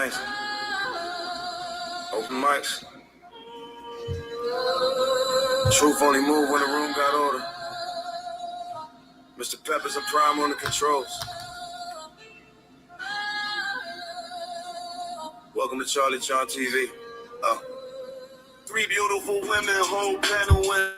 things. Open mics. Truth only move when the room got order. Mr. Peppers and Prime on the controls. Welcome to Charlie Chon TV. Three beautiful women, whole panel women.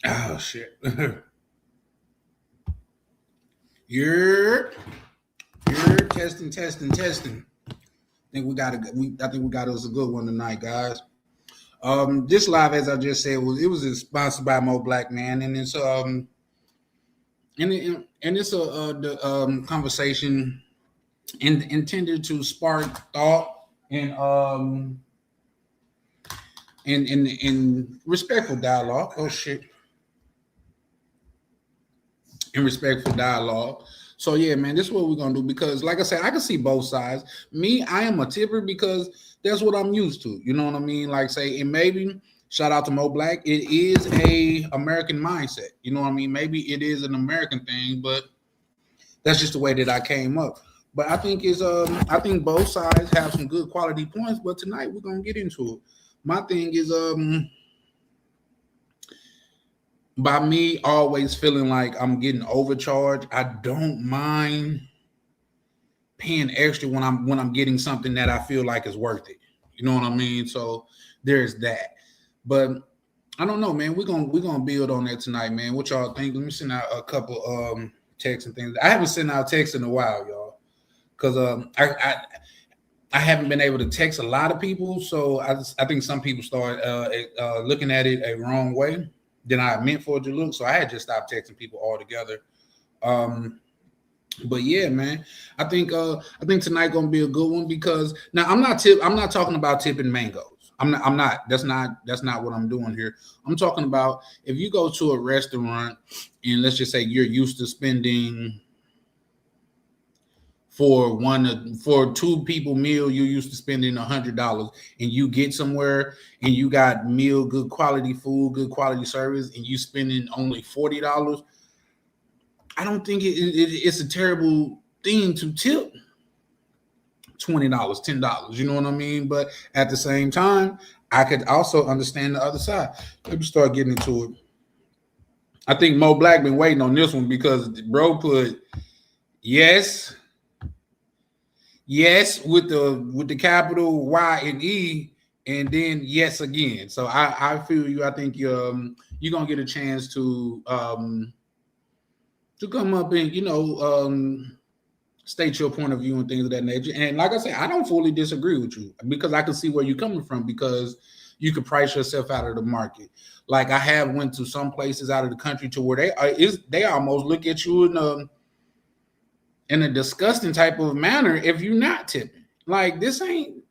Oh shit. You're testing. I think we got us a good one tonight, guys. This live, as I just said, was sponsored by Mo Black Man, and it's the conversation intended to spark thought and in respectful dialogue. Oh shit. In respectful dialogue. So yeah, man, this is what we're gonna do because, like I said, I can see both sides. Me, I am a tipper because that's what I'm used to. You know what I mean? Like say, and maybe shout out to Mo Black. It is a American mindset. You know what I mean? Maybe it is an American thing, but that's just the way that I came up. But I think I think both sides have some good quality points. But tonight we're gonna get into it. My thing is by me always feeling like I'm getting overcharged, I don't mind paying extra when I'm getting something that I feel like is worth it. You know what I mean? So there's that. But I don't know, man. We're gonna build on that tonight, man. What y'all think? Let me send out a couple texts and things. I haven't sent out texts in a while, y'all, because I haven't been able to text a lot of people. So I think some people start looking at it a wrong way than I meant for it to look. So I had just stopped texting people altogether. But yeah, man, I think tonight gonna be a good one because now I'm not talking about tipping mangoes. I'm not. That's not what I'm doing here. I'm talking about if you go to a restaurant and let's just say you're used to spending for two people meal you used to spending $100, and you get somewhere and you got meal, good quality food, good quality service, and you spending only $40. I don't think it's a terrible thing to tip $20, $10. You know what I mean? But at the same time, I could also understand the other side. Let me start getting into it. I think Mo Black been waiting on this one because bro put yes, yes with the capital Y and E, and then yes again. So I feel you. I think you're gonna get a chance to come up and state your point of view and things of that nature. And like I said, I don't fully disagree with you because I can see where you're coming from because you could price yourself out of the market. Like I have went to some places out of the country to where they almost look at you in a disgusting type of manner if you're not tipping. Like this ain't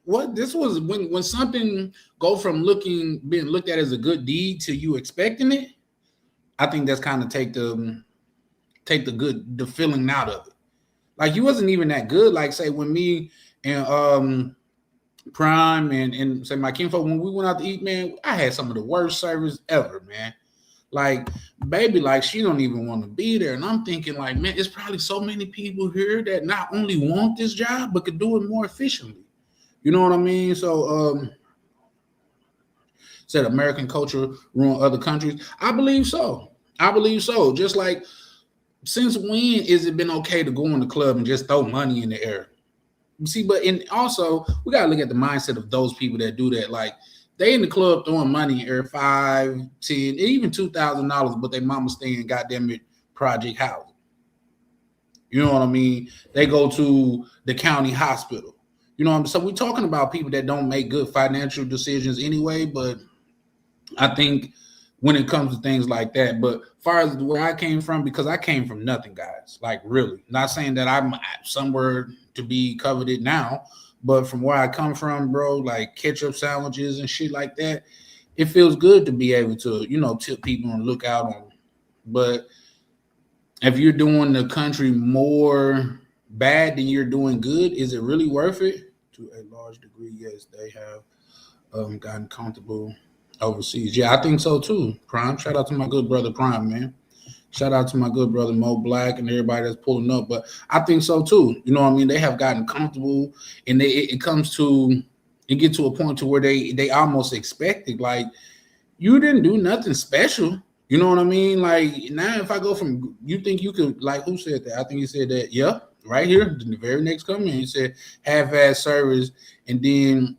what this was when something go from being looked at as a good deed to you expecting it. I think that's kind of take the feeling out of it. Like you wasn't even that good. Like say when me and Prime and say my kinfolk when we went out to eat, man, I had some of the worst service ever, man. Like baby, like she don't even want to be there, and I'm thinking like, man, it's probably so many people here that not only want this job but could do it more efficiently. You know what I mean? So said American culture ruin other countries. I believe so. I believe so. Just like since when is it been okay to go in the club and just throw money in the air? See, but also we gotta look at the mindset of those people that do that. Like they in the club throwing money in air, $5, $10, even $2,000, but their mama staying goddamn it project housing. You know what I mean? They go to the county hospital. You know what I mean? So we're talking about people that don't make good financial decisions anyway, but I think when it comes to things like that. But as far as where I came from, because I came from nothing, guys. Like really, not saying that I'm somewhere to be coveted now, but from where I come from, bro, like ketchup sandwiches and shit like that, it feels good to be able to, tip people and look out on them. But if you're doing the country more bad than you're doing good, is it really worth it? To a large degree, yes, they have gotten comfortable overseas. Yeah, I think so too. Prime. Shout out to my good brother Prime, man. Shout out to my good brother Mo Black and everybody that's pulling up. But I think so too. You know what I mean? They have gotten comfortable, and it get to a point to where they almost expect it. Like you didn't do nothing special. You know what I mean? Like now, if I go from you think you could like who said that? I think he said that. Yeah, right here, the very next comment, he said half-ass service, and then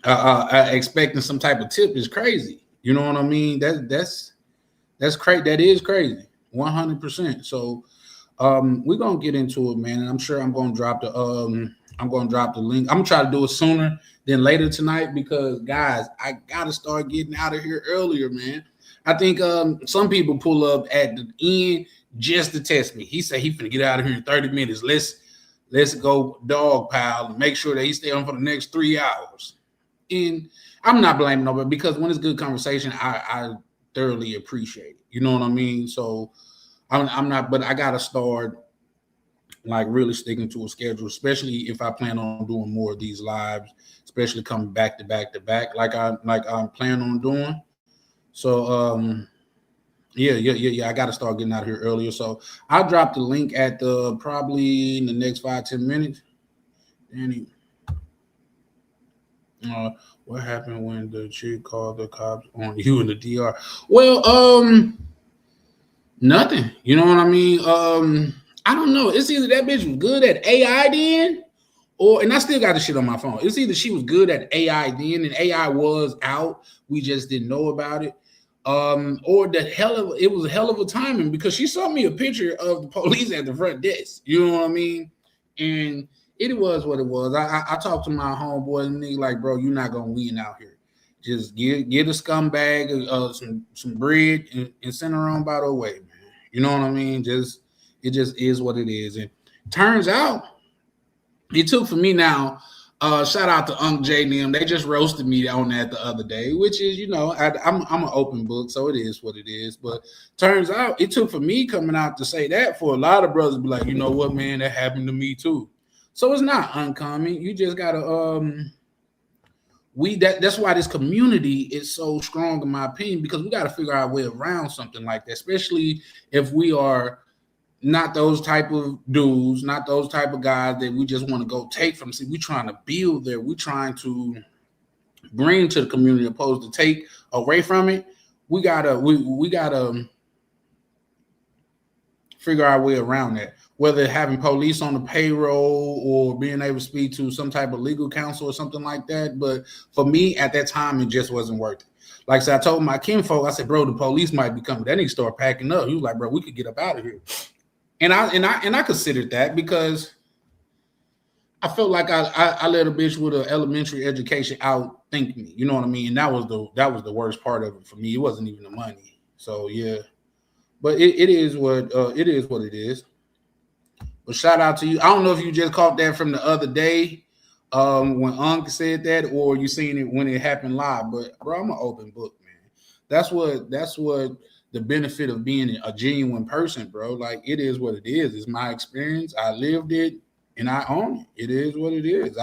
expecting some type of tip is crazy. You know what I mean? That's crazy. That is crazy. 100%. So we're gonna get into it, man. And I'm sure I'm gonna drop the link. I'm gonna try to do it sooner than later tonight because guys, I gotta start getting out of here earlier, man. I think some people pull up at the end just to test me. He said he finna get out of here in 30 minutes. Let's go dog pile and make sure that he stay on for the next 3 hours. And I'm not blaming nobody because when it's good conversation, I thoroughly appreciate it. You know what I mean? So I'm not, but I gotta start like really sticking to a schedule, especially if I plan on doing more of these lives, especially coming back to back to back, like I'm planning on doing. So yeah. I gotta start getting out of here earlier. So I'll drop the link at the probably in the next 5-10 minutes. Danny. What happened when the chick called the cops on you in the DR? Well, nothing. You know what I mean? I don't know. It's either that bitch was good at AI then, and I still got the shit on my phone. It's either she was good at AI then and AI was out, we just didn't know about it. Or it was a hell of a timing because she sent me a picture of the police at the front desk. You know what I mean? And it was what it was. I talked to my homeboy and he like, bro, you're not gonna win out here. Just get a scumbag some bread and send her on by the way, man. You know what I mean? It just is what it is. And turns out it took for me now Shout out to Unc J and them. They just roasted me on that the other day, which is, I'm an open book, so it is what it is. But turns out it took for me coming out to say that for a lot of brothers to be like, you know what, man, that happened to me too. So it's not uncommon. You just gotta that's why this community is so strong in my opinion, because we got to figure out a way around something like that, especially if we are not those type of dudes, not those type of guys that we just want to go take from. See, we trying to build there. We trying to bring to the community opposed to take away from it. We gotta figure our way around that. Whether having police on the payroll or being able to speak to some type of legal counsel or something like that. But for me at that time, it just wasn't worth it. Like I said, I told my kinfolk, I said, bro, the police might be coming. That nigga start packing up. He was like, bro, we could get up out of here. And I considered that because I felt like I let a bitch with an elementary education outthink me. You know what I mean? And that was the worst part of it for me. It wasn't even the money. So yeah. But it is what it is what it is. But shout out to you. I don't know if you just caught that from the other day when Unc said that, or you seen it when it happened live. But bro, I'm an open book, man. That's what the benefit of being a genuine person, bro. Like it is what it is. It's my experience. I lived it and I own it. It is what it is.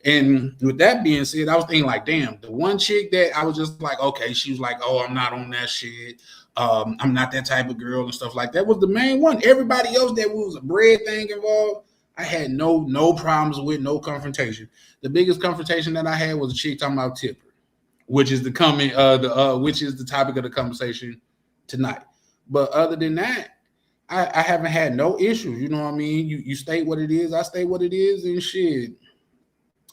And with that being said, I was thinking like, damn, the one chick that I was just like, okay, she was like, oh, I'm not on that shit. I'm not that type of girl and stuff like that was the main one. Everybody else that was a bread thing involved, I had no problems with, no confrontation. The biggest confrontation that I had was a chick talking about tipper, which is which is the topic of the conversation tonight. But other than that, I haven't had no issues. You know what I mean? You state what it is, I state what it is, and shit.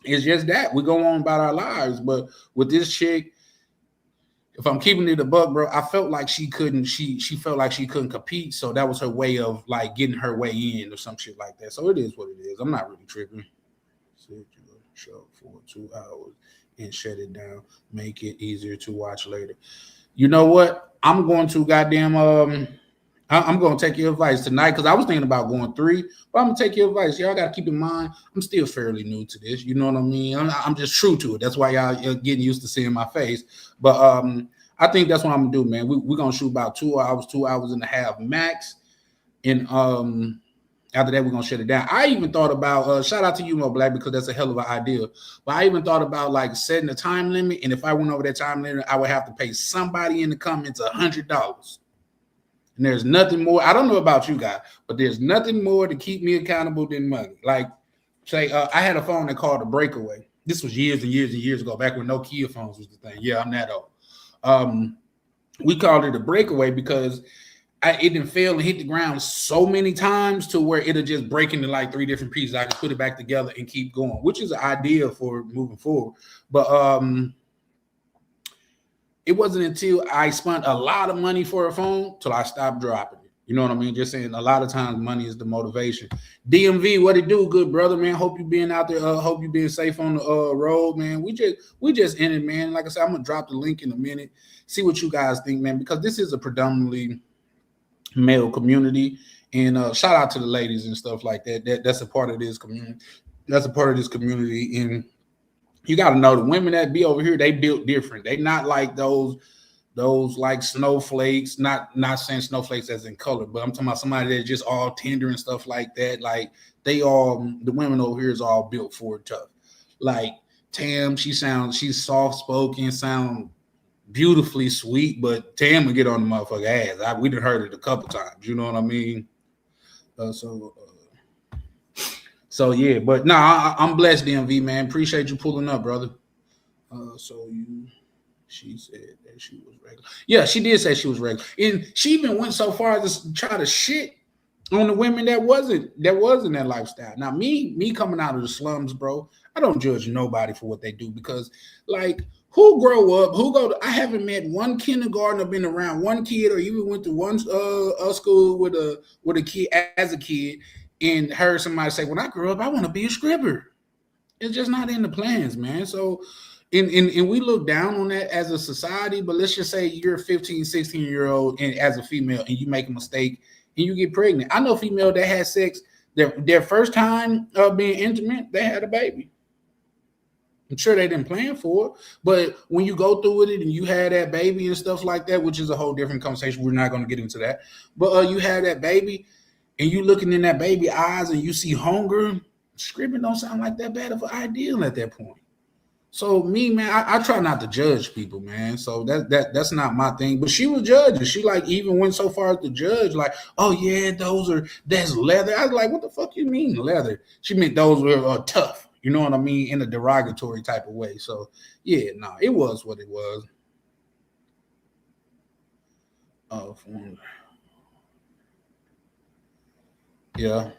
It's just that we go on about our lives. But with this chick, if I'm keeping it a buck, bro, I felt like she couldn't. She felt like she couldn't compete, so that was her way of like getting her way in or some shit like that. So it is what it is. I'm not really tripping. Show for 2 hours and shut it down. Make it easier to watch later. You know what? I'm going to goddamn I'm going to take your advice tonight because I was thinking about going 3, but I'm going to take your advice. Y'all got to keep in mind, I'm still fairly new to this. You know what I mean? I'm just true to it. That's why y'all getting used to seeing my face. But I think that's what I'm going to do, man. We're going to shoot about 2 hours, 2 hours and a half max. And after that, we're going to shut it down. I even thought about, shout out to you, Mo Black, because that's a hell of an idea. But I even thought about like setting a time limit. And if I went over that time limit, I would have to pay somebody in the comments $100. And there's nothing more. I don't know about you guys, but there's nothing more to keep me accountable than money. Like, say, I had a phone that called a breakaway. This was years and years and years ago, back when Nokia phones was the thing. Yeah, I'm that old. We called it a breakaway because it didn't fail and hit the ground so many times to where it'll just break into like 3 different pieces. I can put it back together and keep going, which is an idea for moving forward. But it wasn't until I spent a lot of money for a phone till I stopped dropping it. You know what I mean? Just saying, a lot of times money is the motivation. DMV, what it do, good brother, man? Hope you being out there. Hope you being safe on the road, man. We just in it, man. Like I said, I'm gonna drop the link in a minute. See what you guys think, man, because this is a predominantly male community. And shout out to the ladies and stuff like that. That's a part of this community. That's a part of this community. And you got to know the women that be over here, they built different. They not like those like snowflakes, not saying snowflakes as in color, but I'm talking about somebody that's just all tender and stuff like that. Like the women over here is all built for it tough. Like Tam, she's soft spoken, sound beautifully sweet, but Tam will get on the motherfucker ass. We done heard it a couple times. You know what I mean? So yeah, but I'm blessed, DMV, man. Appreciate you pulling up, brother. She said that she was regular. Yeah, she did say she was regular, and she even went so far as to try to shit on the women that wasn't that lifestyle. Now, me coming out of the slums, bro, I don't judge nobody for what they do because, like, who grow up, I haven't met one kindergartner, been around one kid, or even went to one school with a kid as a kid, and heard somebody say, when I grow up, I want to be a scribber. It's just not in the plans, man. So, and we look down on that as a society, but let's just say you're a 15, 16-year-old and as a female and you make a mistake and you get pregnant. I know female that had sex, their first time being intimate, they had a baby. I'm sure they didn't plan for it, but when you go through with it and you had that baby and stuff like that, which is a whole different conversation, we're not going to get into that. But you had that baby, and you looking in that baby eyes, and you see hunger. Screaming don't sound like that bad of an ideal at that point. So me, man, I try not to judge people, man. So that's not my thing. But she was judging. She like even went so far as to judge, like, oh yeah, that's leather. I was like, what the fuck you mean leather? She meant those were tough. You know what I mean? In a derogatory type of way. So yeah, no, it was what it was. Oh, yeah.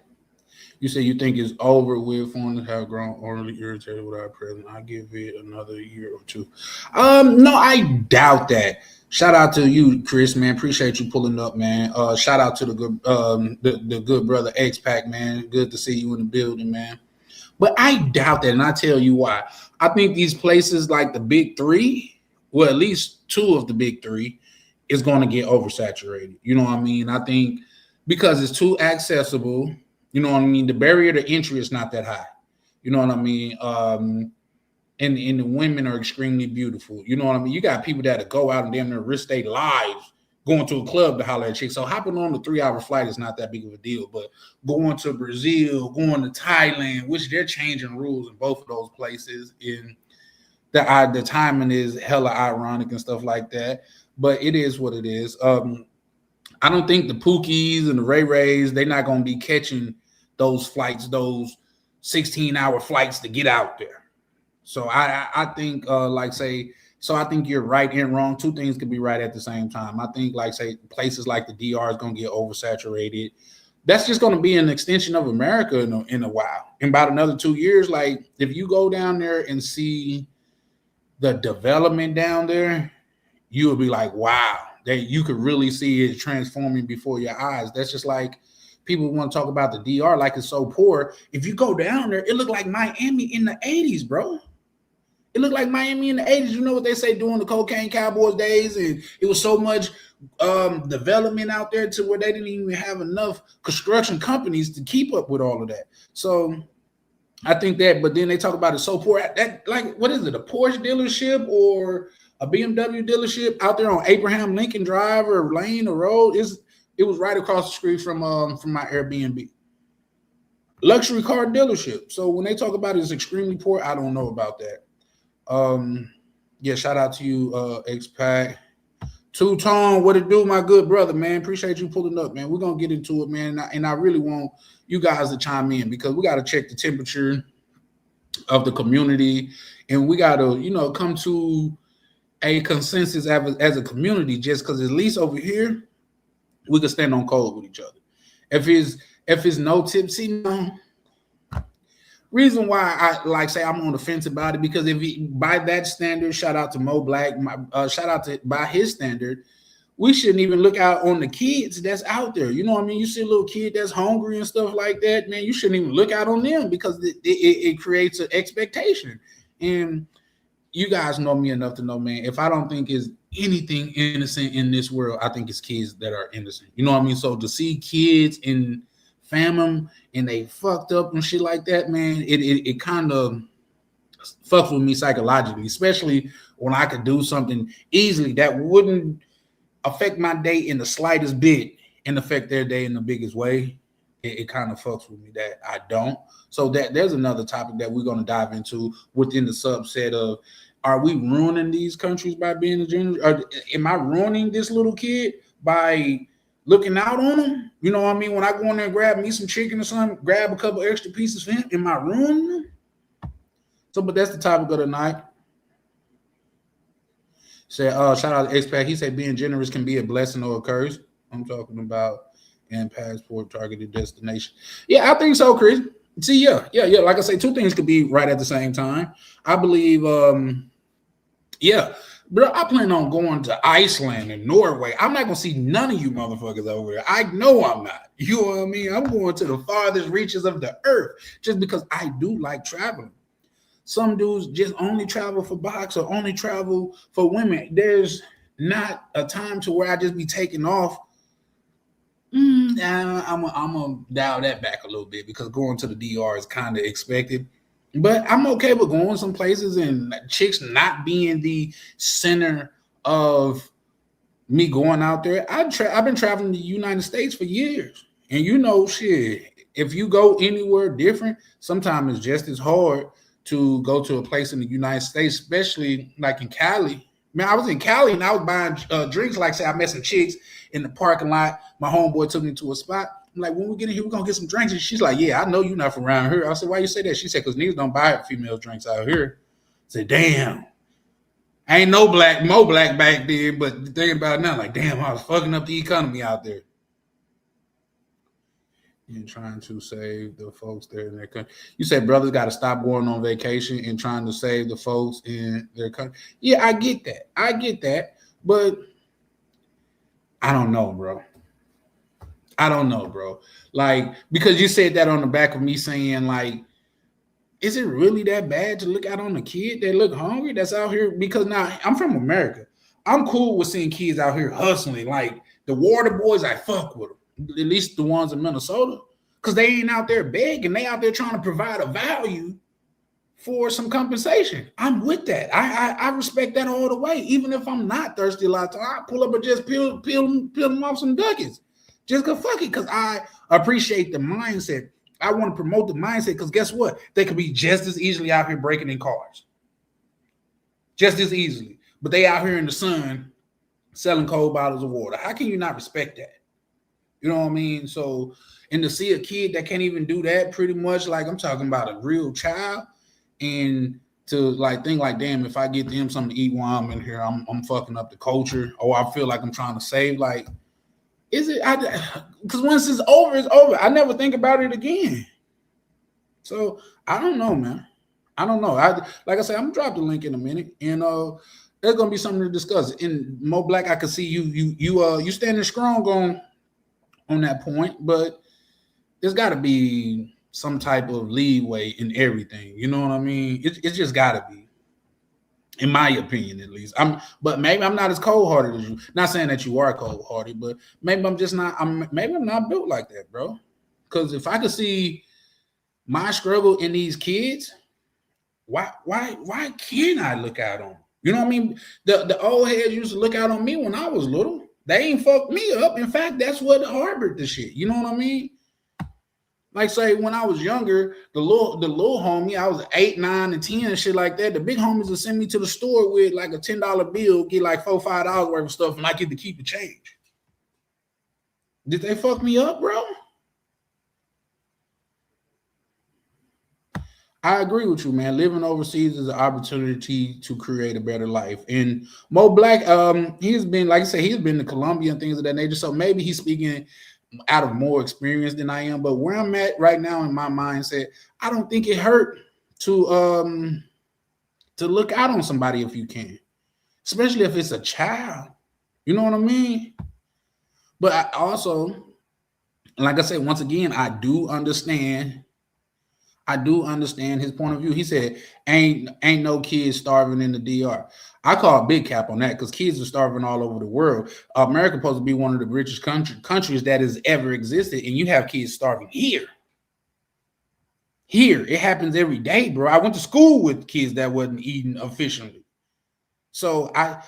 You say you think it's over with. Foreigners have grown overly irritated with our president. I give it another year or two. No, I doubt that. Shout out to you, Chris, man. Appreciate you pulling up, man. Shout out to the good the good brother X Pack, man. Good to see you in the building, man. But I doubt that, and I tell you why. I think these places like the big three, well, at least two of the big three, is going to get oversaturated. You know what I mean? I think because it's too accessible. You know what I mean? The barrier to entry is not that high. You know what I mean? And the women are extremely beautiful. You know what I mean? You got people that go out and damn near risk their lives going to a club to holler at chicks. So hopping on the 3 hour flight is not that big of a deal. But going to Brazil, going to Thailand, which they're changing rules in both of those places, and the timing is hella ironic and stuff like that. But it is what it is. I don't think the Pookies and the Ray Rays, they're not going to be catching those flights, those 16-hour flights to get out there. So I think so I think you're right and wrong. Two things could be right at the same time. I think places like the DR is going to get oversaturated. That's just going to be an extension of America in a while. In about another 2 years, like if you go down there and see the development down there, you will be like, wow, that you could really see it transforming before your eyes. That's just like people want to talk about the DR like it's so poor. If you go down there, it looked like Miami in the 80s, bro. It looked like Miami in the 80s. You know what they say during the cocaine cowboys days? And it was so much development out there to where they didn't even have enough construction companies to keep up with all of that. So I think that, but then they talk about it so poor. That, like, what is it, a Porsche dealership or a BMW dealership out there on Abraham Lincoln Drive or Lane or Road? It was right across the street from my Airbnb. Luxury car dealership. So when they talk about it, it's extremely poor. I don't know about that. Yeah, shout out to you, X-Pac. Two-Tone, what it do, my good brother, man? Appreciate you pulling up, man. We're going to get into it, man. And I really want you guys to chime in because we got to check the temperature of the community. And we got to, come to a consensus as a community just because at least over here, we can stand on code with each other. If it's no tipsy, no. Reason why I say I'm on the fence about it because by that standard, shout out to Mo Black, shout out to by his standard, we shouldn't even look out on the kids that's out there. You know what I mean? You see a little kid that's hungry and stuff like that, man. You shouldn't even look out on them because it creates an expectation. And you guys know me enough to know, man, if I don't think is anything innocent in this world, I think it's kids that are innocent. You know what I mean? So to see kids in famine and they fucked up and shit like that, man, it kind of fucks with me psychologically, especially when I could do something easily that wouldn't affect my day in the slightest bit and affect their day in the biggest way. It kind of fucks with me that I don't. So there's another topic that we're going to dive into within the subset of, are we ruining these countries by being a general? Or am I ruining this little kid by looking out on them? You know what I mean? When I go in there and grab me some chicken or something, grab a couple extra pieces for him, am I ruining them? So, but that's the topic of the night. Say, shout out to X-Pac. He said being generous can be a blessing or a curse. I'm talking about in passport targeted destination. Yeah, I think so, Chris. See, yeah. Like I say, two things could be right at the same time. I believe, yeah. Bro, I plan on going to Iceland and Norway. I'm not gonna see none of you motherfuckers over there. I know I'm not. You know what I mean? I'm going to the farthest reaches of the earth just because I do like traveling. Some dudes just only travel for box or only travel for women. There's not a time to where I just be taking off. I'm gonna dial that back a little bit because going to the DR is kind of expected. But I'm okay with going some places and chicks not being the center of me going out there. I've been traveling the United States for years, and shit. If you go anywhere different, sometimes it's just as hard to go to a place in the United States, especially like in Cali. Man, I was in Cali and I was buying drinks. Like, say, I met some chicks in the parking lot. My homeboy took me to a spot. I'm like, when we get in here, we're gonna get some drinks. And she's like, yeah, I know you're not from around here. I said, why you say that? She said, because niggas don't buy female drinks out here. I said, damn. Ain't no black back then, but the thing about it now, like, damn, I was fucking up the economy out there. And trying to save the folks there in their country. You said brothers got to stop going on vacation and trying to save the folks in their country. Yeah, I get that. But I don't know, bro. Like, because you said that on the back of me saying, like, is it really that bad to look out on a kid that look hungry that's out here? Because now I'm from America. I'm cool with seeing kids out here hustling. Like the water boys, I fuck with them. At least the ones in Minnesota. Because they ain't out there begging. They out there trying to provide a value for some compensation. I'm with that. I respect that all the way. Even if I'm not thirsty a lot of time, I pull up and just peel them off some ducats. Just go fuck it. Because I appreciate the mindset. I want to promote the mindset because guess what? They could be just as easily out here breaking in cars. Just as easily. But they out here in the sun selling cold bottles of water. How can you not respect that? You know what I mean? So, and to see a kid that can't even do that pretty much, like I'm talking about a real child, and to like think like, damn, if I get them something to eat while I'm in here, I'm fucking up the culture, or I feel like I'm trying to save, like, is it? Because once it's over, it's over. I never think about it again. So I don't know, man. I don't know. Like I said, I'm gonna drop the link in a minute, and there's gonna be something to discuss. In Mo Black, I can see you standing strong on that point, but there's got to be some type of leeway in everything. You know what I mean? It's just got to be. In my opinion, at least. But maybe I'm not as cold-hearted as you. Not saying that you are cold-hearted, but maybe I'm just not. Maybe I'm not built like that, bro. Because if I could see my struggle in these kids, why can't I look out on them? You know what I mean? The old heads used to look out on me when I was little. They ain't fucked me up. In fact, that's what harbored the shit. You know what I mean? Like, say, when I was younger, the little homie, I was 8, 9, and 10 and shit like that. The big homies would send me to the store with like a $10 bill, get like $4, $5 worth of stuff, and I get to keep the change. Did they fuck me up, bro? I agree with you, man. Living overseas is an opportunity to create a better life. And Mo Black, he's been, like I said, he's been to Colombia and things of that nature. So maybe he's speaking out of more experience than I am, but where I'm at right now in my mindset, I don't think it hurt to look out on somebody if you can, especially if it's a child. You know what I mean? But I also, like I said, once again, I do understand his point of view. He said, ain't no kids starving in the DR. I call big cap on that because kids are starving all over the world. America supposed to be one of the richest countries that has ever existed, and you have kids starving here. Here, it happens every day, bro. I went to school with kids that wasn't eating efficiently. So I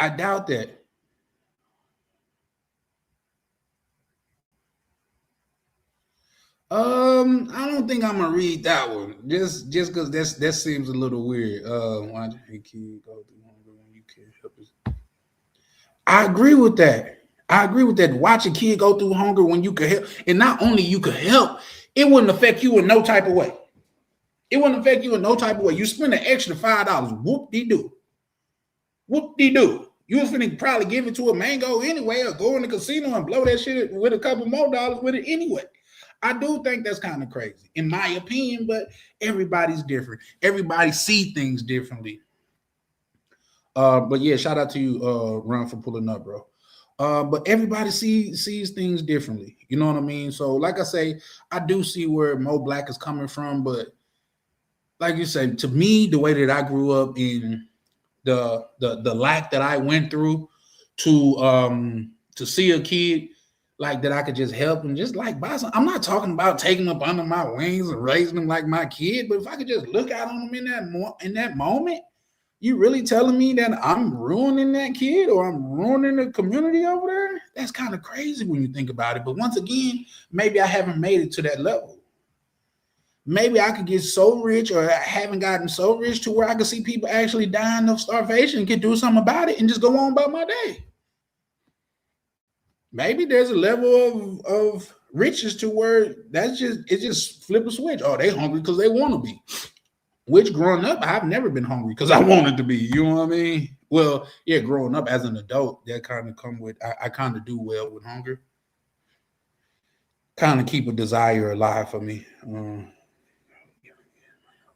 doubt that. I don't think I'm gonna read that one. Just because that seems a little weird. Why did a kid go through hunger when you can't help it? I agree with that. Watch a kid go through hunger when you could help, and not only you could help, it wouldn't affect you in no type of way. You spend an extra $5, whoop-de-doo. You was finna probably give it to a mango anyway, or go in the casino and blow that shit with a couple more dollars with it anyway. I do think that's kind of crazy, in my opinion, but everybody's different. Everybody see things differently. But yeah, shout out to you, Ron, for pulling up, bro. But everybody sees things differently. You know what I mean? So, like I say, I do see where Mo Black is coming from, but like you said, to me, the way that I grew up in the lack that I went through to see a kid like that I could just help and just like buy some. I'm not talking about taking them up under my wings and raising them like my kid, but if I could just look out on them in that moment, you really telling me that I'm ruining that kid or I'm ruining the community over there? That's kind of crazy when you think about it. But once again, maybe I haven't made it to that level. Maybe I could get so rich, or I haven't gotten so rich to where I could see people actually dying of starvation and could do something about it and just go on about my day. Maybe there's a level of riches to where it just flip a switch. Oh, they hungry because they want to be. Which growing up, I've never been hungry because I wanted to be. You know what I mean? Well, yeah, growing up as an adult, that kind of come with. I kind of do well with hunger. Kind of keep a desire alive for me.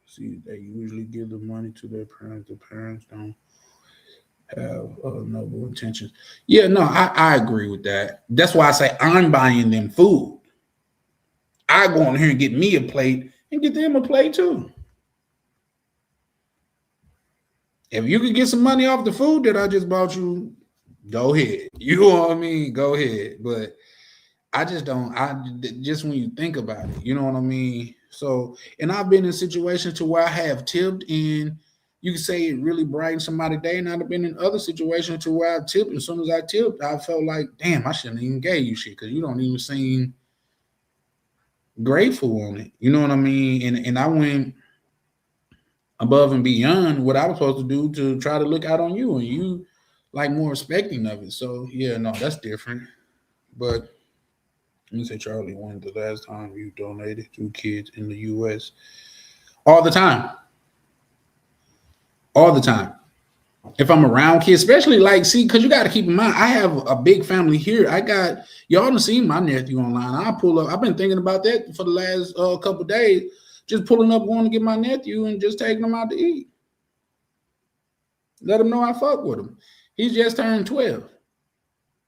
See, they usually give the money to their parents. The parents don't have noble intentions. Yeah, no, I agree with that. That's why I say I'm buying them food. I go in here and get me a plate and get them a plate too. If you could get some money off the food that I just bought you, go ahead. You know what I mean? Go ahead. But I just don't. Just when you think about it, you know what I mean. So, and I've been in situations to where I have tipped, and you can say it really brightened somebody's day. And I've been in other situations to where I tipped. As soon as I tipped, I felt like, damn, I shouldn't even gave you shit because you don't even seem grateful on it. You know what I mean? And I went above and beyond what I was supposed to do to try to look out on you, and you like more respecting of it. So yeah, no, that's different. But let me say, Charlie, when the last time you donated to kids in the U.S.? All the time, all the time. If I'm around kids, especially like, see, because you got to keep in mind, I have a big family here. I got y'all done seen my nephew online. I pull up. I've been thinking about that for the last couple of days. Just pulling up, going to get my nephew and just taking him out to eat. Let him know I fuck with him. He's just turned 12.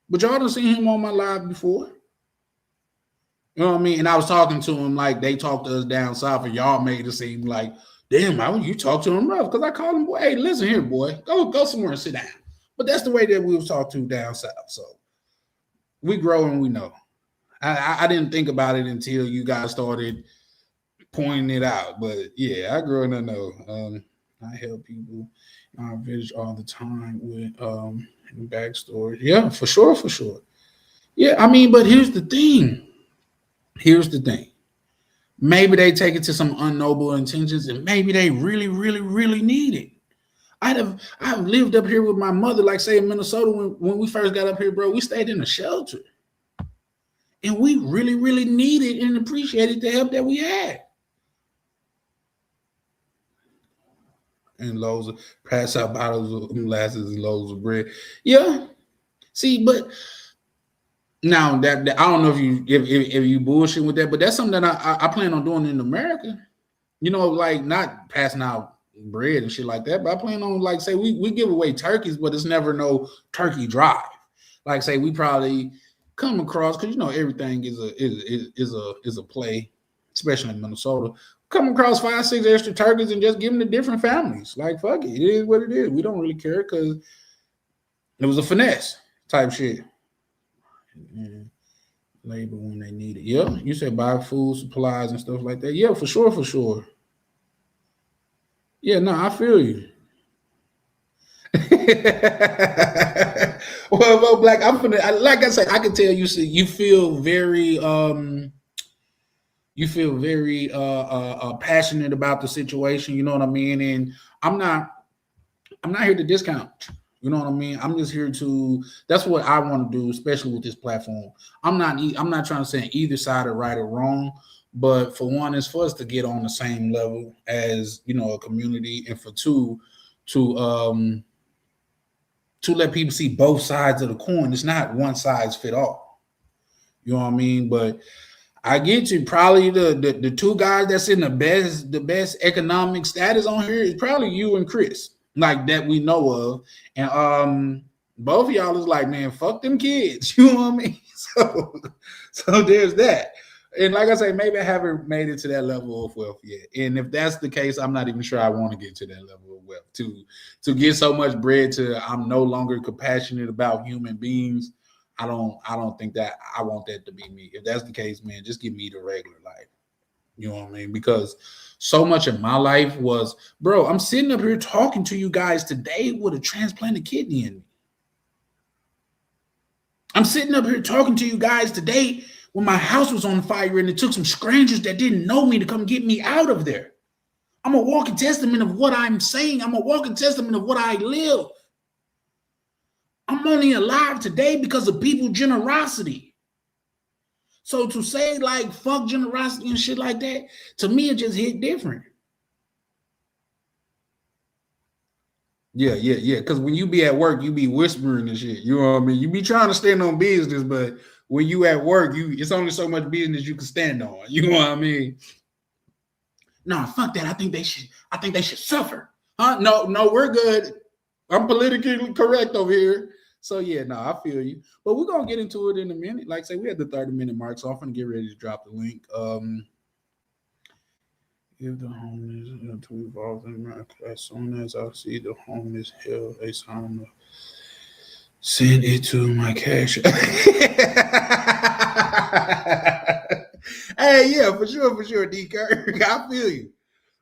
But y'all done seen him on my live before. You know what I mean? And I was talking to him like they talked to us down south, and y'all made it seem like, damn, how you talk to him rough? Because I called him, boy, hey, listen here, boy. Go somewhere and sit down. But that's the way that we was talked to down south. So we grow and we know. I didn't think about it until you guys started pointing it out. But yeah, I grew and I know. I help people in our village all the time with backstory. Yeah, for sure, for sure. Yeah, I mean, but here's the thing. Here's the thing. Maybe they take it to some unnoble intentions, and maybe they really, really, really need it. I've lived up here with my mother, like say in Minnesota when we first got up here, bro. We stayed in a shelter, and we really, really needed and appreciated the help that we had. And loaves of pass out bottles of molasses and loaves of bread. Yeah. See, but now that I don't know if you bullshit with that, but that's something that I plan on doing in America. You know, like not passing out bread and shit like that, but I plan on like say we give away turkeys, but it's never no turkey drive. Like say we probably come across because you know everything is a play, especially in Minnesota. Come across 5-6 extra turkeys and just give them to different families. Like fuck it, it is what it is. We don't really care because it was a finesse type shit. And labor when they need it. Yeah, you said buy food supplies and stuff like that. Yeah, for sure, for sure. Yeah, no, I feel you. well, Black, I'm finna, like I said, I can tell you. See, you feel very passionate about the situation. You know what I mean? And I'm not, I'm not here to discount. You know what I mean? I'm just here to. That's what I want to do, especially with this platform. I'm not trying to say either side are right or wrong, but for one, it's for us to get on the same level as you know a community, and for two, to um to let people see both sides of the coin. It's not one size fit all. You know what I mean? But I get you. Probably the two guys that's in the best economic status on here is probably you and Chris, like that we know of. And both of y'all is like, man, fuck them kids. You know what I mean? So there's that. And like I say, maybe I haven't made it to that level of wealth yet. And if that's the case, I'm not even sure I want to get to that level of wealth. To get so much bread to I'm no longer compassionate about human beings. I don't think that I want that to be me. If that's the case, man, just give me the regular life. You know what I mean? Because so much of my life was, bro, I'm sitting up here talking to you guys today with a transplanted kidney in me. I'm sitting up here talking to you guys today when my house was on fire and it took some strangers that didn't know me to come get me out of there. I'm a walking testament of what I'm saying. I'm a walking testament of what I live. I'm only alive today because of people's generosity. So to say like fuck generosity and shit like that, to me it just hit different. Yeah. Because when you be at work, you be whispering and shit. You know what I mean? You be trying to stand on business, but when you at work, it's only so much business you can stand on. You know what I mean? No, fuck that. I think they should suffer. Huh? No, we're good. I'm politically correct over here. So yeah, no, I feel you. But we're gonna get into it in a minute. Like I say, we had the 30-minute mark, so I'm gonna get ready to drop the link. If the homeless to evolve in my as soon as I see the homeless hell, a sign of send it to my cash. Hey, yeah, for sure, D Kirk. I feel you.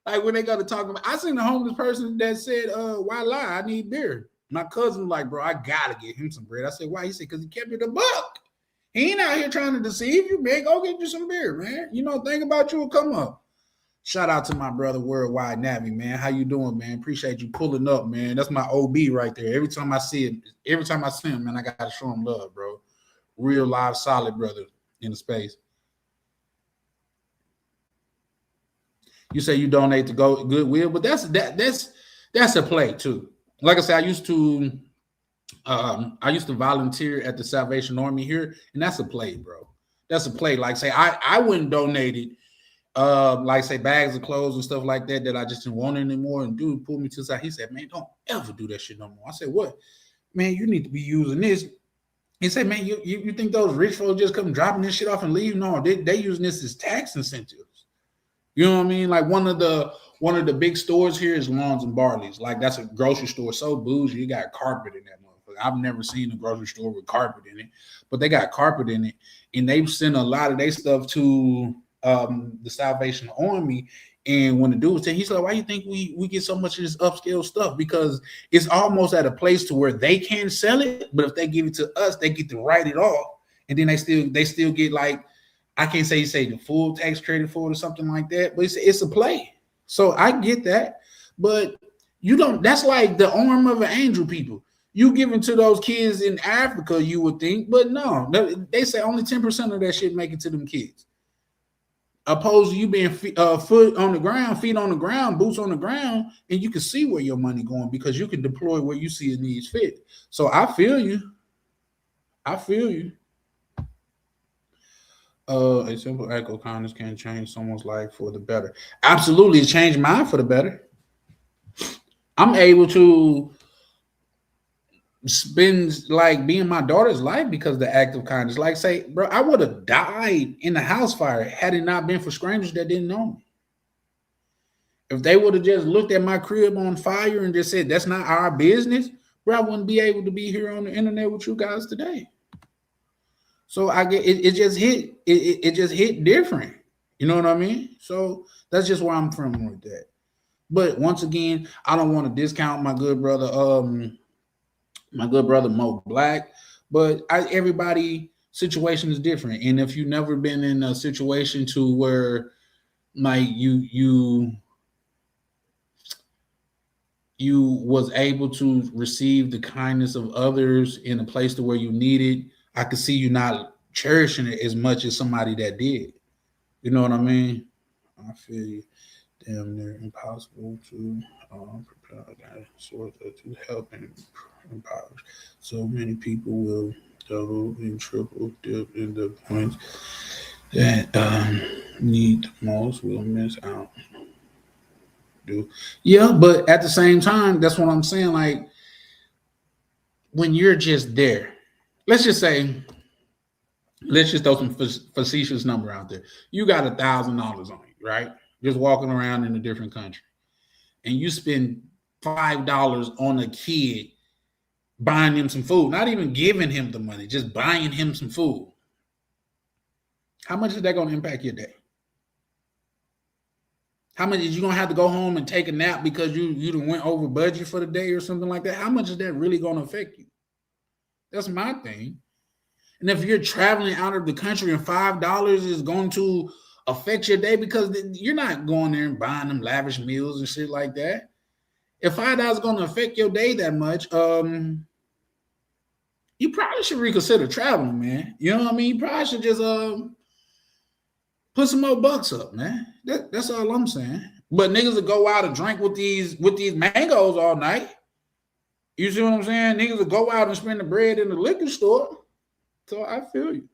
Like when they go to talk about, I seen a homeless person that said, why lie? I need beer. My cousin was like, bro, I gotta get him some bread. I said, why? He said, because he kept it a buck. He ain't out here trying to deceive you, man. Go get you some beer, man. You know, think about you will come up. Shout out to my brother Worldwide Navy, man. How you doing, man? Appreciate you pulling up, man. That's my OB right there. Every time I see him, man, I gotta show him love, bro. Real live, solid brother in the space. You say you donate to go Goodwill, but that's a play too. Like I said, I used to volunteer at the Salvation Army here, and that's a play, bro. That's a play. Like say, I wouldn't donate it. Like say bags of clothes and stuff like that I just didn't want anymore. And dude pulled me to the side. He said, "Man, don't ever do that shit no more." I said, "What? Man, you need to be using this." He said, "Man, you think those rich folks just come dropping this shit off and leave? No, they using this as tax incentives." You know what I mean? Like one of the big stores here is Lawns and Barley's. Like that's a grocery store so bougie, you got carpet in that motherfucker. I've never seen a grocery store with carpet in it, but they got carpet in it, and they've sent a lot of their stuff to the Salvation Army. And when the dude said, he's like, "Why do you think we get so much of this upscale stuff?" Because it's almost at a place to where they can sell it, but if they give it to us, they get to write it off, and then they still get like, I can't say the full tax credit for it or something like that, but it's a play. So I get that, but you don't. That's like the arm of an angel, people. You giving to those kids in Africa, you would think, but no, they say only 10% of that shit make it to them kids. Opposed to you being foot on the ground, feet on the ground, boots on the ground, and you can see where your money going because you can deploy where you see it needs fit. So I feel you. A simple act of kindness can change someone's life for the better. Absolutely, it changed mine for the better. I'm able to spend like being my daughter's life because of the act of kindness. Like say, bro, I would have died in the house fire had it not been for strangers that didn't know me. If they would have just looked at my crib on fire and just said, "That's not our business," bro, I wouldn't be able to be here on the internet with you guys today. So I get it just hit it just hit different. You know what I mean? So that's just where I'm from with that. But once again, I don't want to discount my good brother, Mo Black. But everybody situation is different. And if you've never been in a situation to where like you was able to receive the kindness of others in a place to where you need it, I could see you not cherishing it as much as somebody that did. You know what I mean? I feel you. Damn near impossible to prepare that sort of to help and empower. So many people will double and triple dip in the points that need the most will miss out. Do yeah, but at the same time, that's what I'm saying. Like when you're just there, let's just say, let's just throw some facetious number out there. You got $1,000 on you, right? Just walking around in a different country, and you spend $5 on a kid buying him some food, not even giving him the money, just buying him some food. How much is that going to impact your day? How much is you gonna have to go home and take a nap because you done went over budget for the day or something like that? How much is that really gonna affect you? That's my thing. And if you're traveling out of the country and $5 is going to affect your day because you're not going there and buying them lavish meals and shit like that. If $5 is going to affect your day that much, you probably should reconsider traveling, man. You know what I mean? You probably should just put some more bucks up, man. That's all I'm saying. But niggas will go out and drink with these mangoes all night. You see what I'm saying? Niggas will go out and spend the bread in the liquor store. So I feel you.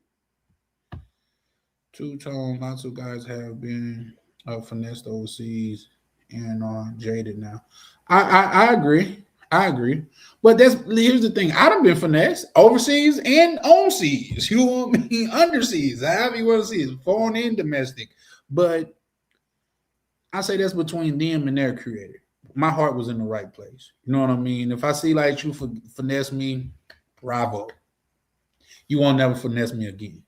Two-tone, lots of guys have been finessed overseas and jaded now. I agree. I agree. But here's the thing. I done been finessed overseas and on seas. You know what I mean? Underseas. However you want to see it. Foreign and domestic. But I say that's between them and their creator. My heart was in the right place. You know what I mean? If I see like you finesse me, bravo. You won't never finesse me again.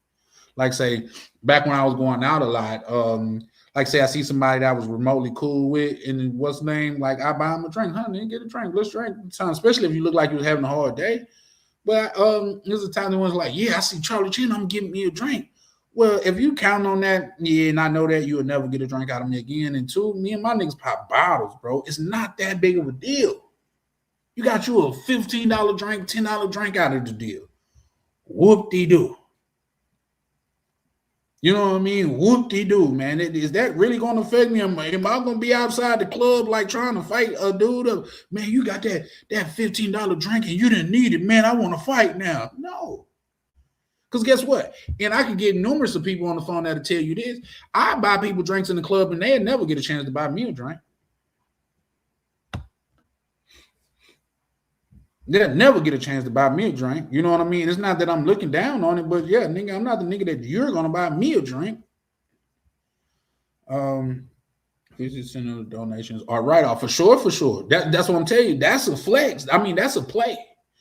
Like say, back when I was going out a lot, like say I see somebody that I was remotely cool with, and what's the name? Like I buy him a drink, honey, get a drink, let's drink. Especially if you look like you was having a hard day. But there's a time that was like, yeah, I see Charlie Chin, I'm getting me a drink. Well, if you count on that, yeah, and I know that you'll never get a drink out of me again. And two, me and my niggas pop bottles, bro. It's not that big of a deal. You got you a $15 drink, $10 drink out of the deal. Whoop-de-doo. You know what I mean? Whoop-de-doo, man. Is that really going to affect me? Am I going to be outside the club like trying to fight a dude up? Man, you got that $15 drink and you didn't need it. Man, I want to fight now. No. Because guess what? And I can get numerous of people on the phone that'll tell you this. I buy people drinks in the club and they'll never get a chance to buy me a drink. They'll never get a chance to buy me a drink. You know what I mean? It's not that I'm looking down on it, but yeah, nigga, I'm not the nigga that you're gonna buy me a drink. 50% of the donations are write-off for sure. That's what I'm telling you. That's a flex. I mean, that's a play.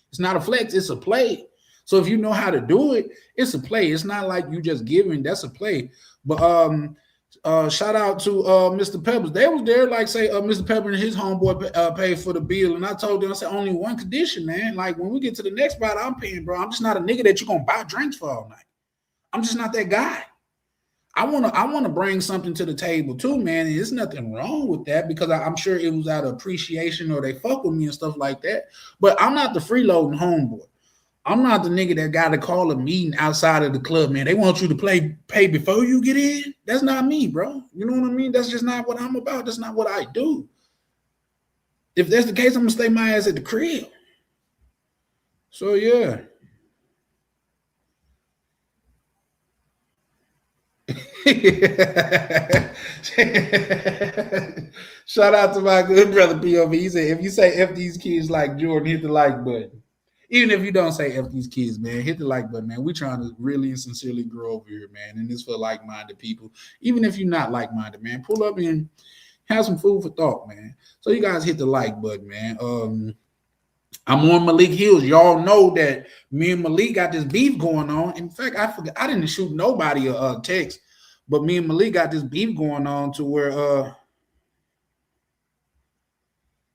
It's not a flex, it's a play. So if you know how to do it, it's a play. It's not like you just giving, that's a play. But shout out to Mr. Peppers. They was there, like say Mr. Pepper and his homeboy paid for the bill. And I told them, I said, only one condition, man. Like when we get to the next spot, I'm paying, bro. I'm just not a nigga that you're gonna buy drinks for all night. I'm just not that guy. I wanna bring something to the table too, man. And there's nothing wrong with that because I'm sure it was out of appreciation or they fuck with me and stuff like that. But I'm not the freeloading homeboy. I'm not the nigga that got to call a meeting outside of the club, man. They want you to pay before you get in. That's not me, bro. You know what I mean? That's just not what I'm about. That's not what I do. If that's the case, I'm gonna stay my ass at the crib. So yeah. Shout out to my good brother POV. He said, if you say F these kids like Jordan, hit the like button. Even if you don't say F these kids, man, hit the like button, man. We're trying to really and sincerely grow over here, man. And this for like-minded people. Even if you're not like-minded, man, pull up and have some food for thought, man. So you guys hit the like button, man. I'm on Malik Hills. Y'all know that me and Malik got this beef going on. In fact, I forgot I didn't shoot nobody a text, but me and Malik got this beef going on to where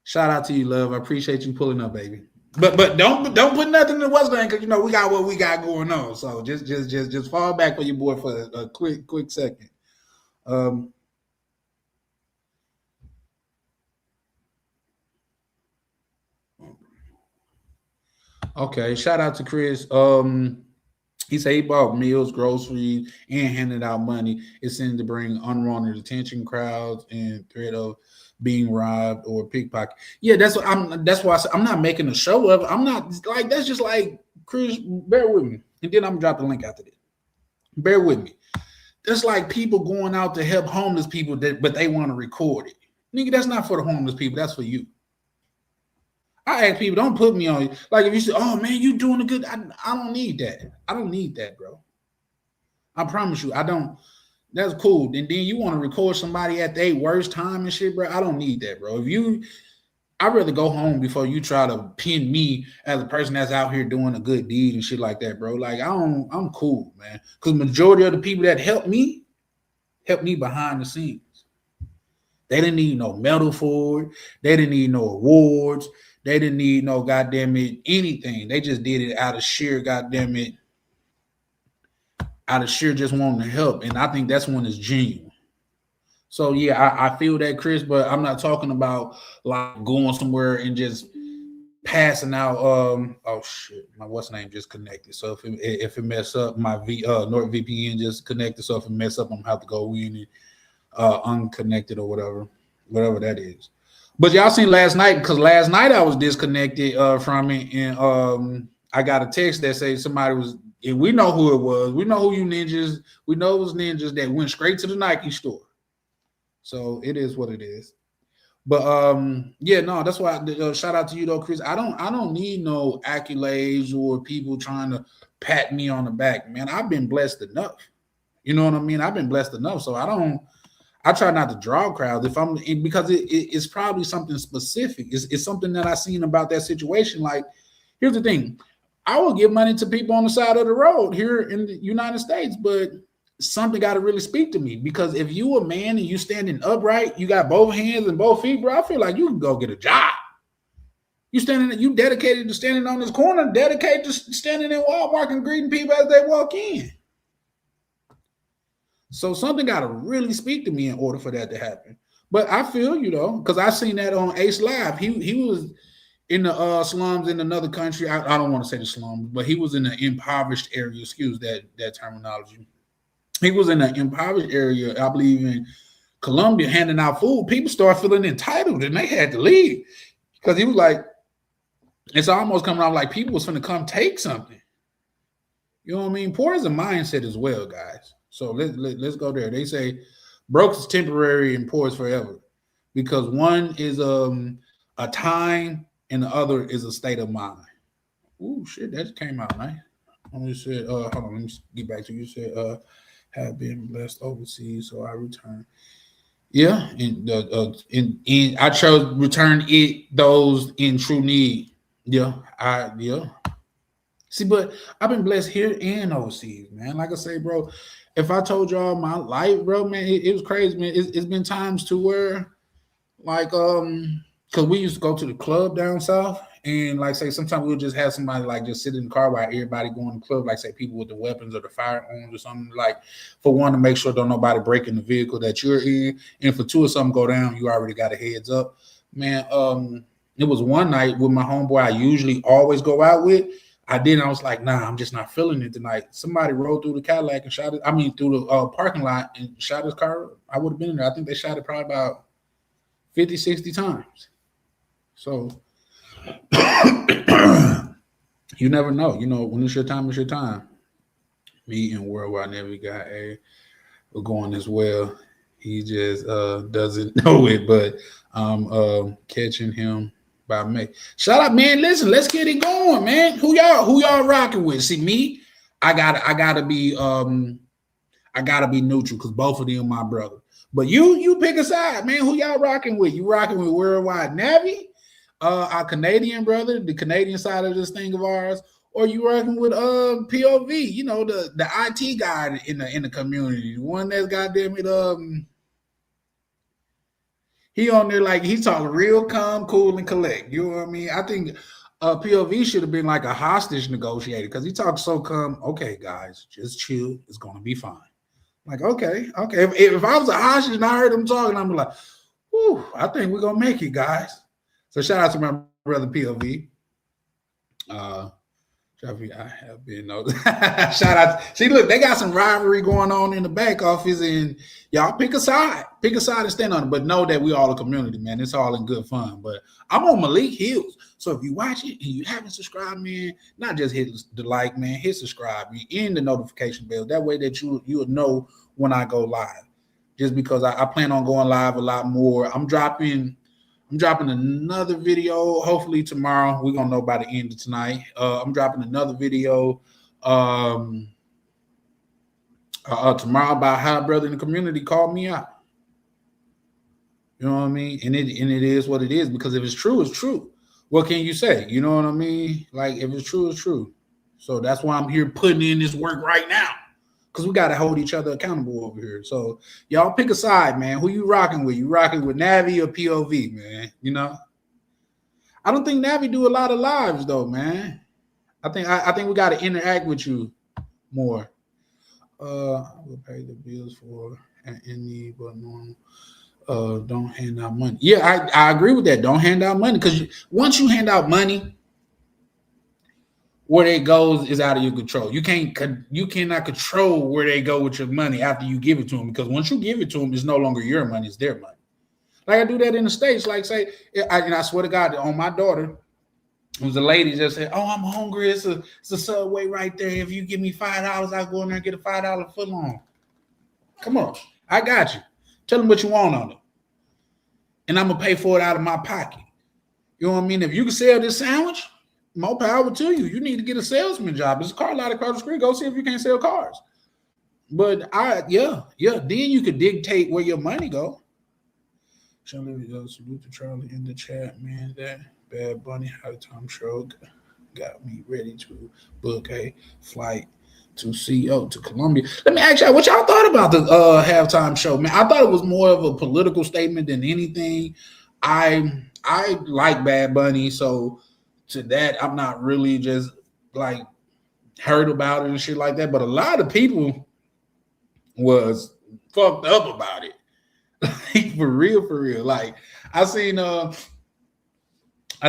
shout out to you, love. I appreciate you pulling up, baby. But don't put nothing in the West Bank because you know we got what we got going on. So just fall back for your boy for a quick second. Okay, shout out to Chris. He said he bought meals, groceries, and handed out money. It seemed to bring unwanted attention, crowds, and threat of being robbed or pickpocket. Yeah, that's why I said I'm not making a show of it. I'm not like that's just like Chris. Bear with me, and then I'm gonna drop the link after this. Bear with me. That's like people going out to help homeless people, but they want to record it. Nigga, that's not for the homeless people. That's for you. I ask people, don't put me on. Like if you say, "Oh man, you doing a good," I don't need that. I don't need that, bro. I promise you, I don't. That's cool. And then you want to record somebody at their worst time and shit, bro. I don't need that, bro. If you, I'd rather go home before you try to pin me as a person that's out here doing a good deed and shit like that, bro. Like I'm cool, man. Because majority of the people that helped me behind the scenes. They didn't need no medal for it. They didn't need no awards. They didn't need no goddamn it anything. They just did it out of sheer goddamn it, out of sheer just wanting to help. And I think that's when it's genuine. So yeah, I feel that, Chris, but I'm not talking about like going somewhere and just passing out. Oh shit, my what's name just connected. So if it mess up, my NordVPN just connected. So if it mess up, I'm gonna have to go in and unconnected or whatever that is. But y'all seen last night, because last night I was disconnected from it, and I got a text that said somebody was, and we know who it was. We know who you ninjas. We know it was ninjas that went straight to the Nike store. So it is what it is. But yeah, no, that's why shout out to you though, Chris. I don't need no accolades or people trying to pat me on the back, man. I've been blessed enough. You know what I mean? I've been blessed enough, so I try not to draw crowds if I'm because it's probably something specific. It's something that I seen about that situation. Like, here's the thing: I will give money to people on the side of the road here in the United States, but something got to really speak to me, because if you a man and you standing upright, you got both hands and both feet, bro, I feel like you can go get a job. You dedicated to standing on this corner, dedicated to standing in Walmart and greeting people as they walk in. So something got to really speak to me in order for that to happen. But I feel you though, because I seen that on Ace Live. He was in the slums in another country. I don't want to say the slums, but he was in an impoverished area. Excuse that terminology. He was in an impoverished area, I believe in Colombia, handing out food. People started feeling entitled and they had to leave because he was like, it's almost coming off like people was going to come take something. You know what I mean? Poor is a mindset as well, guys. So let's go there. They say broke is temporary and poor is forever, because one is a time and the other is a state of mind. Ooh, shit, that just came out nice. Let me say, hold on, let me get back to you. You said have been blessed overseas, so I return. Yeah, and I chose return those in true need. Yeah. See, but I've been blessed here and overseas, man. Like I say, bro, if I told y'all my life, bro, man, it was crazy, man. It's been times to where, like, because we used to go to the club down south, and like say sometimes we'll just have somebody like just sit in the car while everybody going to the club, like say people with the weapons or the firearms or something, like for one to make sure don't nobody break in the vehicle that you're in, and for two, if something go down, you already got a heads up, man. It was one night with my homeboy I usually always go out with. I was like, nah, I'm just not feeling it tonight. Somebody rolled through the Cadillac and shot it. I mean, through the parking lot and shot his car. I would have been in there. I think they shot it probably about 50, 60 times. So you never know. You know, when it's your time, it's your time. Me and Worldwide Navigator are going as well. He just doesn't know it, but I'm catching him by May. Shout out, man. Listen, let's get it going, man. Who y'all rocking with? See me, I gotta be neutral because both of them my brother. But you pick a side, man. Who y'all rocking with? You rocking with Worldwide Navy, our Canadian brother, the Canadian side of this thing of ours, or you rocking with POV? You know, the IT guy in the community, the one that's goddamn it he on there like he talking real calm, cool, and collect. You know what I mean? I think POV should have been like a hostage negotiator because he talks so calm. Okay, guys, just chill. It's gonna be fine. Like, okay. If I was a hostage and I heard him talking, I'm like, whew, I think we're gonna make it, guys. So shout out to my brother POV. I have been noticed. Shout out. See, look, they got some rivalry going on in the back office, and y'all pick a side. Pick a side and stand on it. But know that we all a community, man. It's all in good fun. But I'm on Malik Hills. So if you watch it and you haven't subscribed, man, not just hit the like, man, hit subscribe and the notification bell. That way that you'll know when I go live. Just because I plan on going live a lot more. I'm dropping another video. Hopefully tomorrow. We're gonna know by the end of tonight. I'm dropping another video tomorrow about how a brother in the community called me out. You know what I mean? And it is what it is, because if it's true, it's true. What can you say? You know what I mean? Like, if it's true, it's true. So that's why I'm here putting in this work right now. Because we gotta hold each other accountable over here. So y'all pick a side, man. Who you rocking with? You rocking with Navi or POV, man? You know? I don't think Navi do a lot of lives though, man. I think we gotta interact with you more. I will pay the bills for any but normal. Don't hand out money. Yeah, I agree with that. Don't hand out money, because once you hand out money, where it goes is out of your control. You cannot control where they go with your money after you give it to them, because once you give it to them, it's no longer your money, it's their money. Like I do that in the States. Like, say, and I swear to God, on my daughter, it was a lady just said, "Oh, I'm hungry. It's a Subway right there. If you give me $5, I'll go in there and get a $5 foot long." Come on, I got you. Tell them what you want on it, and I'm gonna pay for it out of my pocket. You know what I mean? If you can sell this sandwich, more power to you. You need to get a salesman job. There's a car lot across the street. Go see if you can't sell cars. But yeah. Then you could dictate where your money go. Salute to Charlie in the chat, man. That Bad Bunny halftime show got me ready to book a flight to CO to Colombia. Let me ask y'all what y'all thought about the halftime show, man. I thought it was more of a political statement than anything. I like Bad Bunny, so to that, I'm not really just like heard about it and shit like that. But a lot of people was fucked up about it. Like, for real. Like, I seen I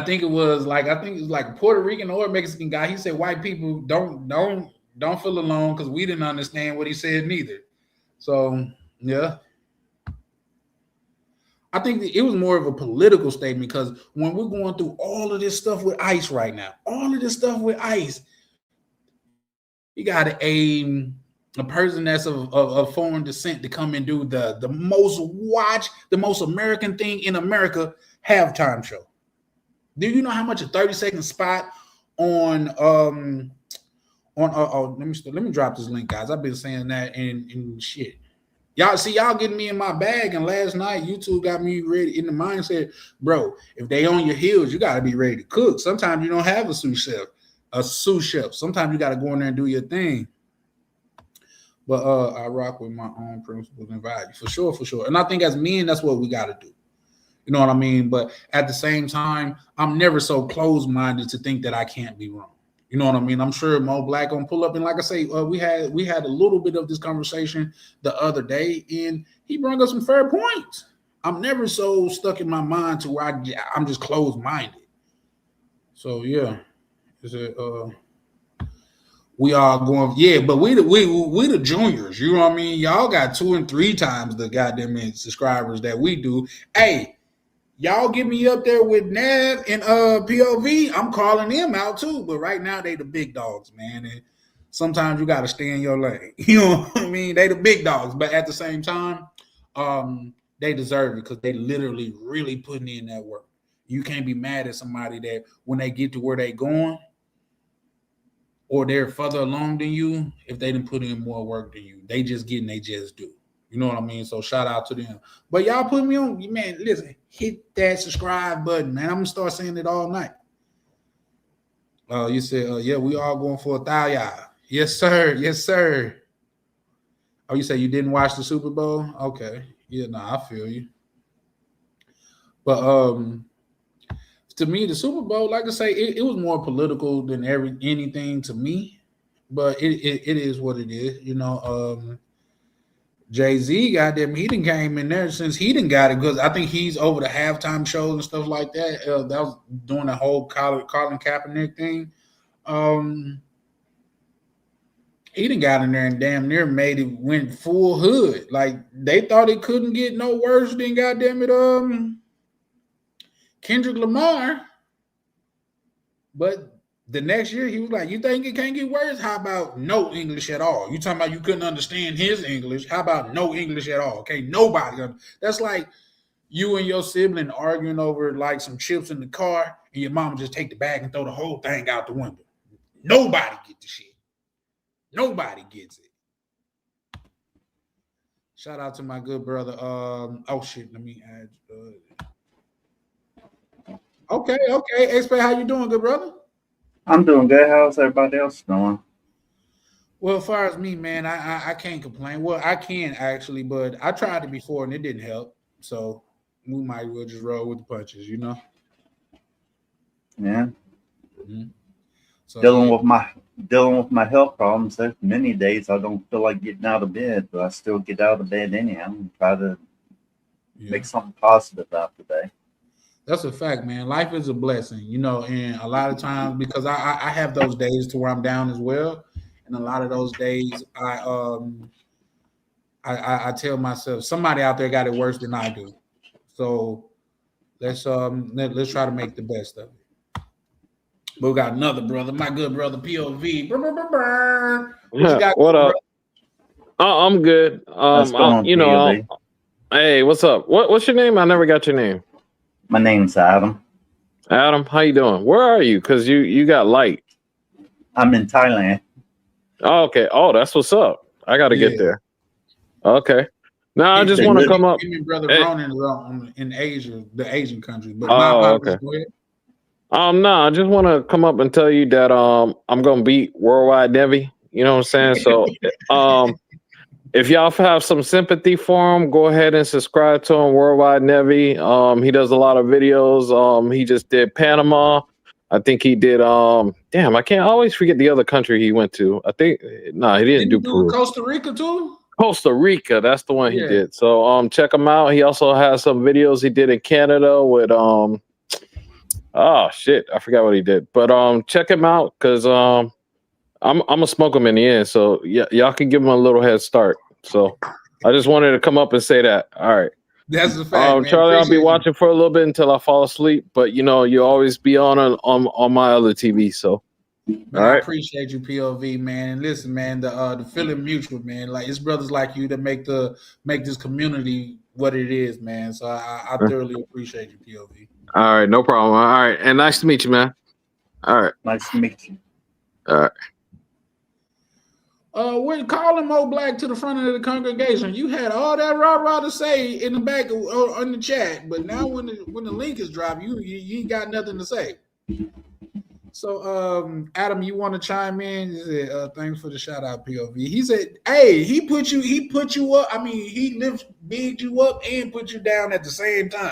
think it was like a Puerto Rican or a Mexican guy. He said white people don't feel alone, because we didn't understand what he said neither. So yeah. I think it was more of a political statement, because when we're going through all of this stuff with ICE right now, you got to aim a person that's of foreign descent to come and do the most American thing in America, halftime show. Do you know how much a 30-second spot on let me drop this link, guys. I've been saying that and shit. Y'all getting me in my bag, and last night YouTube got me ready in the mindset, bro. If they on your heels, you gotta be ready to cook. Sometimes you don't have a sous chef. Sometimes you gotta go in there and do your thing. But I rock with my own principles and values for sure. And I think as men, that's what we gotta do. You know what I mean? But at the same time, I'm never so closed-minded to think that I can't be wrong. You know what I mean? I'm sure Mo Black gonna pull up, and like I say, we had a little bit of this conversation the other day, and he brought up some fair points. I'm never so stuck in my mind to where I'm just closed-minded. So yeah, is it? We are going, yeah, but we the juniors. You know what I mean? Y'all got 2 and 3 times the goddamn subscribers that we do. Hey. Y'all get me up there with Nav and POV. I'm calling them out too. But right now they the big dogs, man. And sometimes you gotta stay in your lane. You know what I mean? They the big dogs, but at the same time, they deserve it, because they literally really putting in that work. You can't be mad at somebody that when they get to where they going, or they're further along than you, if they didn't put in more work than you. They just do. You know what I mean? So shout out to them. But y'all put me on, man, listen, hit that subscribe button, man. I'm going to start saying it all night. You said, yeah, we all going for $1,000. Yes, sir. Oh, you say you didn't watch the Super Bowl? Okay. Yeah, I feel you. But to me, the Super Bowl, like I say, it was more political than anything to me. But it is what it is. You know, Jay-Z got them. He done came in there since he done got it, because I think he's over the halftime shows and stuff like that. That was doing the whole Colin Kaepernick thing. He done got in there and damn near made it went full hood. Like, they thought it couldn't get no worse than goddamn it, Kendrick Lamar. But the next year, he was like, you think it can't get worse? How about no English at all? You talking about you couldn't understand his English? How about no English at all? Okay, nobody. That's like you and your sibling arguing over like some chips in the car, and your mama just take the bag and throw the whole thing out the window. Nobody get the shit. Nobody gets it. Shout out to my good brother. Oh shit, let me add. Okay. Expat, how you doing, good brother? I'm doing good. How's everybody else doing? Well, as far as me, man, I can't complain. Well, I can actually, but I tried it before and it didn't help. So we might as well just roll with the punches, you know. Yeah, Mhm. So dealing yeah, with my dealing with my health problems. There's many days I don't feel like getting out of bed, but I still get out of bed anyhow and try to yeah. make something positive out today. That's a fact, man. Life is a blessing, you know, and a lot of times because I have those days to where I'm down as well, and a lot of those days I tell myself somebody out there got it worse than I do, so let's try to make the best of it. But we got another brother, my good brother POV. Brr, brr, brr, brr. What you got What going, bro? up? I'm good. How's it going, POV? Hey, what's up? What's your name? I never got your name. My name's Adam. Adam, how you doing? Where are you? Cause you got light. I'm in Thailand. Oh, okay. Oh, that's what's up. I got to get Yeah, there. Okay. Now I him, just They want to live. come up. and brother Eh, Ronan are in Asia, the Asian countries. But my oh, apologies. okay. Go ahead. No, I just want to come up and tell you that I'm gonna beat Worldwide Devi. You know what I'm saying? So if y'all have some sympathy for him, go ahead and subscribe to him, Worldwide Nevi. He does a lot of videos. He just did Panama. I think he did. Damn, I can't always forget the other country he went to. I think no, he didn't Didn't he do do Peru. Costa Rica too? Costa Rica, that's the one he Yeah. did. So check him out. He also has some videos he did in Canada with oh shit, I forgot what he did. But check him out because I'm gonna smoke him in the end. So y'all can give him a little head start. So I just wanted to come up and say that. All right. That's the fact, man. Charlie, I'll be Appreciate you. watching for a little bit until I fall asleep. But you know, you always be on my other TV. So Man, all I right. appreciate you, POV, man. And listen, man, the feeling mutual, man. Like it's brothers like you that make this community what it is, man. So I thoroughly appreciate you, POV. All right, no problem. All right. And nice to meet you, man. All right. Nice to meet you. All right. When calling Mo Black to the front of the congregation, you had all that rah to say in the back on the chat, but now when the link is dropped, you ain't got nothing to say. So, Adam, you want to chime in? He said, thanks for the shout out, POV. He said, hey, he put you up. I mean, he bigged you up and put you down at the same time.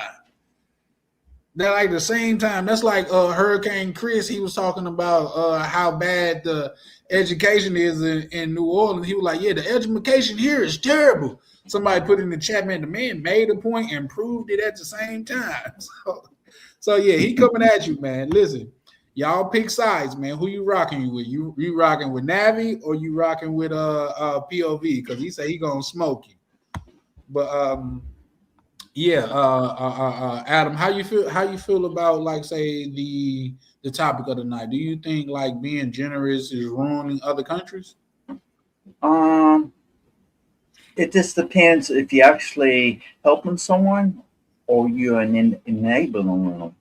They're like the same time. That's like Hurricane Chris. He was talking about how bad the education is in New Orleans. He was like, yeah, the education here is terrible. Somebody put in the chat, man, the man made a point and proved it at the same time. So yeah, he coming at you, man. Listen, y'all pick sides, man. Who you rocking with? You rocking with Navi or you rocking with POV? Because he said he gonna smoke you. But yeah, Adam, how you feel? How you feel about like say the topic of the night? Do you think like being generous is ruining other countries? Um, it just depends if you actually helping someone or you're enabling them.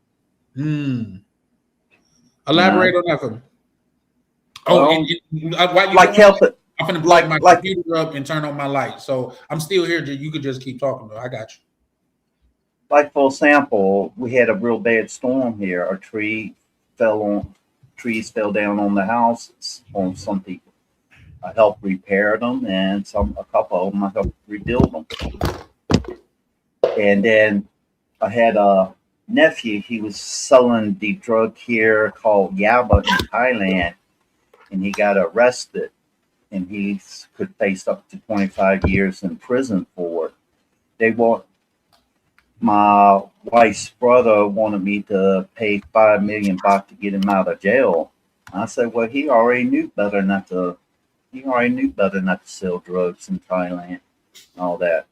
Hmm. You Elaborate know, on that for me. Oh, well, while you like doing that, help it, I'm gonna plug my like computer up and turn on my light. So I'm still here. You could just keep talking though. I got you. like for example, we had a real bad storm here. Fell on trees fell down on the houses on some people. I helped repair them, and a couple of them I helped rebuild them. And then I had a nephew. He was selling the drug here called Yaba in Thailand, and he got arrested, and he could face up to 25 years in prison for it. They want My wife's brother wanted me to pay 5 million baht to get him out of jail. I said, well, he already knew better not to. He already knew better not to sell drugs in Thailand and all that.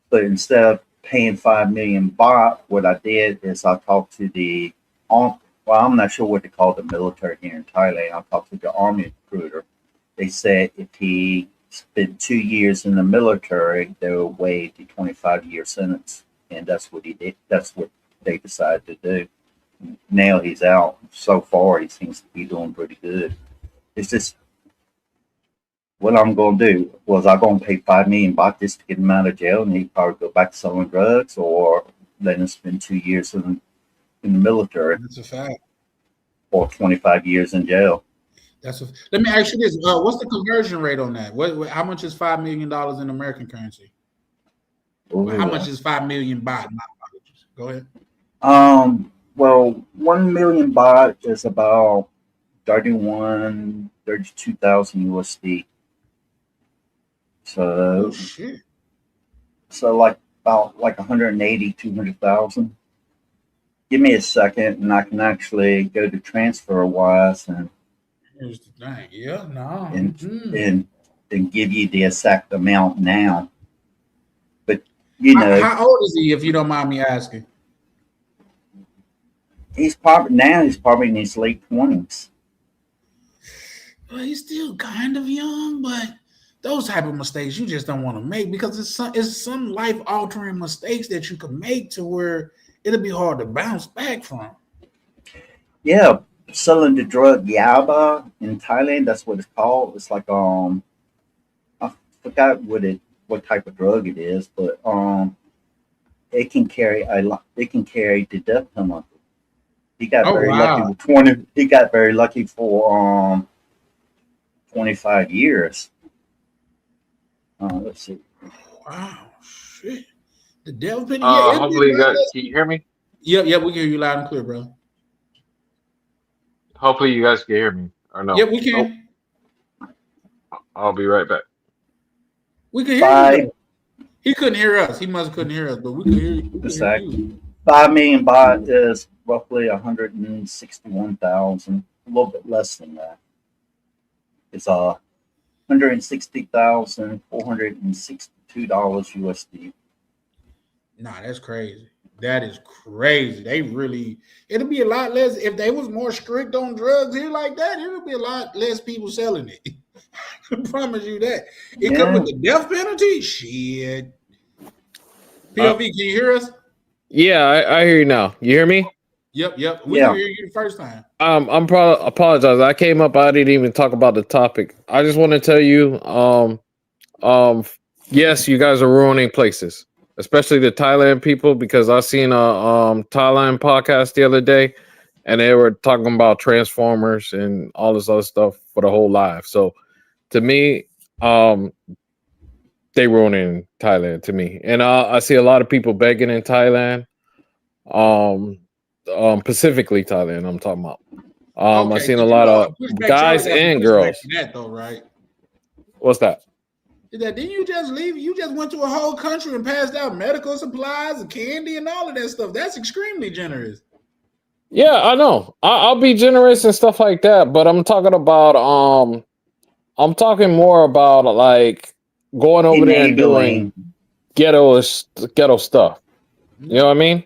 But instead of paying 5 million baht, what I did is I talked to the well, I'm not sure what they call the military here in Thailand. I talked to the army recruiter. They said if he spent 2 years in the military, they would waive the 25-year sentence. And that's what he did. That's what they decided to do. Now he's out. So far, he seems to be doing pretty good. It's just what I'm going to do was I'm going to pay $5 million baht just to get him out of jail, and he'd probably go back to selling drugs or let him spend 2 years in the military That's a fact. or 25 years in jail. Let me ask you this: what's the conversion rate on that? How much is $5 million in American currency? Well, how much is 5 million baht? My apologies. Go ahead. Well, 1 million baht is about 32,000 USD. Oh shit. So like about 180, 200,000. Give me a second, and I can actually go to transfer wise and Here's the thing. Yeah, no. and give you the exact amount now. But you know, how old is he, if you don't mind me asking? he's probably in his late 20s. Well, he's still kind of young, but those type of mistakes you just don't want to make, because it's some life altering mistakes that you can make to where it'll be hard to bounce back from. Yeah, selling the drug yaba in Thailand, that's what it's called. It's like I forgot what type of drug it is, but it can carry the death penalty. He got lucky with 20. He got very lucky for 25 years. Let's see. Wow, shit. The devil penny. Hopefully you guys can you hear me? Yep, we can hear you loud and clear, bro. Hopefully you guys can hear me or no. Yep, we can. I'll be right back. We can hear you. He couldn't hear us. He must couldn't hear us, but we can hear you. Exactly. 5 million baht is roughly 161,000, a little bit less than that. It's $160,462 USD. Nah, that's crazy. That is crazy. It'll be a lot less if they was more strict on drugs here like that. It'll be a lot less people selling it. I promise you that. It comes with the death penalty. Shit. PLV, can you hear us? Yeah, I hear you now. You hear me? Yep. We can hear you the first time. I'm probably apologize. I came up. I didn't even talk about the topic. I just want to tell you, yes, you guys are ruining places, especially the Thailand people, because I seen a Thailand podcast the other day, and they were talking about Transformers and all this other stuff for the whole life. So, to me, they ruining Thailand to me, and I see a lot of people begging in Thailand. Specifically Thailand, I'm talking about. I've seen a lot of guys and girls. That though, right? What's that? Didn't you just leave? You just went to a whole country and passed out medical supplies and candy and all of that stuff. That's extremely generous. Yeah, I know. I'll be generous and stuff like that, but I'm talking about I'm talking more about like going over there and doing ghetto stuff. You know what I mean?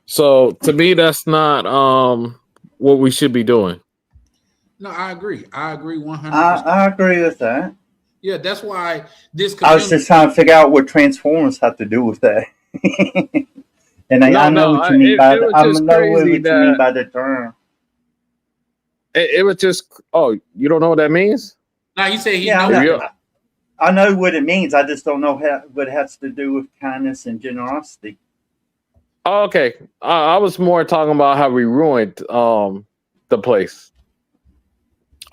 So to me, that's not what we should be doing. No, I agree. I agree 100%. I agree with that. Yeah, that's why this. I was just trying to figure out what Transformers have to do with that. And I know what you mean by the term. It was just. Oh, you don't know what that means? No, he said he I know what it means. I just don't know what it has to do with kindness and generosity. Oh, okay. I was more talking about how we ruined the place.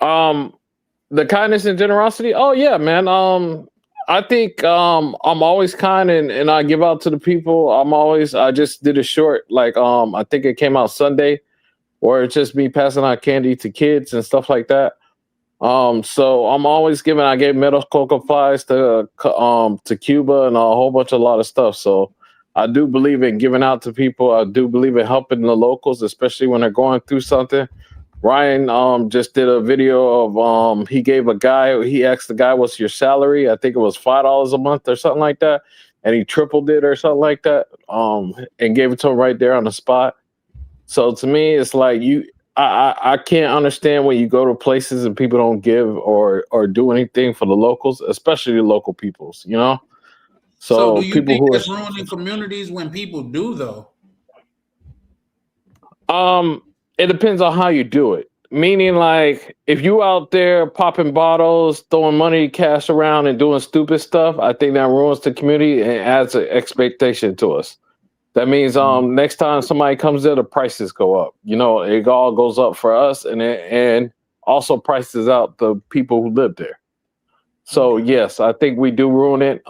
The kindness and generosity. Oh yeah, man. I think I'm always kind and I give out to the people. I just did a short, like I think it came out Sunday, where it's just me passing out candy to kids and stuff like that. So I'm always giving. I gave medical supplies to Cuba and a lot of stuff. So I do believe in giving out to people. I do believe in helping the locals, especially when they're going through something. Ryan just did a video of he asked the guy, what's your salary? I think it was $5 a month or something like that, and he tripled it or something like that, and gave it to him right there on the spot. So to me, it's like I can't understand when you go to places and people don't give or do anything for the locals, especially the local peoples, you know. So do you think that's ruining communities when people do though? It depends on how you do it. meaning like if you out there popping bottles, throwing money, cash around, and doing stupid stuff, I think that ruins the community and adds an expectation to us. That means next time somebody comes there, the prices go up. You know, it all goes up for us, and also prices out the people who live there. So Okay. yes, I think we do ruin it.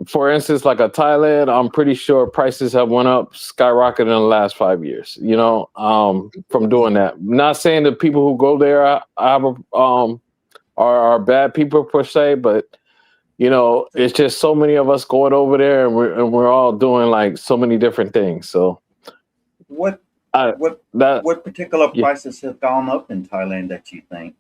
For instance, like a Thailand, I'm pretty sure prices have went up, skyrocketed in the last 5 years. You know, from doing that. Not saying the people who go there are bad people per se, but you know, it's just so many of us going over there, and we're all doing like so many different things. So What I what that what particular yeah. prices have gone up in Thailand that you think?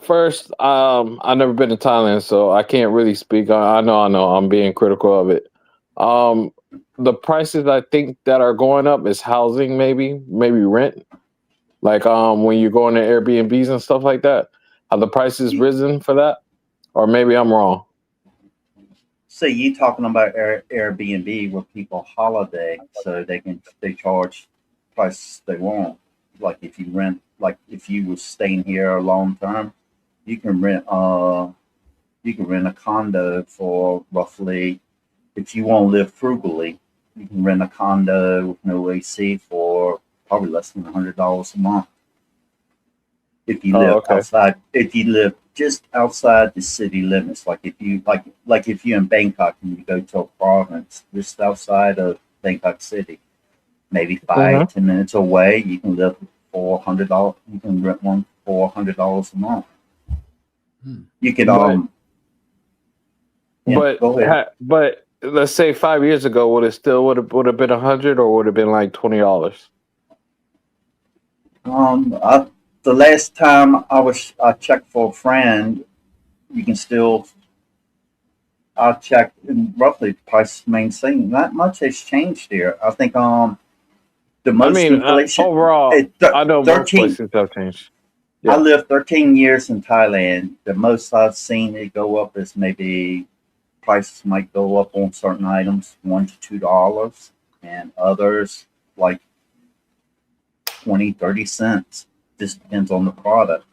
First, I've never been to Thailand, so I can't really speak. I know, I'm being critical of it. Um, the prices I think that are going up is housing, maybe rent. Like when you go into Airbnbs and stuff like that, have the prices You, risen for that? Or maybe I'm wrong. say you talking about Airbnb where people holiday so they charge prices they want. Like if you rent, like if you were staying here long term, you can rent you can rent a condo for roughly, if you want to live frugally, you can rent a condo with no AC for probably less than $100 a month. If you Oh, live okay. outside, if you live just outside the city limits, like if you like if you're in Bangkok and you go to a province just outside of Bangkok City, maybe hmm 5-10 minutes away, you can live for $400. You can rent one for $400 a month. Hmm. You could But yeah, go ahead. but let's say 5 years ago, would it still would have been 100 or would have been like $20? I, the last time I checked for a friend, you can still I checked and roughly the price remains same. Not much has changed here. I think the I most mean, inflation overall, I know most 13. places have changed. I Yeah. lived 13 years in Thailand. The most I've seen it go up is maybe prices might go up on certain items $1 to $2, and others like 20-30 cents. Just depends on the product.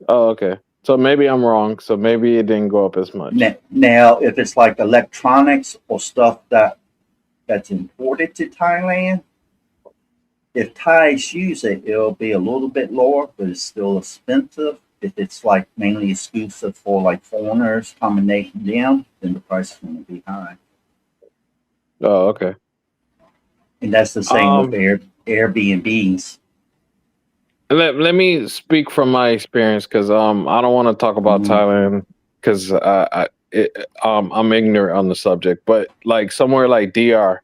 Oh, okay. So maybe I'm wrong. So maybe it didn't go up as much. Now, if it's like electronics or stuff that's imported to Thailand, if Thais use it, it'll be a little bit lower, but it's still expensive. If it's like mainly exclusive for like foreigners combination them, then the price is going to be high. Oh, okay. And that's the same with Um, Airbnbs. let me speak from my experience because I don't want to talk about Mm, Thailand because I'm ignorant on the subject. But like somewhere like DR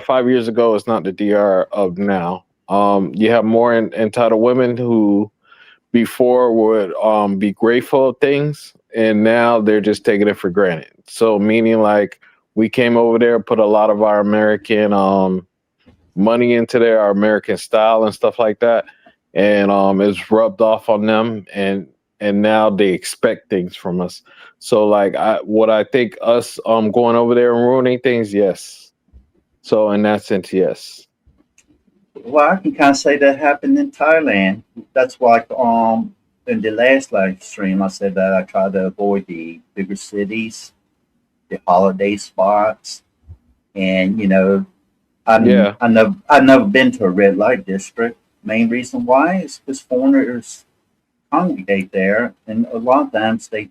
5 years ago is not the DR of now. You have more entitled women who before would be grateful of things, and now they're just taking it for granted. So meaning like we came over there, put a lot of our American money into there, our American style and stuff like that, and it's rubbed off on them, and now they expect things from us. So like what I think us going over there and ruining things, yes. So in that sense, yes. well, I can kind of say that happened in Thailand. That's why in the last live stream I said that I try to avoid the bigger cities, the holiday spots, and Yeah. I've never been to a red light district. Main reason why is because foreigners congregate there, and a lot of times they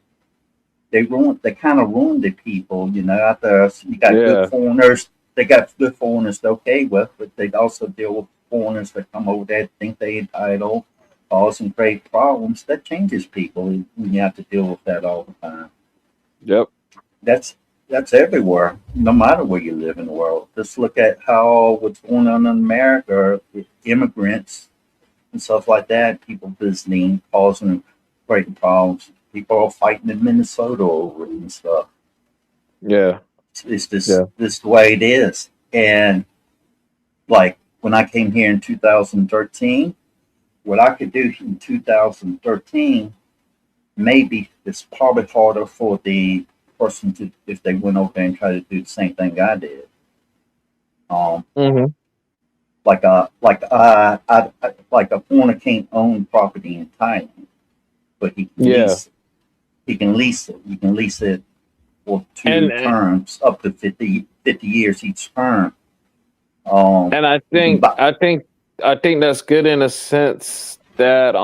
kind of ruin the people. Out there you got good Yeah. foreigners. They got good foreigners they're okay with, but they also deal with foreigners that come over there think they entitled, cause and create problems. That changes people when you have to deal with that all the time. Yep. That's that's everywhere, no matter where you live in the world. Just look at how what's going on in America with immigrants and stuff like that. People visiting, causing great problems. People are fighting in Minnesota over it and stuff. Yeah. It's just Yeah. this the way it is. And like when I came here in 2013, what I could do in 2013 maybe it's probably harder for the person to if they went over there and tried to do the same thing I did. Um, hmm like a foreigner can't own property in Thailand, but he can Yeah, lease. He can lease it. You can lease it for two and terms, up to 50 years each term. Um, and I you can think buy. I think I think that's good in a sense that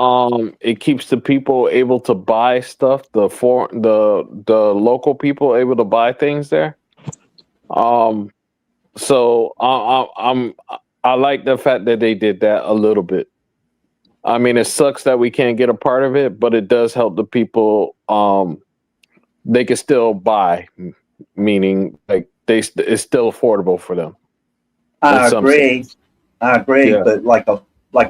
it keeps the people able to buy stuff, the local people able to buy things there. Um, so I like the fact that they did that a little bit. I mean, it sucks that we can't get a part of it, but it does help the people. They can still buy, meaning like it's still affordable for them in I some agree. sense. I agree. Yeah. But like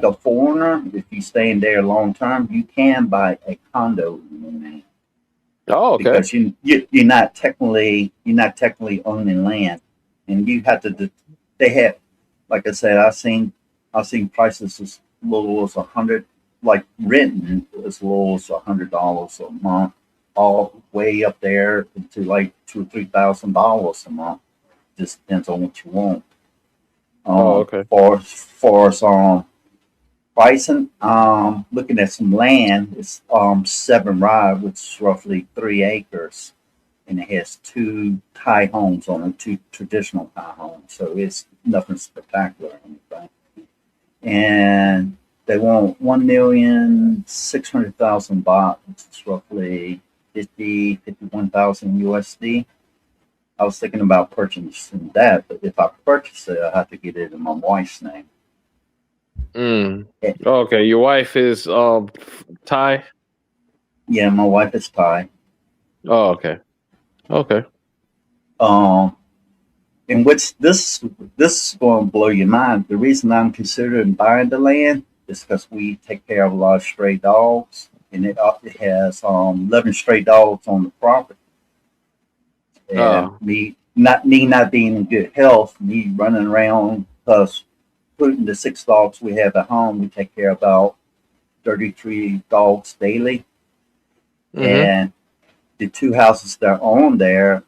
a foreigner, if you stay in there long term, you can buy a condo in the name Oh, okay. because you're not technically owning land, and you have to. They have, like I said, I've seen prices as low as 100, like renting as low as $100 a month, all way up there to like $2,000 or $3,000 a month. Just depends on what you want. Oh, okay. For some pricing, looking at some land, it's 7 ride, which is roughly 3 acres, and it has two Thai homes on it, two traditional Thai homes. So it's nothing spectacular or anything. And they want 1,600,000 baht, which is roughly 51,000 USD. I was thinking about purchasing that, but if I purchase it, I have to get it in my wife's name. Mm. Eh, Okay. Your wife is Thai. Yeah, my wife is Thai. Oh, okay. Okay. Um, in which this is going to blow your mind. The reason I'm considering buying the land is because we take care of a lot of stray dogs, and it has 11 stray dogs on the property. And Oh. me not being in good health, me running around because including the 6 dogs we have at home, we take care of about 33 dogs daily. Mm-hmm. And the two houses that are on there,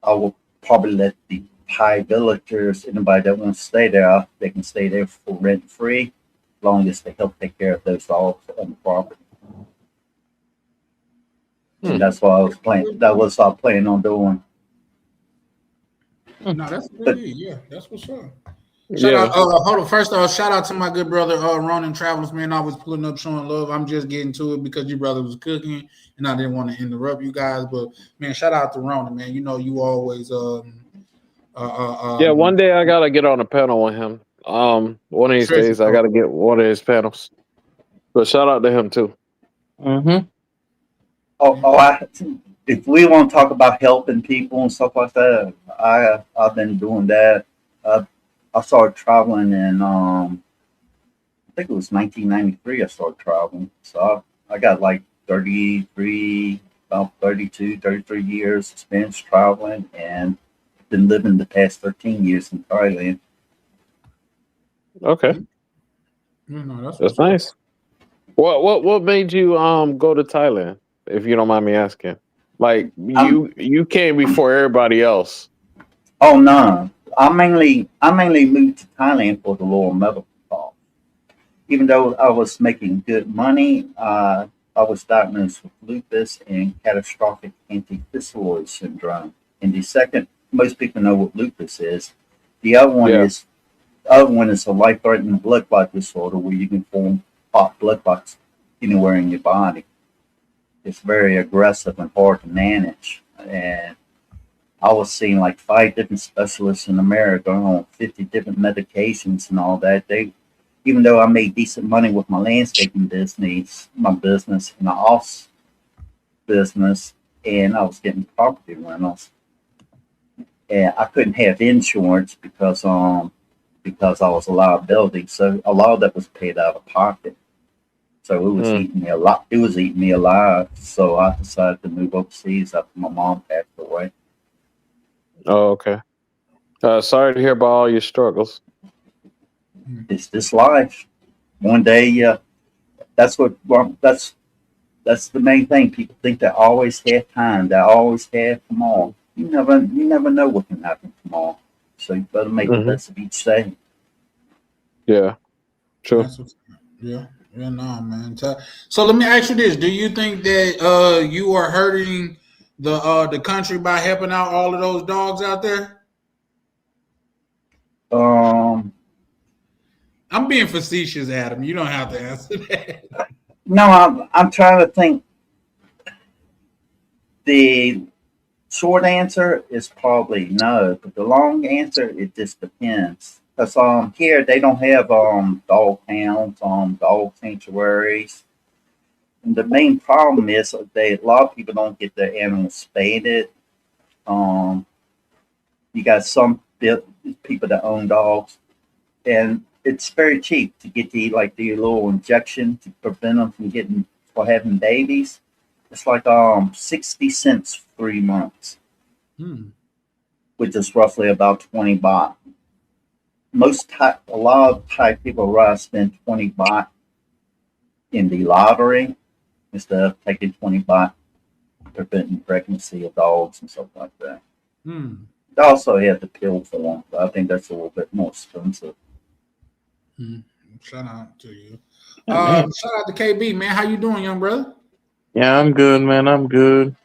I will probably let the Thai villagers, anybody that wants to stay there, they can stay there for rent free, as long as they help take care of those dogs on the property. Hmm. And that's what I was planning. That was what I planning on doing. No, that's a good But deal. Yeah, that's what's up. Shout out, Yeah. hold on. First off, shout out to my good brother, Ronan Travels, man. Always pulling up, showing love. I'm just getting to it because your brother was cooking and I didn't want to interrupt you guys. But man, shout out to Ronan, man. You know, you always Yeah. One um day I gotta get on a panel with him. One of these treasure days I trove. gotta get one of his panels. But shout out to him too. Mm-hmm. oh, if we want to talk about helping people and stuff like that, I've been doing that. Uh, I started traveling in I think it was 1993. I started traveling, so I got like 33, about 32, 33 years experience traveling, and been living the past 13 years in Thailand. Okay. You know, that's That's what's up. nice. What made you go to Thailand, if you don't mind me asking? Like I'm you came before everybody else. oh no, I mainly moved to Thailand for the lower medical cost. Even though I was making good money, I was diagnosed with lupus and catastrophic antiphyseloid syndrome. And the second, most people know what lupus is. The Yeah. other one is a life-threatening blood clot disorder where you can form hot blood clots anywhere in your body. It's very aggressive and hard to manage. And I was seeing like 5 different specialists in America on 50 different medications and all that. They, even though I made decent money with my landscaping business, my business and the office business, and I was getting property rentals, and I couldn't have insurance because I was a liability. So a lot of that was paid out of pocket. So it was Mm. eating me a lot. It was eating me alive. So I decided to move overseas after my mom passed away. Oh, okay. Sorry to hear about all your struggles. It's this life. One day, that's what well, that's the main thing. People think they always have time. They always have tomorrow. You never know what can happen tomorrow. So you better make the Hmm. best of each day. Yeah, true. That's what's, yeah, yeah, no, man. So let me ask you this: do you think that you are hurting the country by helping out all of those dogs out there? Um, I'm being facetious, Adam. You don't have to answer that. no, I'm trying to think. The short answer is probably no, but the long answer it just depends. Because here they don't have dog pounds, dog sanctuaries. And the main problem is a lot of people don't get their animals spaded. Um, you got some people that own dogs, and it's very cheap to get the little injection to prevent them from getting or having babies. It's like 60 cents 3 months, Hmm. which is roughly about 20 baht. A lot of Thai people rather spend 20 baht in the lottery instead of taking 20 baht preventing pregnancy of dogs and stuff like that. Hmm. They also have the pill form, but I think that's a little bit more expensive. Hmm. Shout out to you. Yeah, man. Shout out to KB, man. How you doing, young brother? Yeah, I'm good, man. I'm good.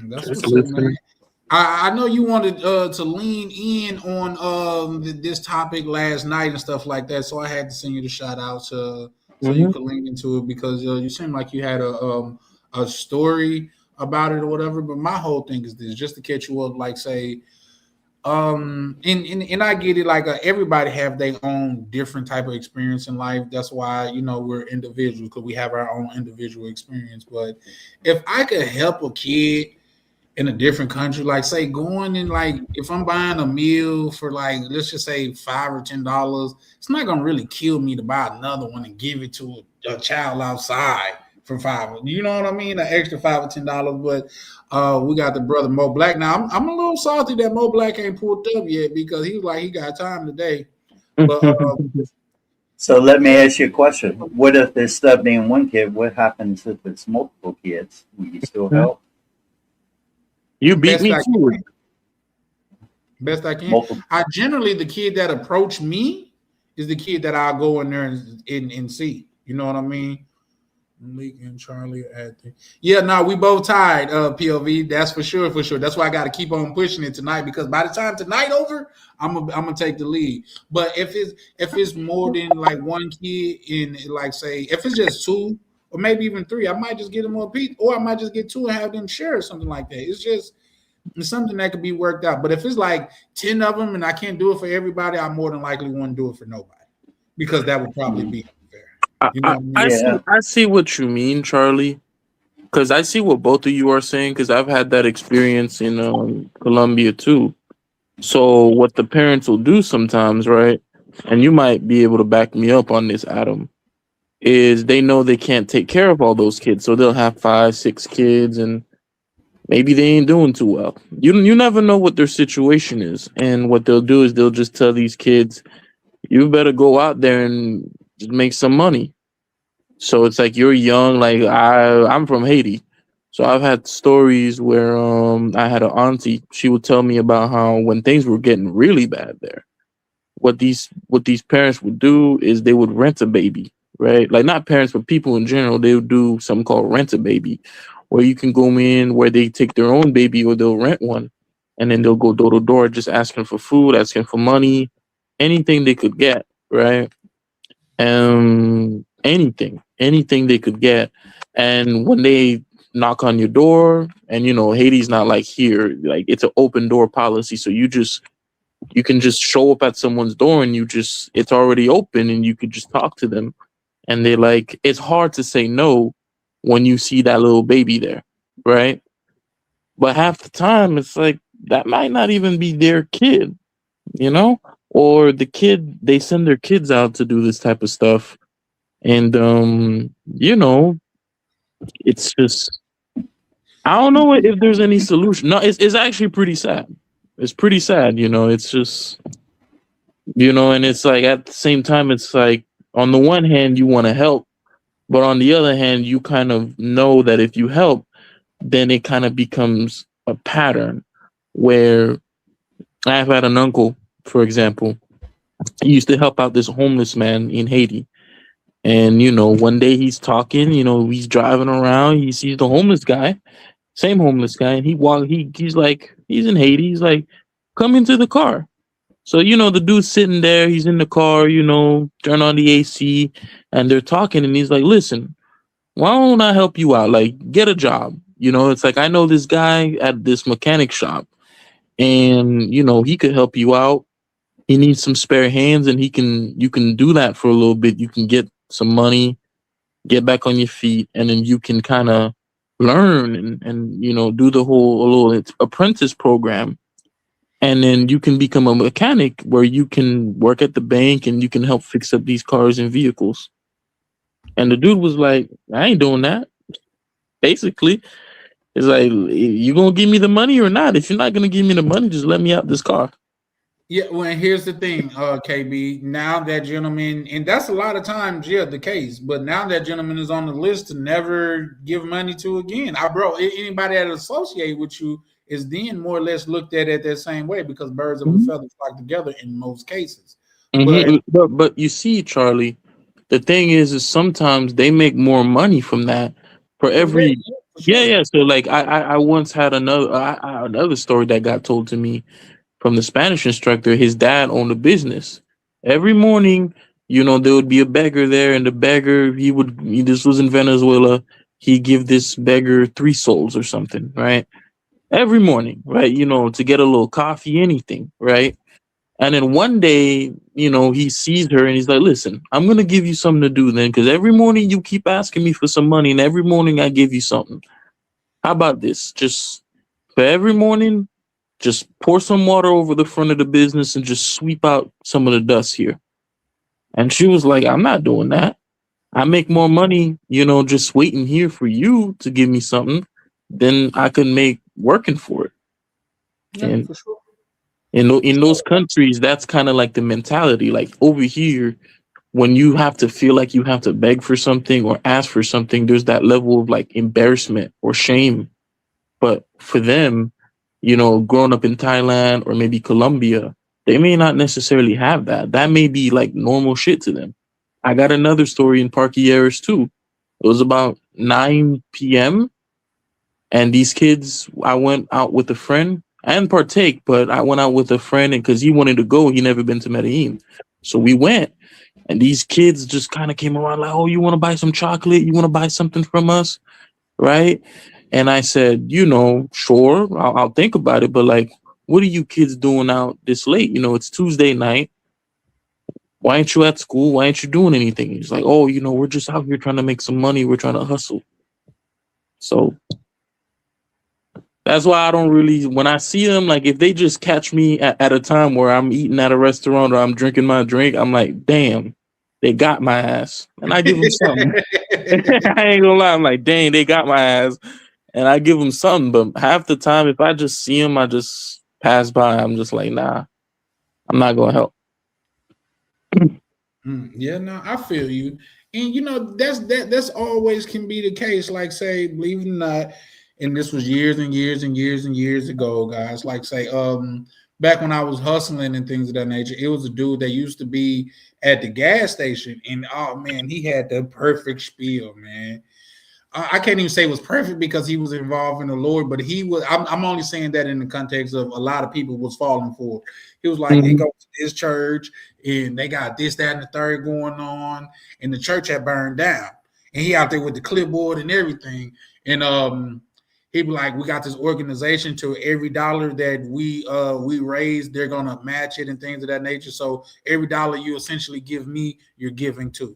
That's Just what's up, man. listening. I know you wanted to lean in on this topic last night and stuff like that, so I had to send you the shout out so you Hmm. could lean into it because you seem like you had a story about it or whatever. But my whole thing is this, just to catch you up, like say, and I get it, like everybody have their own different type of experience in life. That's why we're individuals because we have our own individual experience. But if I could help a kid in a different country, like say going in, like if I'm buying a meal for like let's just say $5 or $10, it's not gonna really kill me to buy another one and give it to a child outside for five. You know what I mean? An extra $5 or $10. But we got the brother Mo Black. Now I'm a little salty that Mo Black ain't pulled up yet because he was like he got time today. But So let me ask you a question. What if instead of being one kid, what happens if it's multiple kids? Will you still help? You beat best me I to can, best I can. Multiple. I generally the kid that approach me is the kid that I'll go in there and see. You know what I mean? Malik and Charlie at the yeah, no, we both tied POV. That's for sure, for sure. That's why I got to keep on pushing it tonight because by the time tonight over, I'm gonna take the lead. But if it's more than like one kid in like say if it's just two or maybe even three, I might just get them a piece, or I might just get two and have them share or something like that. It's something that could be worked out. But if it's like 10 of them and I can't do it for everybody, I more than likely won't do it for nobody because that would probably be unfair. I, You know I, what I I mean? see Yeah. I see what you mean, Charlie. Because I see what both of you are saying. Because I've had that experience in Colombia too. So what the parents will do sometimes, right? And you might be able to back me up on this, Adam. Is they know they can't take care of all those kids, so they'll have 5, 6 kids, and maybe they ain't doing too well. You never know what their situation is, and what they'll do is they'll just tell these kids, "You better go out there and just make some money." So it's like you're young. Like I'm from Haiti, so I've had stories where I had an auntie. She would tell me about how when things were getting really bad there, what these parents would do is they would rent a baby, right? Like not parents, but people in general. They would do something called rent a baby, where you can go in where they take their own baby or they'll rent one, and then they'll go door to door just asking for food, asking for money, anything they could get, right? Anything they could get. And when they knock on your door, and Haiti's not like here, like it's an open door policy, so you can just show up at someone's door and it's already open and you could just talk to them, and they like it's hard to say no when you see that little baby there, right? But half the time it's like that might not even be their kid, you know or the kid, they send their kids out to do this type of stuff. And it's just, I don't know if there's any solution. No, it's actually pretty sad. It's pretty sad. It's just, and it's like at the same time, it's like on the one hand you want to help, but on the other hand you kind of know that if you help, then it kind of becomes a pattern where I've had an uncle, for example. He used to help out this homeless man in Haiti. And one day he's talking, he's driving around, he sees the homeless guy, same homeless guy, and he's like, he's in Haiti, he's like, come into the car. So, the dude's sitting there, he's in the car, turn on the AC, and they're talking, and he's like, listen, why don't I help you out? Like, get a job. It's like, I know this guy at this mechanic shop, and he could help you out. He needs some spare hands, and you can do that for a little bit. You can get some money, get back on your feet, and then you can kind of learn and do the whole a little apprentice program, and then you can become a mechanic where you can work at the bank and you can help fix up these cars and vehicles. And the dude was like, I ain't doing that. Basically, it's like, you gonna give me the money or not? If you're not gonna give me the money, just let me out this car. Yeah, well, and here's the thing, KB. Now that gentleman, and that's a lot of times, the case. But now that gentleman is on the list to never give money to again. Anybody that associate with you is then more or less looked at it that same way, because birds of a feather flock together in most cases. But you see, Charlie, the thing is sometimes they make more money from that for every. Yeah. So like I once had another story that got told to me from the Spanish instructor. His dad owned a business. Every morning, there would be a beggar there, and the beggar, this was in Venezuela, he give this beggar 3 sols or something, right? Every morning, right? To get a little coffee, anything, right? And then one day, he sees her and he's like, listen, I'm going to give you something to do then, because every morning you keep asking me for some money, and every morning I give you something. How about this? Just for every morning, just pour some water over the front of the business and just sweep out some of the dust here. And she was like, I'm not doing that. I make more money, just waiting here for you to give me something than I could make working for it. Yeah, And for sure. in those countries, that's kind of like the mentality. Like over here, when you have to feel like you have to beg for something or ask for something, there's that level of like embarrassment or shame. But for them, growing up in Thailand or maybe Colombia, they may not necessarily have that. That may be like normal shit to them. I got another story in Parquilleras too. It was about 9 p.m. and these kids, I went out with a friend. I didn't partake, but I went out with a friend, and because he wanted to go, he never been to Medellin. So we went, and these kids just kind of came around like, oh, you want to buy some chocolate? You want to buy something from us? Right? And I said, sure, I'll think about it. But like, what are you kids doing out this late? It's Tuesday night. Why ain't you at school? Why ain't you doing anything? He's like, oh, we're just out here trying to make some money. We're trying to hustle. So that's why I don't really, when I see them, like if they just catch me at a time where I'm eating at a restaurant or I'm drinking my drink, I'm like, damn, they got my ass. And I give them something. I ain't gonna lie. I'm like, dang, they got my ass. And I give them something. But half the time, if I just see them, I just pass by. I'm just like, nah, I'm not gonna help. Yeah, no, I feel you. And that's always can be the case. Like say, believe it or not, and this was years and years and years and years ago, guys. Like say, back when I was hustling and things of that nature, it was a dude that used to be at the gas station, and oh man, he had the perfect spiel, man. I can't even say it was perfect because he was involved in the Lord, but he was. I'm only saying that in the context of a lot of people was falling for it. He was like, they go to this church and they got this, that, and the third going on, and the church had burned down. And he out there with the clipboard and everything. And he be like, we got this organization to every dollar that we raise, they're gonna match it and things of that nature. So every dollar you essentially give me, you're giving to.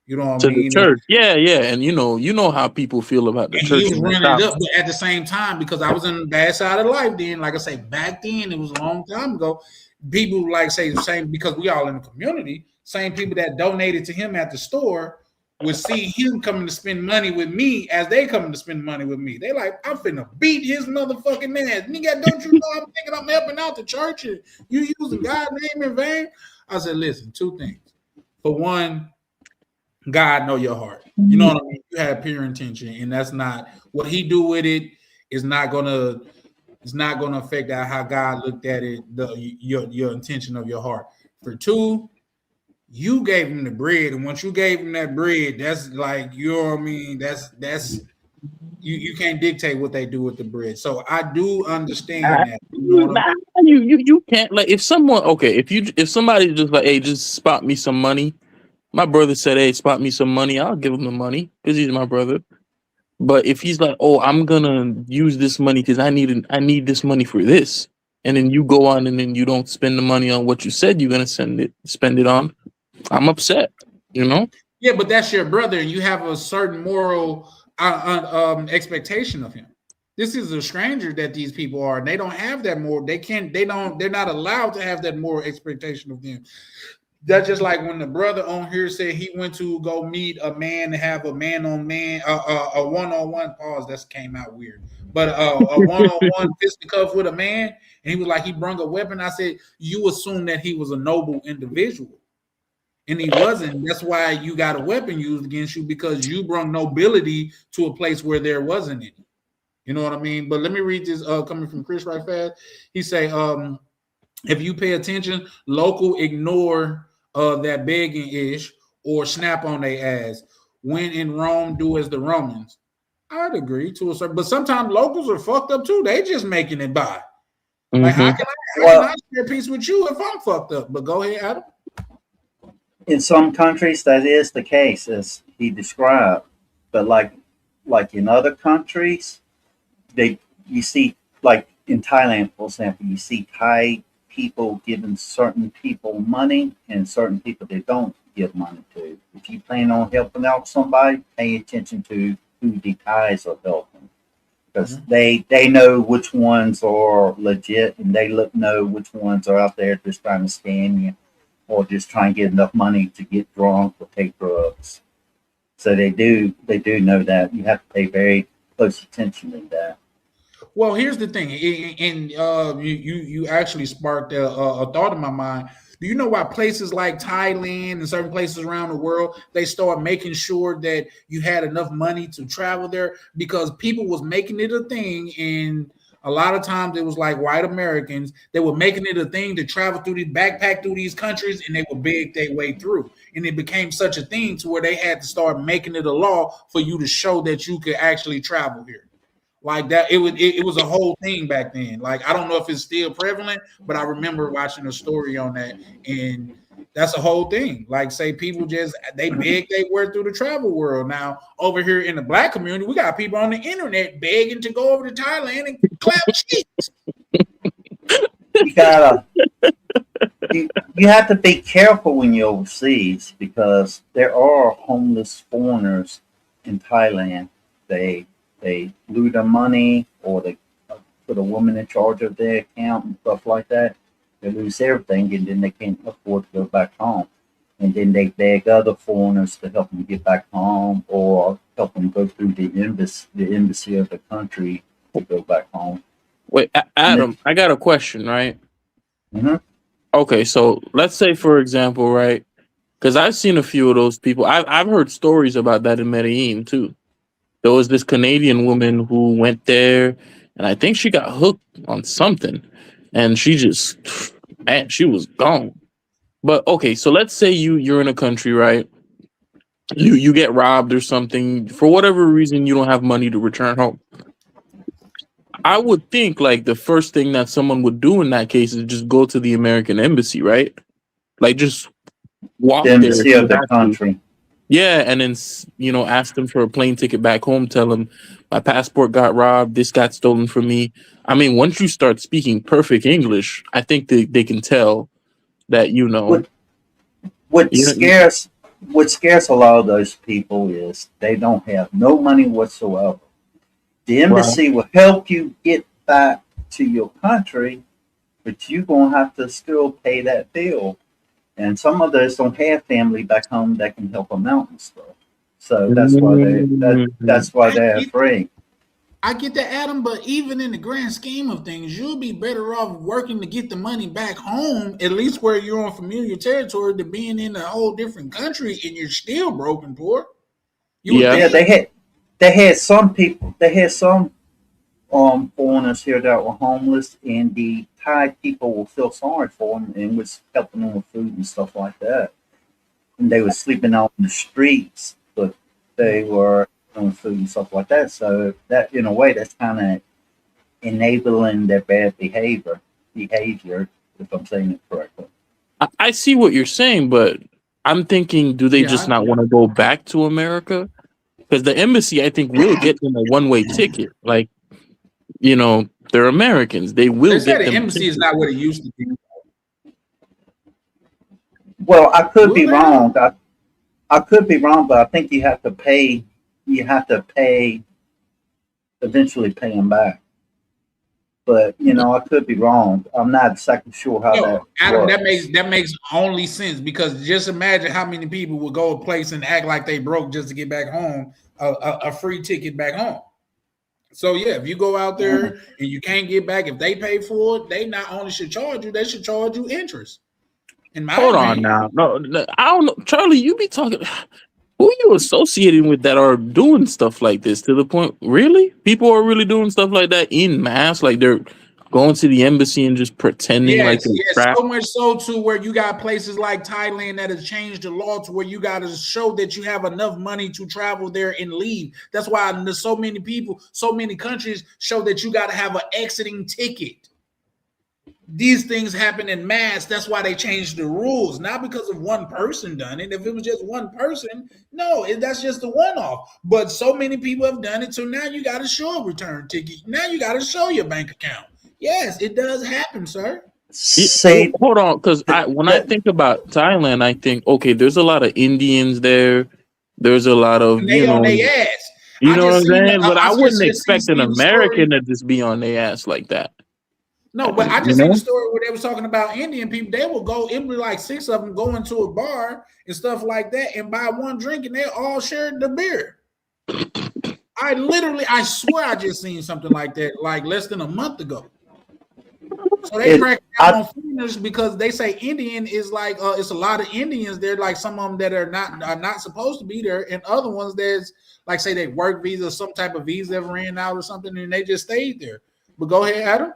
You know what To I the mean? church. Yeah. And you know how people feel about the And church he was in the running it South. up, but at the same time, because I was in the bad side of life then, like I say, back then, it was a long time ago. People like say the same, because we all in the community, same people that donated to him at the store would see him coming to spend money with me as they coming to spend money with me. They like, I'm finna beat his motherfucking ass. Nigga, don't you know I'm thinking I'm helping out the church and you using God's name in vain? I said, listen, 2 things. For one, God know your heart. You know what I mean? You have pure intention, and that's not what he do with it is not gonna affect how God looked at it, your intention of your heart. For two, you gave him the bread, and once you gave him that bread, that's like, you know what I mean. That's you can't dictate what they do with the bread. So I do understand that. You know what I'm Nah, you can't, like, if someone, okay, if somebody just like, hey, just spot me some money. My brother said, hey, spot me some money. I'll give him the money because he's my brother. But if he's like, oh, I'm gonna use this money because I need this money for this, and then you go on and then you don't spend the money on what you said you're gonna spend it on, I'm upset. You know? Yeah, but that's your brother, and you have a certain moral expectation of him. This is a stranger that these people are, and they don't have that moral. They can't. They don't. They're not allowed to have that moral expectation of them. That's just like when the brother on here said he went to go meet a man and have a man on man, a one on one. Pause. That came out weird, but a one on one fisticuff with a man, and he was like he brung a weapon. I said you assume that he was a noble individual. And he wasn't. That's why you got a weapon used against you, because you brought nobility to a place where there wasn't any. You know what I mean? But let me read this coming from Chris right fast. He say, if you pay attention, local ignore that begging ish or snap on their ass. When in Rome, do as the Romans. I'd agree to a certain, but sometimes locals are fucked up too. They just making it by. Like, how can I share a piece with you if I'm fucked up? But go ahead, Adam. In some countries, that is the case, as he described. But like in other countries, you see, like in Thailand, for example, you see Thai people giving certain people money and certain people they don't give money to. If you plan on helping out somebody, pay attention to who the Thais are helping, because they know which ones are legit, and they know which ones are out there just trying to scam you, or just try and get enough money to get drunk or take drugs. So they do know that. You have to pay very close attention to that. Well, here's the thing, and you actually sparked a thought in my mind. Do you know why places like Thailand and certain places around the world, they start making sure that you had enough money to travel there? Because people was making it a thing, and a lot of times it was like white Americans, they were making it a thing to travel through these backpack through these countries, and they would beg their way through. And it became such a thing to where they had to start making it a law for you to show that you could actually travel here. Like that, it was a whole thing back then. Like, I don't know if it's still prevalent, but I remember watching a story on that, and that's a whole thing. Like, say people just they beg they way through the travel world. Now, over here in the black community, we got people on the internet begging to go over to Thailand and clap cheeks. You gotta you have to be careful when you're overseas, because there are homeless foreigners in Thailand. They lose their money, or they put a woman in charge of their account and stuff like that. They lose everything, and then they can't afford to go back home. And then they beg other foreigners to help them get back home, or help them go through the embassy of the country to go back home. Wait, Adam, I got a question, right? Mm-hmm. Okay, so let's say, for example, right? Because I've seen a few of those people. I've heard stories about that in Medellin too. There was this Canadian woman who went there, and I think she got hooked on something, and she just, man, she was gone. But okay, so let's say you're in a country, right? You get robbed or something, for whatever reason you don't have money to return home. I would think like the first thing that someone would do in that case is just go to the American embassy, right? Like, just walk The there if embassy you of the have to. country. Yeah, and then ask them for a plane ticket back home. Tell them my passport got robbed. This got stolen from me. I mean, once you start speaking perfect English, I think they can tell that What scares a lot of those people is they don't have no money whatsoever. The embassy will help you get back to your country, but you're gonna have to still pay that bill. And some of those don't have family back home that can help them out and stuff. So that's why they're afraid. I get that, Adam, but even in the grand scheme of things, you'll be better off working to get the money back home, at least where you're on familiar territory, than being in a whole different country and you're still broken poor. They had some people. They had some foreigners here that were homeless, and the Thai people will feel sorry for them and was helping them with food and stuff like that. And they were sleeping out in the streets, but they were on food and stuff like that. So that, in a way, that's kind of enabling their bad behavior, if I'm saying it correctly. I see what you're saying, but I'm thinking, do they Yeah, just not want to go back to America? Because the embassy, I think, will get them a one-way ticket. Like, you know, they're Americans. They will they say get the them a embassy is ticket. not what it used to be. Well, I could Will be they? wrong. I could be wrong, but I think you have to pay. You have to pay, eventually pay them back. But I could be wrong. I'm not exactly sure how that No, Adam, works. that makes only sense because just imagine how many people would go a place and act like they broke just to get back home, a free ticket back home. So yeah, if you go out there Mhm. and you can't get back, if they pay for it, they not only should charge you, they should charge you interest. In my Hold on opinion, now. No, I don't know. Charlie, you be talking. Who are you associating with that are doing stuff like this to the point? Really? People are really doing stuff like that in mass? Like they're going to the embassy and just pretending like yes, they're yes, trapped? so much so to where you got places like Thailand that has changed the law to where you got to show that you have enough money to travel there and leave. That's why there's so many people, so many countries show that you got to have an exiting ticket. These things happen in mass. That's why they changed the rules, not because of one person done it. If it was just one person, no, that's just a one-off. But so many people have done it, so now you got to show a return ticket. Now you got to show your bank account. Yes, it does happen, sir. See, Hold on, because when I that think about Thailand, I think, okay, there's a lot of Indians there. There's a lot of, And they on their ass. you I know what just I'm seen. saying? But I wouldn't Just expect an seen the story. American to just be on their ass like that. No, but I You just seen the know? story where they was talking about Indian people. They will go. It would be like 6 of them go into a bar and stuff like that, and buy one drink, and they all shared the beer. I swear, I just seen something like that, like less than a month ago. So they it. crack down I on foreigners because they say Indian is like it's a lot of Indians there, like some of them that are not supposed to be there, and other ones that's like say they work visa, some type of visa ran out or something, and they just stayed there. But go ahead, Adam.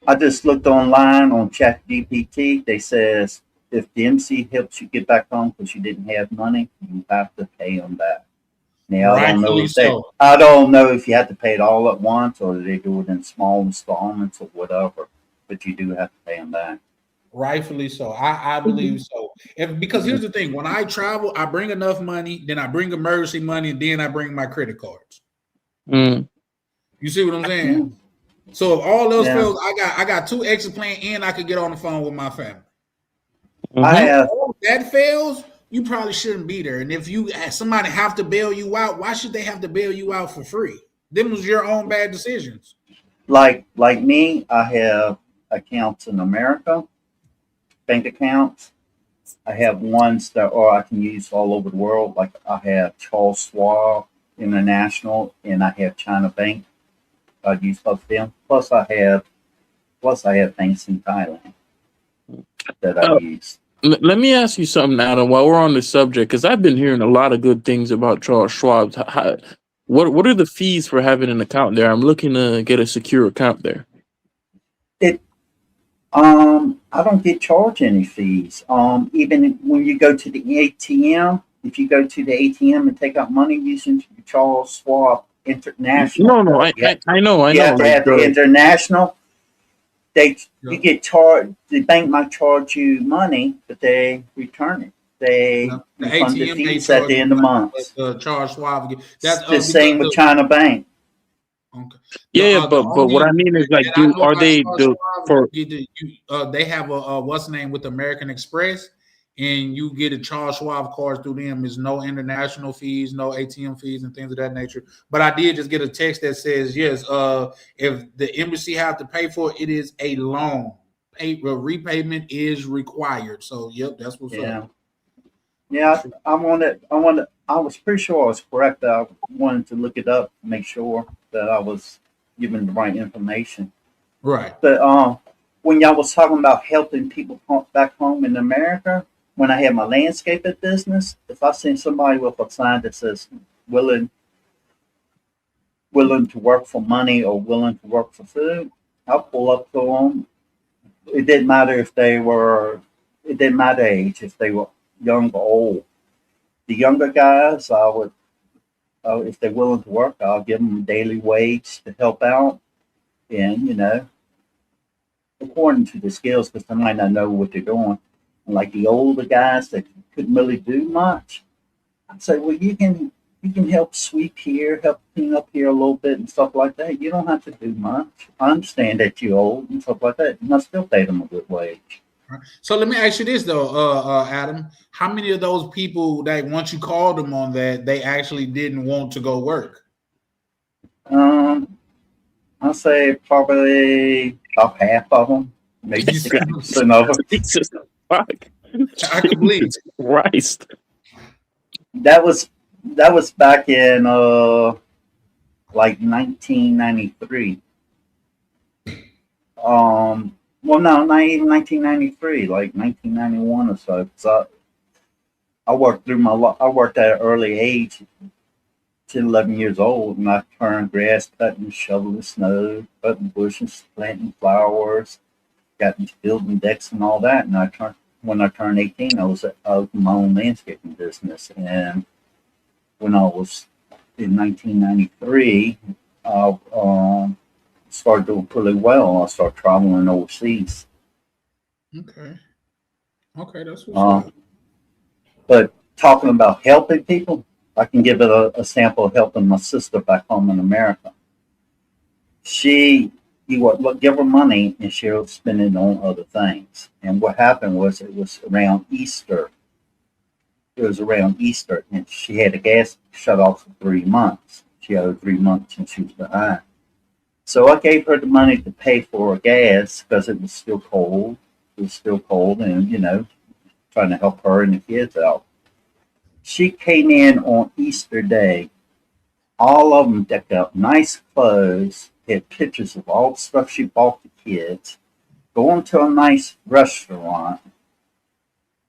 I just looked online on ChatGPT. They says if the MC helps you get back home because you didn't have money, you have to pay them back. Now Rightfully so. I don't know if you have to pay it all at once or they do it in small installments or whatever, but you do have to pay them back. Rightfully so. I believe so. Because here's the thing: when I travel, I bring enough money, then I bring emergency money, and then I bring my credit cards. Mm. You see what I'm saying? So if all else Yeah, fails, I got 2 exit plan, and I could get on the phone with my family. I Mhm. have. If that fails, you probably shouldn't be there. And if somebody have to bail you out, why should they have to bail you out for free? Them was your own bad decisions. Like me, I have accounts in America, bank accounts. I have ones that I can use all over the world. Like I have Charles Schwab International, and I have China Bank. I use both of them. Plus I have banks in Thailand that I Uh, use. Let me ask you something, Adam, while we're on the subject, because I've been hearing a lot of good things about Charles Schwab. What are the fees for having an account there? I'm looking to get a secure account there. It I don't get charged any fees. Even when you go to the ATM, if you go to the ATM and take out money using your Charles Schwab International No, card, I know, you have to like have the international. You Yeah. get charged. The bank might charge you money, but they return it. They The refund the ATM may fees at charge the you end of the money, month. but Charles Schwab It's that's the because same with China Bank. okay. yeah, The but what only I mean is like, that I know are about they Charles Schwab, for? they have a what's the name with American Express, and you get a Charles Schwab card through them. There's no international fees, no ATM fees, and things of that nature. But I did just get a text that says yes. If the embassy have to pay for it, it is a loan. Repayment is required. So yep, that's what's Yeah. up. Yeah, I was pretty sure I was correct. I wanted to look it up to make sure that I was giving the right information. Right. But when y'all was talking about helping people back home in America, when I had my landscaping business, if I seen somebody with a sign that says willing willing to work for money or willing to work for food, I'll pull up to them. It didn't matter if they were, it didn't matter age, if they were young or old. The younger guys, I would, if they're willing to work, I'll give them a daily wage to help out. And, according to the skills, because they might not know what they're doing. And like the older guys that couldn't really do much, I'd say, well, you can help sweep here, help clean up here a little bit and stuff like that. You don't have to do much. I understand that you're old and stuff like that, and I still pay them a good wage. So let me ask you this though, Adam. How many of those people that once you called them on that, they actually didn't want to go work? I'll say probably about half of them, maybe 60% of them. Jesus fuck. I can believe it. Christ. That was back in like 1993. Well, no, not even 1993, like 1991 or so. So I worked at an early age, 10, 11 years old, and I turned grass, cutting, shoveling snow, cutting bushes, planting flowers, got into building decks and all that. And when I turned 18, I was my own landscaping business. And when I was in 1993, I started doing pretty well. I started traveling overseas. Okay, that's what's up. But talking about helping people, I can give it a sample of helping my sister back home in America. You would give her money and she'll spend it on other things. And what happened was it was around Easter. And she had the gas shut off for 3 months. She owed 3 months and she was behind. So I gave her the money to pay for her gas because it was still cold. And, trying to help her and the kids out. She came in on Easter Day. All of them decked up, nice clothes, had pictures of all the stuff she bought the kids, going to a nice restaurant,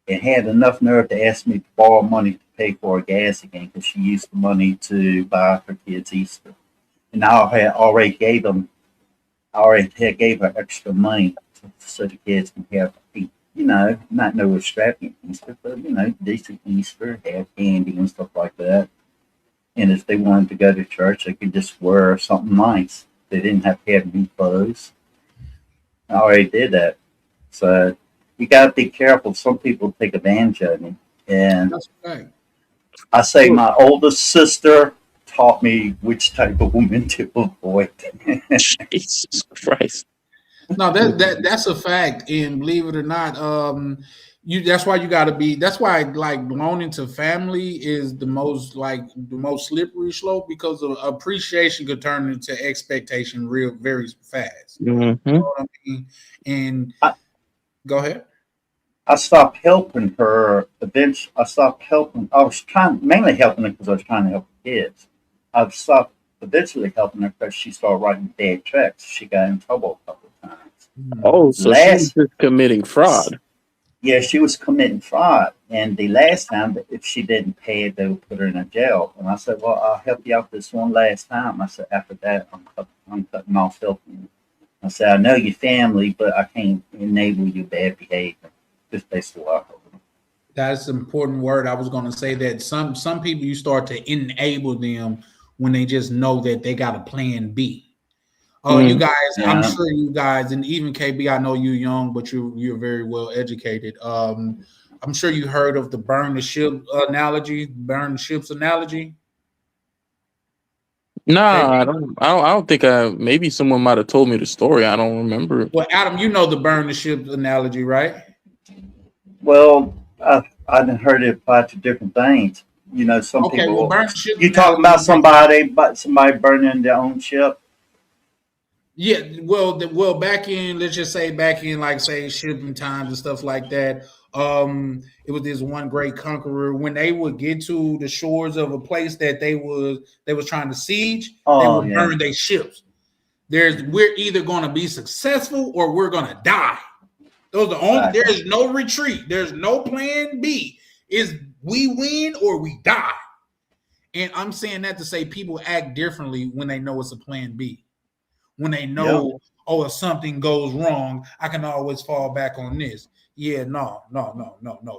and had enough nerve to ask me to borrow money to pay for her gas again because she used the money to buy her kids Easter. And I had already gave her extra money so the kids can have not no extravagant Easter, but decent Easter, have candy and stuff like that. And if they wanted to go to church, they could just wear something nice. They didn't have to have new clothes. I already did that. So you got to be careful. Some people take advantage of me. And That's right. I say my oldest sister taught me which type of woman to avoid. Jesus Christ. No, that's a fact, and believe it or not, that's why you got to be. That's why like belonging to family is the most slippery slope because of appreciation could turn into expectation very fast. Mm-hmm. You know what I mean? And go ahead. I stopped helping her. Eventually, I stopped helping. I was mainly helping her because I was trying to help the kids. I stopped eventually helping her because she started writing bad checks. She got in trouble a couple of times. Oh, so she was just committing fraud. Yeah, she was committing fraud. And the last time, if she didn't pay it, they would put her in a jail. And I said, well, I'll help you out this one last time. I said, after that, I'm cutting off helping you. I said, I know your family, but I can't enable your bad behavior. Just basically what I told them. That's an important word. I was going to say that some people you start to enable them when they just know that they got a plan B. You guys, yeah. I'm sure you guys, and even KB, I know you're young, but you're very well educated. I'm sure you heard of the burn the ships analogy. Nah, I don't think maybe someone might have told me the story. I don't remember. Well, Adam, you know the burn the ships analogy, right? Well, I heard it apply to different things. Some people. Well, burn the ship. You talking about somebody burning their own ship? Yeah, well, back in, let's just say like say shipping times and stuff like that. It was this one great conqueror when they would get to the shores of a place that they was trying to siege, they would burn their ships. We're either going to be successful or we're going to die. Those are the only. There is no retreat. There's no plan B. Is we win or we die. And I'm saying that to say people act differently when they know it's a plan B. When they Yep. know, oh, if something goes wrong, I can always fall back on this. Yeah, no.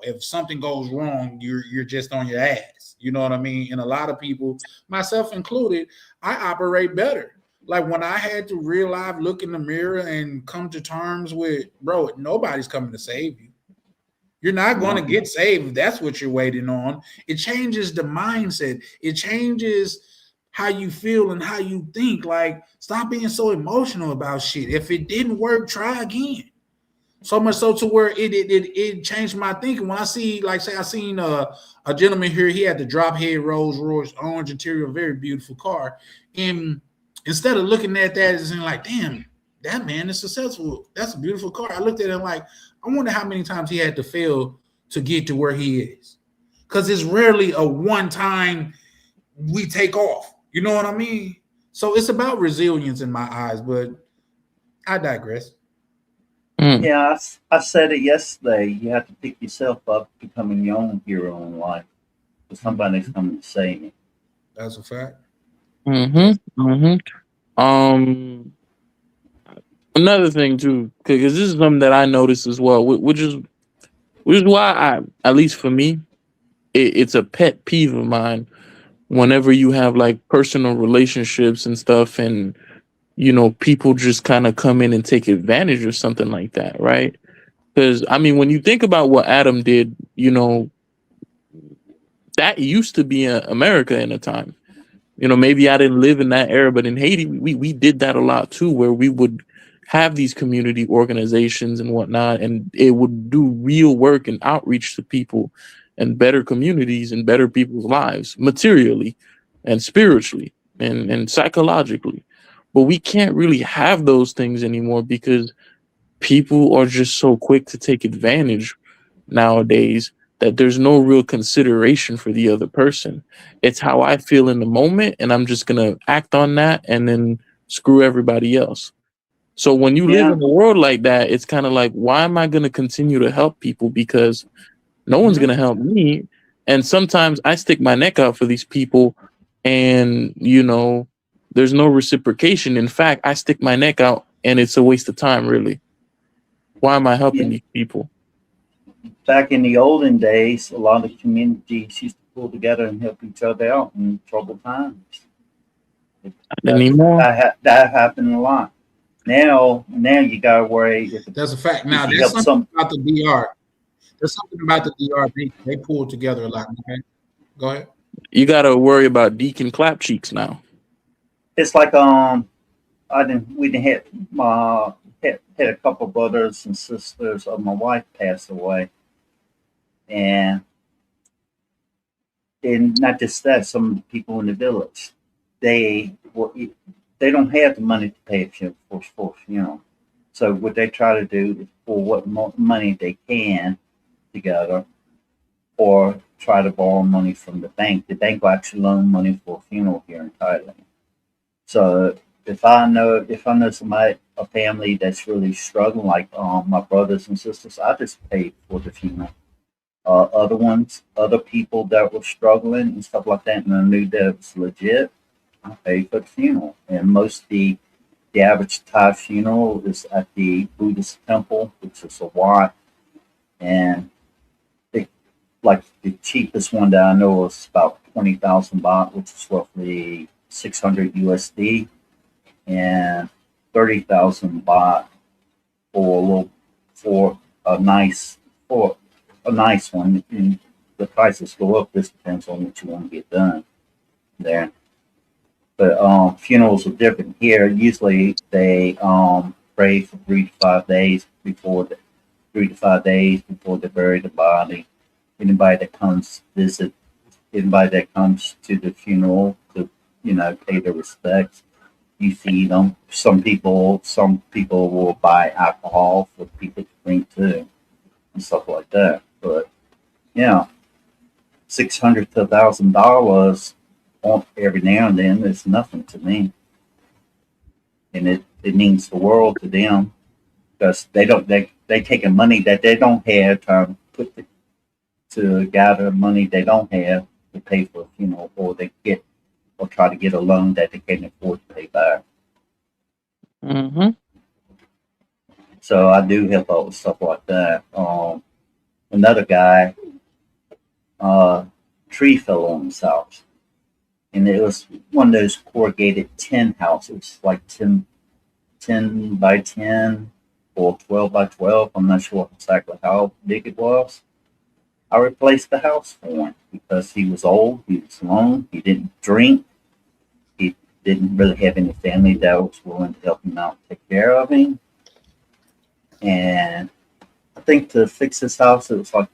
If something goes wrong, you're just on your ass. You know what I mean? And a lot of people, myself included, I operate better. Like when I had to realize, look in the mirror and come to terms with, bro, nobody's coming to save you. You're not going to get saved if that's what you're waiting on. It changes the mindset. It changes how you feel and how you think. Like, stop being so emotional about shit. If it didn't work, try again. So much so to where it changed my thinking. When I see, like, say, I seen a gentleman here. He had the drop head Rolls Royce orange interior, very beautiful car. And instead of looking at that as in like, damn, that man is successful. That's a beautiful car. I looked at him like, I wonder how many times he had to fail to get to where he is. Because it's rarely a one time we take off. You know what I mean? So it's about resilience in my eyes, but I digress. Yeah, I said it yesterday. You have to pick yourself up, becoming your own hero in life. Because somebody's coming to save you. That's a fact. Another thing too, because this is something that I noticed as well, which is why at least for me, it's a pet peeve of mine. Whenever you have like personal relationships and stuff, and people just kind of come in and take advantage of something like that, right? Because I mean, when you think about what Adam did, that used to be America in a time. Maybe I didn't live in that era, but in Haiti, we did that a lot too, where we would have these community organizations and whatnot, and it would do real work and outreach to people and better communities and better people's lives, materially and spiritually and psychologically. But we can't really have those things anymore because people are just so quick to take advantage nowadays that there's no real consideration for the other person. It's how I feel in the moment, and I'm just gonna act on that and then screw everybody else. So when you live Yeah. in a world like that, it's kind of like, why am I gonna continue to help people? Because no one's gonna help me. And sometimes I stick my neck out for these people, and there's no reciprocation. In fact, I stick my neck out and it's a waste of time, really. Why am I helping Yeah. these people? Back in the olden days, a lot of communities used to pull together and help each other out in troubled times. Not anymore. That happened a lot. Now you gotta worry if That's a fact. if Now, you there's help something about the DR. There's something about the DR. They pull together a lot. Okay? Go ahead. You gotta worry about Deacon Clap Cheeks now. It's like we didn't had my had a couple brothers and sisters of my wife passed away, and not just that, some people in the village they don't have the money to pay for funeral. So what they try to do is pull what money they can together, or try to borrow money from the bank. The bank will actually loan money for a funeral here in Thailand. So if I know somebody, a family that's really struggling, like my brothers and sisters, I just pay for the funeral. Other people that were struggling and stuff like that, and I knew that it was legit, I paid for the funeral. And most the average Thai funeral is at the Buddhist temple, which is a Wat, and like the cheapest one that I know is about 20,000 baht, which is roughly 600 USD, and 30,000 baht for a nice one. And the prices go up. This depends on what you want to get done there. But funerals are different here. Usually they pray for 3 to 5 days before they bury the body. Anybody that comes visit, anybody that comes to the funeral to pay their respects, you feed them. Some people will buy alcohol for people to drink too, and stuff like that. But yeah, $600 to $1,000 every now and then is nothing to me, and it means the world to them, because they taking money that they don't have, trying to gather money they don't have, to pay for a funeral, or try to get a loan that they can't afford to pay back. Mm-hmm. So I do help out with stuff like that. Another guy, tree fell on his house, and it was one of those corrugated tin houses, like 10 by 10 or 12 by 12. I'm not sure exactly how big it was. I replaced the house for him because he was old, he was alone, he didn't drink, he didn't really have any family that was willing to help him out and take care of him. And I think to fix his house, it was like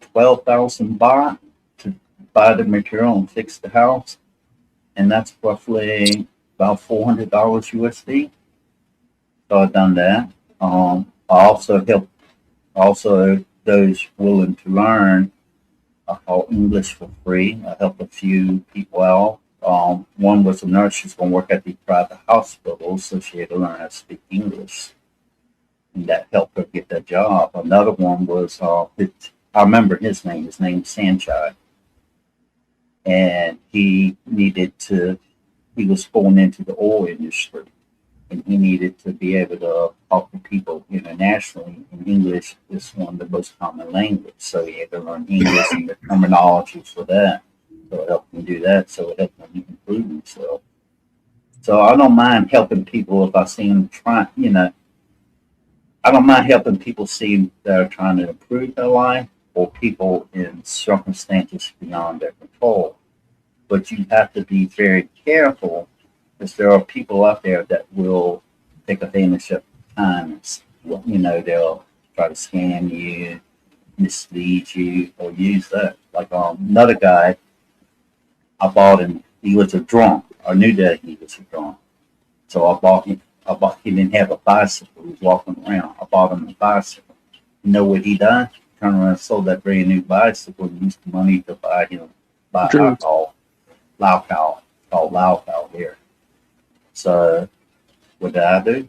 12,000 baht to buy the material and fix the house, and that's roughly about $400 USD. So I've done that. I also help those willing to learn. I taught English for free. I helped a few people out. One was a nurse. She's going to work at the private hospital, so she had to learn how to speak English, and that helped her get that job. Another one was I remember his name. His name's Sanchai, and he was going into the oil industry, and he needed to be able to talk to people internationally. And English is one of the most common language, so he had to learn English and the terminology for that. So it helped him do that. So it helped him improve himself. So I don't mind helping people if I see them trying. I don't mind helping people see that are trying to improve their life, or people in circumstances beyond their control. But you have to be very careful, because there are people out there that will take advantage of kindness. They'll try to scam you, mislead you, or use that. Like another guy, I bought him. He was a drunk. I knew that he was a drunk, so I bought him. He didn't have a bicycle. He was walking around. I bought him a bicycle. You know what he done? Turned around and sold that brand new bicycle and used the money to buy Drinks. alcohol, called Lao here. So what did I do?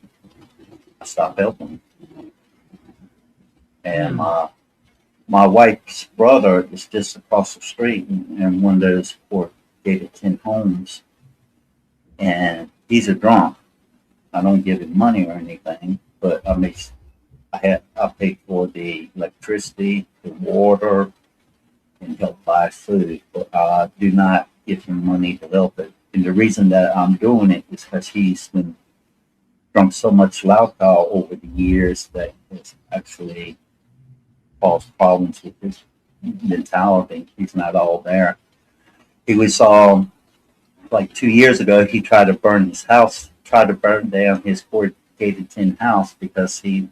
I stopped helping him. And my wife's brother is just across the street in one of those gated tin homes, and he's a drunk. I don't give him money or anything, but I paid for the electricity, the water, and help buy food, but I do not give him money to help it. And the reason that I'm doing it is because he's been drunk so much alcohol over the years that it's actually caused problems with his mentality. He's not all there. He was like 2 years ago. He tried to burn down his corrugated tin house because the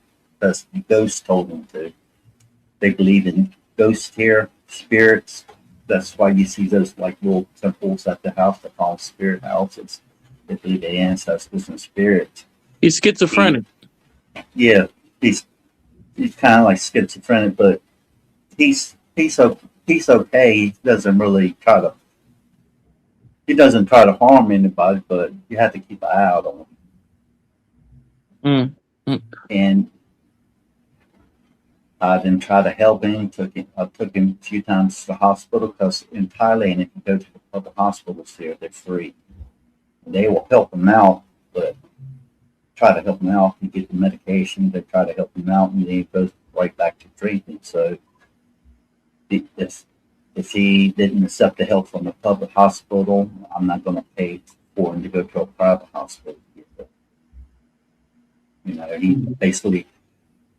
ghost told him to. They believe in ghosts here, spirits. That's why you see those like little temples at the house. They call them spirit houses. They believe in ancestors and spirits. He's schizophrenic. Yeah, he's kind of like schizophrenic, but he's okay. He doesn't try to harm anybody, but you have to keep an eye out on him. And I didn't try to help him. I took him a few times to the hospital, because in Thailand, if you go to the public hospitals here, they're free. They will help him out, but try to help him out and get the medication. They try to help him out, and then he goes right back to drinking. So if he didn't accept the help from the public hospital, I'm not going to pay for him to go to a private hospital.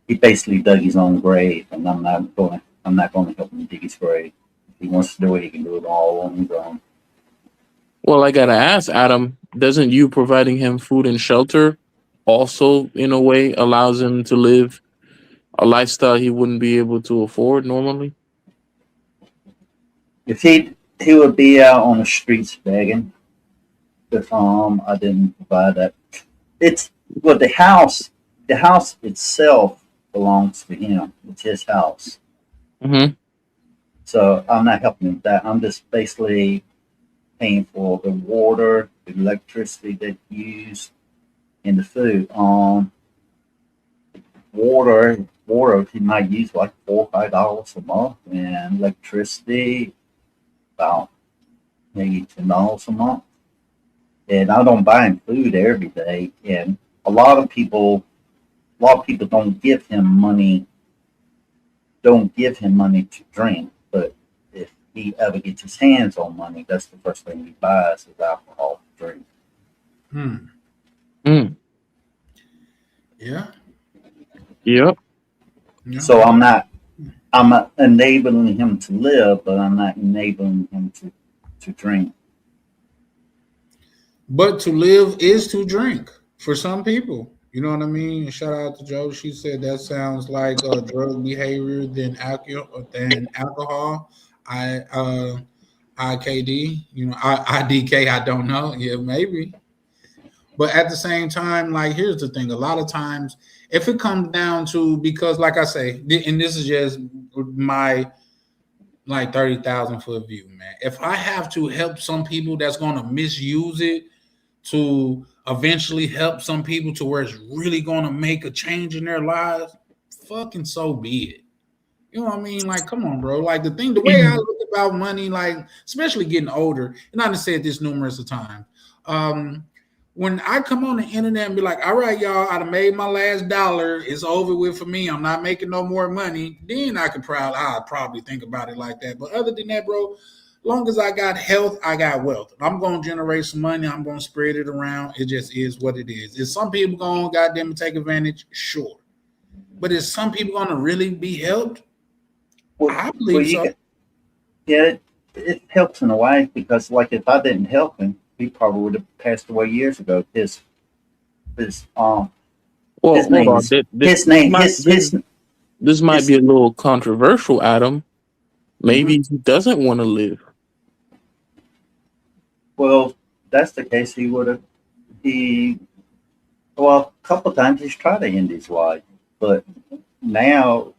He basically dug his own grave, and I'm not going to help him dig his grave. If he wants to do it, he can do it all on his own. Well, I gotta ask, Adam, doesn't you providing him food and shelter also, in a way, allows him to live a lifestyle he wouldn't be able to afford normally? If he would be out on the streets begging if I didn't provide that. The house itself belongs to him. It's his house. Mm-hmm. So I'm not helping him with that. I'm just basically paying for the water, the electricity that he used, and the food. water he might use like $4 or $5 a month, and electricity about maybe $10 a month. And I don't buy him food every day. And a lot of people don't give him money to drink. But if he ever gets his hands on money, that's the first thing he buys is alcohol to drink. Hmm. Mm. Yeah. Yep. Yeah. So I'm enabling him to live, but I'm not enabling him to drink. But to live is to drink for some people. You know what I mean? Shout out to Joe. She said that sounds like a drug behavior than alcohol. IKD. You know, IDK. I don't know. Yeah, maybe. But at the same time, like here's the thing: a lot of times, if it comes down to because, like I say, and this is just my like 30,000 foot view, man. If I have to help some people that's going to misuse it to eventually help some people to where it's really going to make a change in their lives, fucking so be it. You know what I mean? Like, come on, bro. Like the way I look about money, like especially getting older, and I've said this numerous of times. When I come on the internet and be like, all right, y'all, I done made my last dollar. It's over with for me. I'm not making no more money. Then I'd probably think about it like that. But other than that, bro, long as I got health, I got wealth. If I'm going to generate some money, I'm going to spread it around. It just is what it is. Is some people going to goddamn take advantage? Sure. But is some people going to really be helped? I believe so. Yeah, it helps in a way because, like, if I didn't help him, he probably would have passed away years ago. His Well, name hold on. is his name This might his be a little controversial, Adam. Maybe Mhm. he doesn't want to live. Well, that's the case. A couple times he's tried to end his life, but now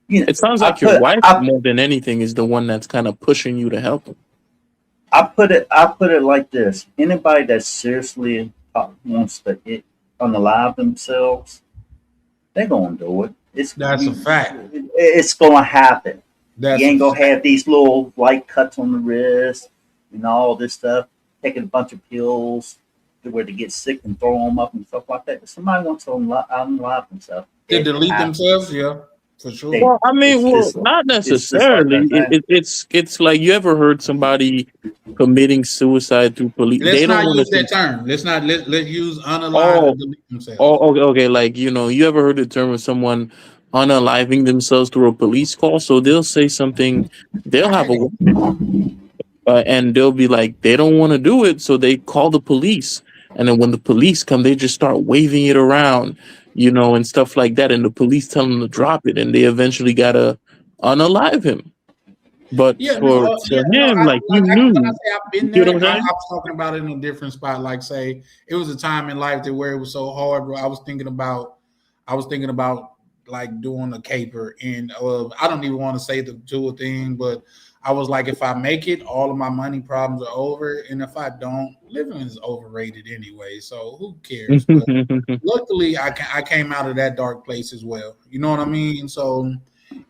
It sounds I like your put wife, I more than anything, is the one that's kind of pushing you to help him. I put it like this: anybody that seriously wants to unalive themselves, they're gonna do it. That's a fact. It's gonna happen. You That's a ain't gonna fact. have these little light cuts on the wrist and all this stuff. Taking a bunch of pills to where they get sick and throw them up and stuff like that. If somebody wants to unalive themselves, To it delete happens. themselves, yeah, for sure. They, Well, I mean, it's well, just not it's just like necessarily. that. Thing. It's like you ever heard somebody committing suicide through police? Let's They don't not want use to. that term. Let's use unalive Oh, and delete themselves. oh, okay. Like you ever heard the term of someone unaliving themselves through a police call? So they'll say something. They'll have a weapon, and they'll be like, they don't want to do it, so they call the police. And then when the police come, they just start waving it around, and stuff like that. And the police tell them to drop it, and they eventually gotta unalive him. But Yeah, no, for him, like he when I knew. say I've You been see what there, I'm I saying? was talking about it in a different spot. Like, say, it was a time in life that where it was so hard, bro. I was thinking about like doing a caper, and I don't even want to say the do a thing, but I was like, if I make it, all of my money problems are over, and if I don't, living is overrated anyway. So who cares? But luckily, I came out of that dark place as well. You know what I mean? So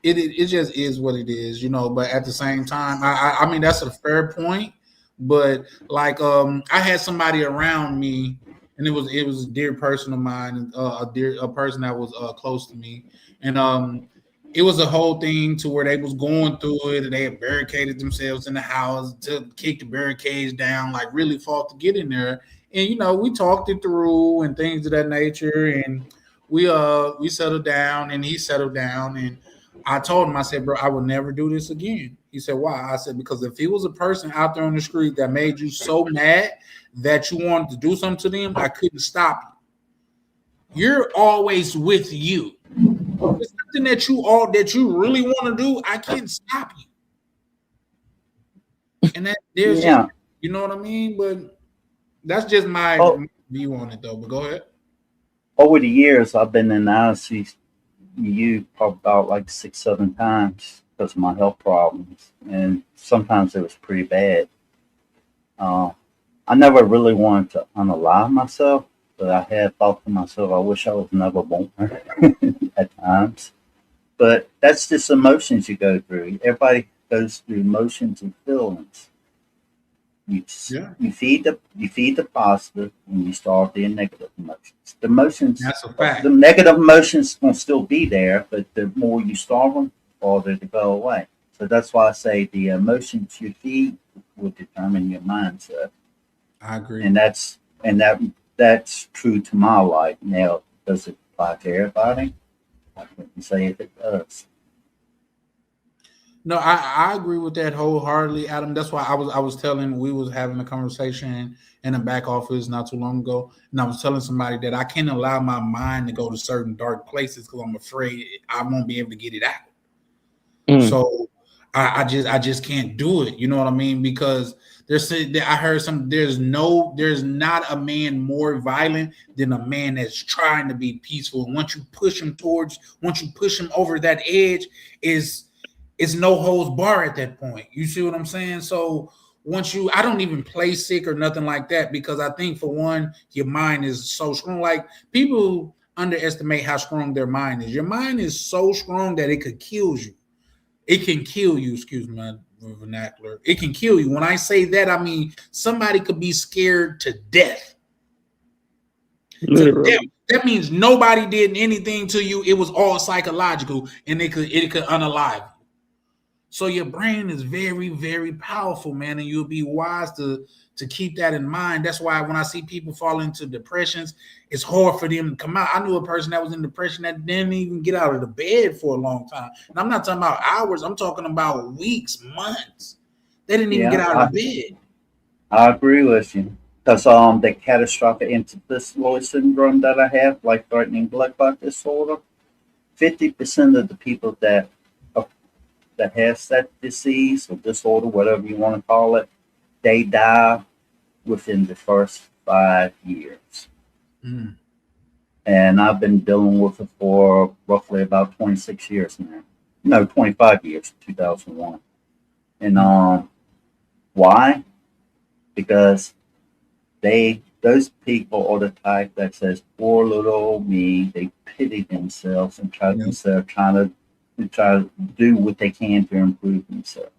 it just is what it is, you know. But at the same time, I mean that's a fair point. But like I had somebody around me, and it was a dear person of mine, a person that was close to me, and it was a whole thing to where they was going through it, and they had barricaded themselves in the house to kick the barricades down, like really fought to get in there. And we talked it through and things of that nature, and we settled down, and he settled down, and I told him, I said, bro, I will never do this again. He said, why? I said, because if he was a person out there on the street that made you so mad that you wanted to do something to them, I couldn't stop you. You're always with you. It's something that you really want to do, I can't stop you. And that there's just, Yeah. you know what I mean? But that's just my Oh, view on it though. But go ahead. over the years, I've been in ICU probably about like 6, 7 times because of my health problems, and sometimes it was pretty bad. Uh, I never really wanted to unalive myself, but I have thought to myself, I wish I was never born at times. But that's just emotions you go through. Everybody goes through emotions and feelings. Yeah, You feed the positive and you starve the negative emotions. The emotions, that's a the fact. negative emotions will still be there, but the more you starve them, the farther they go away. So that's why I say the emotions you feed will determine your mindset, I agree. and that's true to my life. Now, does it apply to everybody? I couldn't say if it does. No, I agree with that wholeheartedly, Adam. That's why I was telling we was having a conversation in the back office not too long ago, and I was telling somebody that I can't allow my mind to go to certain dark places because I'm afraid I won't be able to get it out. Mm. So I just can't do it. You know what I mean? Because I heard some there's not a man more violent than a man that's trying to be peaceful. Once you push him over that edge, is it's no holds bar at that point. You see what I'm saying? So I don't even play sick or nothing like that because I think for one, your mind is so strong. Like people underestimate how strong their mind is. Your mind is so strong that it could kill you. It can kill you. Excuse my vernacular. It can kill you. When I say that, I mean somebody could be scared to death. To death. Literally. That means nobody did anything to you. It was all psychological, and it could unalive you. So your brain is very, very powerful, man, and you'll be wise to keep that in mind. That's why when I see people fall into depressions, it's hard for them to come out. I knew a person that was in depression that didn't even get out of the bed for a long time. And I'm not talking about hours, I'm talking about weeks, months. They didn't even get Yeah, out of the bed. I agree with you. Because the catastrophic intestinal syndrome that I have, life threatening blood clot disorder, 50% of the people uh, that has that disease or disorder, whatever you want to call it, they die within the first 5 years. Mm, And I've been dealing with it for roughly about 26 years now. No, 25 years, 2001. And mm, why? Because those people are the type that says, poor little old me. They pity themselves and yeah, instead of try to do what they can to improve themselves.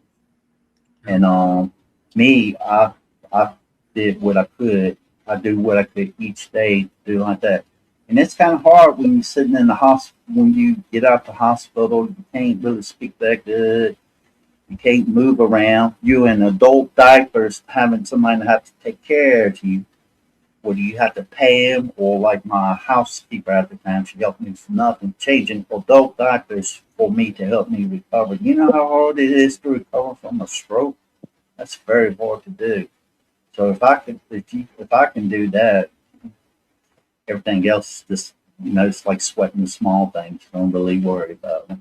yeah, And me, I did what I could. I do what I could each day to do like that. And it's kind of hard when you're sitting in the hospital. When you get out the hospital, you can't really speak that good. You can't move around. You're in adult diapers, having somebody to have to take care of you. Whether you have to pay him or like my housekeeper at the time, she helped me for nothing, changing adult diapers for me to help me recover. You know how hard it is to recover from a stroke? That's very hard to do. So if I can do that, everything else just it's like sweating the small things. Don't really worry about it.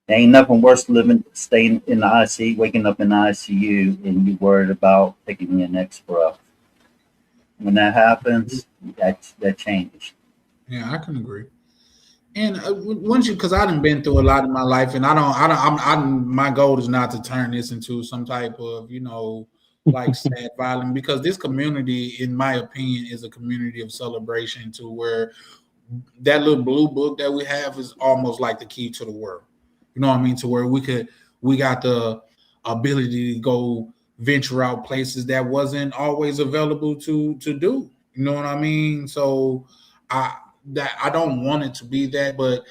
There ain't nothing worse living staying in the ICU, waking up in the ICU, and you worried about taking your next breath. When that happens, that changes. yeah, I can agree. And once you, because I done been through a lot in my life, and my goal is not to turn this into some type of, like sad violence, because this community, in my opinion, is a community of celebration to where that little blue book that we have is almost like the key to the world. You know what I mean? To where we got the ability to go venture out places that wasn't always available to do. You know what I mean? So I I don't want it to be that, but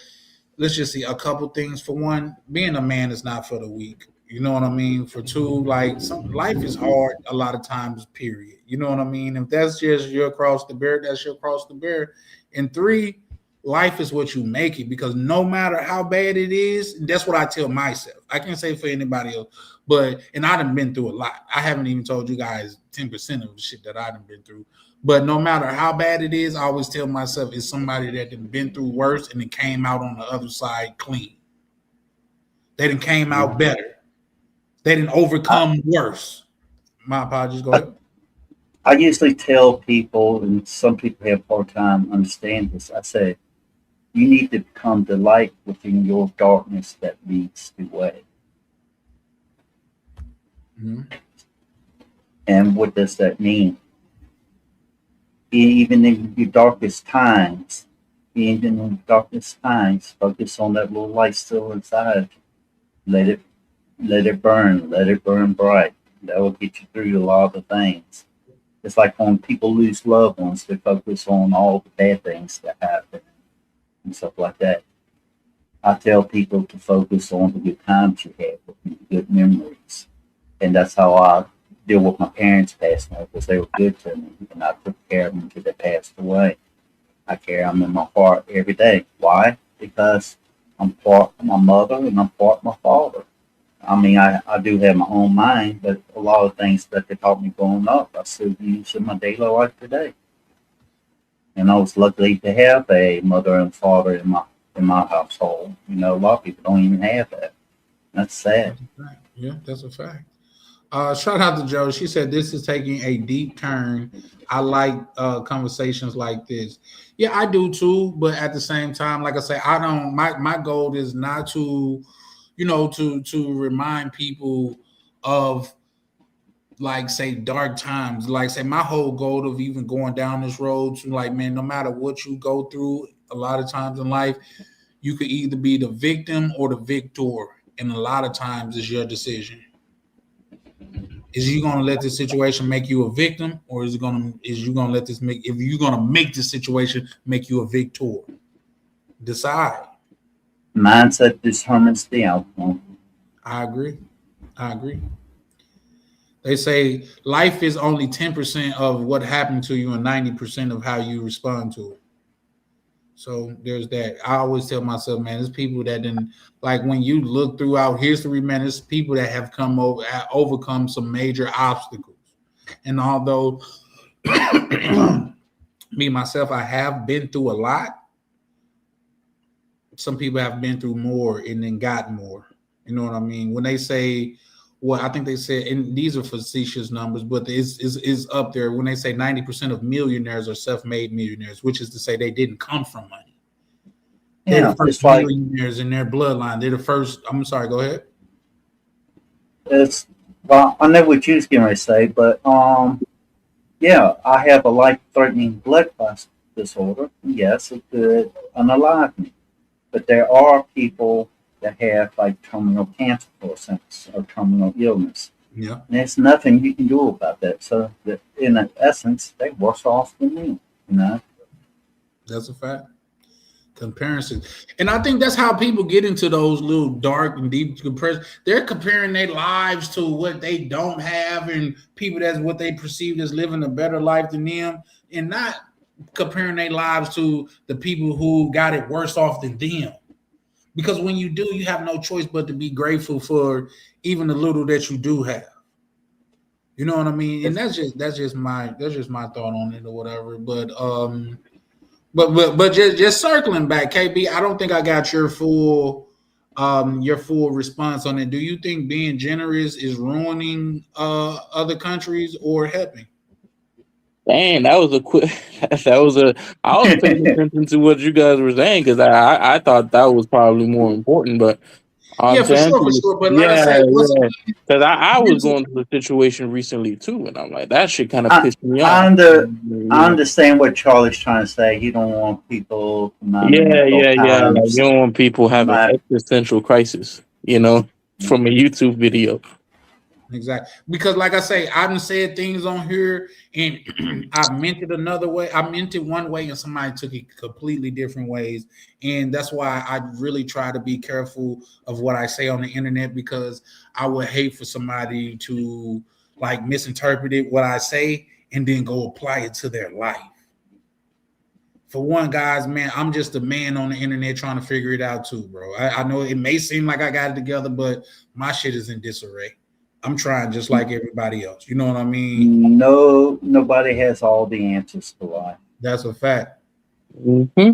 let's just see a couple things. For one, being a man is not for the weak. You know what I mean? For two, like life is hard a lot of times, period. You know what I mean? If that's just your cross to bear, that's your cross to bear. And three, life is what you make it, because no matter how bad it is, that's what I tell myself. I can't say for anybody else, but and I done been through a lot. I haven't even told you guys 10% of the shit that I done been through. But no matter how bad it is, I always tell myself it's somebody that done been through worse and it came out on the other side clean. They done came out better. They didn't I, overcome worse. My apologies. Go I, ahead. I usually tell people, and some people have a hard time understanding this. I say you need to become the light within your darkness that leads the way. Mhm. And what does that mean? even in your darkest times, focus on that little light still inside. Let it let it burn bright. That will get you through a lot of things. It's like when people lose loved ones, they focus on all the bad things that happen and stuff like that. I tell people to focus on the good times you had, the good memories, and that's how I deal with my parents passing away because they were good to me, and I took care of them until they passed away. I carry them in my heart every day. Why? Because I'm part of my mother and I'm part of my father. I mean, I do have my own mind, but a lot of things that they taught me growing up, I still use in my daily life today. And I was lucky to have a mother and father in my household. You know, a lot of people don't even have that. That's sad. Yeah, that's a fact. Shout out to Joe. She said this is taking a deep turn. I like conversations like this. Yeah, I do too. But at the same time, like I say, I don't. My goal is not to, to remind people of, like, say, dark times. Like, say, my whole goal of even going down this road to, like, man, no matter what you go through, a lot of times in life, you could either be the victim or the victor, and a lot of times it's your decision. Is you gonna let this situation make you a victim, or is you gonna let this make, if you're gonna make the situation make you a victor? Decide. Mindset determines the outcome. I agree. They say life is only 10% of what happened to you and 90% of how you respond to it. So there's that. I always tell myself, man, there's people that didn't, like, when you look throughout history, man, there's people that have overcome some major obstacles. And although me myself, I have been through a lot, some people have been through more and then got more. You know what I mean? When they say, well, I think they said, and these are facetious numbers, but it's up there when they say 90% of millionaires are self-made millionaires, which is to say they didn't come from money. They're the first millionaires in their bloodline. They're the first. I'm sorry. Go ahead. Well, I know what you was going to say, but yeah, I have a life-threatening blood clot disorder. Yes, it could unalive me, but there are people that have like terminal cancer, for instance, or terminal illness. Yeah, and there's nothing you can do about that. So, in essence, they're worse off than me. You know, that's a fact. Comparison, and I think that's how people get into those little dark and deep comparisons. They're comparing their lives to what they don't have, and people that's what they perceive as living a better life than them, and not comparing their lives to the people who got it worse off than them. Because when you do, you have no choice but to be grateful for even the little that you do have. You know what I mean? And that's just my thought on it or whatever. But just circling back, KB, I don't think I got your full response on it. Do you think being generous is ruining other countries or helping? Dang, that was a quick. I was paying attention to what you guys were saying because I thought that was probably more important. But yeah, to answer for sure. But like I yeah, say, because I was going through a situation recently too, and I'm like, that shit kind of pissed me I off. I understand what Charlie's trying to say. He don't want people Yeah. Like, you don't want people having My- existential crisis, from a YouTube video. Exactly. Because like I say, I've said things on here and I meant it another way. I meant it one way and somebody took it completely different ways. And that's why I really try to be careful of what I say on the internet, because I would hate for somebody to like misinterpret it, what I say, and then go apply it to their life. For one, guys, man, I'm just a man on the internet trying to figure it out too, bro. I know it may seem like I got it together, but my shit is in disarray. I'm trying just like everybody else. You know what I mean? No, nobody has all the answers to life. That's a fact. Mm-hmm.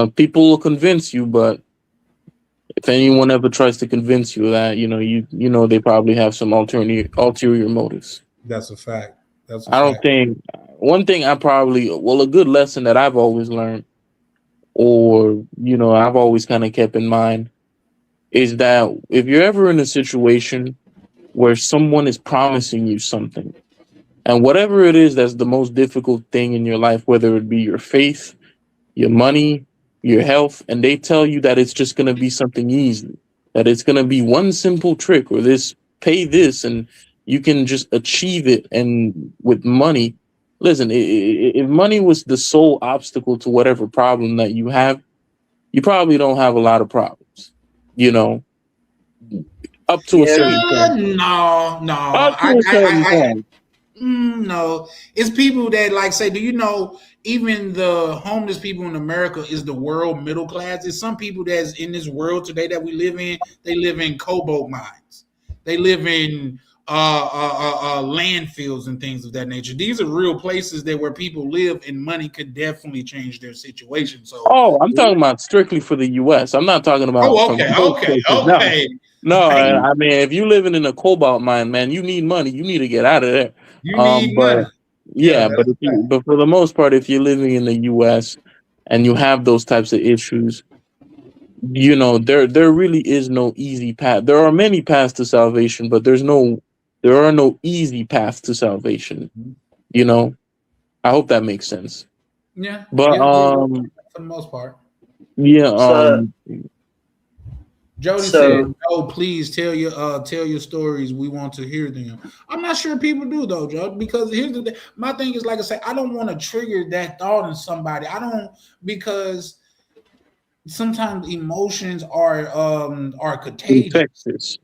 People will convince you, but if anyone ever tries to convince you that, they probably have some ulterior motives. That's a fact. I don't think one thing a good lesson that I've always learned, or I've always kind of kept in mind, is that if you're ever in a situation where someone is promising you something And whatever it is that's the most difficult thing in your life, whether it be your faith, your money, your health, and they tell you that it's just going to be something easy, that it's going to be one simple trick or this, pay this, and you can just achieve it. And with money, listen, if money was the sole obstacle to whatever problem that you have, you probably don't have a lot of problems, you know, up to a Yeah, certain point. No, no. Up to a certain point. No, it's people that like say, do you know even the homeless people in America is the world middle class? It's some people that's in this world today that we live in. They live in cobalt mines. They live in landfills and things of that nature. These are real places that where people live, and money could definitely change their situation. So, Oh, I'm talking about strictly for the U.S. I'm not talking about oh, from okay, most okay, places. No, okay. no. Like I mean, if you living in a cobalt mine, man, you need money. You need to get out of there. you need But money. Yeah, yeah, that's a fact. but for the most part, if you're living in the U.S. and you have those types of issues, you know, there really is no easy path. There are many paths to salvation, but there are no easy paths to salvation. You know, I hope that makes sense. Yeah, But yeah, for the most part. yeah, so Jody said, so "No, please tell your stories. We want to hear them." I'm not sure people do though, Joe, because here's the thing. My thing is like I say, I don't want to trigger that thought in somebody. I don't because sometimes emotions are contagious. infectious.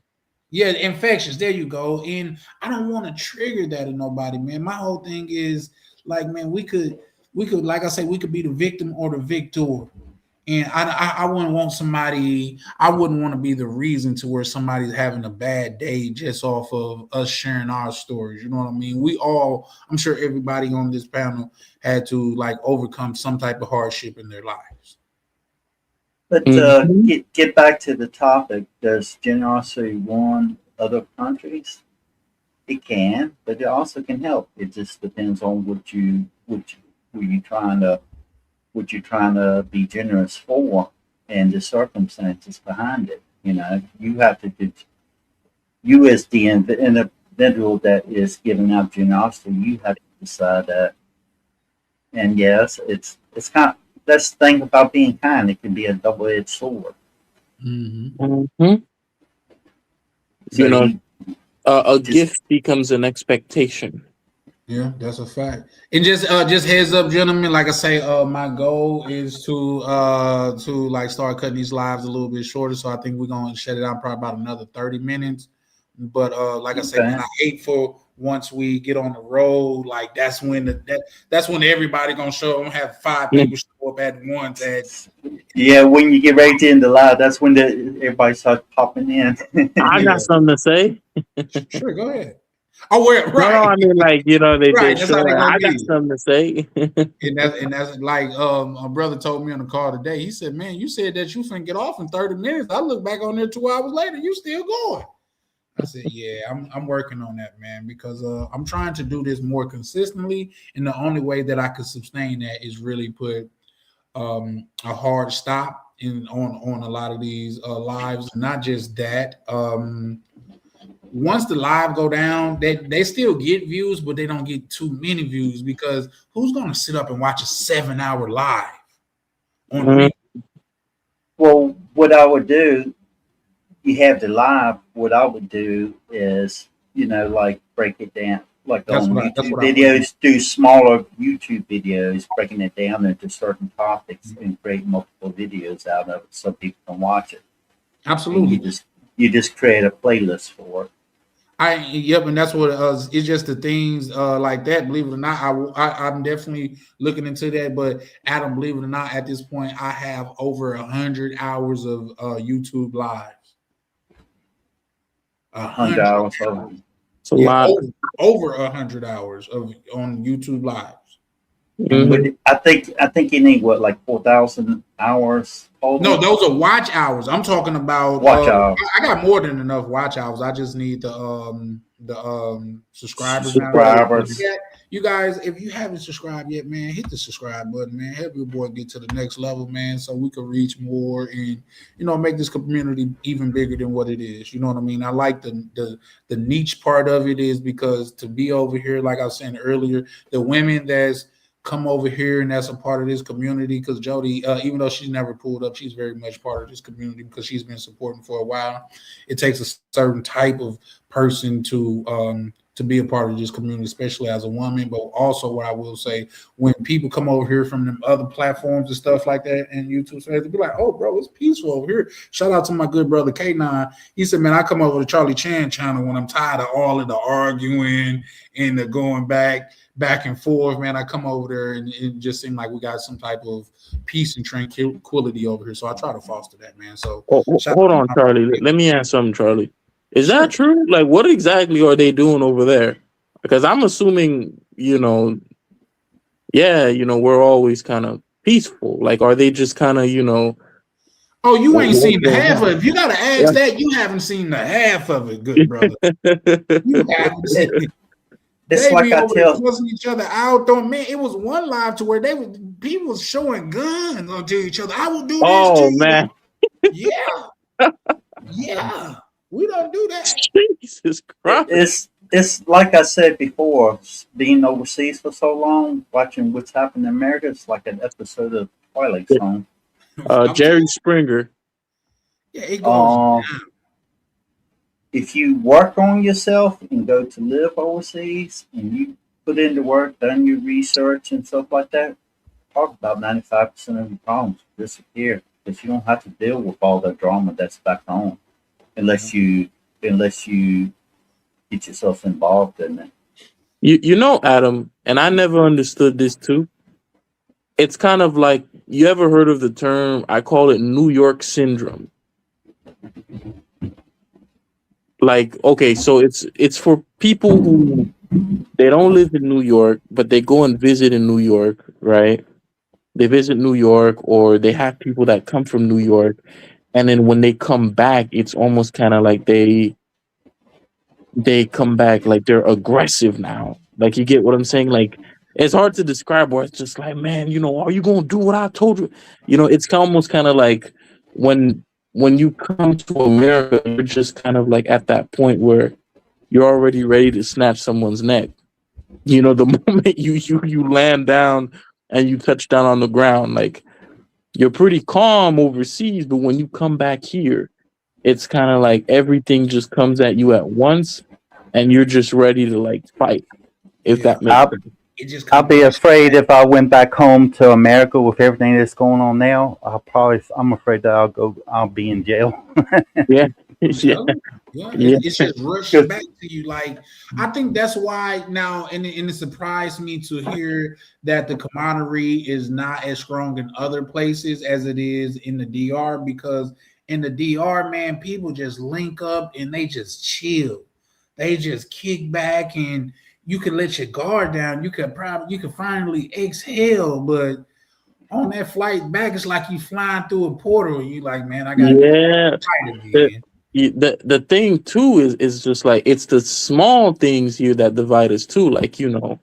Yeah, infectious. There you go. And I don't want to trigger that in nobody, man. My whole thing is like, man, we could, like I say, we could be the victim or the victor. And I wouldn't want somebody. I wouldn't want to be the reason to where somebody's having a bad day just off of us sharing our stories. You know what I mean? We all, I'm sure everybody on this panel had to like overcome some type of hardship in their lives. but Mhm. get back to the topic. Does generosity ruin other countries? It can, but it also can help. It just depends on who you trying to what you're trying to be generous for and the circumstances behind it. You know, you have to do, you as the individual that is giving out generosity, you have to decide that. And yes, it's kind of, that's the thing about being kind. It can be a double edged sword. Mm-hmm. Mhm. So You know, you a just gift becomes an expectation. Yeah, that's a fact. And just heads up, gentlemen. Like I say, my goal is to like start cutting these lives a little bit shorter. So I think we're gonna shut it down probably about another 30 minutes. But like I say, man, okay. I hate for once we get on the road, like that's when everybody gonna show. I'm gonna have five people show up at once. At Yeah, when you get ready to end the live, that's when everybody starts popping in. I yeah, got something to say. sure, go ahead. Oh, well, No, right, I mean, like, you know, they right. That's how show they it. gonna I got be. something to say. And that's like a brother told me on the call today. He said, "Man, you said that you finna get off in 30 minutes. I look back on there 2 hours later, you still going." I said, "Yeah, I'm working on that, man, because I'm trying to do this more consistently, and the only way that I could sustain that is really put a hard stop in on a lot of these lives. Not just that. Once the live go down, they still get views, but they don't get too many views because who's gonna sit up and watch a 7 hour live on Mhm. replay? Well, what I would do, you have the live. What I would do is, like break it down, like on That's YouTube what I want to do. videos, do smaller YouTube videos, breaking it down into certain topics and create multiple videos out of it so people can watch it. And Absolutely. you just create a playlist for it. Yep, and that's what it's just the things like that. Believe it or not, I'm definitely looking into that. But Adam, believe it or not, at this point, I have over 100 hours of YouTube lives. 100 100 hours of hours. It's a Yeah, lot. over 100 hours of on YouTube lives. And Hmm. with I think you need what, like 4,000 hours No, total. those are watch hours. I'm talking about. Watch hours, I got more than enough watch hours. I just need the subscribers now. subscribers. Yeah, you guys, if you haven't subscribed yet, man, hit the subscribe button, man. Help your boy get to the next level, man, so we can reach more and make this community even bigger than what it is. You know what I mean? I like the niche part of it is because to be over here, like I was saying earlier, the women that's come over here and that's a part of this community because Jody, even though she's never pulled up, she's very much part of this community because she's been supporting for a while. It takes a certain type of person to be a part of this community, especially as a woman. But also, what I will say, when people come over here from them other platforms and stuff like that, and YouTube, so they be like, "Oh, bro, it's peaceful over here." Shout out to my good brother K9. He said, "Man, I come over to Charlie Chan channel when I'm tired of all of the arguing and the going back and forth, man. I come over there and it just seemed like we got some type of peace and tranquility over here. So I try to foster that, man. So shout Hold out to on, my Charlie. Let me ask something, Charlie. Is that sure. true? Like, what exactly are they doing over there? Because I'm assuming, we're always kind of peaceful. Like, are they just kind of, Oh, you ain't what's seen the going half of on? it. If you gotta ask that, you haven't seen the half of it, good brother. You haven't seen It, it. it's They like be I over there tell. cussing each other out. Though, man, it was one live to where people was showing guns onto each other. I will do this to Oh you. man, Yeah, yeah. We don't do that. Jesus It, Christ! it's like I said before. Being overseas for so long, watching what's happened in America, it's like an episode of Twilight Zone. I'm Jerry telling Springer. you, yeah, it goes. Um, if you work on yourself and go to live overseas, and you put in the work, done your research and stuff like that, talk about 95% of your problems disappear because you don't have to deal with all the drama that's back home unless you get yourself involved in it. You know, Adam, and I never understood this too. It's kind of like, you ever heard of the term? I call it New York syndrome. Like, okay, so it's for people who they don't live in New York, but they go and visit in New York, right? They visit New York, or they have people that come from New York, and then when they come back, it's almost kind of like they come back like they're aggressive now. Like, you get what I'm saying? Like, it's hard to describe, or it's just like, man, are you gonna do what I told you? It's almost kind of like when you come to America, you're just kind of like at that point where you're already ready to snatch someone's neck. The moment you land down and you touch down on the ground, like, you're pretty calm overseas, but when you come back here, it's kind of like everything just comes at you at once, and you're just ready to like fight. If Yeah, that makes I'll, sense. it just I'll comes be out. afraid if I went back home to America with everything that's going on now. I'm afraid that I'll be in jail. Yeah, I'm yeah, telling you. Yeah, yeah, it's just rushed 'Cause back to you. Like I think that's why now, and it surprised me to hear that the camaraderie is not as strong in other places as it is in the DR. Because in the DR, man, people just link up and they just chill. They just kick back, and you can let your guard down. You can finally exhale, but on that flight back, it's like you flying through a portal. You like, man, I got to get yeah. right The, again. the thing too is just like, it's the small things here that divide us too. Like, have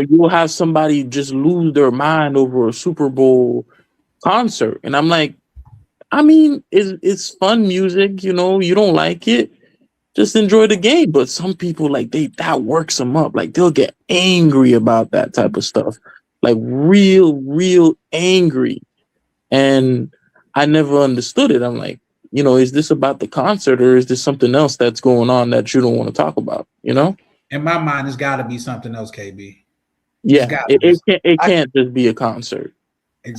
you'll have somebody just lose their mind over a Super Bowl concert, and I'm like, I mean, it's fun music. You don't like it, just enjoy the game. But some people, like, that works them up. Like, they'll get angry about that type of stuff, like real angry. And I never understood it. I'm like, is this about the concert, or is this something else that's going on that you don't want to talk about? In my mind, it's got to be something else, KB. It's Yeah, got to it, be it can't it I can't just be a concert.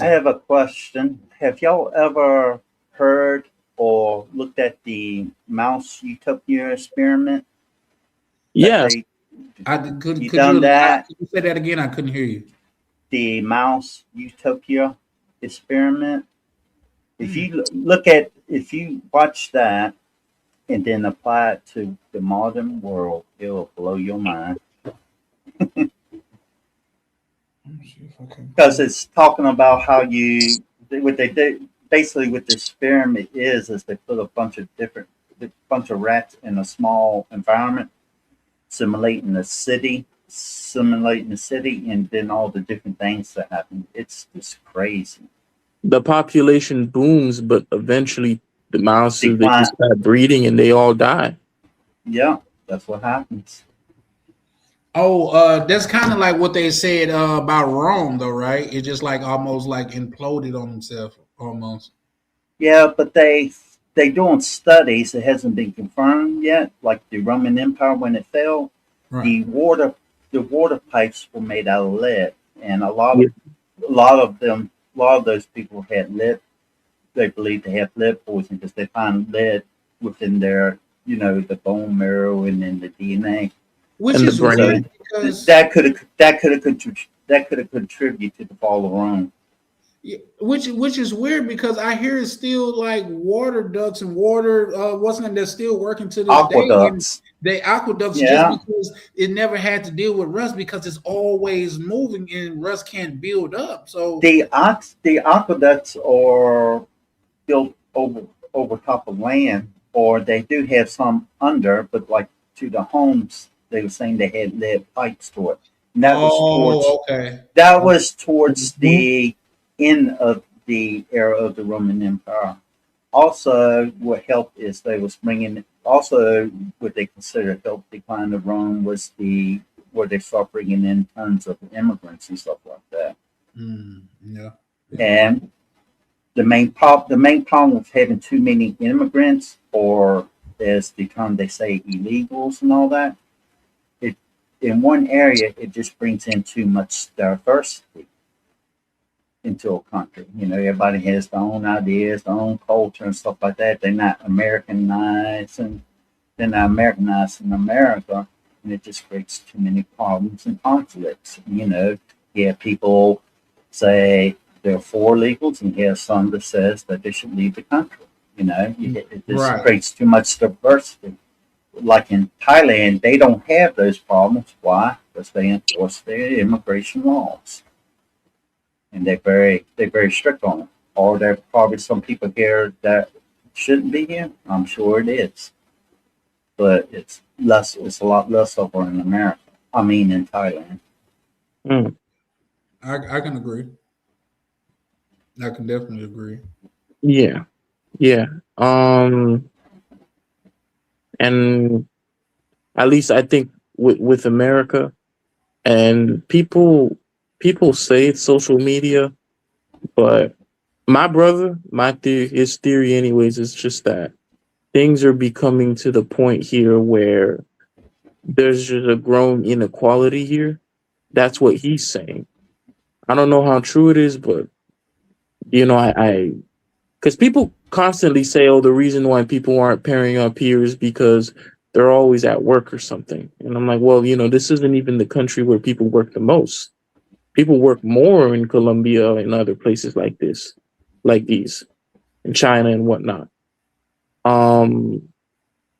I have exactly. a question. Have y'all ever heard or looked at the mouse utopia experiment that Yes. they you Could you done that? could you say that again? I couldn't hear you. The mouse utopia experiment. Hmm. If you watch that and then apply it to the modern world, it will blow your mind. Let me see if I can because pull. it's talking about how you what they do basically with this experiment is they put a bunch of rats in a small environment simulating the city and then all the different things that happen. It's just crazy. The population booms, but eventually the mouses they just Decline. start breeding and they all die. Yeah, that's what happens. Oh, that's kind of like what they said about Rome, though, right? It just like almost like imploded on itself, almost. Yeah, but they doing studies. It hasn't been confirmed yet. Like the Roman Empire when it fell, Right. the water the water pipes were made out of lead, and Yeah. a lot of those people had lead. They believe they have lead poisoning because they find lead within their the bone marrow and in the DNA. Which And the is So weird brain. because that could have contributed to the fall of Rome. yeah, which is weird because I hear it's still like water ducts and water wasn't they're still working to this day and Aqueducts. they aqueducts just Yeah. because it never had to deal with rust because it's always moving and rust can't build up. So The aqueducts are built over top of land, or they do have some under, but like to the homes, they were saying they had lead pipes to it. And oh okay. that was towards Mhm. the end of the era of the Roman Empire. Also, what helped is they was bringing. Also, what they considered helped decline of Rome was the where they start bringing in tons of immigrants and stuff like that. Yeah. And the main problem with having too many immigrants, or as the term they say, illegals and all that, it in one area it just brings in too much diversity into a country. Everybody has their own ideas, their own culture and stuff like that. They're not Americanized in America, and it just creates too many problems and conflicts. You have people say they're for illegals, and you have some that says that they should leave the country. It just Right. creates too much diversity. Like in Thailand, they don't have those problems. Why? Because they enforce their immigration laws, and they're very strict on it. Or there are probably some people here that shouldn't be here. I'm sure it is, but it's less. It's a lot less over in America. I mean, in Thailand. Mm. I can agree. I can definitely agree. Yeah. Yeah. And at least I think with America and people say it's social media, but his theory anyways is just that things are becoming to the point here where there's just a grown inequality here. That's what he's saying. I don't know how true it is, but I because people constantly say, "Oh, the reason why people aren't pairing up here is because they're always at work or something." And I'm like, well, this isn't even the country where people work the most. People work more in Colombia and other places like these, in China and whatnot. Um,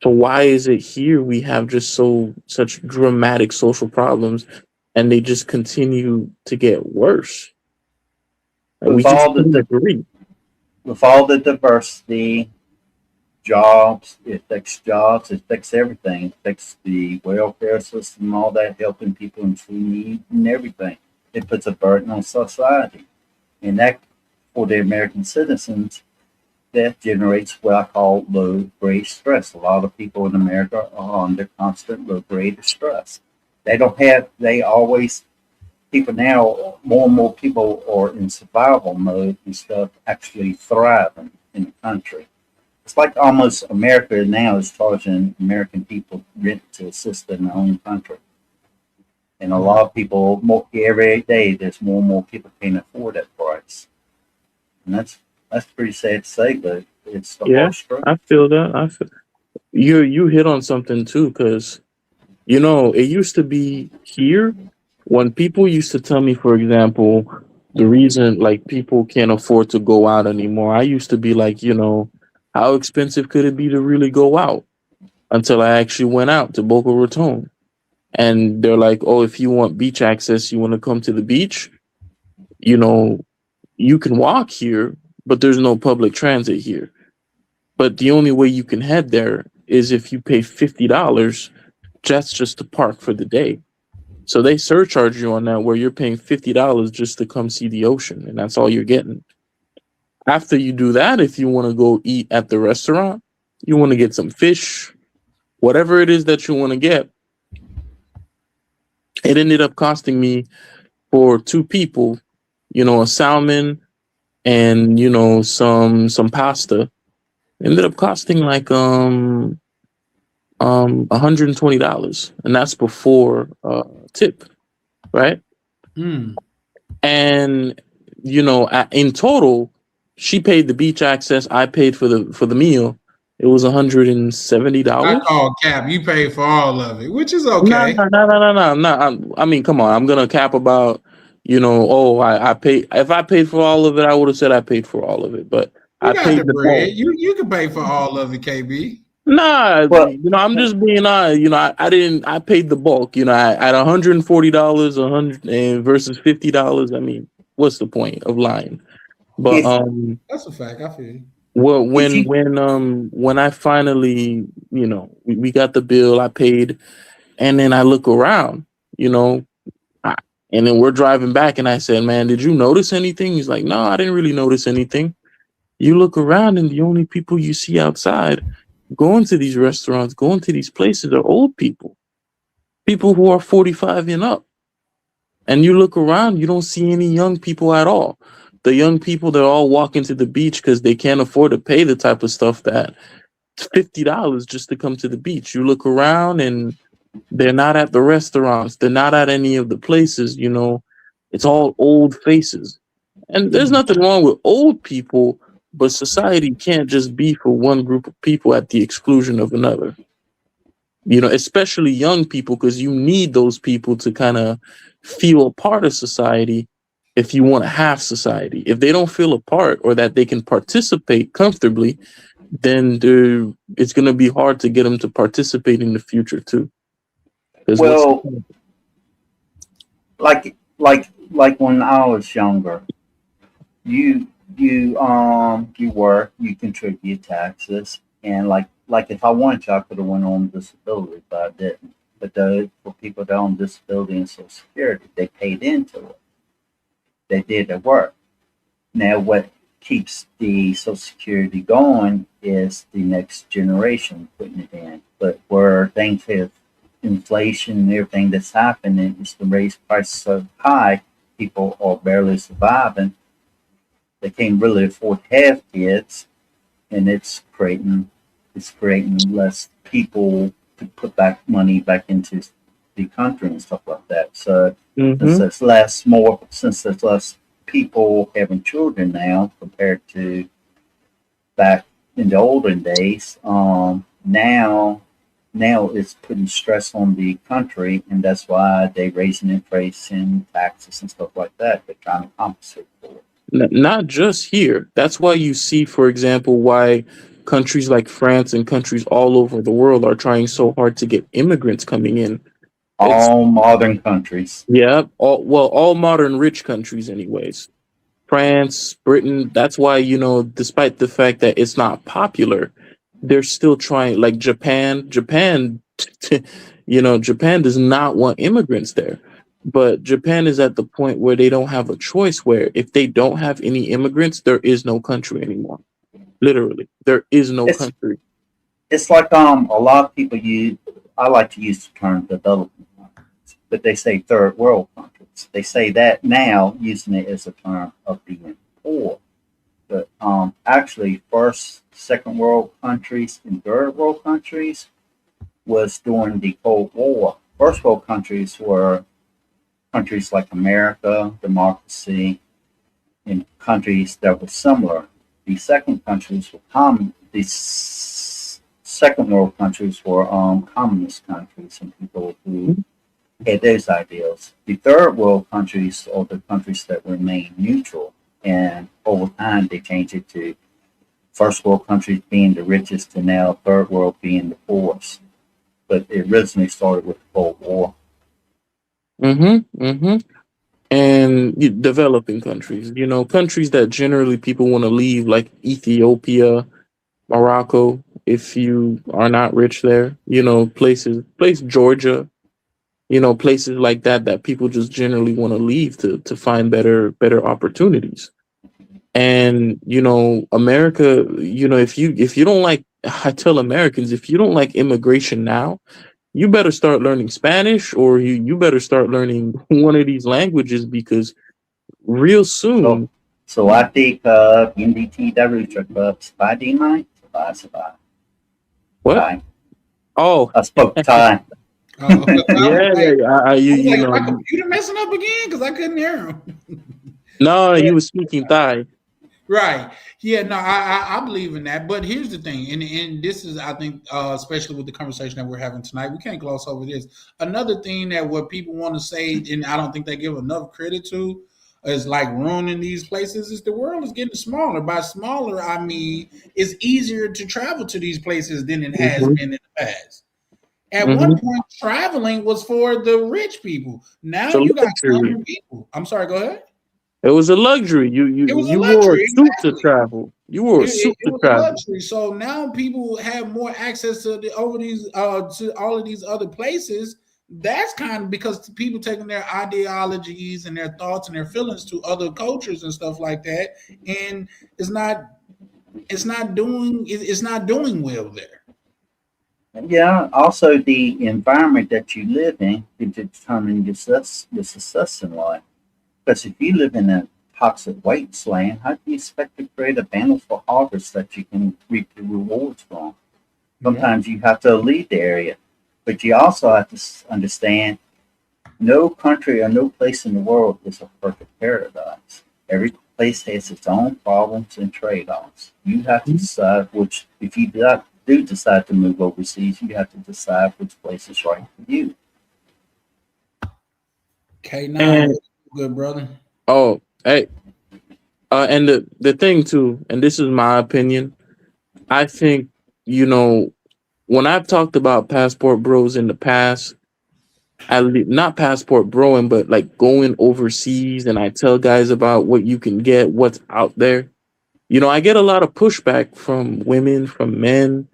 so why is it here we have just such dramatic social problems, and they just continue to get worse? And we With just all the couldn't di- agree. with all the diversity, jobs, it affects everything. It affects the welfare system, all that, helping people in true need and everything. It puts a burden on society. And that, for the American citizens, that generates what I call low grade stress. A lot of people in America are under constant low grade stress. They always, people now, more and more people are in survival mode instead of actually thriving in the country. It's like almost America now is charging American people rent to assist in their own country. And a lot of people, every day, there's more and more people can't afford that price. And that's pretty sad to say, but it's the Yeah, harsh truth. I feel that. You hit on something too, because it used to be here when people used to tell me, for example, the reason like people can't afford to go out anymore. I used to be like, how expensive could it be to really go out? Until I actually went out to Boca Raton, and they're like, oh, if you want beach access, you want to come to the beach. you know, you can walk here, but there's no public transit here. But the only way you can head there is if you pay $50 just to park for the day. So they surcharge you on that, where you're paying $50 just to come see the ocean, and that's all you're getting. After you do that, if you want to go eat at the restaurant, you want to get some fish, whatever it is that you want to get, it ended up costing me for two people, a salmon and some pasta. It ended up costing like $120, and that's before tip, right? Mm. And in total, she paid the beach access, I paid for the meal. It was I $170. call cap. You pay for all of it, which is No, okay. no, no, no, no, no, no. I mean, come on. I'm gonna cap about, oh, I paid. If I paid for all of it, I would have said I paid for all of it. But You I got the paid the bread. bulk. You can pay for all of it, KB. Nah, Well, I'm just being honest. I didn't. I paid the bulk. At $140, 100 and versus $50. I mean, what's the point of lying? But if That's a fact. I feel you. well, if you when I finally, we got the bill, I paid, and then I look around, you know, I, and then we're driving back, and I said, "Man, did you notice anything?" He's like, "No, I didn't really notice anything." You look around, and the only people you see outside going to these restaurants, going to these places, are old people, people who are 45 and up. And you look around, you don't see any young people at all. The young people, they're all walking to the beach because they can't afford to pay the type of stuff that $50 just to come to the beach. You look around and they're not at the restaurants. They're not at any of the places, It's all old faces. And there's nothing wrong with old people, but society can't just be for one group of people at the exclusion of another. Especially young people, because you need those people to kind of feel a part of society if you want to have society. If they don't feel a part or that they can participate comfortably, then it's going to be hard to get them to participate in the future too. Because what's the well, point? like when I was younger, you work, you contribute taxes, and like if I wanted to, I could have went on disability, but I didn't. But for people that on disability and Social Security, they paid into it. They did their work. Now, what keeps the Social Security going is the next generation putting it in. But where things have inflation and everything that's happening is to raise prices so high, people are barely surviving. They can't really afford to have kids, and it's creating less people to put back money back into the country and stuff like that. So since Mm-hmm. there's less people having children now compared to back in the olden days, now it's putting stress on the country, and that's why they're raising inflation, taxes, and stuff like that. They're trying to compensate for it. Not just here. That's why you see, for example, why countries like France and countries all over the world are trying so hard to get immigrants coming in. It's All modern countries. Yeah, all modern rich countries, anyways. France, Britain. That's why, despite the fact that it's not popular, they're still trying. Like Japan, Japan does not want immigrants there. But Japan is at the point where they don't have a choice. Where if they don't have any immigrants, there is no country anymore. Literally, there is no It's country. it's like a lot of people use. I like to use the term development countries, but they say third world countries. They say that now using it as a term of being poor. But actually, first, second world countries and third world countries was during the Cold War. First world countries were countries like America, democracy, and countries that were similar. The second countries were common. Second world countries were communist countries and people who had those ideals. The third world countries are the countries that remain neutral, and over time they changed it to first world countries being the richest and now third world being the poorest. But it originally started with the Cold War. Mm-hmm. Mm-hmm. and developing countries. Countries that generally people want to leave, like Ethiopia, Morocco. If you are not rich there, place Georgia. Places like that people just generally want to leave to find better opportunities. And America, if you don't like, I tell Americans, if you don't like immigration now, you better start learning Spanish, or you better start learning one of these languages, because real So, soon. so ating hindi TW spadi night, sabah. What? Thai. Oh, I spoke Thai. I yeah, was like, you is my know. computer messing up again? Because I couldn't hear him. No, he was speaking Thai. Right. Yeah, no, I believe in that. But here's the thing, and this is, I think, especially with the conversation that we're having tonight, we can't gloss over this. Another thing that what people want to say, and I don't think they give enough credit to, is like ruining these places, is the world is getting smaller. By smaller, I mean it's easier to travel to these places than it has Hmm. been in the past. At one Hmm. point, traveling was for the rich people. It's Now a you got luxury. common people. I'm sorry, go ahead. It was a luxury. You It you was a you wore a luxury, suit to exactly. travel. You wore a suit It to was a travel. luxury. So now people have more access to over these to all of these other places. That's kind of because people taking their ideologies and their thoughts and their feelings to other cultures and stuff like that, and it's not it's not doing well there. Yeah, also the environment that you live in can determine your success in life. Because if you live in a toxic wasteland, how do you expect to create a bountiful harvest that you can reap the rewards from? Yeah. Sometimes you have to leave the area, but you also have to understand no country or no place in the world is a perfect paradise. Every place has its own problems and trade-offs. You have to decide which, if you do decide to move overseas, you have to decide which place is right for you. K9, And what's good, brother? oh, hey, and the thing too, and this is my opinion. I think when I've talked about passport bros in the past, not passport broing, but like going overseas, and I tell guys about what you can get, what's out there. I get a lot of pushback from women, from men.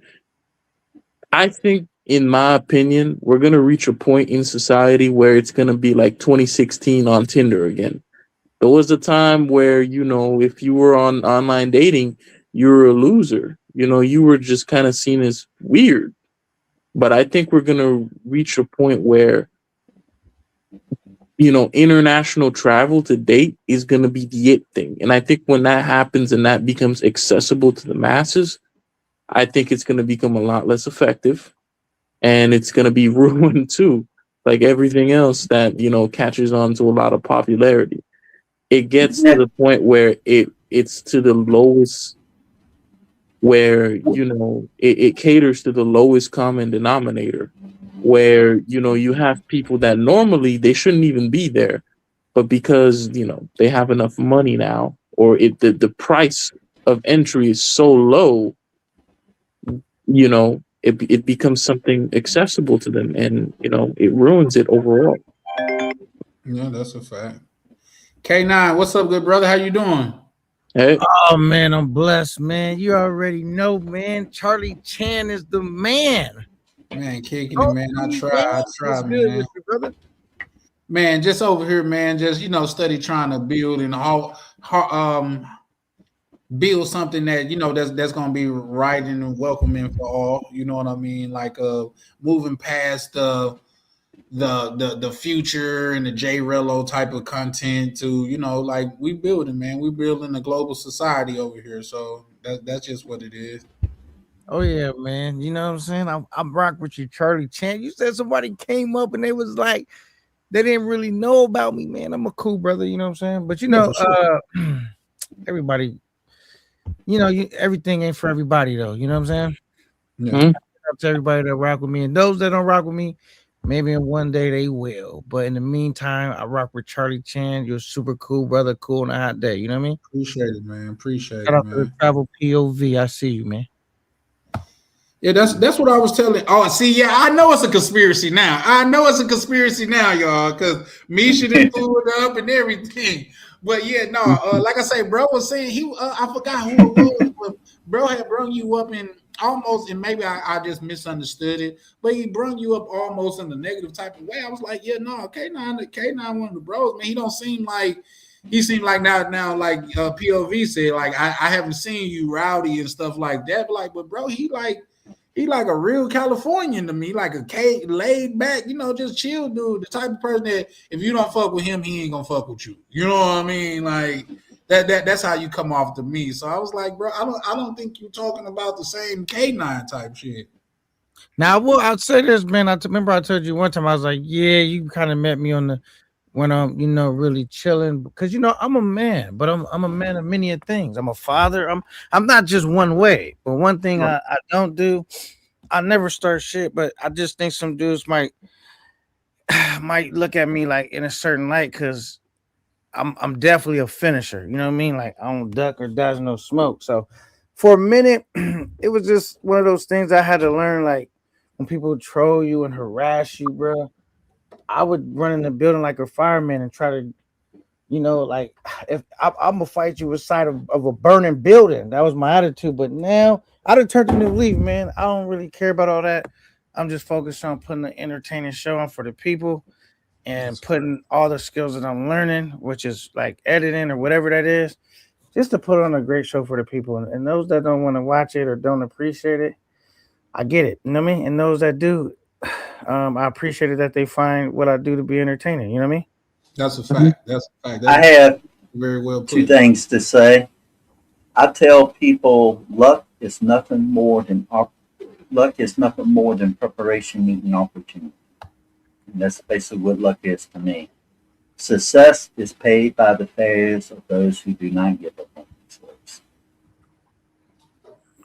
I think, in my opinion, we're gonna reach a point in society where it's gonna be like 2016 on Tinder again. There was a time where, if you were on online dating, you were a loser. You were just kind of seen as weird. But I think we're gonna reach a point where, international travel to date is gonna be the it thing. And I think when that happens and that becomes accessible to the masses, I think it's gonna become a lot less effective, and it's going to be ruined too, like everything else that catches on to a lot of popularity. It gets to Ne- the point where it's to the lowest, where it caters to the lowest common denominator, where you have people that normally they shouldn't even be there, but because they have enough money now, or the price of entry is so low, it becomes something accessible to them, and it ruins it overall. Yeah, that's a fact. K9, what's up, good brother? How you doing? Hey, Oh man, I'm blessed, man. You already know, man. Charlie Chan is the man. Man, kicking it, Talk man. to me, man. I What's try, good man. with you, brother? Man, just over here, man. Just steady trying to build and all, build something that that's gonna be right and welcoming for all. You know what I mean? Like moving past the future and the J Rello type of content to like we building, man. We building a global society over here. So that's just what it is. Oh yeah, man. You know what I'm saying? I'm rock with you, Charlie Chan. You said somebody came up and they was like they didn't really know about me, man. I'm a cool brother, you know what I'm saying? But Yeah, for sure. everybody, everything ain't for everybody though. You know what I'm saying? Yeah. hmm? Up to everybody that rock with me, and those that don't rock with me, maybe in one day they will. But in the meantime, I rock with Charlie Chan. You're super cool, brother. Cool on a hot day. You know what I mean? Appreciate it, man. Appreciate Shout it, out to the man. travel POV. I see you, man. Yeah, that's what I was telling. Oh, see, yeah, I know it's a conspiracy now. I know it's a conspiracy now, y'all, because Misha didn't pull it up and everything. But yeah, no, like I say, bro was saying I forgot who it was, but bro had brung you up in almost, and maybe I just misunderstood it, but he brung you up almost in the negative type of way. I was like, yeah, no, K9, one of the bros, man. He don't seem like he seemed like now like POV said, like I haven't seen you rowdy and stuff like that. But like, but bro, he like a real Californian to me, like a laid back, just chill dude. The type of person that if you don't fuck with him, he ain't gonna fuck with you. You know what I mean? Like that's how you come off to me. So I was like, bro, I don't think you're talking about the same K9 type shit. Now, I'll say this, man. Remember I told you one time. I was like, yeah, you kind of met me on the when I'm, really chilling because I'm a man, but I'm a man of many things. I'm a father. I'm not just one way. But one thing I don't do, I never start shit. But I just think some dudes might look at me like in a certain light because I'm definitely a finisher. You know what I mean? Like I don't duck or dodge no smoke. So for a minute, it was just one of those things I had to learn. Like when people troll you and harass you, bro, I would run in the building like a fireman and try to, like if I'm gonna fight you inside of a burning building. That was my attitude. But now I done turned a new leaf, man. I don't really care about all that. I'm just focused on putting an entertaining show on for the people and putting all the skills that I'm learning, which is like editing or whatever that is, just to put on a great show for the people. And those that don't want to watch it or don't appreciate it, I get it. You know what I mean? And those that do, I appreciate it that they find what I do to be entertaining. You know what I mean? That's a fact. That's a fact. I That's have very well two put. things to say. I tell people luck is nothing more than preparation meeting opportunity. And that's basically what luck is to me. Success is paid by the failures of those who do not give up on themselves.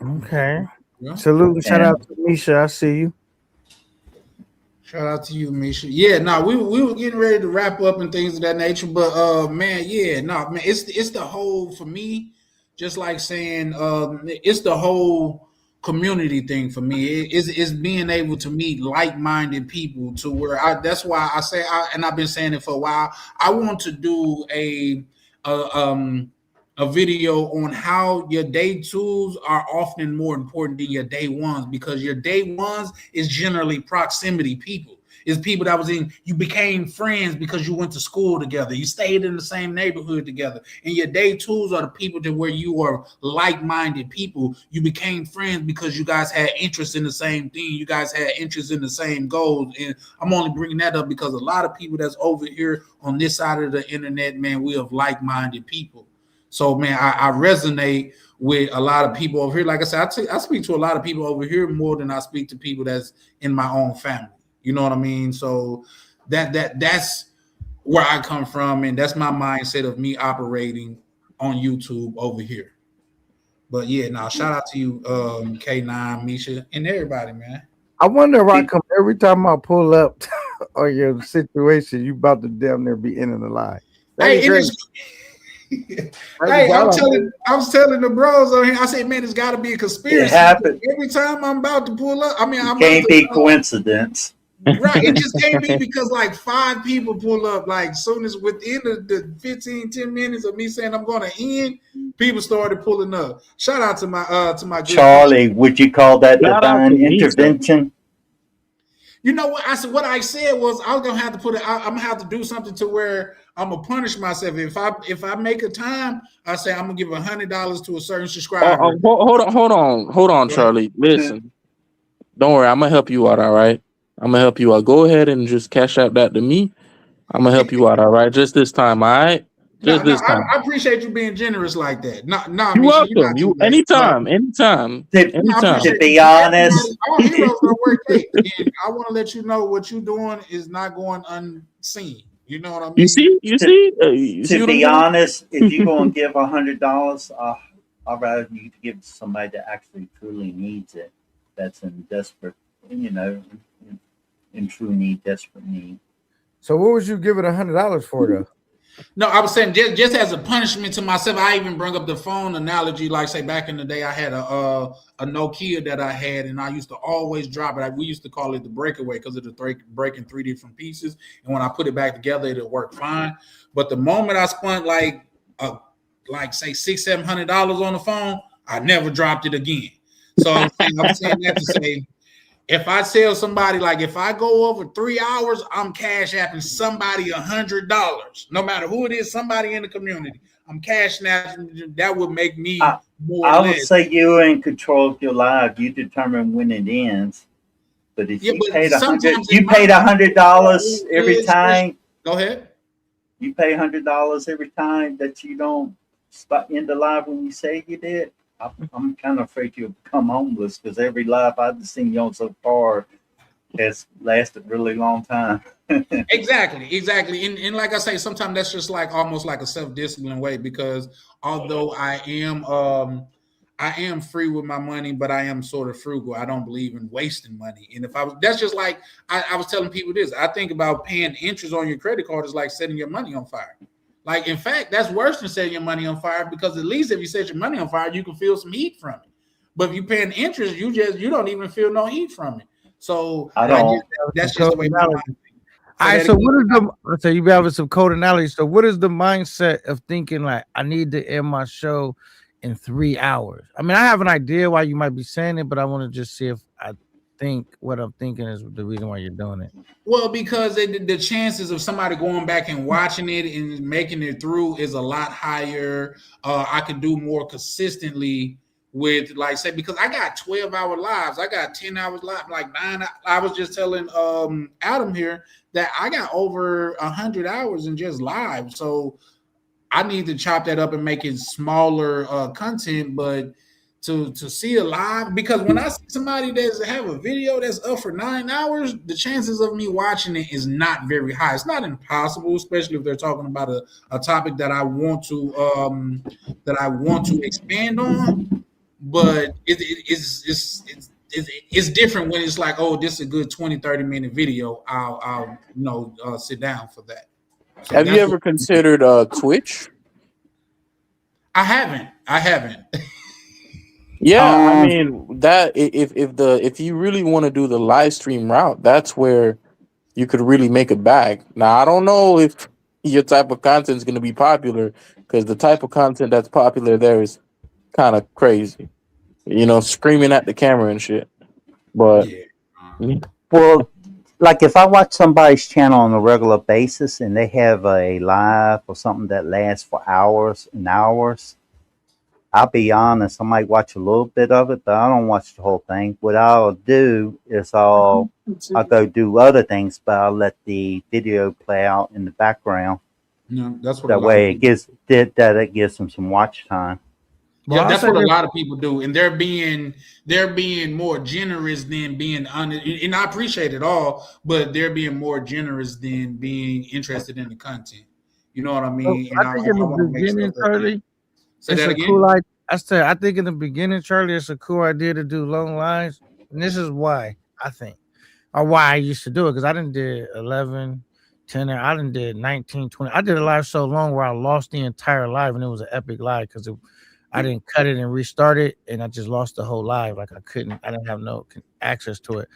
Okay. Yeah. Salute and shout out And to Misha. I see you. Shout out to you, Misha. Yeah, no, we were getting ready to wrap up and things of that nature, but man, yeah, no, man, it's the whole for me, just like saying it's the whole community thing for me. It's being able to meet like-minded people to where that's why I say and I've been saying it for a while. I want to do a um a video on how your day twos are often more important than your day ones because your day ones is generally proximity people. It's people that you became friends because you went to school together. You stayed in the same neighborhood together. And your day twos are the people to where you are like-minded people. You became friends because you guys had interest in the same thing. You guys had interest in the same goals. And I'm only bringing that up because a lot of people that's over here on this side of the internet, man, we have like-minded people. So, man, I resonate with a lot of people over here. Like I said, I speak to a lot of people over here more than I speak to people that's in my own family. You know what I mean? So that's where I come from, and that's my mindset of me operating on YouTube over here. But yeah, now shout out to you, K9, Misha, and everybody, man. I wonder if I come every time I pull up on your situation, you about to damn near be in the line. Hey, it is. Hey, I was telling the bros on here. I said, man, it's got to be a conspiracy. it happened. Every time I'm about to pull up, Can't be coincidence. Right. It just can't be because like 5 people pull up. Like soon as within the 10 minutes of me saying I'm going to end, people started pulling up. Shout out to my good Charlie, would you call that Shout out divine to Lisa. intervention? You know what I said? What I said was I was gonna have to I'm gonna have to do something to where I'm gonna punish myself. If I make a time, I say I'm gonna give $100 to a certain subscriber. Hold on, Charlie. Listen, don't worry. I'm gonna help you out. All right. I'm gonna help you out. Go ahead and just cash out that to me. I'm gonna help you out. All right. Just this time. All right. Just No, this time. I appreciate you being generous like that. No, You're Misha, you're welcome. not You too late. anytime. To be honest, All heroes don't wear capes, and I want to let you know what you're doing is not going unseen. You know what I mean? You see. You see what to I be mean? honest, if you're going to give $100, I'd rather you give it to somebody that actually truly needs it. That's in desperate, in true need, desperate need. So what would you give it $100 for though? No, I was saying just as a punishment to myself. I even bring up the phone analogy. Like say back in the day, I had a Nokia that I had, and I used to always drop it. We used to call it the breakaway because it would break in 3 different pieces, and when I put it back together, it'll work fine. But the moment I spent like say $600-700 on the phone, I never dropped it again. So I'm saying that to say, if I tell somebody, like if I go over 3 hours, I'm cash apping somebody $100, no matter who it is, somebody in the community. I'm cash apping. That would make me more or I would less. say you're in control of your life. You determine when it ends. But if Yeah, you but paid sometimes you paid $100 every time. Go ahead. You pay $100 every time that you don't end the live when you say you did. I'm kind of afraid you'll become homeless because every live I've seen you on so far has lasted a really long time. Exactly. And like I say, sometimes that's just like almost like a self-discipline way, because although I am free with my money, but I am sort of frugal. I don't believe in wasting money. And if I was, that's just like I was telling people this. I think about paying interest on your credit card is like setting your money on fire. Like, in fact, that's worse than setting your money on fire, because at least if you set your money on fire, you can feel some heat from it. But if you're paying interest, you don't even feel no heat from it. So I don't. that's just the way my mind thinks. All right, so what is the? So you be having some code analogy. So what is the mindset of thinking like I need to end my show in 3 hours? I mean, I have an idea why you might be saying it, but I want to just see if I think what I'm thinking is the reason why you're doing it. Well, because the chances of somebody going back and watching it and making it through is a lot higher. I can do more consistently with, like, say, because I got 12-hour lives. I got 10 hours live, like 9. I was just telling Adam here that I got over 100 hours in just live. So I need to chop that up and make it smaller content, but to see it live, because when I see somebody that have a video that's up for 9 hours, the chances of me watching it is not very high. It's not impossible, especially if they're talking about a topic that I want to expand on. But it's different when it's like, oh, this is a good 20-30 minute video. I'll sit down for that. So Have you ever considered Twitch? I haven't. Yeah, I mean that if you really want to do the live stream route, that's where you could really make a bag. Now, I don't know if your type of content is going to be popular, because the type of content that's popular there is kind of crazy. Screaming at the camera and shit. But Well, like if I watch somebody's channel on a regular basis and they have a live or something that lasts for hours and hours, I'll be honest, I might watch a little bit of it, but I don't watch the whole thing. What I'll do is I'll go do other things, but I'll let the video play out in the background. That's what that way it gives them some watch time. Yeah, that's what a lot of people do, and they're being more generous than being and I appreciate it all, but they're being more generous than being interested in the content. You know what I mean? I think in the beginning, Charlie, it's a cool idea. I think in the beginning, Charlie, it's a cool idea to do long lines, and this is why I think, or why I used to do it, because I didn't did 11, 10, I didn't did 19, 20. I did a live so long where I lost the entire live, and it was an epic live because I didn't cut it and restart it, and I just lost the whole live. Like I didn't have no access to it.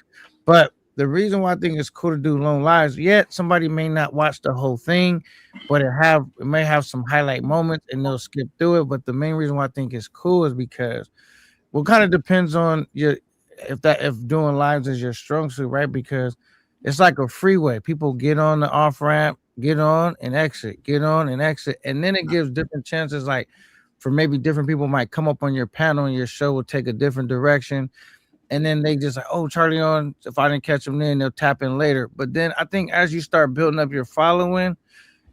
But the reason why I think it's cool to do long lives, yet somebody may not watch the whole thing, but it may have some highlight moments and they'll skip through it. But the main reason why I think it's cool is because, well, kind of depends on if doing lives is your strong suit, right? Because it's like a freeway. People get on the off ramp, get on and exit, get on and exit, and then it gives different chances. Like for maybe different people might come up on your panel and your show will take a different direction. And then they just like, oh, Charlie on. If I didn't catch them then, they'll tap in later. But then I think as you start building up your following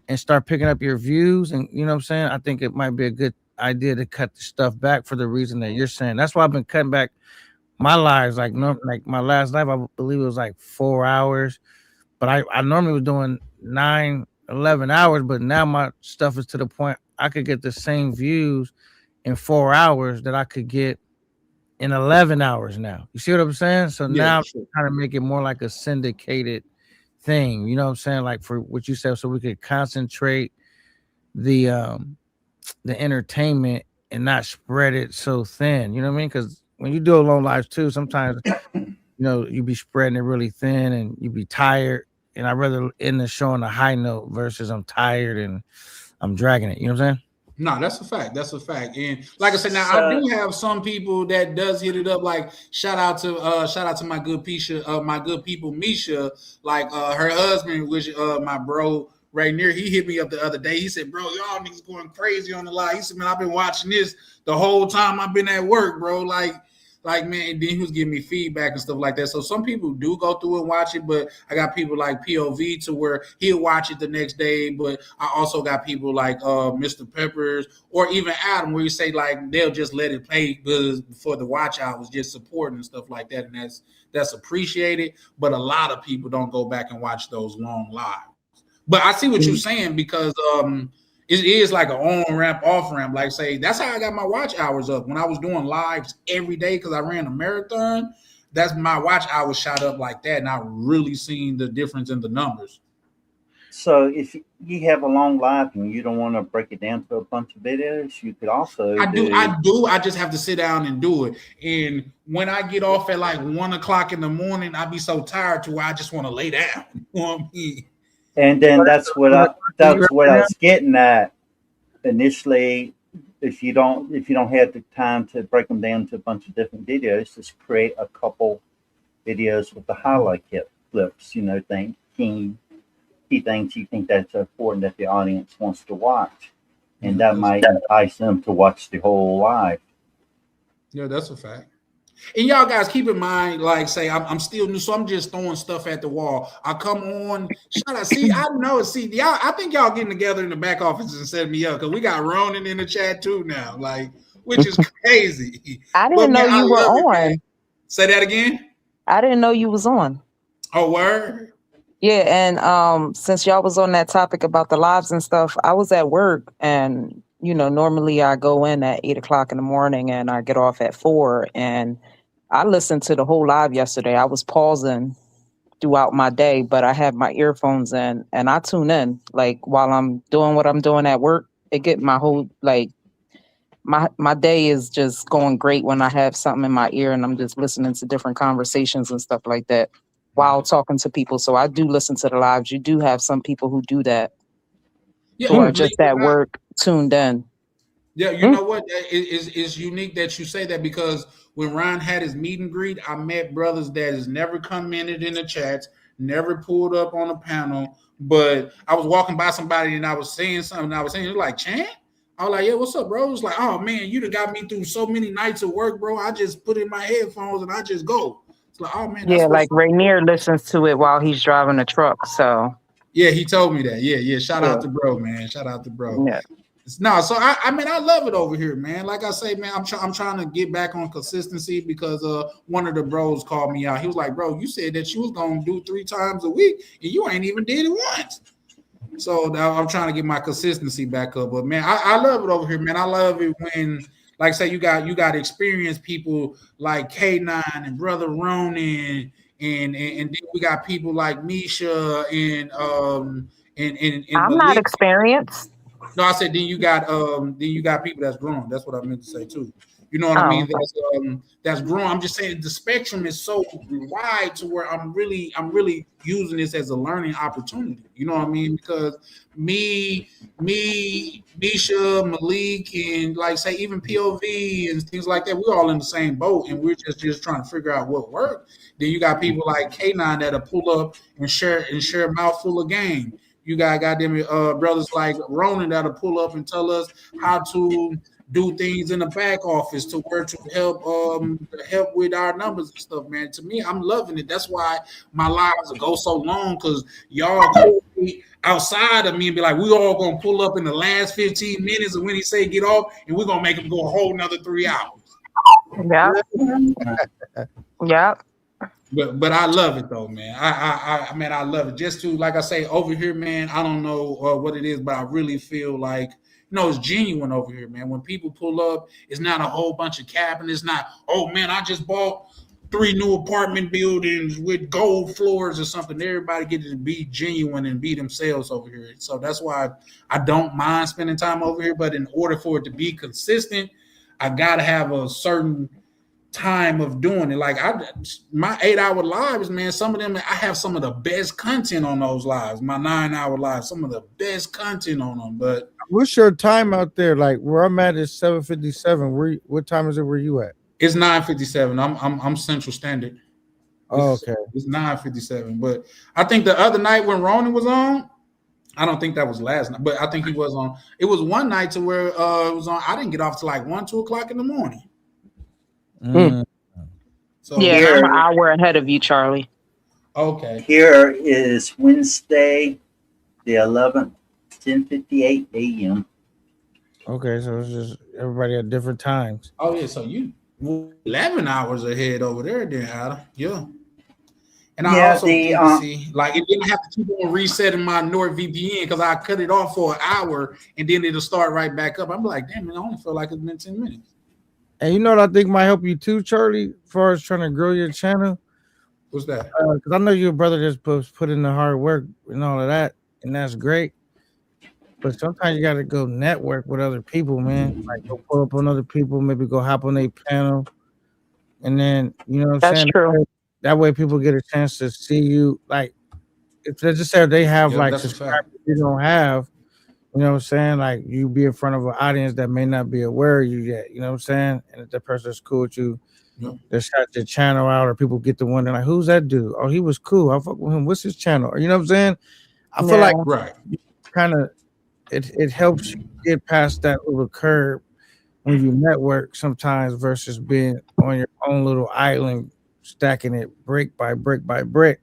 and start picking up your views, and you know what I'm saying, I think it might be a good idea to cut the stuff back for the reason that you're saying. That's why I've been cutting back my lives. Like my last live, I believe it was like 4 hours. But I normally was doing 9, 11 hours. But now my stuff is to the point I could get the same views in 4 hours that I could get in 11 hours now. You see what I'm saying? So now I'm trying to make it more like a syndicated thing. You know what I'm saying? Like for what you said, so we could concentrate the entertainment and not spread it so thin. You know what I mean? Because when you do a long live too, sometimes you be spreading it really thin and you be tired. And I'd rather end the show on a high note versus I'm tired and I'm dragging it. You know what I'm saying? No, that's a fact. That's a fact. And like I said, now I So do have some people that does hit it up. Like shout out to my good Pisha, my good people Misha. Like her husband, which my bro right near, he hit me up the other day. He said, "Bro, y'all niggas going crazy on the live." He said, "Man, I've been watching this the whole time I've been at work, bro." Like man, and then he was giving me feedback and stuff like that. So some people do go through and watch it, but I got people like POV to where he'll watch it the next day. But I also got people like Mr. Peppers or even Adam, where you say like they'll just let it play because for the watch hours, just supporting and stuff like that, and that's appreciated. But a lot of people don't go back and watch those long lives. But I see what you're saying because it is like an on ramp, off ramp. Like say, that's how I got my watch hours up. When I was doing lives every day because I ran a marathon, that's my watch hours shot up like that, and I really seen the difference in the numbers. so if you have a long live and you don't want to break it down to a bunch of videos, you could also I do. do. I just have to sit down and do it. And when I get off at like 1:00 in the morning, I be so tired to where I just want to lay down. You know what I mean? And then that's what I You was getting at initially. If you don't have the time to break them down to a bunch of different videos, just create a couple videos with the highlight clips. Key things you think that's important that the audience wants to watch, and that might entice them to watch the whole live. Yeah, that's a fact. And y'all guys keep in mind, like say, I'm still new, so I'm just throwing stuff at the wall. I come on, shout out. See, I know. See, y'all. I think y'all getting together in the back office and setting me up because we got Ronan in the chat too now, like, which is crazy. I But didn't know man, I you were love it, man. on. Say that again. I didn't know you was on. Oh, word. Yeah, and since y'all was on that topic about the lives and stuff, I was at work and normally I go in at 8 o'clock in the morning and I get off at 4. And I listened to the whole live yesterday. I was pausing throughout my day, but I have my earphones in and I tune in like while I'm doing what I'm doing at work. It get my whole like my day is just going great when I have something in my ear and I'm just listening to different conversations and stuff like that while talking to people. So I do listen to the lives. You do have some people who do that, Yeah, who are believe just it or at not. work tuned in. Yeah, you know what? It's unique that you say that because when Ryan had his meet and greet, I met brothers that has never commented in the chats, never pulled up on a panel. But I was walking by somebody and I was saying something. And I was saying, it was like, Chan? I was like, yeah, what's up, bro? It was like, oh man, you done got me through so many nights of work, bro. I just put in my headphones and I just go. It's like, oh man, that's Yeah, what's like up. Rainier listens to it while he's driving a truck. So Yeah, he told me that. Yeah. Shout yeah, out to bro, man. Shout out to bro. yeah. No, so I mean I love it over here, man. Like I say, man, I'm trying to get back on consistency because one of the bros called me out. He was like, "Bro, you said that you was gonna do 3 times a week, and you ain't even did it once." So now I'm trying to get my consistency back up. But man, I love it over here, man. I love it when, like, say you got experienced people like K9 and Brother Ronan, and then we got people like Misha and I'm not Malik. experienced. No, I said then you got people that's growing. That's what I meant to say too. You know what I Oh, mean? That's growing. I'm just saying the spectrum is so wide to where I'm really using this as a learning opportunity. You know what I mean? Because Misha, Malik, and like say even POV and things like that, we're all in the same boat and we're just trying to figure out what worked. Then you got people like K9 that'll pull up and share a mouthful of game. You got goddamn brothers like Ronan that'll pull up and tell us how to do things in the back office to where to help with our numbers and stuff, man. To me, I'm loving it. That's why my lives go so long because y'all could be outside of me and be like, we all gonna pull up in the last 15 minutes, and when he say get off, and we're gonna make him go a whole another 3 hours. yeah, yeah. But I love it though, man. I mean I love it. Just to like I say over here, man. I don't know what it is, but I really feel like it's genuine over here, man. When people pull up, it's not a whole bunch of cap, and it's not. Oh man, I just bought 3 new apartment buildings with gold floors or something. Everybody get to be genuine and be themselves over here. So that's why I don't mind spending time over here. But in order for it to be consistent, I gotta have a certain time of doing it. Like my 8-hour lives, man, some of them I have some of the best content on those lives. My 9-hour lives, some of the best content on them. But What's your time out there? Like where I'm at is 7:57. What time is it where you at? it's 9:57. I'm Central Standard. Oh, okay. It's 9:57. But I think the other night when Ronan was on, I don't think that was last night, but I think he was on. It was one night to where it was on. I didn't get off till like 1, 2 o'clock in the morning. Mm. So Yeah, and I'm an Here, hour ahead of you, Charlie. okay. here is Wednesday, the 11th, 10:58 a.m. Okay, so it's just everybody at different times. Oh yeah, so you 11 hours ahead over there, then Adam. Yeah. And I Yeah, also the did see, like, it didn't have to keep on resetting my NordVPN because I cut it off for an hour and then it'll start right back up. I'm like, damn, it only feel like it's been 10 minutes. And you know what I think might help you too, Charlie, as far as trying to grow your channel? What's that? Because I know you're a brother that's put in the hard work and all of that, and that's great. But sometimes you got to go network with other people, man. Like go pull up on other people, maybe go hop on their panel, and then you know what I'm That's saying. true. That way, people get a chance to see you. Like if they just say they have Yeah, like that's a subscribers fact. you don't have, you know what I'm saying? Like you be in front of an audience that may not be aware of you yet. You know what I'm saying? And if the person's cool with you, Yeah. they shout your channel out, or people get to wondering like, who's that dude? Oh, he was cool. I fuck with him. What's his channel? Or, you know what I'm saying? I feel like Yeah. Right. kind of it helps you get past that little curb when you network sometimes versus being on your own little island stacking it brick by brick by brick.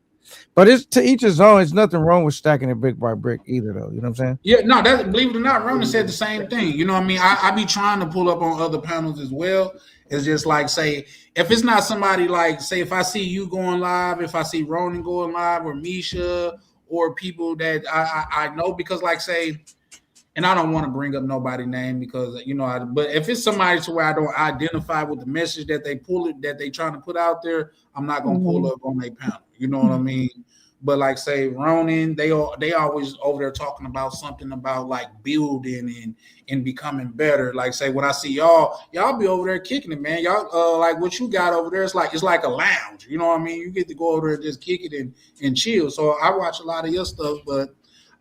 But it's to each his own. It's nothing wrong with stacking it brick by brick either, though. You know what I'm saying? Yeah, no, that believe it or not, Ronan said the same thing. You know what I mean? I be trying to pull up on other panels as well. It's just like, say, if it's not somebody like, say, if I see you going live, if I see Ronan going live, or Misha, or people that I know, because like, say, and I don't want to bring up nobody's name because but if it's somebody to where I don't identify with the message that they trying to put out there, I'm not gonna pull up on their panel. You know what I mean? But like say Ronan, they always over there talking about something about like building and becoming better. Like say when I see y'all be over there kicking it, man. Y'all like what you got over there. It's like a lounge. You know what I mean? You get to go over there and just kick it and chill. So I watch a lot of your stuff, but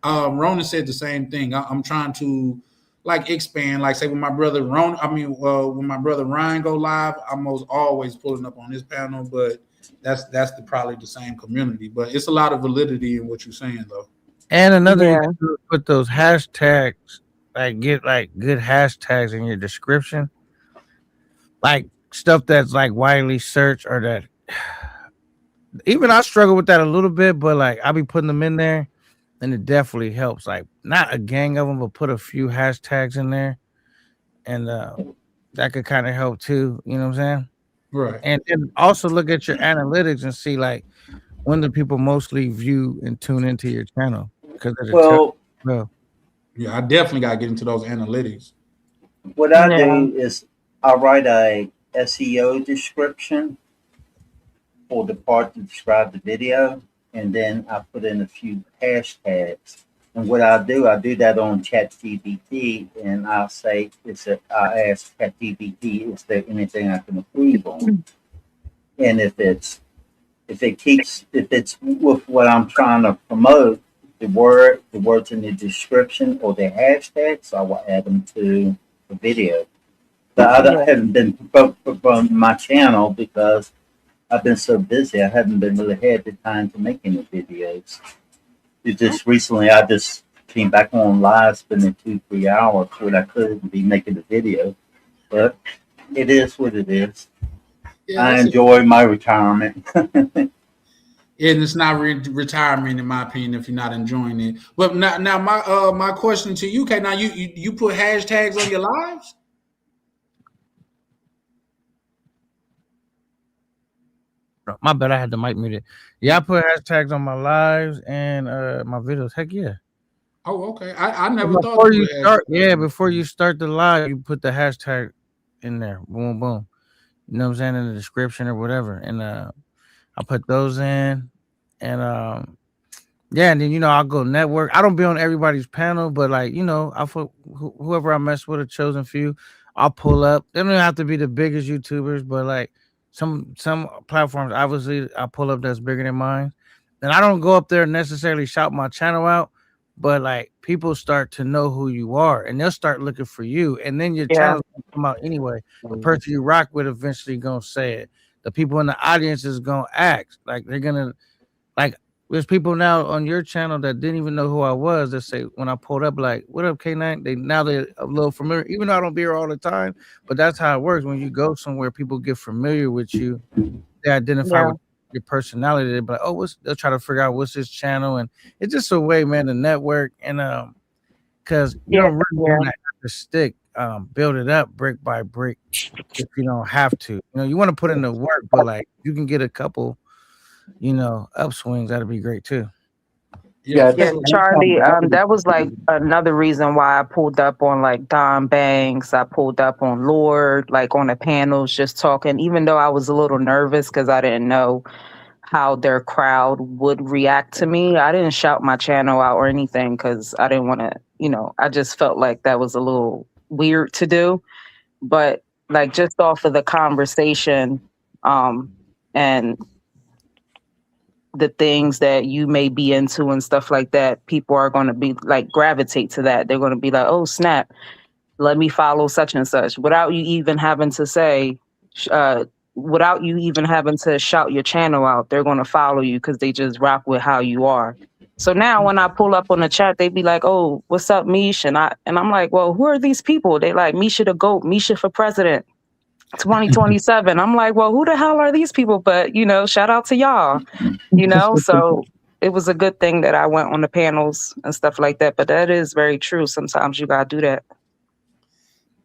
Ronan said the same thing. I'm trying to like expand. Like say when my brother when my brother Ryan go live, I'm most always pulling up on his panel. But that's probably the same community. But it's a lot of validity in what you're saying, though. And another, Yeah. you can put those hashtags, like get like good hashtags in your description, like stuff that's like widely searched or that. Even I struggle with that a little bit, but like I'll be putting them in there, and it definitely helps. Like not a gang of them, but put a few hashtags in there, and that could kind of help too. You know what I'm saying? Right. And also look at your analytics and see like when do people mostly view and tune into your channel because of the Well, Yeah, I definitely got to get into those analytics. what I Yeah. do is I write a SEO description for the part to describe the video, and then I put in a few hashtags. And what I do that on ChatGPT, and I'll say, I ask ChatGPT, is there anything I can improve on? And if it's with what I'm trying to promote, the words in the description or the hashtags, I will add them to the video. But I haven't been from my channel because I've been so busy. I haven't been really had the time to make any videos. It's just recently I just came back on live, spending 2-3 hours when I couldn't be making a video. But it is what it is. Yeah, I enjoy my retirement. And it's not retirement, in my opinion, if you're not enjoying it. But now my question to you, K. Now you put hashtags on your lives? My bad, I had the mic muted. Yeah, I put hashtags on my lives and my videos. Heck yeah. Oh, okay. I never thought Before to you put start, hashtags. before you start the live, you put the hashtag in there. Boom, boom. You know what I'm saying, in the description or whatever. And I put those in, and yeah, and then I'll go network. I don't be on everybody's panel, but like I put whoever I mess with, a chosen few, I'll pull up. They don't have to be the biggest YouTubers, but like some platforms, obviously, I pull up that's bigger than mine. And I don't go up there and necessarily shout my channel out, but like people start to know who you are, and they'll start looking for you, and then your Yeah. channel's gonna come out anyway. The person you rock with eventually gonna say it. The people in the audience is gonna ask, like they're gonna like. There's people now on your channel that didn't even know who I was that say when I pulled up, like, "What up, K9?" They're a little familiar, even though I don't be here all the time. But that's how it works. When you go somewhere, people get familiar with you. They identify Yeah. with your personality. They're like, "Oh, they'll try to figure out what's his channel," and it's just a way, man, to network. And because you Yeah. don't really Yeah. want to have to stick, build it up brick by brick if you don't have to. You want to put in the work, but like you can get a couple, upswings. That'd be great too. Yeah, I Yeah, think Charlie, that was like another reason why I pulled up on like Don Banks. I pulled up on Lord, like on the panels, just talking, even though I was a little nervous because I didn't know how their crowd would react to me. I didn't shout my channel out or anything because I didn't want to, I just felt like that was a little weird to do. But like just off of the conversation, and the things that you may be into and stuff like that, people are going to be like gravitate to that. They're going to be like, "Oh snap, let me follow such and such," without you even having to say, without you even having to shout your channel out. They're going to follow you because they just rock with how you are. So now when I pull up on the chat, they be like, "Oh, what's up, Mish?" And I'm like, "Well, who are these people?" They like Misha the GOAT, Misha for president, 2027. I'm like, "Well, who the hell are these people?" But shout out to y'all. So it was a good thing that I went on the panels and stuff like that. But that is very true. Sometimes you gotta do that.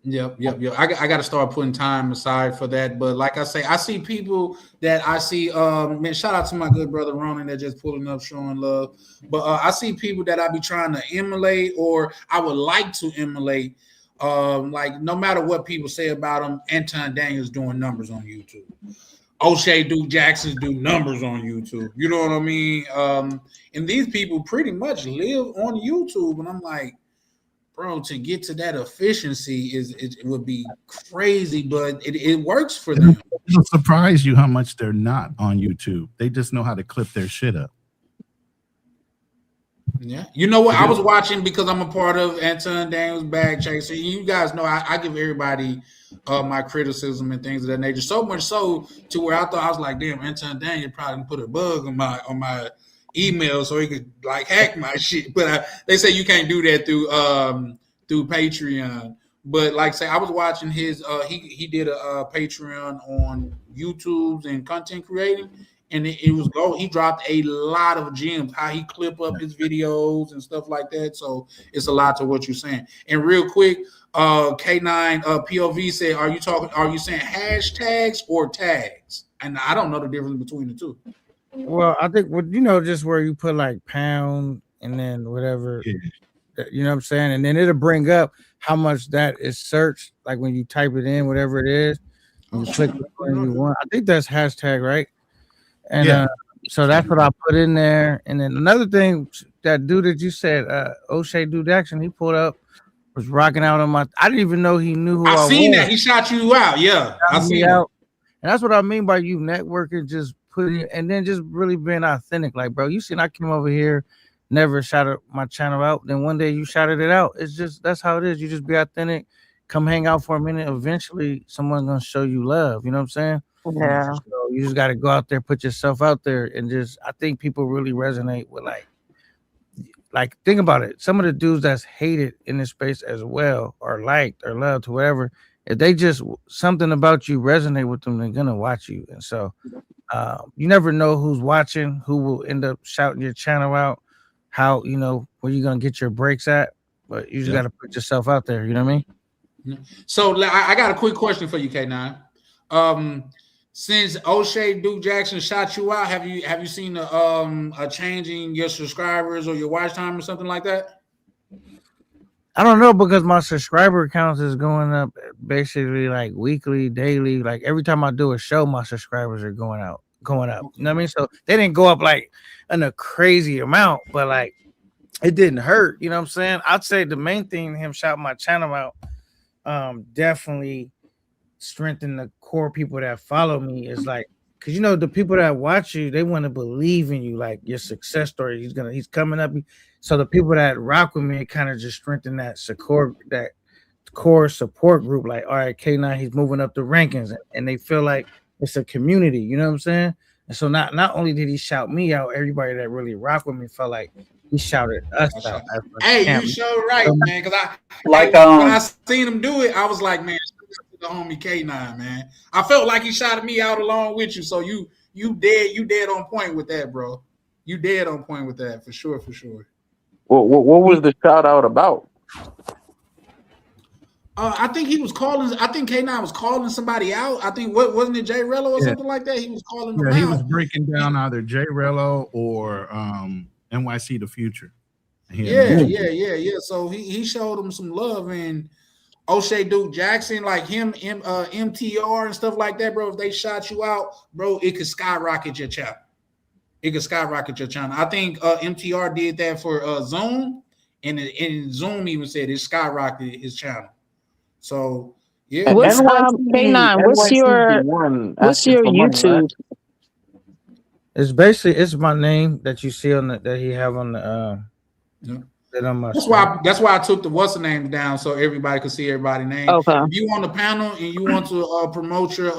Yep. I got to start putting time aside for that. But like I say, I see people that I see. Man, shout out to my good brother Ronan that just pulling up, showing love. But I see people that I be trying to emulate, or I would like to emulate. Like no matter what people say about him, Anton Daniels doing numbers on YouTube. O'Shea Duke Jackson's do numbers on YouTube. You know what I mean? And these people pretty much live on YouTube, and I'm like, bro, to get to that efficiency it would be crazy, but it works for them. It'll surprise you how much they're not on YouTube. They just know how to clip their shit up. Yeah, you know what? I was watching because I'm a part of Anton Daniels Bag Chaser. You guys know I give everybody my criticism and things of that nature. So much so to where I thought I was like, damn, Anton Daniels probably put a bug on my email so he could like hack my shit. But they say you can't do that through Patreon. But like say, I was watching his he did a Patreon on YouTube's and content creating. And it was gold. He dropped a lot of gems, how he clip up his videos and stuff like that. So it's a lot to what you're saying. And real quick, K9 POV said, are you saying hashtags or tags? And I don't know the difference between the two. Well, I think just where you put like pound and then whatever, you know what I'm saying? And then it'll bring up how much that is searched, like when you type it in, whatever it is, and you click the one you want. I think that's hashtag, right? And so that's what I put in there. And then another thing, that dude that you said, O'Shea Dude Action, he pulled up, was rocking out on my. I didn't even know he knew who I was. I seen that. He shot you out. Yeah, I seen that. And that's what I mean by you networking, just putting, and then just really being authentic. Like, bro, you seen I came over here, never shouted my channel out. Then one day you shouted it out. It's just, that's how it is. You just be authentic, come hang out for a minute. Eventually, someone's going to show you love. You know what I'm saying? Yeah. So you just got to go out there, put yourself out there, and just, I think people really resonate with like think about it. Some of the dudes that's hated in this space as well, or liked or loved, whoever, if they just something about you resonate with them, they're gonna watch you. And so you never know who's watching, who will end up shouting your channel out, how where you're gonna get your breaks at. But you just got to put yourself out there. You know what I mean? So I got a quick question for you, K9. Since O'Shea Duke Jackson shot you out, have you seen a change in your subscribers or your watch time or something like that? I don't know because my subscriber counts is going up basically like weekly, daily. Like every time I do a show, my subscribers are going up. You know what I mean? So they didn't go up like in a crazy amount, but like it didn't hurt. You know what I'm saying? I'd say the main thing him shouting my channel out, definitely strengthen the core people that follow me is like because you know the people that watch you they want to believe in you like your success story he's coming up so the people that rock with me kind of just strengthen that core support group like all right K9 he's moving up the rankings and they feel like it's a community you know what I'm saying and so not only did he shout me out everybody that really rock with me felt like he shouted us out as a Hey, camp. you sure right, man. Because Like when I seen him do it, I was like, man, the homie K9, man. I felt like he shouted me out along with you. So you dead on point with that, bro. You dead on point with that for sure, for sure. What was the shout out about? I think he was calling. I think K9 was calling somebody out. I think wasn't it Jay Rello or something like that? He was calling them He out. was breaking down either Jay Rello or NYC The Future. Yeah. So he showed him some love and O'Shea Duke Jackson, like him, MTR and stuff like that, bro. If they shot you out, bro, it could skyrocket your channel. It could skyrocket your channel. I think MTR did that for Zoom, and Zoom even said it skyrocketed his channel. So yeah, What's K9? What's your YouTube? It's basically it's my name that you see on that he have on the that on my that's why I took the what's the name down so everybody could see everybody's name. Okay. If you on the panel and you want to promote your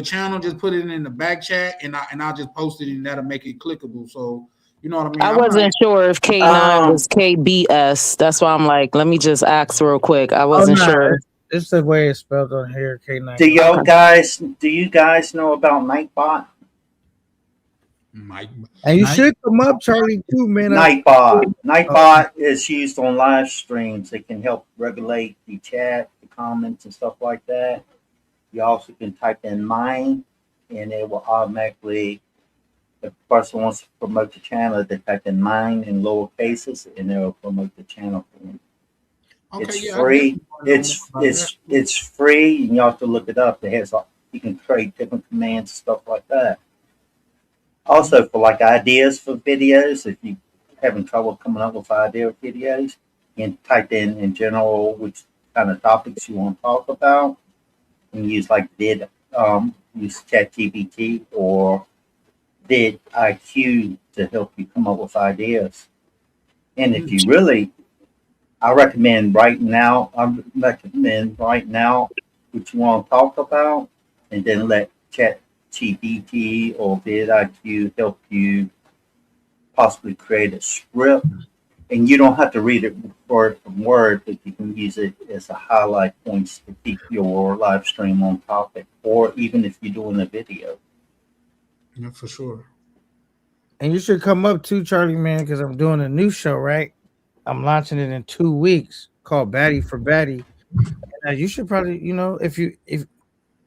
channel, just put it in the back chat and I'll just post it and that'll make it clickable. So you know what I mean? I wasn't sure if K9 was KBS. That's why I'm like, let me just ask real quick. I wasn't sure. It's the way it's spelled on here, K9. Do you guys know about Nightbot? And you should come up, Charlie, too, man. Nightbot is used on live streams. It can help regulate the chat, the comments, and stuff like that. You also can type in mine, and it will automatically, if the person wants to promote the channel, they type in mine in lower cases, and it will promote the channel for them. It's free. It's free, and you have to look it up. It has you can create different commands and stuff like that. Also, for like ideas for videos, if you're having trouble coming up with idea videos, you can type in general which kind of topics you want to talk about, and use like use ChatGPT or vidIQ to help you come up with ideas. And if you really, I recommend right now what you want to talk about, and then let ChatGPT or vidIQ help you possibly create a script. And you don't have to read it word for word, but you can use it as a highlight points to keep your live stream on topic, or even if you're doing a video. Yeah, for sure. And you should come up too, Charlie, man, because I'm doing a new show, right? I'm launching it in 2 weeks called Baddie for Baddie. You should probably, if you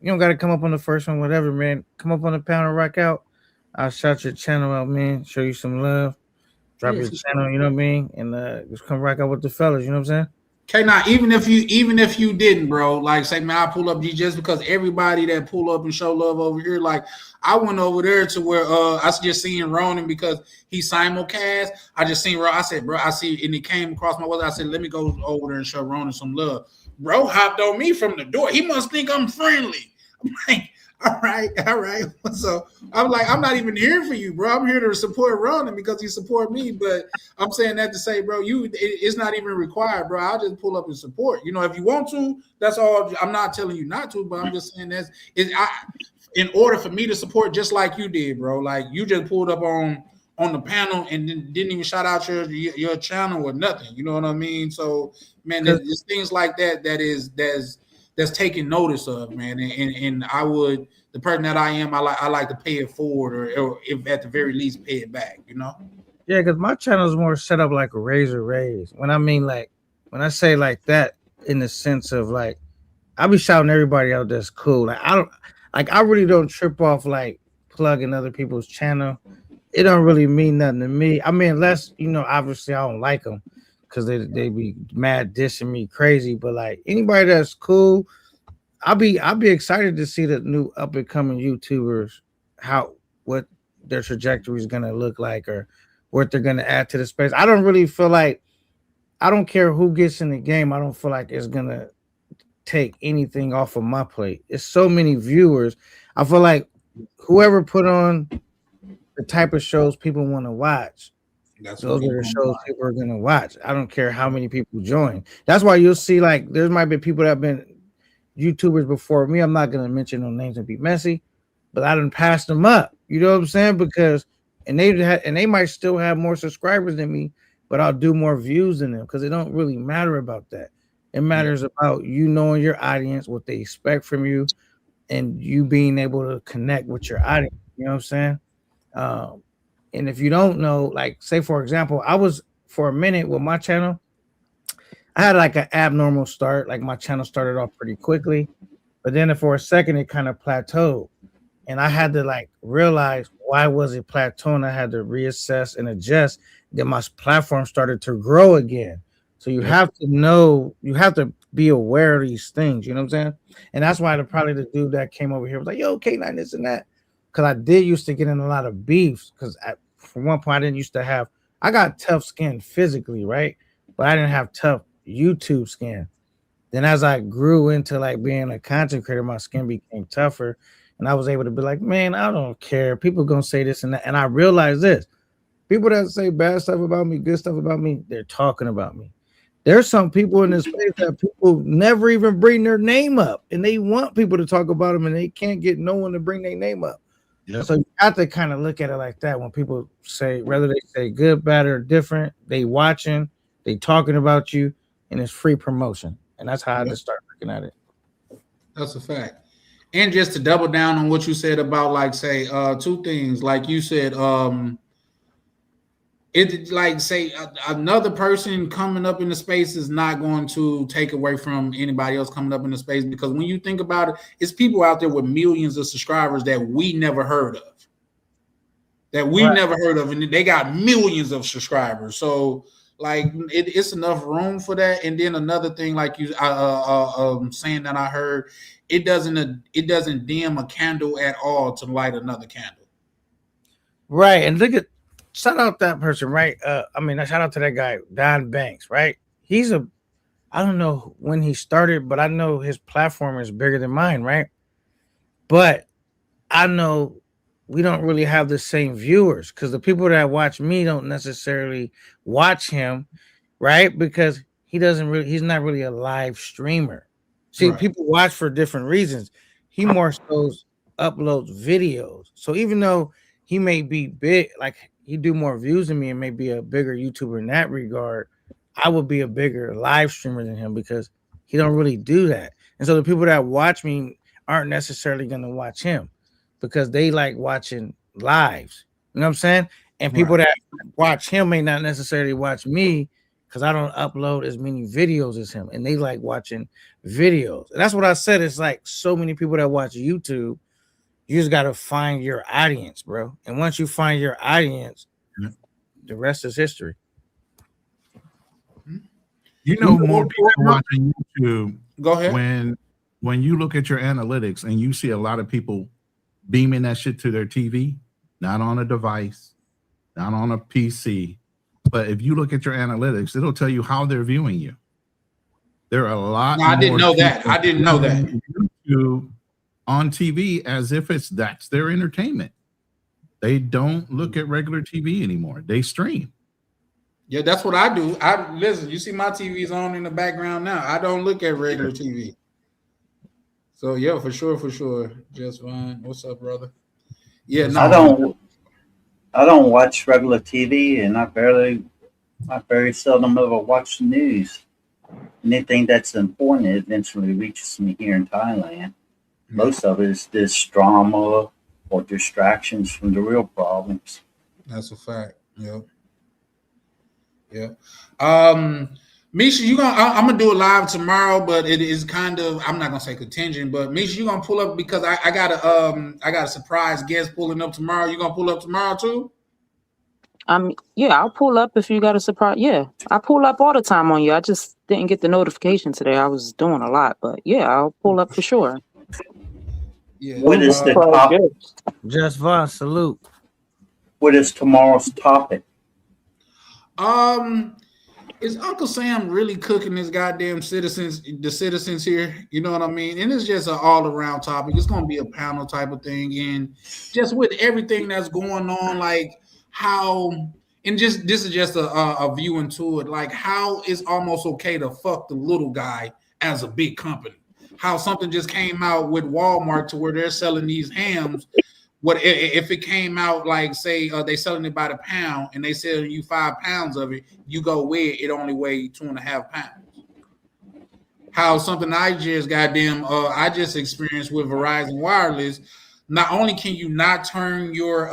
don't got to come up on the first one, whatever, man, come up on the panel, rock out. I'll shout your channel out, man, show you some love, drop your channel, you know what I mean? And just come rock out with the fellas, you know what I'm saying? Okay, now even if you didn't, bro, like say, man, I pull up just because everybody that pull up and show love over here, like I went over there to where I just seen Ronan because he simulcast. I just seen Ronan. I said, bro, I see, and he came across my way. I said, let me go over there and show Ronan some love. Bro hopped on me from the door. He must think I'm friendly. I'm like, all right. So I'm like, I'm not even here for you, bro. I'm here to support Ronan because he support me. But I'm saying that to say, bro, it's not even required, bro. I'll just pull up and support. If you want to, that's all. I'm not telling you not to, but I'm just saying in order for me to support just like you did, bro. Like you just pulled up on the panel and didn't even shout out your channel or nothing. You know what I mean? So man, there's things like that's taken notice of, man. And I would, the person that I am, I like to pay it forward or if at the very least pay it back, Yeah, because my channel is more set up like a razor raise. When I say like that in the sense of like, I be shouting everybody out that's cool. I really don't trip off like plugging other people's channel. It don't really mean nothing to me. I mean, unless, obviously I don't like them. because they be mad dissing me crazy. But like anybody that's cool, I'll be excited to see the new up and coming YouTubers, what their trajectory is gonna look like or what they're gonna add to the space. I don't really feel like I don't care who gets in the game. I don't feel like it's gonna take anything off of my plate. It's so many viewers. I feel like whoever put on the type of shows people want to watch, That's what those are people the gonna shows buy. people are gonna watch. I don't care how many people join. That's why you'll see like there might be people that have been YouTubers before me. I'm not gonna mention no names and be messy, but I done passed them up. You know what I'm saying? Because and they might still have more subscribers than me, but I'll do more views than them because it don't really matter about that. It matters about you knowing your audience, what they expect from you, and you being able to connect with your audience. You know what I'm saying? Um, and if you don't know, like say for example, I was for a minute with my channel, I had like an abnormal start. Like my channel started off pretty quickly, but then for a second it kind of plateaued. And I had to like realize why was it plateauing. I had to reassess and adjust. Then my platform started to grow again. So you have to know, you have to be aware of these things. You know what I'm saying? And that's why probably the dude that came over here was like, "Yo, K9, this and that," because I did used to get in a lot of beefs. Because for one point, I didn't used to have. I got tough skin physically, right? But I didn't have tough YouTube skin. Then as I grew into like being a content creator, my skin became tougher. And I was able to be like, man, I don't care. People gonna say this and that. And I realized this. People that say bad stuff about me, good stuff about me, they're talking about me. There's some people in this space that people never even bring their name up. And they want people to talk about them and they can't get no one to bring their name up. Yep. So you have to kind of look at it like that when people say, whether they say good, bad, or different, they watching, they talking about you, and it's free promotion. And that's how I just start looking at it. That's a fact. And just to double down on what you said about like say two things, like you said, it like say another person coming up in the space is not going to take away from anybody else coming up in the space, because when you think about it, it's people out there with millions of subscribers that we never heard of, and they got millions of subscribers. So like it's enough room for that. And then another thing, like you saying that I heard, it doesn't dim a candle at all to light another candle. Right. And look at shout out that person, right? Shout out to that guy, Don Banks, right? I don't know when he started, but I know his platform is bigger than mine, right? But I know we don't really have the same viewers because the people that watch me don't necessarily watch him, right? Because he's not really a live streamer. See, Right. people watch for different reasons. He more so uploads videos. So even though he may be big, like he do more views than me and may be a bigger YouTuber in that regard, I would be a bigger live streamer than him because he don't really do that. And so the people that watch me aren't necessarily going to watch him because they like watching lives. You know what I'm saying? And people that watch him may not necessarily watch me because I don't upload as many videos as him. And they like watching videos. And that's what I said. It's like so many people that watch YouTube. You just got to find your audience, bro. And once you find your audience, the rest is history. You know, more people watching YouTube. Go ahead. When you look at your analytics and you see a lot of people beaming that shit to their TV, not on a device, not on a PC, but if you look at your analytics, it'll tell you how they're viewing you. There are a lot. No, I didn't know that. I didn't know that. YouTube on TV as if that's their entertainment. They don't look at regular TV anymore. They stream. Yeah, that's what I do. Listen, you see my TV's on in the background now. I don't look at regular TV. So yeah, for sure. Just fine. What's up, brother? Yeah, no. I don't watch regular TV, and I very seldom ever watch the news. Anything that's important eventually reaches me here in Thailand. Most of it is this drama or distractions from the real problems. That's a fact. Yeah. Misha, I'm gonna do it live tomorrow, but it is kind of, I'm not gonna say contingent, but Misha, you gonna pull up because I got a surprise guest pulling up tomorrow. You gonna pull up tomorrow too? Yeah, I'll pull up if you got a surprise. Yeah, I pull up all the time on you. I just didn't get the notification today. I was doing a lot, but yeah, I'll pull up for sure. Yeah. What is the Surprise top? gifts. Just Vaughn, salute. What is tomorrow's topic? Um, is Uncle Sam really cooking the citizens here? You know what I mean? And it's just an all around topic. It's gonna be a panel type of thing, and just with everything that's going on, like how, and just this is just a view into it, like how it's almost okay to fuck the little guy as a big company. How something just came out with Walmart to where they're selling these hams. What if it came out like say they selling it by the pound and they selling you 5 pounds of it, you go weigh it only weigh 2.5 pounds. How something I just experienced with Verizon Wireless. Not only can you not turn your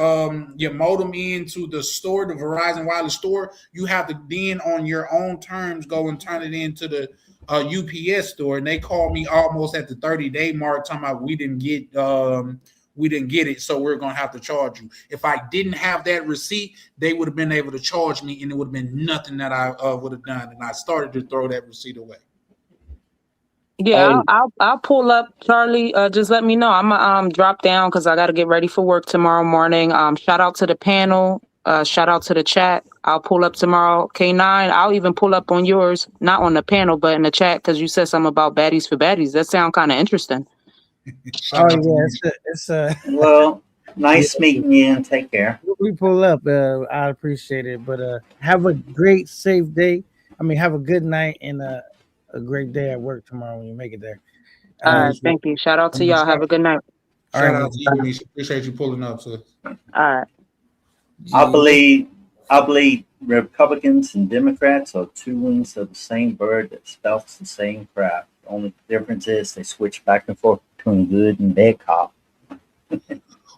modem into the store, the Verizon Wireless store, you have to then on your own terms go and turn it into the UPS store. And they called me almost at the 30-day mark, talking about we didn't get it, so we're gonna have to charge you. If I didn't have that receipt, they would have been able to charge me, and it would have been nothing that I would have done. And I started to throw that receipt away. Yeah, Hey, I'll pull up, Charlie. Just let me know. I'm gonna drop down because I got to get ready for work tomorrow morning. Shout out to the panel. Shout out to the chat. I'll pull up tomorrow. K9. I'll even pull up on yours, not on the panel, but in the chat because you said something about baddies for baddies. That sounds kind of interesting. Shout out to you. It's a Well, nice Yeah. meeting you and take care. we pull up. I appreciate it, but have a great, safe day. I mean, have a good night and a great day at work tomorrow when you make it there. All right, thank you. Shout out to y'all. Have a good night. Shout All right, out to you, Nisha. Appreciate you pulling up, sir. All right. I believe Republicans and Democrats are two wings of the same bird that spouts the same crap. The only difference is they switch back and forth between good and bad cop.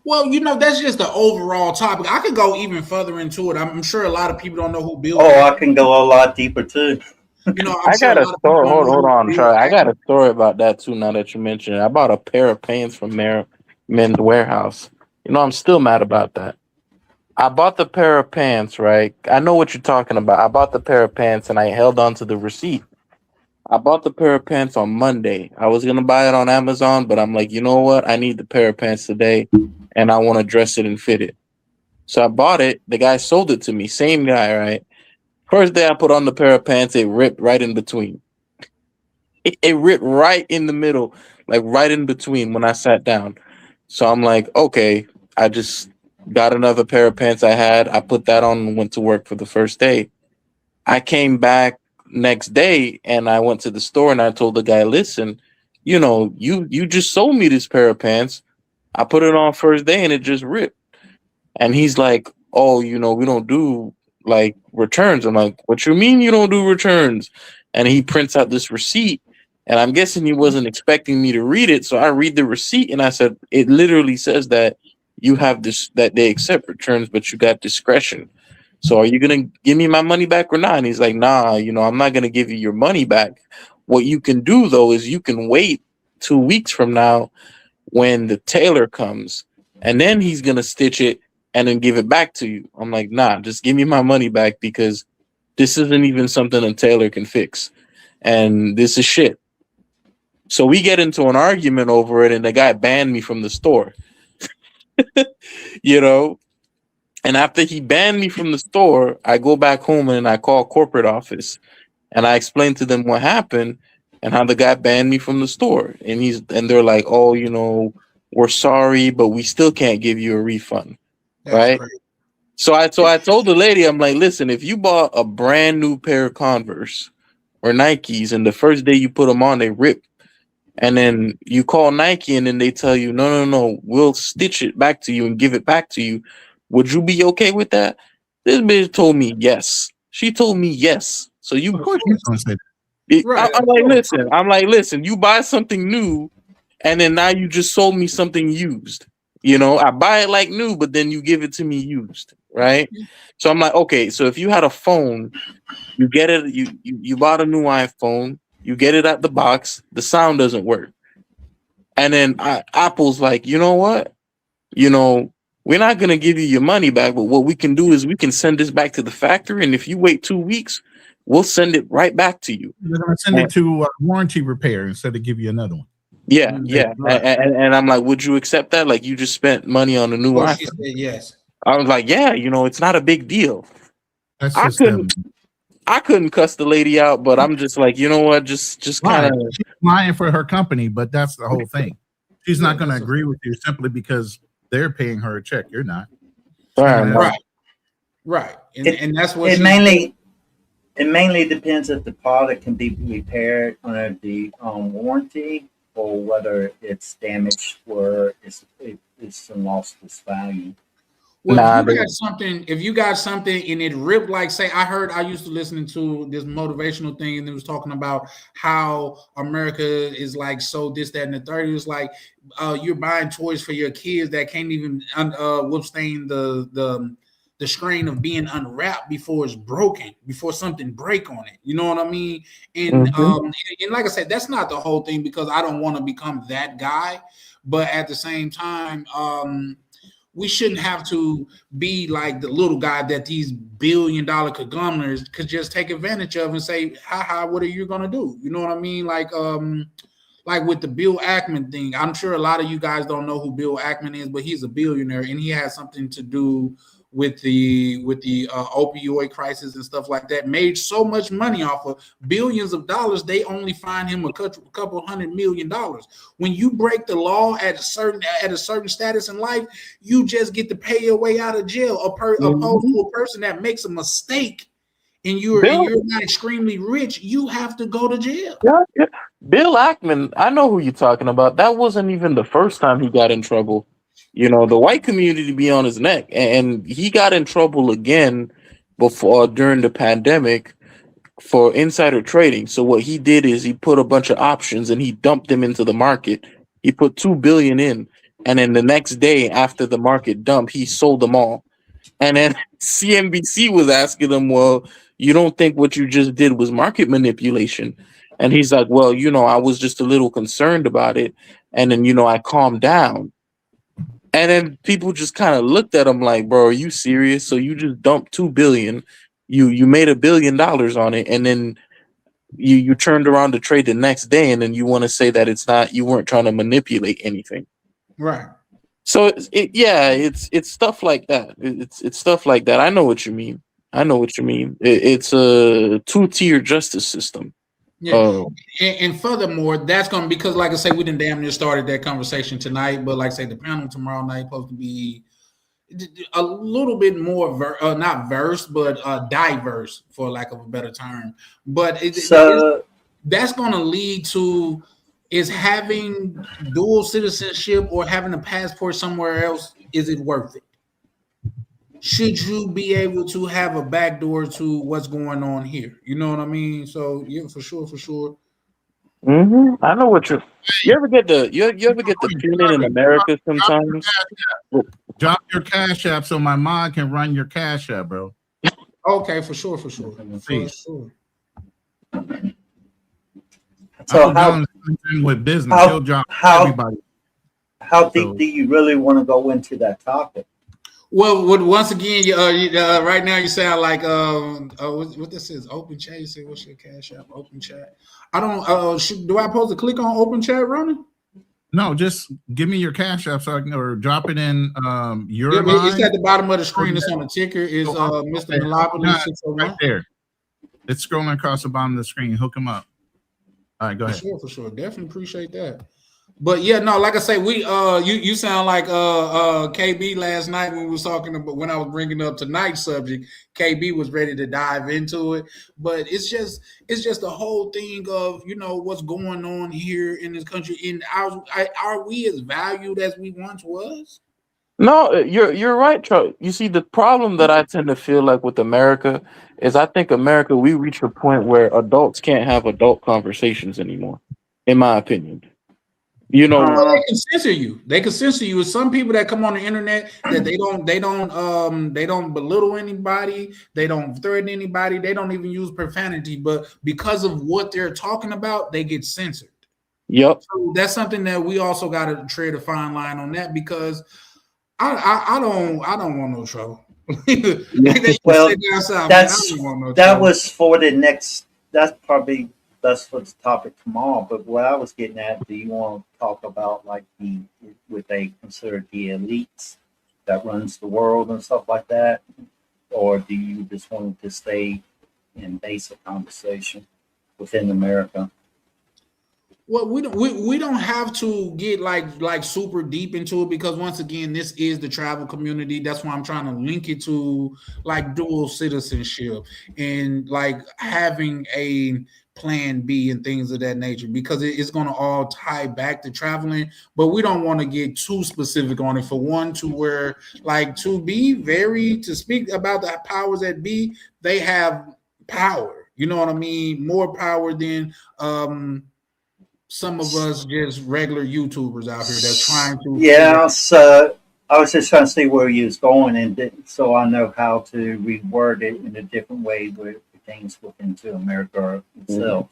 Well, that's just the overall topic. I could go even further into it. I'm sure a lot of people don't know who Bill. Oh, I can go a lot deeper too. I'm I sure got a a lot of people story. don't know Hold who on, Bill Charlie. I got Ackman. a story about that too. Now that you mention it, I bought a pair of pants from Men's Warehouse. I'm still mad about that. I bought the pair of pants, right? I know what you're talking about. I bought the pair of pants and I held on to the receipt. I bought the pair of pants on Monday. I was gonna buy it on Amazon, but I'm like, you know what? I need the pair of pants today, and I want to dress it and fit it. So I bought it. The guy sold it to me. Same guy, right? First day I put on the pair of pants, it ripped right in between. It ripped right in the middle, like right in between when I sat down. So I'm like, okay, I just got another pair of pants I had. I put that on and went to work for the first day. I came back next day and I went to the store and I told the guy, listen, you just sold me this pair of pants. I put it on first day and it just ripped. And he's like, oh, we don't do like returns. I'm like, what you mean you don't do returns? And he prints out this receipt. And I'm guessing he wasn't expecting me to read it. So I read the receipt and I said, it literally says that you have this, that they accept returns, but you got discretion. So are you going to give me my money back or not? And he's like, nah, I'm not going to give you your money back. What you can do though, is you can wait 2 weeks from now when the tailor comes and then he's going to stitch it and then give it back to you. I'm like, nah, just give me my money back because this isn't even something a tailor can fix. And this is shit. So we get into an argument over it and the guy banned me from the store. you know, And after he banned me from the store, I go back home and I call corporate office and I explain to them what happened and how the guy banned me from the store. And they're like, oh, we're sorry, but we still can't give you a refund. That's Right. crazy. So I told the lady, I'm like, listen, if you bought a brand new pair of Converse or Nikes and the first day you put them on, they rip. And then you call Nike and then they tell you, no, we'll stitch it back to you and give it back to you. Would you be okay with that? This bitch told me yes. She told me yes. So Of course, she's gonna say that. Right. I'm like, listen, you buy something new and then now you just sold me something used. I buy it like new, but then you give it to me used, right? So I'm like, okay, so if you had a phone, you get it, you bought a new iPhone, you get it at the box, the sound doesn't work. And then Apple's like, you know what? we're not going to give you your money back, but what we can do is we can send this back to the factory, and if you wait 2 weeks, we'll send it right back to you. They're going to send it to warranty repair instead of give you another one. Yeah, yeah. Right. And I'm like, would you accept that? Like, you just spent money on a new Oh, she iPhone. said yes. I was like, yeah, it's not a big deal. That's I just them. couldn't cuss the lady out, but I'm just like, you know what? Just kind of She's lying for her company, but that's the whole thing. She's not going to agree with you simply because they're paying her a check. You're not. Right. And that's what it mainly depends if the product can be repaired under the warranty or whether it's damaged or it's lost its value. Well, if you got something and it ripped, like say, I used to listen to this motivational thing and it was talking about how America is like so this, that, and the third. It was like you're buying toys for your kids that can't even withstand the strain of being unwrapped before it's broken, before something break on it. You know what I mean? And and like I said, that's not the whole thing because I don't want to become that guy, but at the same time, we shouldn't have to be like the little guy that these billion-dollar conglomerates could just take advantage of and say, "Ha, what are you gonna do?" You know what I mean? Like with the Bill Ackman thing. I'm sure a lot of you guys don't know who Bill Ackman is, but he's a billionaire and he has something to do with the opioid crisis and stuff like that. Made so much money off of billions of dollars, they only find him a couple $100 million. When you break the law at a certain status in life, you just get to pay your way out of jail. Opposed to a person that makes a mistake and you're not extremely rich, you have to go to jail. Yeah. Bill Ackman, I know who you're talking about. That wasn't even the first time he got in trouble. The white community be on his neck, and he got in trouble again during the pandemic for insider trading. So what he did is he put a bunch of options and he dumped them into the market. He put $2 billion in, and then the next day after the market dumped, he sold them all. And then CNBC was asking him, well, you don't think what you just did was market manipulation? And he's like, well, I was just a little concerned about it. And then, I calmed down. And then people just kind of looked at him like, bro, are you serious? So you just dumped $2 billion. You made $1 billion on it. And then you turned around to trade the next day. And then you want to say that you weren't trying to manipulate anything. Right. So it's stuff like that. It's stuff like that. I know what you mean. It's a two-tier justice system. Yeah. And furthermore, that's going to, because like I say, we didn't damn near started that conversation tonight, but like I say, the panel tomorrow night supposed to be a little bit more not verse, but diverse, for lack of a better term. But that's going to lead to is having dual citizenship or having a passport somewhere else. Is it worth it? Should you be able to have a backdoor to what's going on here? You know what I mean? So yeah, for sure. I know what you ever get the feeling in America sometimes. Drop your Cash App so my mom can run your Cash App, bro. Okay, for sure. So how with business, he'll drop everybody. How deep do you really want to go into that topic? Well, once again, right now you sound like what this is open chat. You say what's your Cash App? Open chat. I don't. Do I supposed to click on open chat, Ronan? No, just give me your Cash App so I can, or drop it in your line. It's at the bottom of the screen. It's on the ticker. Is Mr. Monopoly 601 right there? It's scrolling across the bottom of the screen. Hook him up. All right, go ahead. For sure. Definitely appreciate that. But yeah, no, like I say, we you sound like KB last night when we was talking about, when I was bringing up tonight's subject. KB was ready to dive into it, but it's just the whole thing of what's going on here in this country. And are we as valued as we once was? No, you're right, Charlie. You see, the problem that I tend to feel like with America is I think America, we reach a point where adults can't have adult conversations anymore, in my opinion. They can censor you. They can censor you. Some people that come on the internet that they don't belittle anybody. They don't threaten anybody. They don't even use profanity. But because of what they're talking about, they get censored. Yep. So that's something that we also got to tread a fine line on that, because I don't want no trouble. Like they used to Well, say down south, man. I that's don't want no that trouble. was for the next. That's for the topic tomorrow. But what I was getting at, do you want to talk about like what they consider the elites that runs the world and stuff like that, or do you just want to stay in basic conversation within America? Well, we don't have to get like super deep into it because once again, this is the travel community. That's why I'm trying to link it to like dual citizenship and like having a plan B and things of that nature because it's going to all tie back to traveling. But we don't want to get too specific on it. For one, to where like to speak about the powers that be, they have power. You know what I mean? More power than some of us just regular YouTubers out here that's trying to figure Yeah, so I was just trying to see where you was going, so I know how to reword it in a different way where it pertains within to America itself.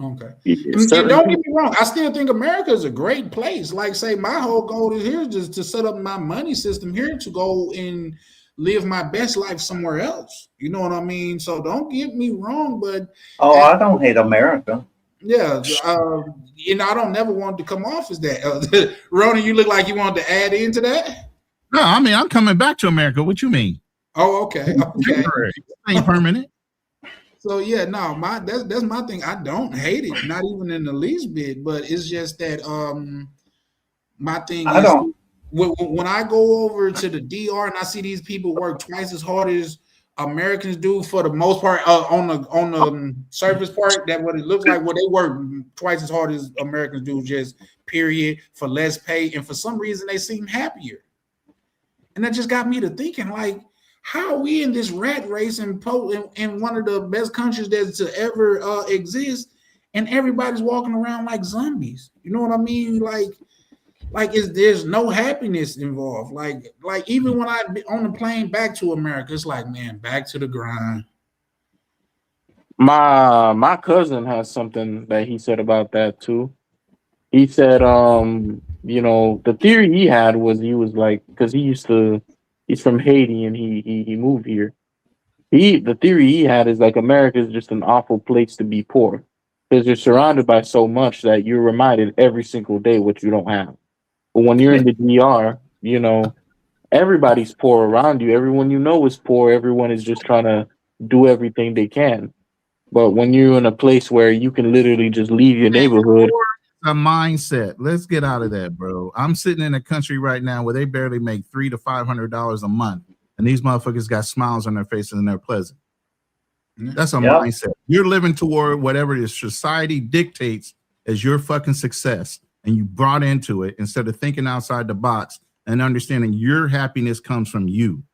okay. Yeah, And certain don't get people, me wrong, I still think America is a great place. Like say my whole goal is here is just to set up my money system here to go and live my best life somewhere else. You know what I mean? So don't get me wrong, but Oh, at, I don't hate America. yeah, I don't never want to come off as that. Ronan, you look like you wanted to add into that. No, I mean I'm coming back to America. What you mean? Oh, okay. Okay. Temporary. It ain't permanent. So yeah, no, that's my thing. I don't hate it, not even in the least bit. But it's just that my thing I is don't. when I go over to the DR and I see these people work twice as hard as Americans do for the most part on the surface part, that what it looks like. Well, they work twice as hard as Americans do, just period, for less pay, and for some reason they seem happier. And that just got me to thinking, like, how are we in this rat race in one of the best countries that's to ever exist, and everybody's walking around like zombies? You know what I mean? Like is there's no happiness involved. Like even when I be on the plane back to America, it's like, man, back to the grind. my cousin has something that he said about that too. He said, the theory he had was he was like, because he's from Haiti and he moved here. The theory he had is like America is just an awful place to be poor because you're surrounded by so much that you're reminded every single day what you don't have. But when you're in the DR, everybody's poor around you. Everyone you know is poor. Everyone is just trying to do everything they can. But when you're in a place where you can literally just leave your neighborhood, A mindset. Let's get out of that, bro. I'm sitting in a country right now where they barely make $300 to $500 a month, and these motherfuckers got smiles on their faces and they're pleasant. That's a Yep. mindset. You're living toward whatever the society dictates as your fucking success, and you brought into it instead of thinking outside the box and understanding your happiness comes from you.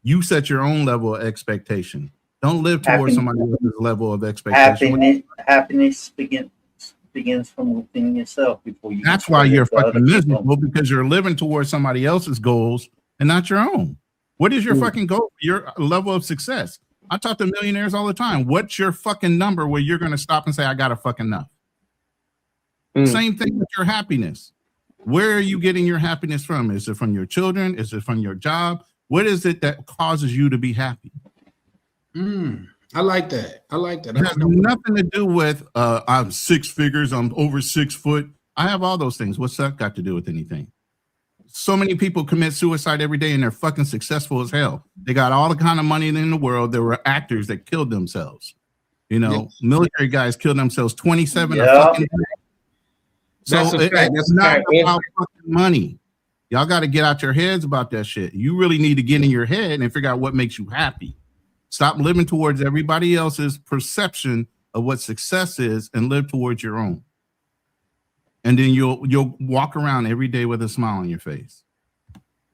You set your own level of expectation. Don't live towards somebody else's level of expectation. Happiness begins from within yourself before you. That's why you're fucking miserable, because you're living towards somebody else's goals and not your own. What is your fucking goal? Your level of success. I talk to millionaires all the time. What's your fucking number where you're going to stop and say, I got a fucking enough? Same thing with your happiness. Where are you getting your happiness from? Is it from your children? Is it from your job? What is it that causes you to be happy? I like that. It has nothing to do with I'm 6 figures, I'm over 6 foot. I have all those things. What's that got to do with anything? So many people commit suicide every day and they're fucking successful as hell. They got all the kind of money in the world. There were actors that killed themselves. Military guys killed themselves 27 a fucking day. So it's not about fucking money. Y'all got to get out your heads about that shit. You really need to get in your head and figure out what makes you happy. Stop living towards everybody else's perception of what success is and live towards your own. And then you'll walk around every day with a smile on your face.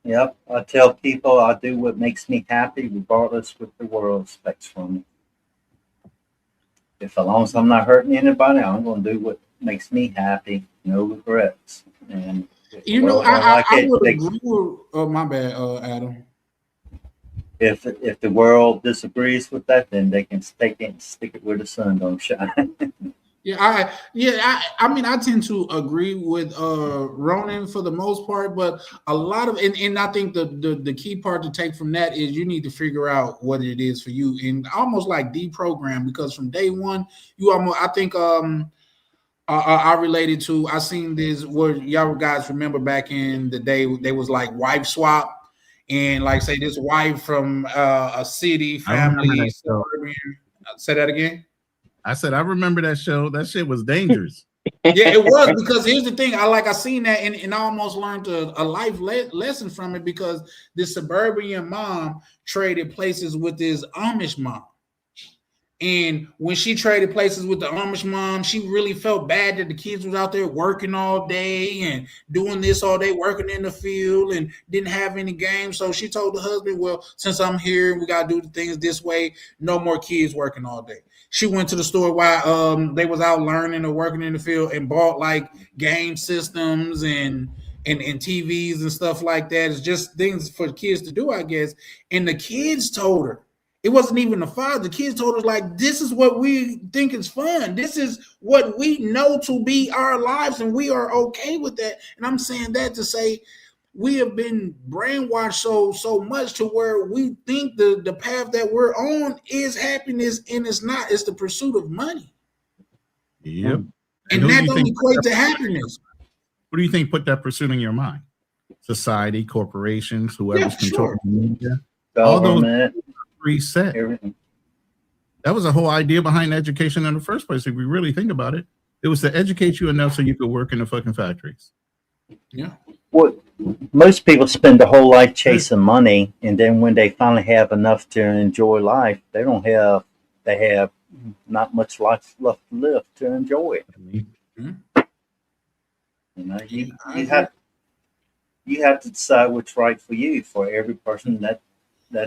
Yep. I tell people I do what makes me happy, regardless what the world expects from me. As long as I'm not hurting anybody, I'm going to do what makes me happy. No regrets. And I would agree with. Oh, my bad, Adam. If the world disagrees with that, then they can stick it where the sun don't shine. I mean, I tend to agree with Ronan for the most part, but a lot of and I think the key part to take from that is you need to figure out what it is for you and almost like deprogram, because from day one you almost, I think I related to, I seen this where y'all guys remember back in the day they was like wife swap, and like say this wife from a city I remember family that show. suburban. Say that again. I said I remember that show. That shit was dangerous. Yeah, it was, because here's the thing. I seen that and I almost learned a life lesson from it, because this suburban mom traded places with this Amish mom. And when she traded places with the Amish mom, she really felt bad that the kids was out there working all day and doing this all day, working in the field, and didn't have any games. So she told the husband, well, since I'm here, we got to do the things this way. No more kids working all day. She went to the store while they was out learning or working in the field and bought like game systems and TVs and stuff like that. It's just things for the kids to do, I guess. And the kids told her, it wasn't even the father. The kids told us, like, this is what we think is fun. This is what we know to be our lives, and we are okay with that. And I'm saying that to say we have been brainwashed so much to where we think the path that we're on is happiness, and it's not. It's the pursuit of money. Yep. And who do that you don't think equate to happiness. What do you think put that pursuit in your mind? Society, corporations, whoever's Yeah, sure. controlling the media. All those Government, reset. everything. That was the whole idea behind education in the first place. If we really think about it, it was to educate you enough so you could work in the fucking factories. Yeah. What most people spend their whole life chasing money, and then when they finally have enough to enjoy life, they have not much life left to live to enjoy it. Mm-hmm. You know, you have to decide what's right for you. For every person, that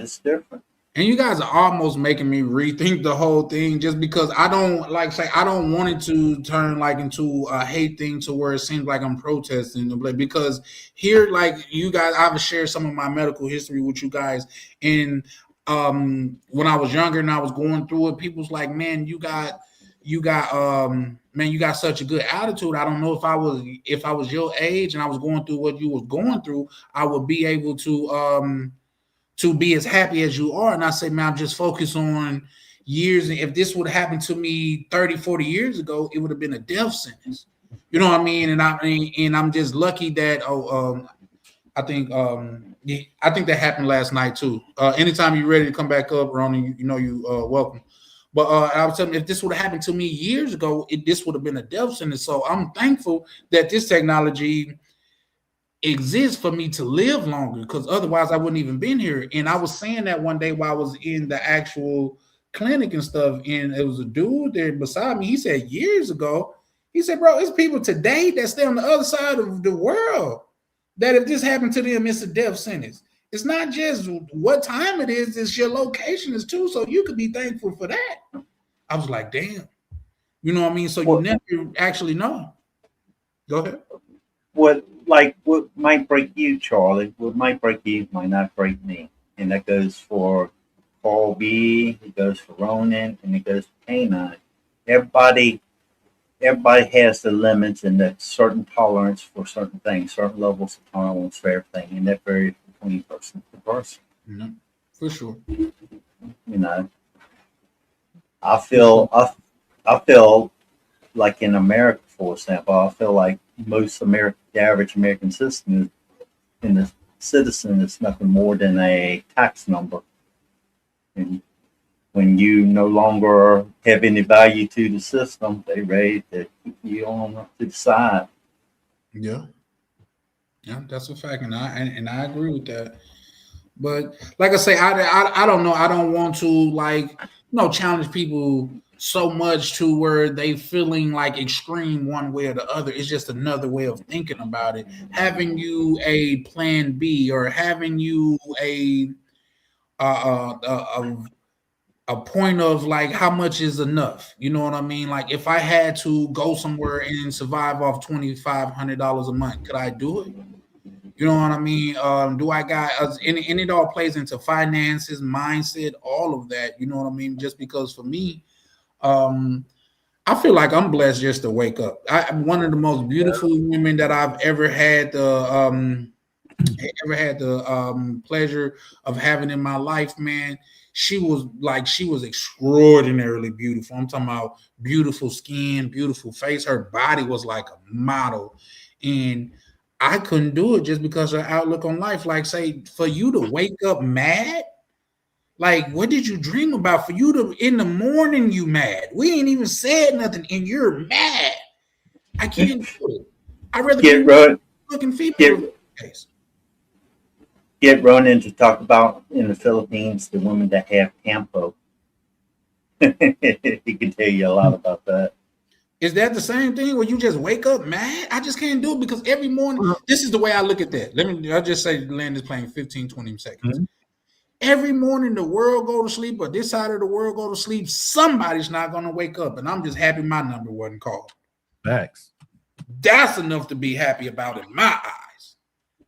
is different. And you guys are almost making me rethink the whole thing, just because I don't I don't want it to turn like into a hate thing to where it seems like I'm protesting, because here, like, you guys, I've shared some of my medical history with you guys. And when I was younger and I was going through it, people's like, man, you got man, you got such a good attitude. I don't know if I was your age and I was going through what you was going through, I would be able to be as happy as you are. And I say, man, I'm just focused on years. And if this would have happened to me 30, 40 years ago, it would have been a death sentence. You know what I mean? And I'm just lucky that, I think that happened last night too. Anytime you're ready to come back up, Ronnie, you know you welcome. But I was telling you, if this would have happened to me years ago, this would have been a death sentence. So I'm thankful that this technology exists for me to live longer, because otherwise I wouldn't even been here. And I was saying that one day while I was in the actual clinic and stuff, and it was a dude there beside me. He said years ago, he said, bro, it's people today that stay on the other side of the world that if this happened to them, it's a death sentence. It's not just what time it is, it's your location is too. So you could be thankful for that. I was like, damn. You know what I mean? So you never actually know. Go ahead. What might break you, Charlie? What might break you might not break me, and that goes for Paul B. It goes for Ronan, and it goes for Canine. Everybody has the limits and that certain tolerance for certain things, certain levels of tolerance for everything, and that varies between person to person. Yeah, for sure. You know, I feel like in America, for example, I feel like the average American citizen is nothing more than a tax number. And when you no longer have any value to the system, they ready to keep you on to the side. Yeah, that's a fact, and I agree with that. But like I say, I don't know. I don't want to challenge people so much to where they feeling like extreme one way or the other. It's just another way of thinking about it. Having you a plan B, or having you a point of like how much is enough. You know what I mean? Like if I had to go somewhere and survive off $2,500 a month, could I do it? You know what I mean? Do I got and it all plays into finances, mindset, all of that. You know what I mean? Just because for me, I feel like I'm blessed just to wake up. I'm one of the most beautiful women that I've ever had the pleasure of having in my life, man. She was extraordinarily beautiful. I'm talking about beautiful skin, beautiful face. Her body was like a model. And I couldn't do it just because her outlook on life. Like, say, for you to wake up mad, like, what did you dream about? For you to in the morning, you mad. We ain't even said nothing, and you're mad. I can't do it. I'd rather be looking female. Get Ronan to talk about in the Philippines the women that have tampo. He can tell you a lot about that. Is that the same thing where you just wake up mad? I just can't do it because every morning, this is the way I look at that. I'll just say Land is playing 15, 20 seconds. Every morning the world go to sleep or this side of the world go to sleep, somebody's not going to wake up. And I'm just happy my number wasn't called. Facts. That's enough to be happy about in my eyes.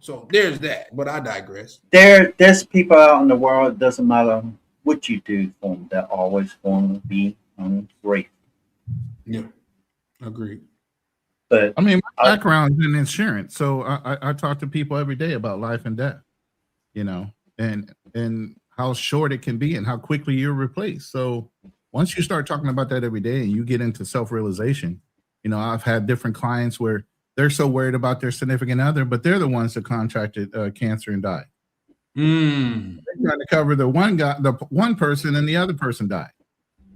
So there's that, but I digress. There's people out in the world, it doesn't matter what you do for them, they're always going to be ungrateful. Yeah, agreed. But I mean, my background is in insurance, so I talk to people every day about life and death, you know, and how short it can be and how quickly you're replaced. So once you start talking about that every day and you get into self-realization, you know, I've had different clients where they're so worried about their significant other, but they're the ones that contracted cancer and died. They're trying to cover the one person, and the other person died.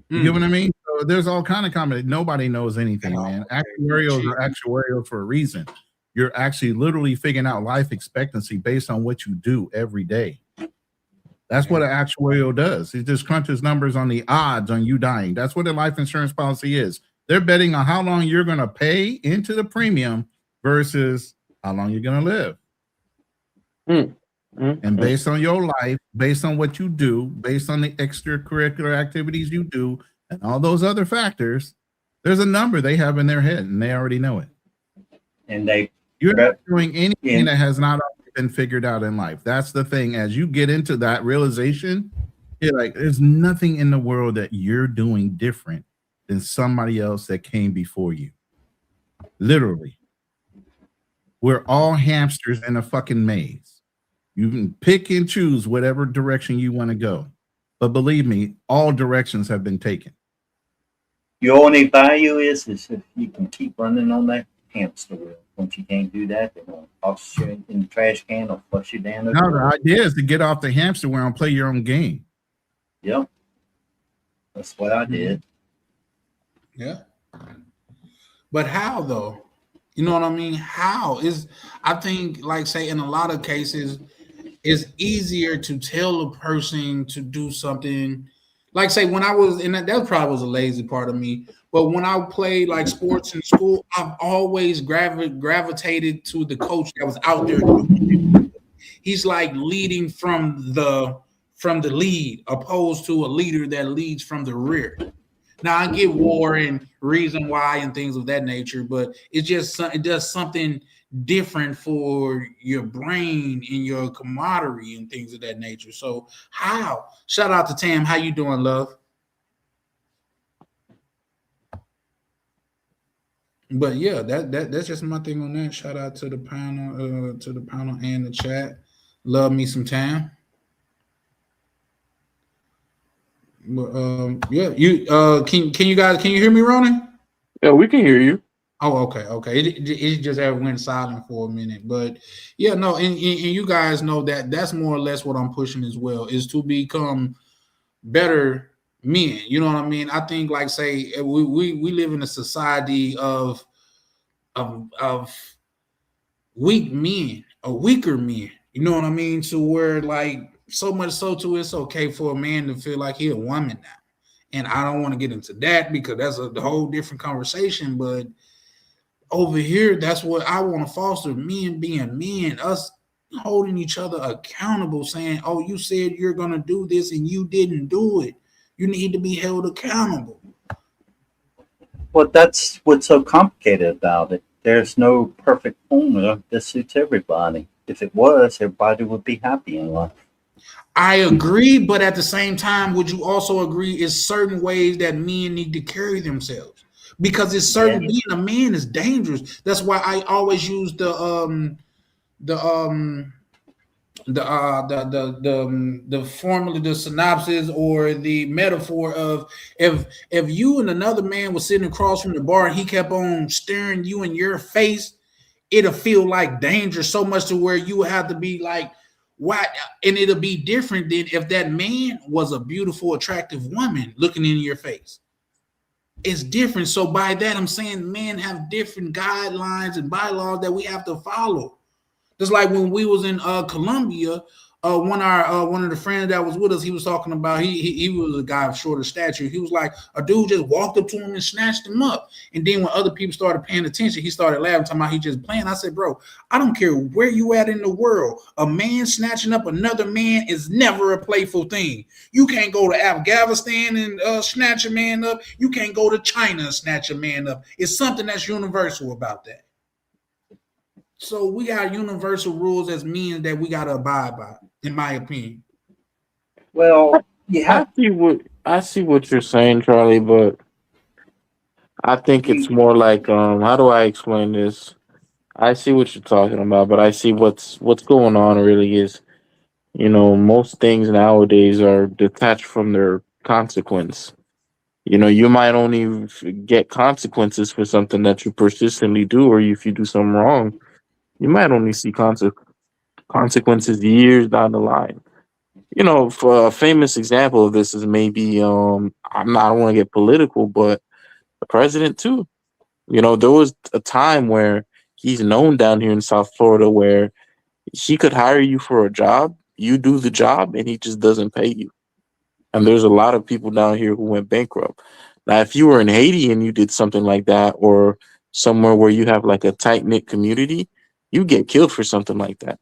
You get what I mean? So there's all kind of comment. Nobody knows anything, man. Actuarials are actuarial for a reason. You're actually literally figuring out life expectancy based on what you do every day. That's what an actuarial does. It just crunches numbers on the odds on you dying. That's what a life insurance policy is. They're betting on how long you're going to pay into the premium versus how long you're going to live. And based on your life, based on what you do, based on the extracurricular activities you do, and all those other factors, there's a number they have in their head, and they already know it. And you're not doing anything that has not been figured out in life. That's the thing. As you get into that realization, you're like, there's nothing in the world that you're doing different than somebody else that came before you. Literally. We're all hamsters in a fucking maze. You can pick and choose whatever direction you want to go. But believe me, all directions have been taken. Your only value is if you can keep running on that hamster wheel. Once you can't do that, they're going to toss you in the trash can or flush you down. No, the idea is to get off the hamster wheel and play your own game. Yep. That's what I did. Yeah. But how, though? You know what I mean? How is, I think, like, say, in a lot of cases, it's easier to tell a person to do something. Like, say, when I was in that probably was a lazy part of me. But when I played like sports in school, I've always gravitated to the coach that was out there. He's like leading from the lead, opposed to a leader that leads from the rear. Now I get war and reason why and things of that nature, but it does something different for your brain and your camaraderie and things of that nature. So how? Shout out to Tam. How you doing, love? But yeah, that's just my thing on that. Shout out to the panel, and the chat. Love me some Tam. But yeah, you can you hear me, Ronan? Yeah, we can hear you. Oh, okay. It just went silent for a minute, but yeah, no, and you guys know that that's more or less what I'm pushing as well, is to become better men. You know what I mean? I think, like, say, we live in a society of weak men or weaker men. You know what I mean? To where, like, so much so to it's okay for a man to feel like he's a woman now. And I don't want to get into that because that's a whole different conversation. But over here, that's what I want to foster: men being men, us holding each other accountable, saying, "Oh, you said you're gonna do this and you didn't do it. You need to be held accountable." Well, that's what's so complicated about it. There's no perfect formula that suits everybody. If it was, everybody would be happy in life. I agree, but at the same time, would you also agree is certain ways that men need to carry themselves? because it's certain being a man is dangerous. That's why I always use the the formula, the synopsis, or the metaphor of if you and another man was sitting across from the bar and he kept on staring you in your face, it'll feel like danger so much to where you have to be like, why? And it'll be different than if that man was a beautiful, attractive woman looking in your face. It's different. So by that, I'm saying men have different guidelines and bylaws that we have to follow. Just like when we was in Colombia, one of the friends that was with us, he was talking about he was a guy of shorter stature. He was like, a dude just walked up to him and snatched him up. And then when other people started paying attention, he started laughing, talking about he just playing. I said, bro, I don't care where you at in the world. A man snatching up another man is never a playful thing. You can't go to Afghanistan and snatch a man up. You can't go to China and snatch a man up. It's something that's universal about that. So we got universal rules as men that we got to abide by, in my opinion. Well, yeah, I see what you're saying, Charlie, but I think it's more like how do I explain this? I see what you're talking about, but I see what's going on really is, most things nowadays are detached from their consequence. You might only get consequences for something that you persistently do, or if you do something wrong, you might only see consequences years down the line. For a famous example of this is maybe I don't want to get political, but the president too. There was a time where he's known down here in South Florida where he could hire you for a job, you do the job, and he just doesn't pay you. And there's a lot of people down here who went bankrupt. Now, if you were in Haiti and you did something like that, or somewhere where you have like a tight knit community, you get killed for something like that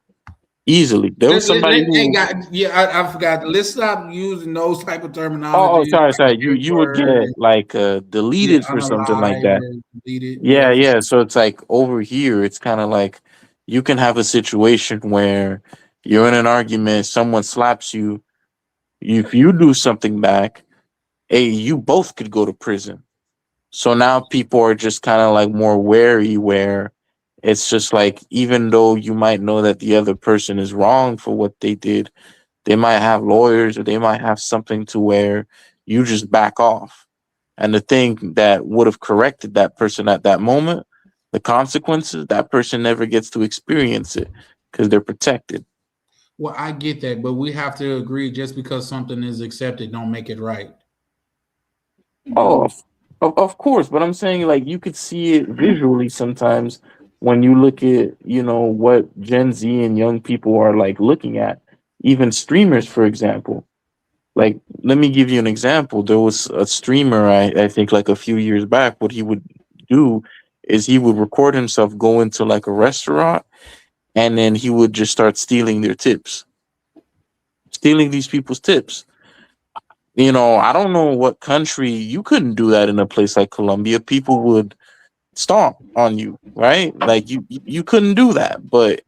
easily. There was somebody who. I forgot. Let's stop using those type of Oh, terminology. sorry. You would get like deleted for something like that. Deleted. Yeah, yeah. So it's like over here, it's kind of like you can have a situation where you're in an argument, someone slaps you. If you do something back, hey, you both could go to prison. So now people are just kind of like more wary, where it's just like, even though you might know that the other person is wrong for what they did, they might have lawyers or they might have something to where you just back off. And the thing that would have corrected that person at that moment, the consequences, that person never gets to experience it because they're protected. Well, I get that, but we have to agree just because something is accepted don't make it right. Oh, of course, but I'm saying like you could see it visually sometimes when you look at, what Gen Z and young people are like looking at, even streamers, for example. Like, let me give you an example. There was a streamer, I think like a few years back, what he would do is he would record himself going to like a restaurant, and then he would just start stealing their tips, stealing these people's tips. I don't know what country you couldn't do that in a place like Colombia. People would stomp on you, right? Like you couldn't do that. But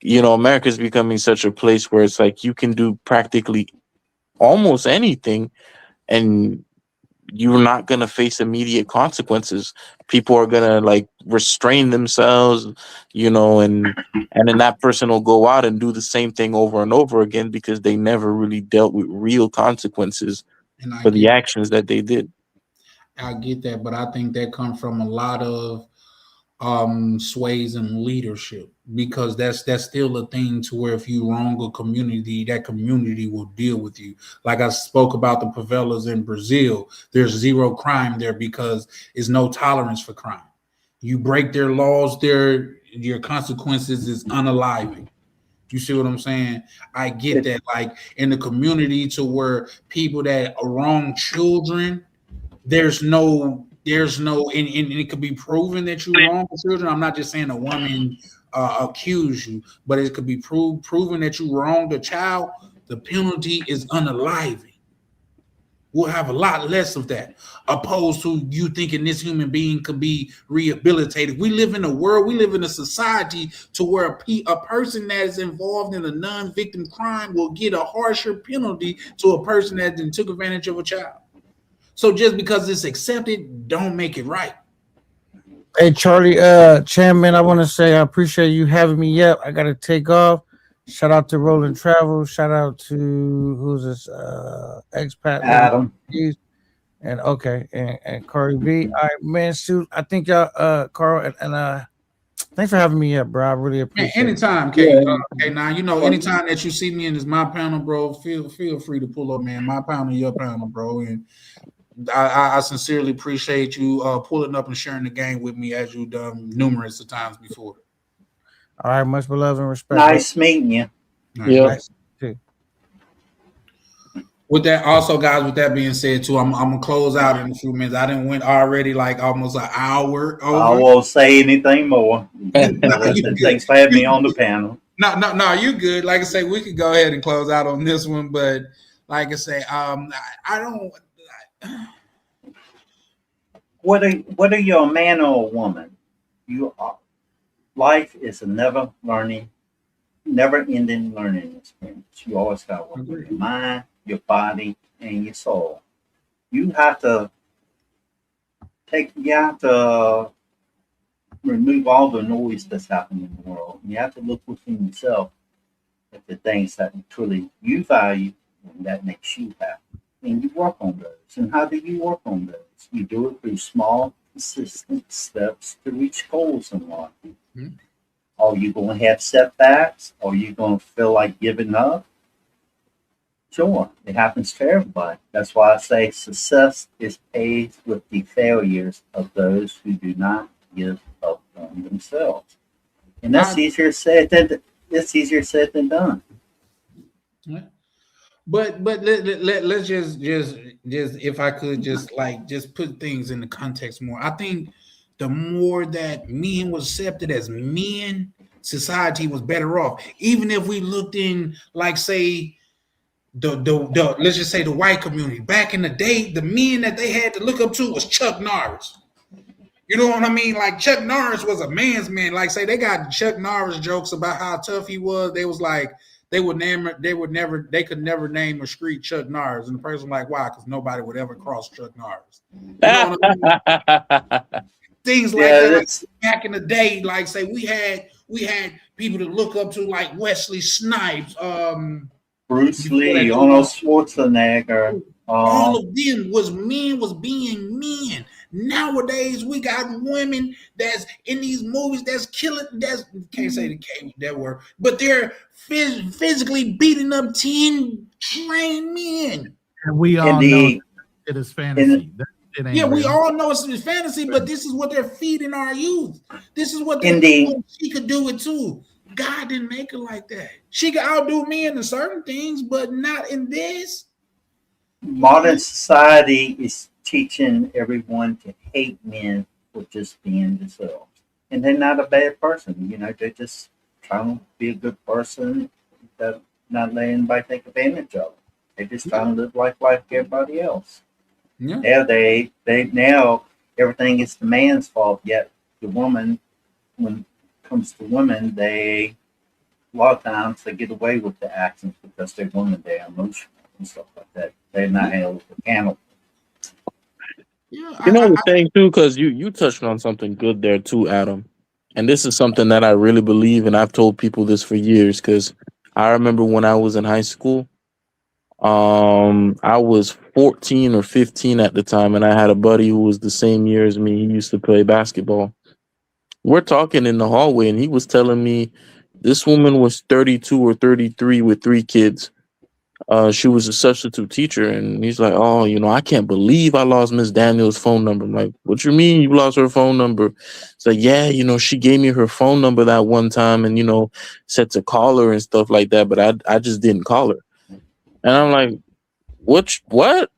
America's becoming such a place where it's like you can do practically almost anything, and you're not gonna face immediate consequences. People are gonna like restrain themselves, and then that person will go out and do the same thing over and over again because they never really dealt with real consequences And for the actions that they did. I get that, but I think that comes from a lot of sways in leadership, because that's still a thing to where if you wrong a community, that community will deal with you. Like I spoke about the favelas in Brazil, there's zero crime there because there's no tolerance for crime. You break their laws there, your consequences is unaliving. You see what I'm saying? I get that. Like in the community to where people that are wrong children, and it could be proven that you're wrong for children. I'm not just saying a woman accuse you, but it could be proven that you wronged a child. The penalty is unaliving. We'll have a lot less of that, opposed to you thinking this human being could be rehabilitated. We live in a world, we live in a society to where a person that is involved in a non-victim crime will get a harsher penalty to a person that took advantage of a child. So just because it's accepted, don't make it right. Hey Charlie, Chairman, I want to say I appreciate you having me up. I gotta take off. Shout out to Rolling Travel. Shout out to who's this expat living Adam. overseas. And okay, and Corey B. All right, man, shoot. I think y'all Carl and thanks for having me up, bro. I really Man, appreciate it. anytime, Yeah. Now you know, anytime that you see me in this my panel, bro, feel free to pull up, man. My panel, your panel, bro, and I sincerely appreciate you pulling up and sharing the game with me as you've done numerous of times before. All right, much love and respect. Nice meeting you. All right. Yeah. Nice too. With that, also, guys, with that being said, too, I'm gonna close out in a few minutes. I didn't went already like almost an hour I over. won't say anything more. No, you good. Thanks for having me on the panel. No, you good. Like I say, we could go ahead and close out on this one, but like I say, I don't. Whether you're a man or a woman, you are. Life is a never ending learning experience. You always got to work with your mind, your body, and your soul. You have to remove all the noise that's happening in the world. You have to look within yourself at the things that truly you value and that makes you happy. And you work on those. And how do you work on those? You do it through small, consistent steps to reach goals in life. Mm-hmm. Are you going to have setbacks? Are you going to feel like giving up? Sure, it happens to everybody. That's why I say success is paid with the failures of those who do not give up on themselves. And that's easier said than done. Yeah. But let's just if I could just put things in the context more. I think the more that men was accepted as men, society was better off. Even if we looked in, like, say, the let's just say the white community back in the day, the men that they had to look up to was Chuck Norris. You know what I mean? Like, Chuck Norris was a man's man. Like, say they got Chuck Norris jokes about how tough he was. They was like they could never name a street Chuck Norris, and the person like, why? Because nobody would ever cross Chuck Norris. You know what I mean? Things like that. Like, back in the day, like, say we had people to look up to, like Wesley Snipes, Bruce Lee, Arnold Schwarzenegger. All of them was being men. Nowadays, we got women that's in these movies that's killing. That's can't say that word, but they're physically beating up 10 trained men. And we all know it is fantasy. Yeah, we all know it's fantasy, but this is what they're feeding our youth. This is what she could do it too. God didn't make her like that. She could outdo men in certain things, but not in this. Modern society is teaching everyone to hate men for just being themselves. And they're not a bad person. You know, they're just trying to be a good person, not letting anybody take advantage of them. They're just trying to live life like everybody else. Yeah. Now everything is the man's fault, yet the woman, when it comes to women, a lot of times they get away with the actions because they're women, they're emotional and stuff like that. They're not held accountable. Yeah, you know the thing too, because you touched on something good there too, Adam. And this is something that I really believe, and I've told people this for years, because I remember when I was in high school, I was 14 or 15 at the time, and I had a buddy who was the same year as me. He used to play basketball. We're talking in the hallway, and he was telling me this woman was 32 or 33 with 3 kids. She was a substitute teacher, and he's like, "Oh, I can't believe I lost Miss Daniels' phone number." I'm like, "What you mean you lost her phone number?" It's like, "Yeah, she gave me her phone number that one time, and said to call her and stuff like that, but I just didn't call her." And I'm like, "What?"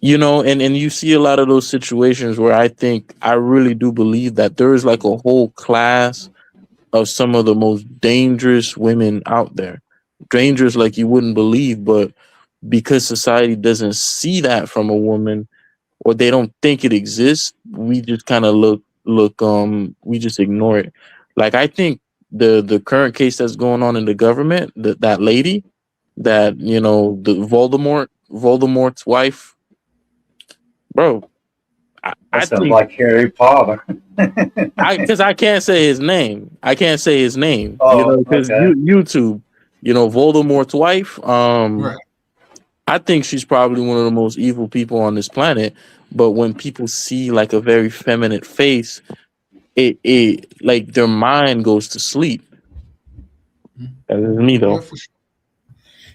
And you see a lot of those situations where I really do believe that there is like a whole class of some of the most dangerous women out there. Dangerous like you wouldn't believe, but because society doesn't see that from a woman, or they don't think it exists, we just kind of we just ignore it. Like, I think the current case that's going on in the government, that lady, that the Voldemort's wife, bro. I That sounds think like Harry Potter. because I can't say his name. I can't say his name. You Oh, know, because okay. YouTube. You know, Voldemort's wife. Right. I think she's probably one of the most evil people on this planet. But when people see like a very feminine face, it like their mind goes to sleep. That is me Yeah, though. for sure.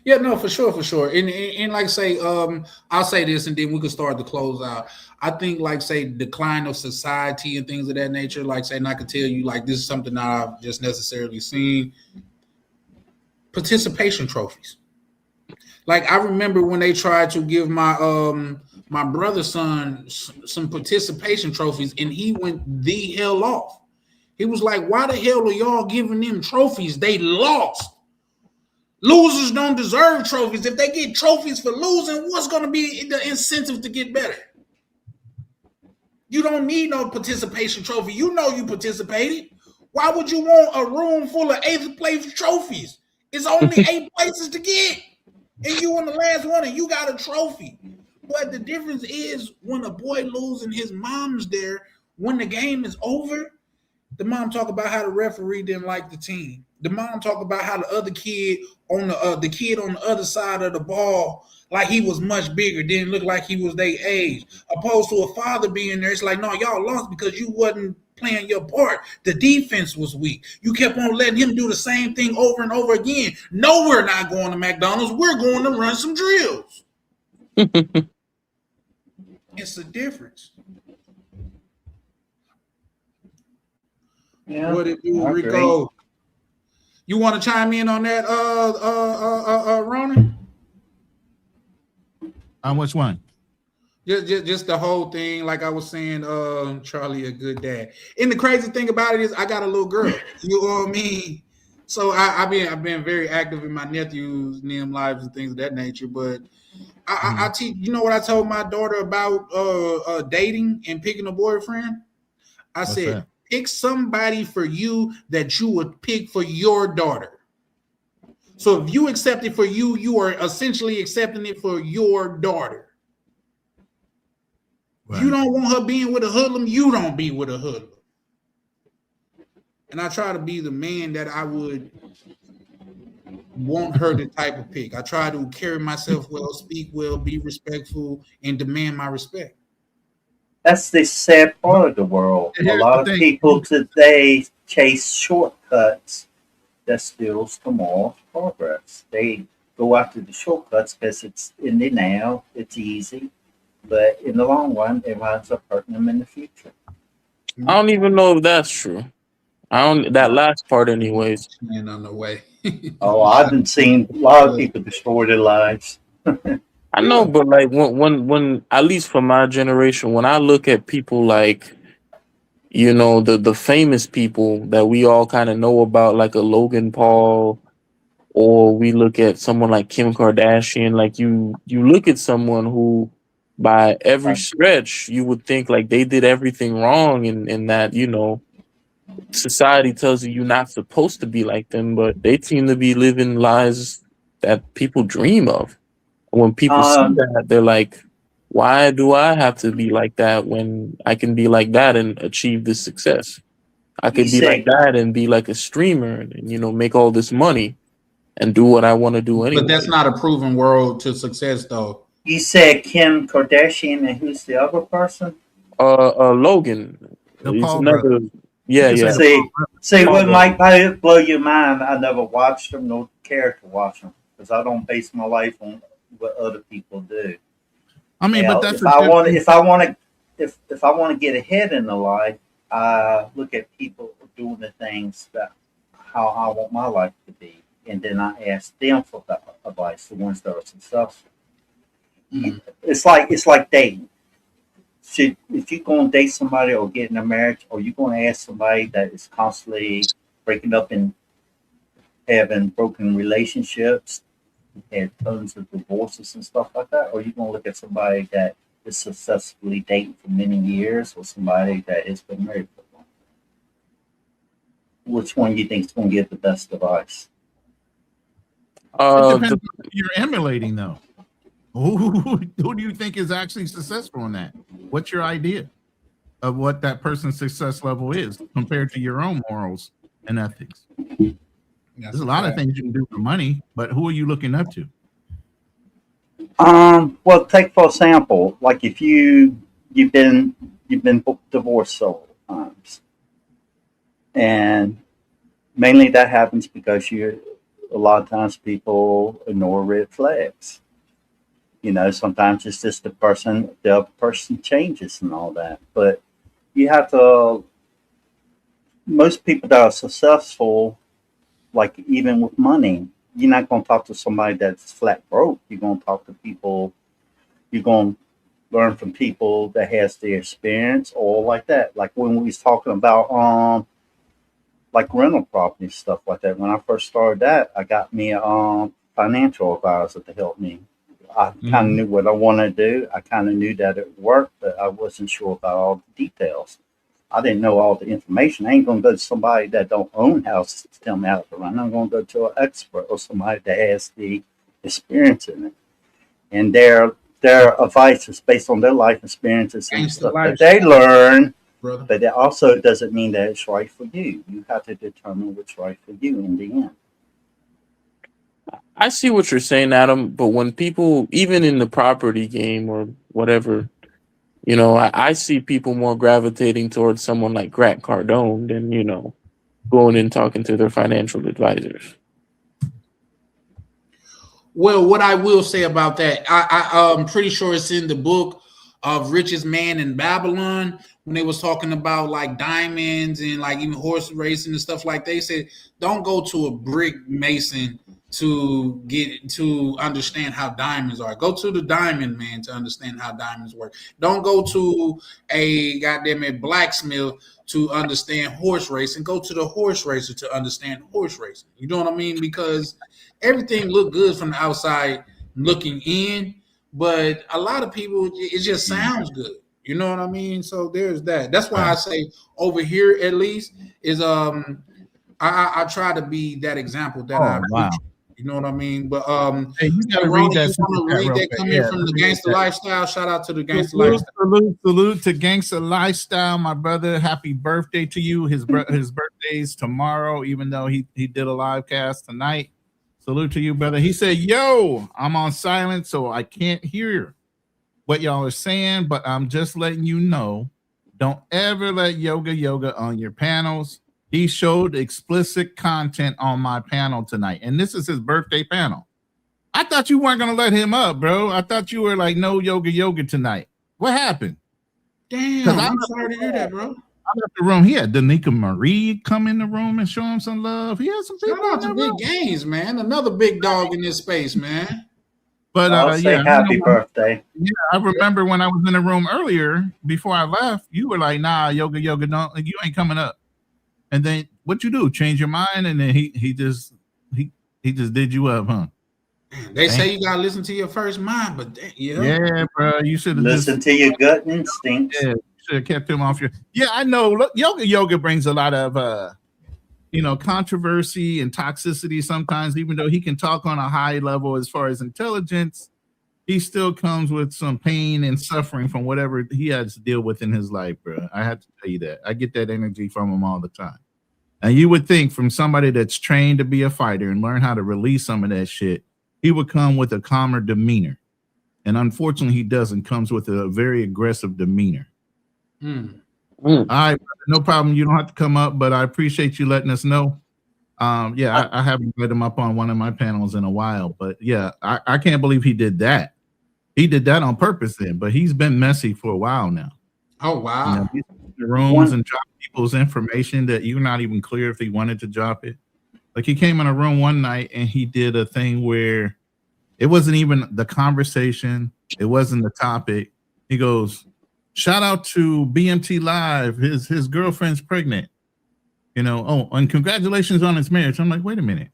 Yeah, no, for sure, for sure. And like say, I'll say this, and then we can start to close out. I think, like say, decline of society and things of that nature. Like say, and I could tell you, like this is something that I've just necessarily seen. Participation trophies. Like I remember when they tried to give my brother's son some participation trophies, and he went the hell off. He was like, "Why the hell are y'all giving them trophies? They lost. Losers don't deserve trophies. If they get trophies for losing, what's going to be the incentive to get better? You don't need no participation trophy. You know you participated. Why would you want a room full of eighth place trophies? It's only 8 places to get, and you in the last one, and you got a trophy. But the difference is when a boy loses and his mom's there, when the game is over, the mom talk about how the referee didn't like the team. The mom talk about how the other kid on the kid on the other side of the ball, like he was much bigger, didn't look like he was their age. Opposed to a father being there, it's like, no, y'all lost because you wasn't playing your part. The defense was weak. You kept on letting him do the same thing over and over again. No, we're not going to McDonald's. We're going to run some drills. It's a difference. Yeah, What it do, I agree. Rico? You want to chime in on that, Ronan? On which one? Just the whole thing, like I was saying, Charlie, a good dad. And the crazy thing about it is, I got a little girl. You know what I mean? So I've been very active in my nephews' and them lives and things of that nature. But I teach. You know what I told my daughter about dating and picking a boyfriend? I What's said, that? pick somebody for you that you would pick for your daughter. So if you accept it for you, you are essentially accepting it for your daughter. Right. You don't want her being with a hoodlum, you don't be with a hoodlum. And I try to be the man that I would want her to type of pick. I try to carry myself well, speak well, be respectful, and demand my respect. That's the sad part of the world. And A here's lot the of thing. people today chase shortcuts that steals tomorrow's progress. They go after the shortcuts because it's in the now, it's easy, but in the long run, it winds up hurting them in the future. I don't even know if that's true. I don't that last part, anyways. And on the way. Oh, I've been seeing a lot of people destroy their lives. I know, but like when at least for my generation, when I look at people like, you know, the famous people that we all kind of know about, like a Logan Paul, or we look at someone like Kim Kardashian, like you look at someone who by every stretch you would think like they did everything wrong, and that, you know, society tells you you're not supposed to be like them, but they seem to be living lives that people dream of. When people see that, they're like, why do I have to be like that when I can be like that and achieve this success? I You could be like said that and be like a streamer and, you know, make all this money and do what I want to do But anyway. that's not a proven world to success, though. you said Kim Kardashian, and who's the other person? Logan. The He's Paul another, brothers. yeah, You can yeah. say See, see, Paul what brothers. might blow your mind. I never watched them, nor care to watch them, because I don't base my life on what other people do. I mean, but Now, that's if the I want, difference. if I want to get ahead in the life, I look at people doing the things that how I want my life to be, and then I ask them for the advice, the ones that are successful. Mhm. It's like dating. If you're going to date somebody or get in a marriage, or you're going to ask somebody that is constantly breaking up and having broken relationships, had tons of divorces and stuff like that, or you're going to look at somebody that is successfully dating for many years, or somebody that has been married for long. Which one do you think is going to give the best advice? It depends The, on who you're emulating, though. Who do you think is actually successful in that? What's your idea of what that person's success level is compared to your own morals and ethics? There's a lot of things you can do for money, but who are you looking up to? Well, take for example, like if you've been divorced several times, and mainly that happens because a lot of times people ignore red flags. You know, sometimes it's just the other person changes and all that. But you have to, most people that are successful, like even with money, you're not going to talk to somebody that's flat broke. You're going to talk to people, you're going to learn from people that has the experience or like that. Like when we was talking about, like rental property stuff like that. When I first started that, I got me a financial advisor to help me. I kind of knew what I wanted to do. I kind of knew that it worked, but I wasn't sure about all the details. I didn't know all the information. I ain't going to go to somebody that don't own houses to tell me how to run. I'm going to go to an expert or somebody that has the experience in it. And their advice is based on their life experiences and stuff that they learn. Brother. But it also doesn't mean that it's right for you. You have to determine what's right for you in the end. I see what you're saying, Adam, but when people, even in the property game or whatever, you know, I see people more gravitating towards someone like Grant Cardone than, you know, going and talking to their financial advisors. Well, what I will say about that, I'm pretty sure it's in the book of Richest Man in Babylon when they was talking about like diamonds and like even horse racing and stuff like that. They said don't go to a brick mason to understand how diamonds are. Go to the diamond man to understand how diamonds work. Don't go to a goddamn blacksmith to understand horse racing. Go to the horse racer to understand horse racing. You know what I mean? Because everything looked good from the outside looking in, but a lot of people, it just sounds good. You know what I mean? So there's that. That's why I say over here at least is I try to be that example that wow. You know what I mean? But hey, you gotta Ronnie, read that. You want to read that coming from the Gangster Lifestyle? Shout out to the Gangster Lifestyle. Salute to Gangster Lifestyle, my brother. Happy birthday to you. His birthday's tomorrow, even though he did a live cast tonight. Salute to you, brother. He said, yo, I'm on silent, so I can't hear what y'all are saying, but I'm just letting you know, don't ever let Yoga on your panels. He showed explicit content on my panel tonight, and this is his birthday panel. I thought you weren't going to let him up, bro. I thought you were like, no Yoga tonight. What happened? Damn, I'm sorry to hear that, bro. I left the room. He had Danica Marie come in the room and show him some love. He had some people. Shout out to Big Gaines, man. Another big dog in this space, man. But I'll say happy birthday. Yeah, I remember when I was in the room earlier before I left, you were like, nah, Yoga, don't, you ain't coming up. And then what you do? Change your mind, and then he just did you up, huh? They say you gotta listen to your first mind, but yeah, bro, you should have listen to your gut instincts. Yeah, you should have kept him off your. Yeah, I know. Look, Yoga brings a lot of controversy and toxicity sometimes. Even though he can talk on a high level as far as intelligence, he still comes with some pain and suffering from whatever he has to deal with in his life, bro. I have to tell you that. I get that energy from him all the time. And you would think from somebody that's trained to be a fighter and learn how to release some of that shit, he would come with a calmer demeanor. And unfortunately, he doesn't. Comes with a very aggressive demeanor. All right, no problem. You don't have to come up, but I appreciate you letting us know. I haven't let him up on one of my panels in a while, but yeah, I can't believe he did that. He did that on purpose then, but he's been messy for a while now. Oh, wow. He's in the rooms and dropping people's information that you're not even clear if he wanted to drop it. Like he came in a room one night and he did a thing where it wasn't even the conversation. It wasn't the topic. He goes, shout out to BMT Live. His girlfriend's pregnant. And congratulations on his marriage. I'm like, wait a minute.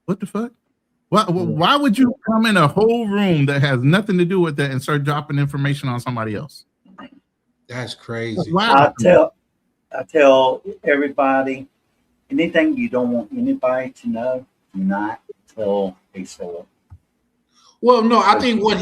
What the fuck? Why would you come in a whole room that has nothing to do with that and start dropping information on somebody else? That's crazy. I tell everybody, anything you don't want anybody to know, do not tell a soul. Well, no, I think what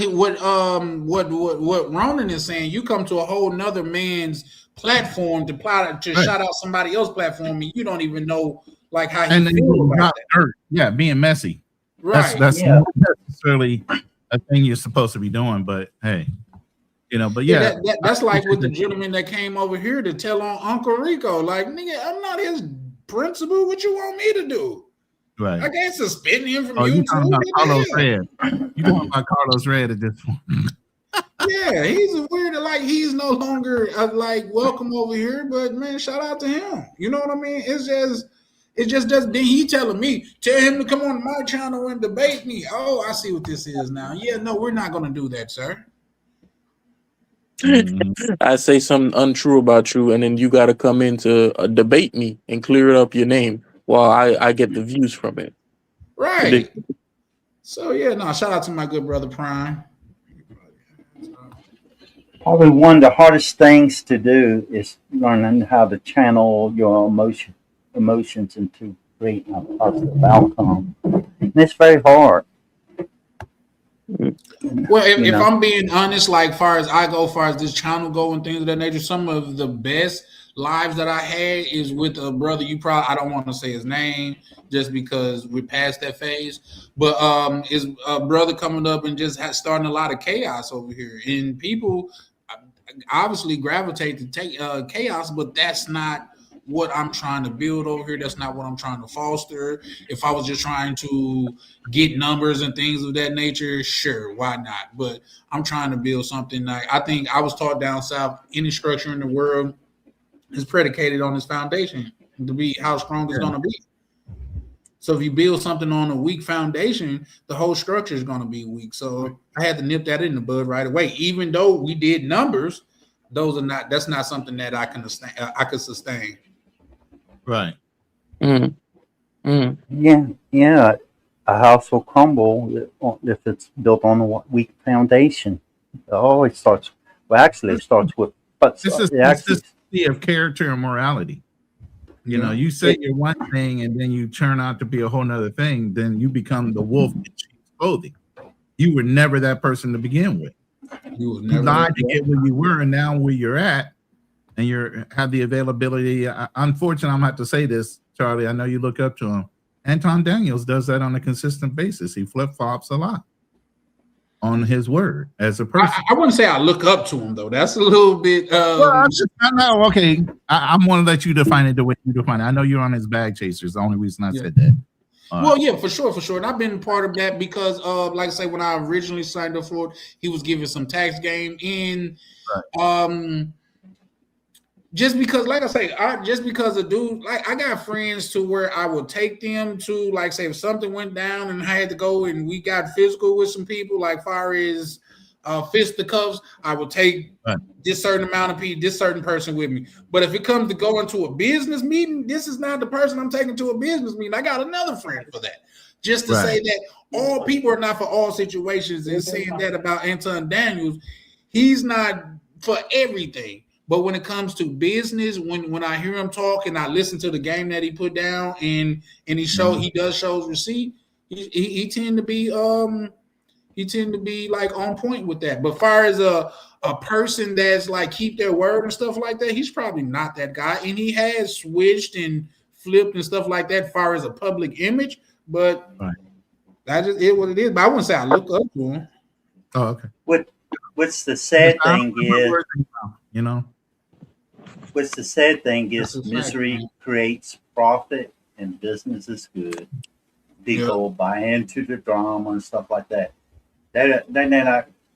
Ronan is saying, you come to a whole nother man's platform to Right. shout out somebody else's platform, and you don't even know like how he And then feel you about got that. hurt. Yeah, being messy. Right. That's Yeah. not necessarily a thing you're supposed to be doing, but hey, but Yeah, yeah. that's like with the gentleman that came over here to tell on Uncle Rico. Like, nigga, I'm not his principal. What you want me to do? Right. I can't suspend him from Oh, you YouTube. talking about What the Carlos hell? Red. You talking about Carlos Red at this point. Yeah, he's a weird. Like, he's no longer like welcome over here. But man, shout out to him. You know what I mean? It just doesn't. Then he telling me, tell him to come on my channel and debate me. Oh, I see what this is now. Yeah, no, we're not gonna do that, sir. I say something untrue about you, and then you got to come in to debate me and clear it up your name while I get the views from it. Right. Ridiculous. So yeah, no, shout out to my good brother Prime. Probably one of the hardest things to do is learning how to channel your emotions into great positive outcome. And it's very hard. Well, if I'm being honest, like far as this channel go and things of that nature, some of the best lives that I had is with a brother. I don't want to say his name just because we're past that phase, but is a brother coming up and just starting a lot of chaos over here, and people obviously gravitate to take chaos, but that's not what I'm trying to build over here. That's not what I'm trying to foster. If I was just trying to get numbers and things of that nature, sure, why not? But I'm trying to build something. Like, I think I was taught down south, any structure in the world is predicated on its foundation to be how strong it's going to be. So if you build something on a weak foundation, the whole structure is going to be weak. So I had to nip that in the bud right away. Even though we did numbers, that's not something that I could sustain. Right. Yeah. A house will crumble if it's built on a weak foundation. It always starts. Well, actually, it starts with. But this is consistency of character and morality. You say you're one thing and then you turn out to be a whole nother thing, then you become the wolf in sheep's clothing. You were never that person to begin with. You lied to get where you were, and now where you're at, and you have the availability. Unfortunately, I'm gonna have to say this, Charlie. I know you look up to him. Anton Daniels does that on a consistent basis. He flip-flops a lot on his word as a person. I wouldn't say I look up to him though. That's a little bit. I know. Okay, I'm going to let you define it the way you define it. I know you're on his bag chasers. The only reason I said that. Well, yeah, for sure. And I've been part of that because, like I say, when I originally signed up for it, he was giving some tax game in. Right. Just because, like I say, just because a dude, like I got friends to where I would take them to, like, say, if something went down and I had to go and we got physical with some people, like far as fisticuffs, I would take this certain amount of people, this certain person with me. But if it comes to going to a business meeting, this is not the person I'm taking to a business meeting. I got another friend for that. Just to say that all people are not for all situations, and saying that about Anton Daniels, he's not for everything. But when it comes to business, when I hear him talk and I listen to the game that he put down and he does shows receipt, he tend to be like on point with that. But far as a person that's like keep their word and stuff like that, he's probably not that guy. And he has switched and flipped and stuff like that far as a public image, but that just is what it is. But I wouldn't say I look up to him. Oh, okay. What's the sad thing is, what's the sad thing is misery creates profit and business is good. People buy into the drama and stuff like that.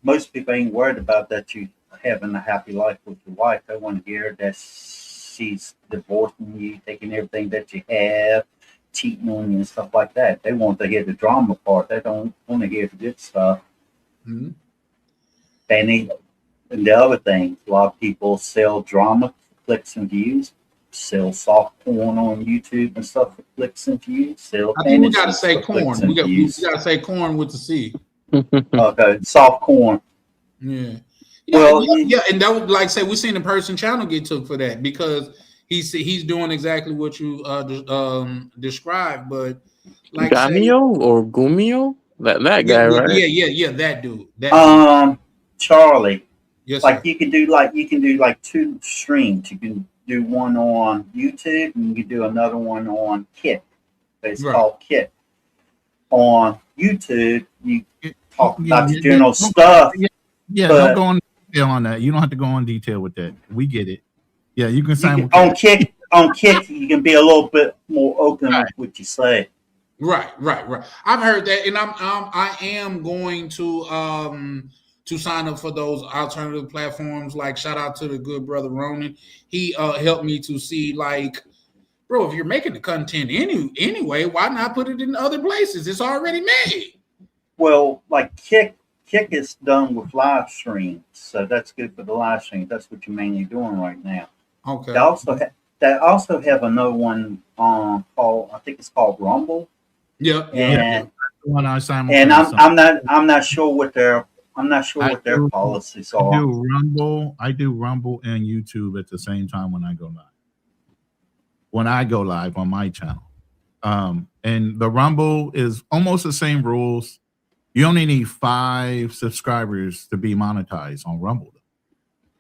Most people ain't worried about that you having a happy life with your wife. They want to hear that she's divorcing you, taking everything that you have, cheating on you and stuff like that. They want to hear the drama part. They don't want to hear the good stuff. Mm-hmm. And the other thing, a lot of people sell drama for clicks and views, sell soft porn on YouTube and stuff for clicks and views. I think we got to say corn. We got to say corn with the C. Okay, soft corn. Yeah. Well, and that would, like say, we seen a person channel get took for that because he's doing exactly what you described, but like Gamio or Gumio? That Yeah, guy, right? yeah. That dude. That dude. Charlie. Yes, Like sir. you can do like two streams. You can do one on YouTube and you can do another one on Kick. It's Right. called Kick. On YouTube, you talk Yeah, about your general stuff. Yeah, but don't go on detail on that. You don't have to go on detail with that. We get it. Yeah, you can on Kick, you can be a little bit more open with what you say. Right. I've heard that, and I am going to sign up for those alternative platforms. Like, shout out to the good brother Ronan. He helped me to see, like, bro, if you're making the content anyway, why not put it in other places? It's already made. Well, like Kick is done with live streams, so that's good for the live stream. That's what you're mainly doing right now. Okay. They also have another one called, I think it's called Rumble. Yeah. And one I and I'm not sure what their policies are. I do Rumble and YouTube at the same time when I go live. When I go live on my channel. And the Rumble is almost the same rules. You only need 5 subscribers to be monetized on Rumble.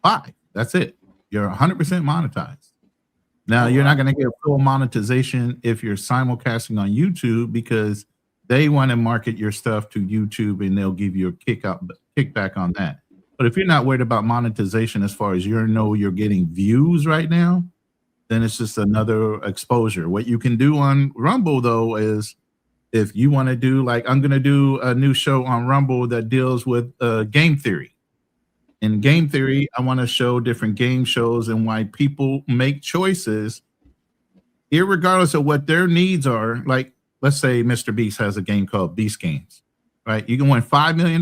5. That's it. You're 100% monetized. Now, you're not going to get full monetization if you're simulcasting on YouTube because they want to market your stuff to YouTube and they'll give you a kickback on that. But if you're not worried about monetization as far as you're getting views right now, then it's just another exposure. What you can do on Rumble, though, is if you want to do, like, I'm going to do a new show on Rumble that deals with game theory. In game theory, I want to show different game shows and why people make choices, irregardless of what their needs are. Like, let's say Mr. Beast has a game called Beast Games, right? You can win $5 million.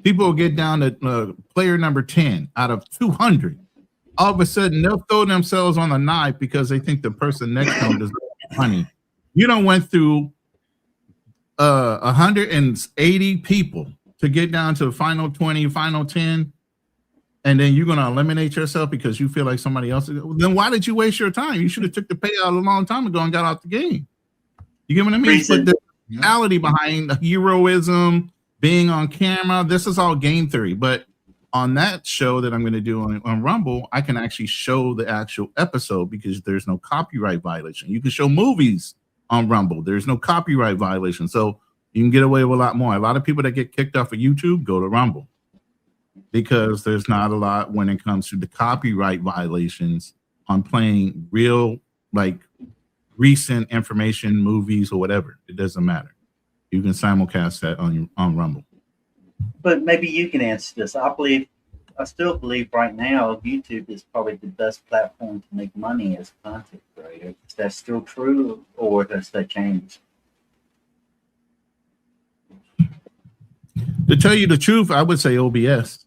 People will get down to player number 10 out of 200. All of a sudden, they'll throw themselves on the knife because they think the person next to them deserves money. You don't went through 180 people to get down to final 20, final 10, and then you're going to eliminate yourself because you feel like somebody else. Then why did you waste your time? You should have took the payout a long time ago and got out the game. You get what I mean? But the reality behind heroism, being on camera, this is all game theory. But on that show that I'm going to do on Rumble, I can actually show the actual episode because there's no copyright violation. You can show movies on Rumble. There's no copyright violation. So you can get away with a lot more. A lot of people that get kicked off of YouTube go to Rumble because there's not a lot when it comes to the copyright violations on playing real, like, recent information, movies, or whatever. It doesn't matter. You can simulcast that on Rumble. But maybe you can answer this. I still believe right now YouTube is probably the best platform to make money as a content creator. Is that still true, or does that change? To tell you the truth, I would say OBS.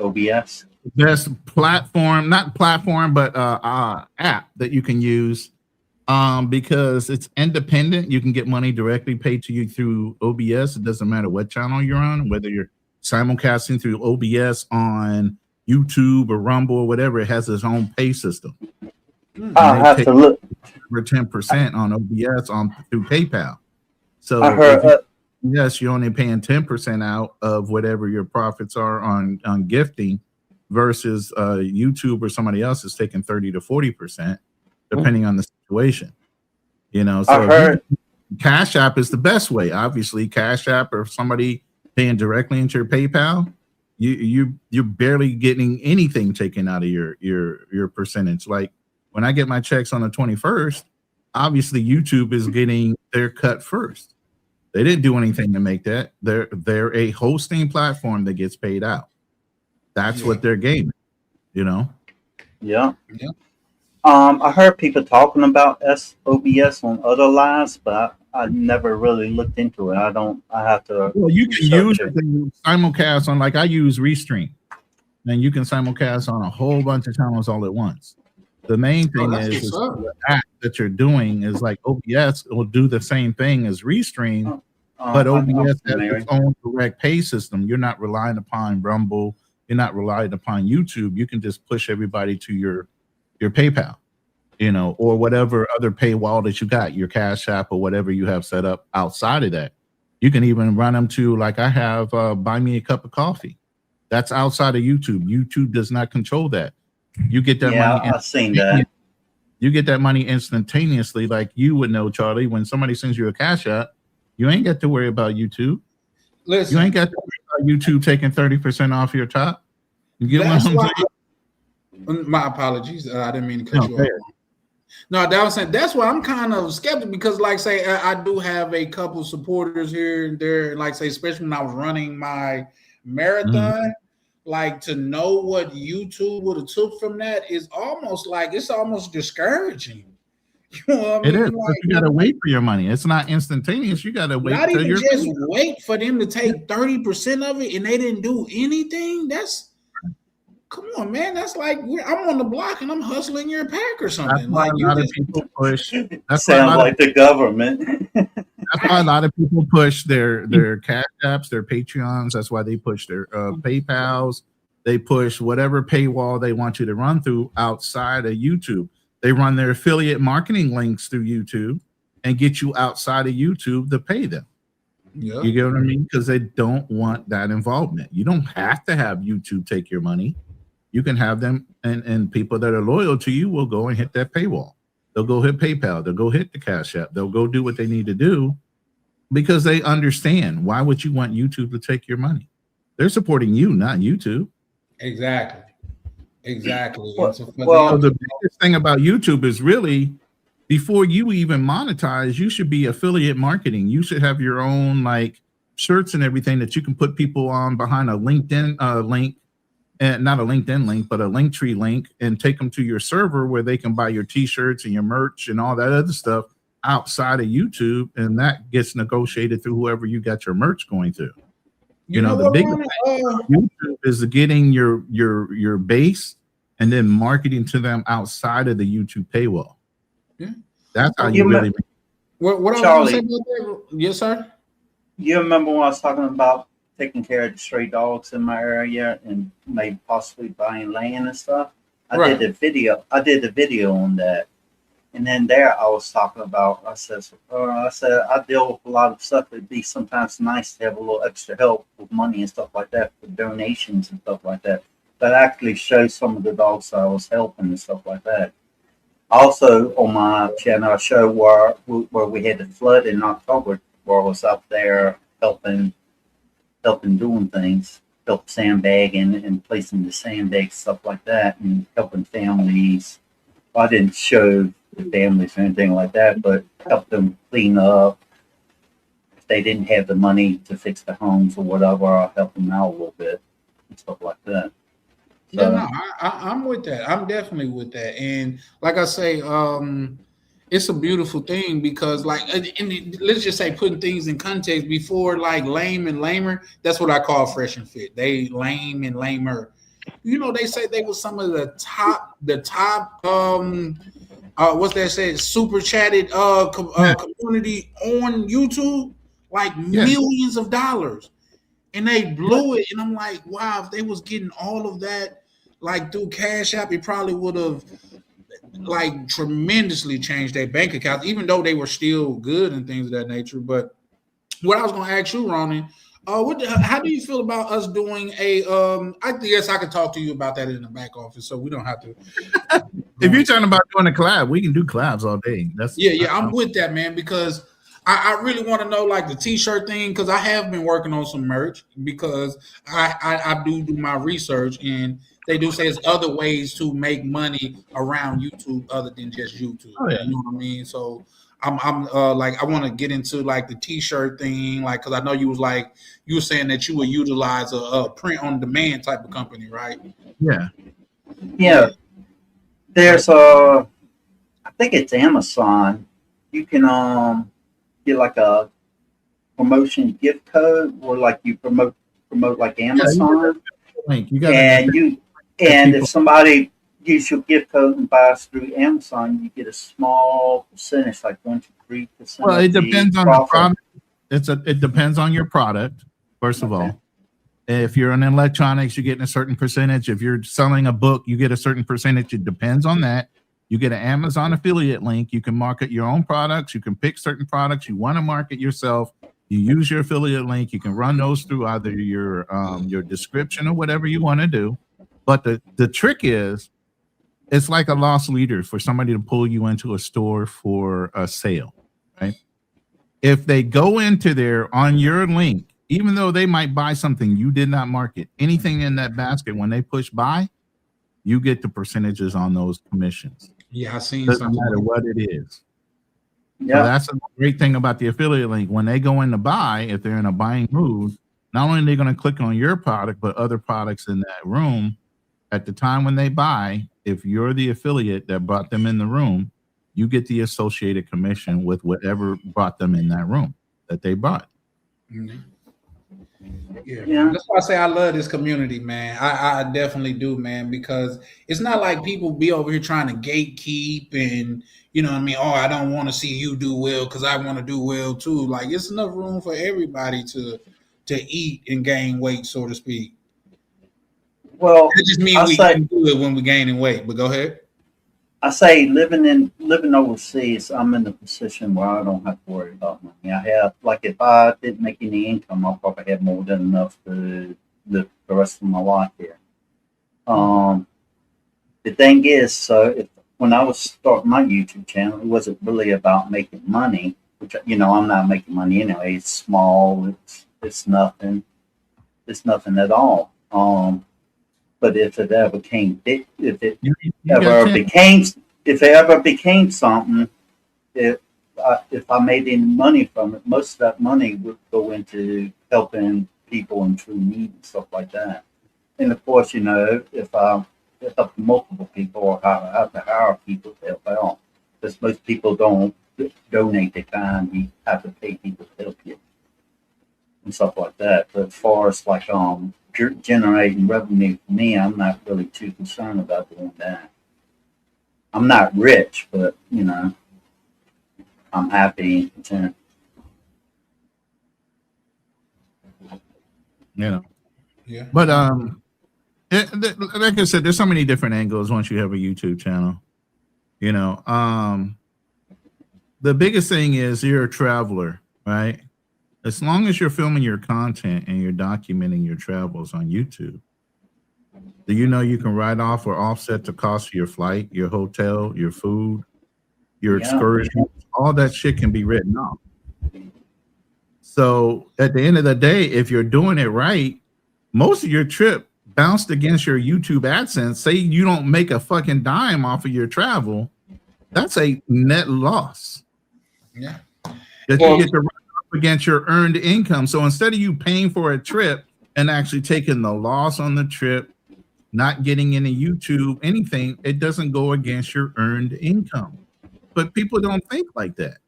OBS? Best platform, not platform, but app that you can use because it's independent. You can get money directly paid to you through OBS. It doesn't matter what channel you're on, whether you're simulcasting through OBS on YouTube or Rumble or whatever. It has its own pay system. I'll have to look. For 10% on OBS through PayPal. So I heard. Yes, you're only paying 10% out of whatever your profits are on gifting versus YouTube or somebody else is taking 30 to 40%, depending on the situation. You know, so I heard. Cash App is the best way. Obviously, Cash App or somebody paying directly into your PayPal, you're barely getting anything taken out of your percentage. Like when I get my checks on the 21st, obviously YouTube is getting their cut first. They didn't do anything to make that. They're a hosting platform that gets paid out. That's what they're gaining, you know? Yeah. I heard people talking about OBS on other lives, but I never really looked into it. I have to. Well, you can use it to simulcast on, like I use Restream, and you can simulcast on a whole bunch of channels all at once. The main thing is the app that you're doing is like OBS will do the same thing as Restream, but OBS has its own direct pay system. You're not relying upon Rumble. You're not relying upon YouTube. You can just push everybody to your PayPal, you know, or whatever other paywall that you got, your Cash App or whatever you have set up outside of that. You can even run them to, like I have, buy me a cup of coffee. That's outside of YouTube. YouTube does not control that. You get that Yeah, money. I've seen that. You get that money instantaneously, like you would know, Charlie. When somebody sends you a cash app, you ain't got to worry about YouTube. Listen, You ain't got to worry about YouTube taking 30% off your top. You get what that's I'm why. saying? My apologies. I didn't mean to cut No, you fair. off. No, that was saying that's why I'm kind of skeptical because, like, say, I do have a couple supporters here and there, like, say, especially when I was running my marathon, like, to know what YouTube would have took from that is almost like it's almost discouraging. You know what I It mean? is. But you got to wait for your money. It's not instantaneous. You got to wait Not till even you're just wait for them to take 30% of it and they didn't do anything. That's come on, man. That's like I'm on the block and I'm hustling your pack or That's something. why Like a you lot of just people push. That's Sounds like the government. That's why a lot of people push their cash apps, their Patreons. That's why they push their PayPals. They push whatever paywall they want you to run through outside of YouTube. They run their affiliate marketing links through YouTube and get you outside of YouTube to pay them. yeah. You get what I mean? Because they don't want that involvement. You don't have to have YouTube take your money. You can have them, and people that are loyal to you will go and hit that paywall. They'll go hit PayPal. They'll go hit the Cash App. They'll go do what they need to do because they understand. Why would you want YouTube to take your money? They're supporting you, not YouTube. Exactly. Well, So the biggest thing about YouTube is really before you even monetize, you should be affiliate marketing. You should have your own like shirts and everything that you can put people on behind a LinkedIn link. And not a LinkedIn link, but a Linktree link, and take them to your server where they can buy your T-shirts and your merch and all that other stuff outside of YouTube, and that gets negotiated through whoever you got your merch going through. You know the what, big Ronnie? YouTube is getting your base and then marketing to them outside of the YouTube paywall. Yeah. That's how you really. What I was Charlie, going to say about that? Yes, sir. You remember when I was talking about taking care of the stray dogs in my area and maybe possibly buying land and stuff? I did a video on that. And then there I was talking about, I said I deal with a lot of stuff. It'd be sometimes nice to have a little extra help with money and stuff like that, for donations and stuff like that. That actually shows some of the dogs that I was helping and stuff like that. Also on my channel, I show where we had the flood in October, where I was up there helping doing things, help sandbagging and placing the sandbags, stuff like that, and helping families. Well, I didn't show the families or anything like that, but help them clean up. If they didn't have the money to fix the homes or whatever, I'll help them out a little bit and stuff like that. Yeah, no, I'm with that. I'm definitely with that. And like I say, it's a beautiful thing because, like, and let's just say putting things in context before, like lame and lamer. That's what I call fresh and fit. They lame and lamer. You know, they say they were some of the top. What's that said? Super chatted community on YouTube, like millions of dollars, and they blew it. And I'm like, wow, if they was getting all of that, like through Cash App, it probably would have like tremendously changed their bank accounts, even though they were still good and things of that nature. But what I was going to ask you, Ronnie, how do you feel about us doing a? I guess I could talk to you about that in the back office, so we don't have to. If you're talking about doing a collab, we can do collabs all day. I'm with that, man, because I really want to know like the t-shirt thing, because I have been working on some merch because I do my research, and they do say there's other ways to make money around YouTube other than just YouTube. Oh, yeah. You know what I mean? So I'm like I want to get into like the t-shirt thing, like because I know you were saying that you would utilize a print on demand type of company, right? Yeah. There's I think it's Amazon. You can get like a promotion gift code, or like you promote like Amazon. And if somebody use your gift code and buys through Amazon, you get a small percentage, like 1 to 3%. Well, it depends on the product. It depends on your product, first of all. If you're in electronics, you're getting a certain percentage. If you're selling a book, you get a certain percentage. It depends on that. You get an Amazon affiliate link. You can market your own products. You can pick certain products you want to market yourself. You use your affiliate link. You can run those through either your description or whatever you want to do. But the trick is, it's like a lost leader for somebody to pull you into a store for a sale, right? If they go into there on your link, even though they might buy something you did not market, anything in that basket, when they push buy, you get the percentages on those commissions. Yeah, I seen Doesn't something. matter what it is. So Yeah. that's a great thing about the affiliate link. When they go in to buy, if they're in a buying mood, not only are they going to click on your product, but other products in that room. At the time when they buy, if you're the affiliate that brought them in the room, you get the associated commission with whatever brought them in that room that they bought. Mhm. Yeah, Yeah. man. That's why I say I love this community, man. I definitely do, man, because it's not like people be over here trying to gatekeep and you know what I mean. Oh, I don't want to see you do well because I want to do well too. Like it's enough room for everybody to eat and gain weight, so to speak. Well, That just means I we say eating good when we gaining weight. But go ahead. living overseas, I'm in a position where I don't have to worry about money. I have like if I didn't make any income, I'll probably have more than enough to live the rest of my life here. The thing is, so when I was starting my YouTube channel, it wasn't really about making money, which I'm not making money anyway. It's small. It's nothing. It's nothing at all. But if it ever if it ever became something, if I made any money from it, most of that money would go into helping people in true need and stuff like that. And of course, if I help multiple people, or I have to hire people to help out, because most people don't donate their time. You have to pay people to help you and stuff like that. But as far as like generating revenue for me, I'm not really too concerned about doing that. I'm not rich, but I'm happy and content. Yeah. But Like I said, there's so many different angles once you have a YouTube channel. The biggest thing is you're a traveler, right? As long as you're filming your content and you're documenting your travels on YouTube, do you know you can write off or offset the cost of your flight, your hotel, your food, your excursion? All that shit can be written off. So at the end of the day, if you're doing it right, most of your trip bounced against your YouTube AdSense. Say you don't make a fucking dime off of your travel, that's a net loss. Yeah. That you get to run up against your earned income. So instead of you paying for a trip and actually taking the loss on the trip, not getting any YouTube, anything, it doesn't go against your earned income. But people don't think like that.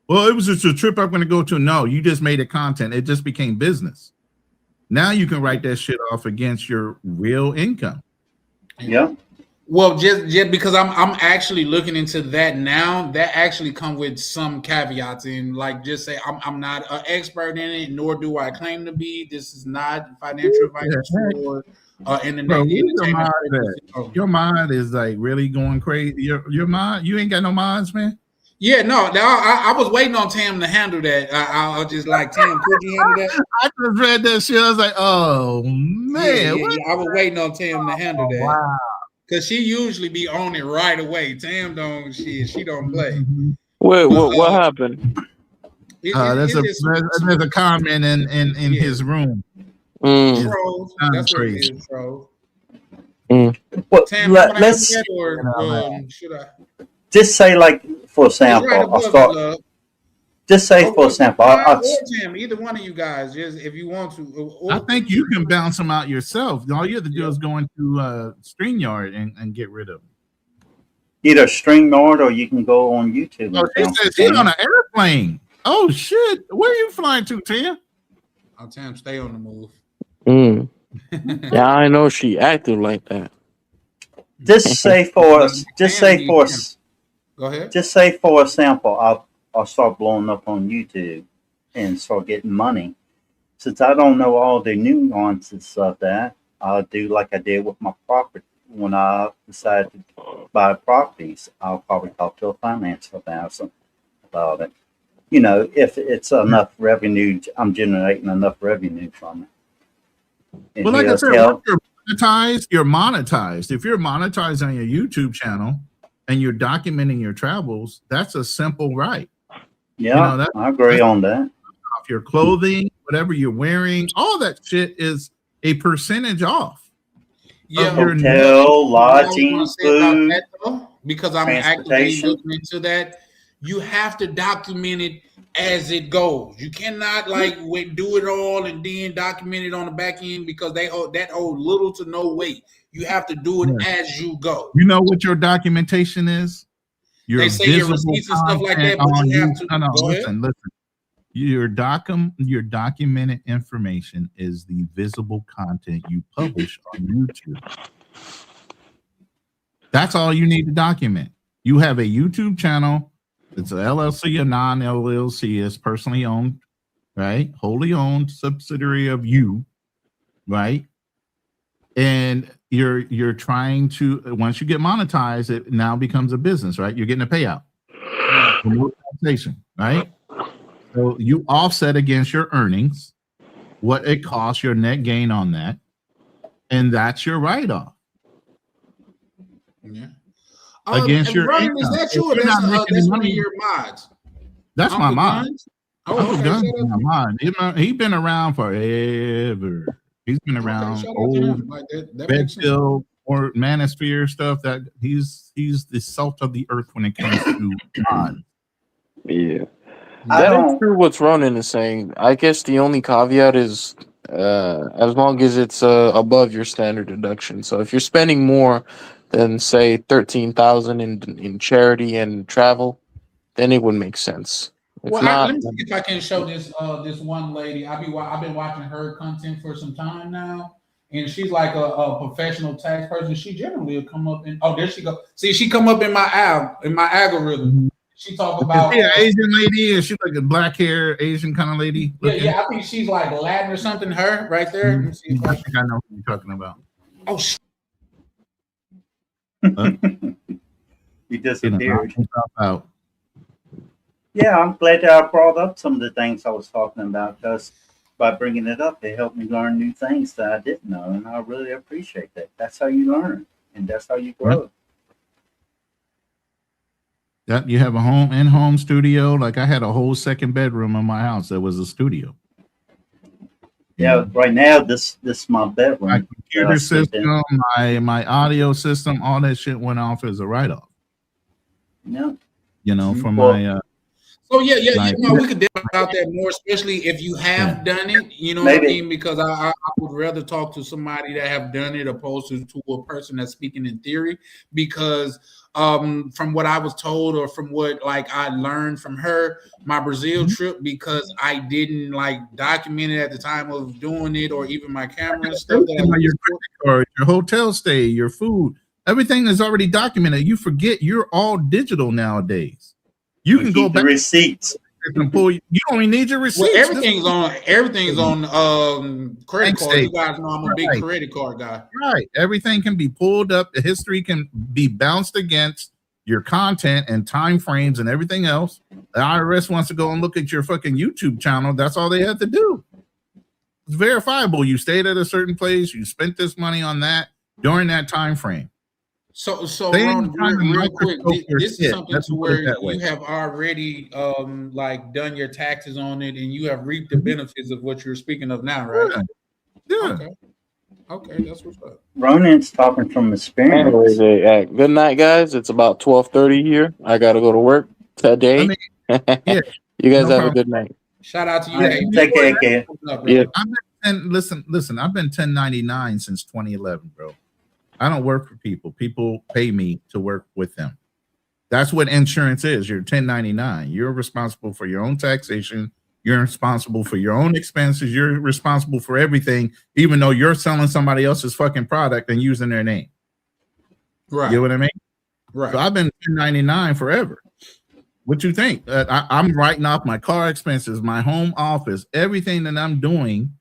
Well, it was just a trip I'm going to go to. No, you just made it content. It just became business. Now you can write that shit off against your real income. Yeah. Well, just because I'm actually looking into that now, that actually come with some caveats, and like just say I'm not an expert in it, nor do I claim to be. This is not financial advice or entertainment. Your mind is like really going crazy. Your mind, you ain't got no minds, man. Yeah, no, I was waiting on Tam to handle that. I was just like, Tam, could you handle that? I just read that shit. I was like, oh man, yeah. I was waiting on Tam to handle that. Wow. Cause she usually be on it right away. Tam don't she don't play. Wait, what happened? There's a comment in his room. Trolls. That's what it is, trolls. Well, Tam, let's should I just say, like, for example, just say for example, Tam, either one of you guys, just if you want to. I think you can bounce them out yourself. All you have to do is go into StreamYard and get rid of them. Either StreamYard or you can go on YouTube. Oh, it says he's on an airplane. Oh shit! Where are you flying to, Tam? Oh, Tam, stay on the move. Yeah, I know she acted like that. Just say for Go ahead. Just say for example, I'll start blowing up on YouTube and start getting money. Since I don't know all the nuances of that, I'll do like I did with my property. When I decided to buy properties, I'll probably talk to a finance advisor about it. you know, if it's enough revenue, I'm generating enough revenue from it. And Well, like I he'll said, tell, once you're monetized, you're monetized. If you're monetized on your YouTube channel and you're documenting your travels, that's a simple right. yeah, That, I agree on that. off your clothing, whatever you're wearing, all that shit is a percentage off. Yeah, Of your Hotel, what I was lodging, gonna say about food, that though, because I'm actively transportation. looking into that. You have to document it as it goes. You cannot like do it all and then document it on the back end because they hold little to no weight. You have to do it as you go. You know what your documentation is? Your They say your visible receipts and stuff like content that, but on you have YouTube. to No, go listen. Your documented information is the visible content you publish on YouTube. That's all you need to document. You have a YouTube channel. It's an LLC, a non-LLC, is personally owned, right? Wholly owned subsidiary of you, right? And you're trying to, once you get monetized, it now becomes a business, right? You're getting a payout. No taxation, right? So you offset against your earnings, what it costs, your net gain on that, and that's your write-off. Yeah. Against your Brian, income. is that If you or you're that's not making that's one money, of your mods? that's my Uncle mod. Guns? Oh, Uncle okay. Guns Shout is out my mod. He's been around forever. He's been around shout out to old him. Like that makes sense. Bedfield or Manosphere stuff. That he's the salt of the earth when it comes to mod. Yeah. I That is don't, true what Ronan is saying. I guess the only caveat is as long as it's above your standard deduction. So if you're spending more than say 13,000 in charity and travel, then it would make sense. If Well, not, let me see if I can show this one lady. I've been watching her content for some time now, and she's like a professional tax person. She generally will come up in there she go. See, she come up in my algorithm. She talk about Is she an Asian lady? Is she like a black hair Asian kind of lady? yeah. I think she's like Latin or something. Her right there. Let me see if I think I know who you're talking about. Oh, he disappeared. Out. Yeah, I'm glad that I brought up some of the things I was talking about because by bringing it up, it helped me learn new things that I didn't know, and I really appreciate that. That's how you learn, and that's how you grow. Yep, you have a in-home studio. Like I had a whole second bedroom in my house that was a studio. Yeah, right now this is my bedroom. My computer system, my audio system, all that shit went off as a write-off. Yeah. From my So we could talk about that more, especially if you have done it. You know what I mean? Because I would rather talk to somebody that have done it opposed to a person that's speaking in theory. Because from what I was told, or from what I learned from her, my Brazil trip, because I didn't document it at the time of doing it, or even my camera and stuff. Your credit card, your hotel stay, your food, everything is already documented. You forget you're all digital nowadays. You can go back the receipts. And pull. You don't even need your receipts. Well, everything's on credit card. You guys know I'm a big credit card guy. Right. Everything can be pulled up. The history can be bounced against your content and time frames and everything else. The IRS wants to go and look at your fucking YouTube channel. That's all they have to do. It's verifiable. You stayed at a certain place. You spent this money on that during that time frame. So Ron, real quick, this is something to where you have already done your taxes on it, and you have reaped the benefits of what you're speaking of now, right? Yeah. Okay, that's what's up. Ronan's talking from experience. Anyways, good night, guys. It's about 12:30 here. I gotta go to work today. You guys have a good night. Shout out to you. Take care, kid. Yeah. Listen. I've been 1099 since 2011, bro. I don't work for people. People pay me to work with them. That's what insurance is. You're 1099. You're responsible for your own taxation. You're responsible for your own expenses. You're responsible for everything, even though you're selling somebody else's fucking product and using their name. Right. You know what I mean? Right. So I've been 1099 forever. What you think? I'm writing off my car expenses, my home office, everything that I'm doing.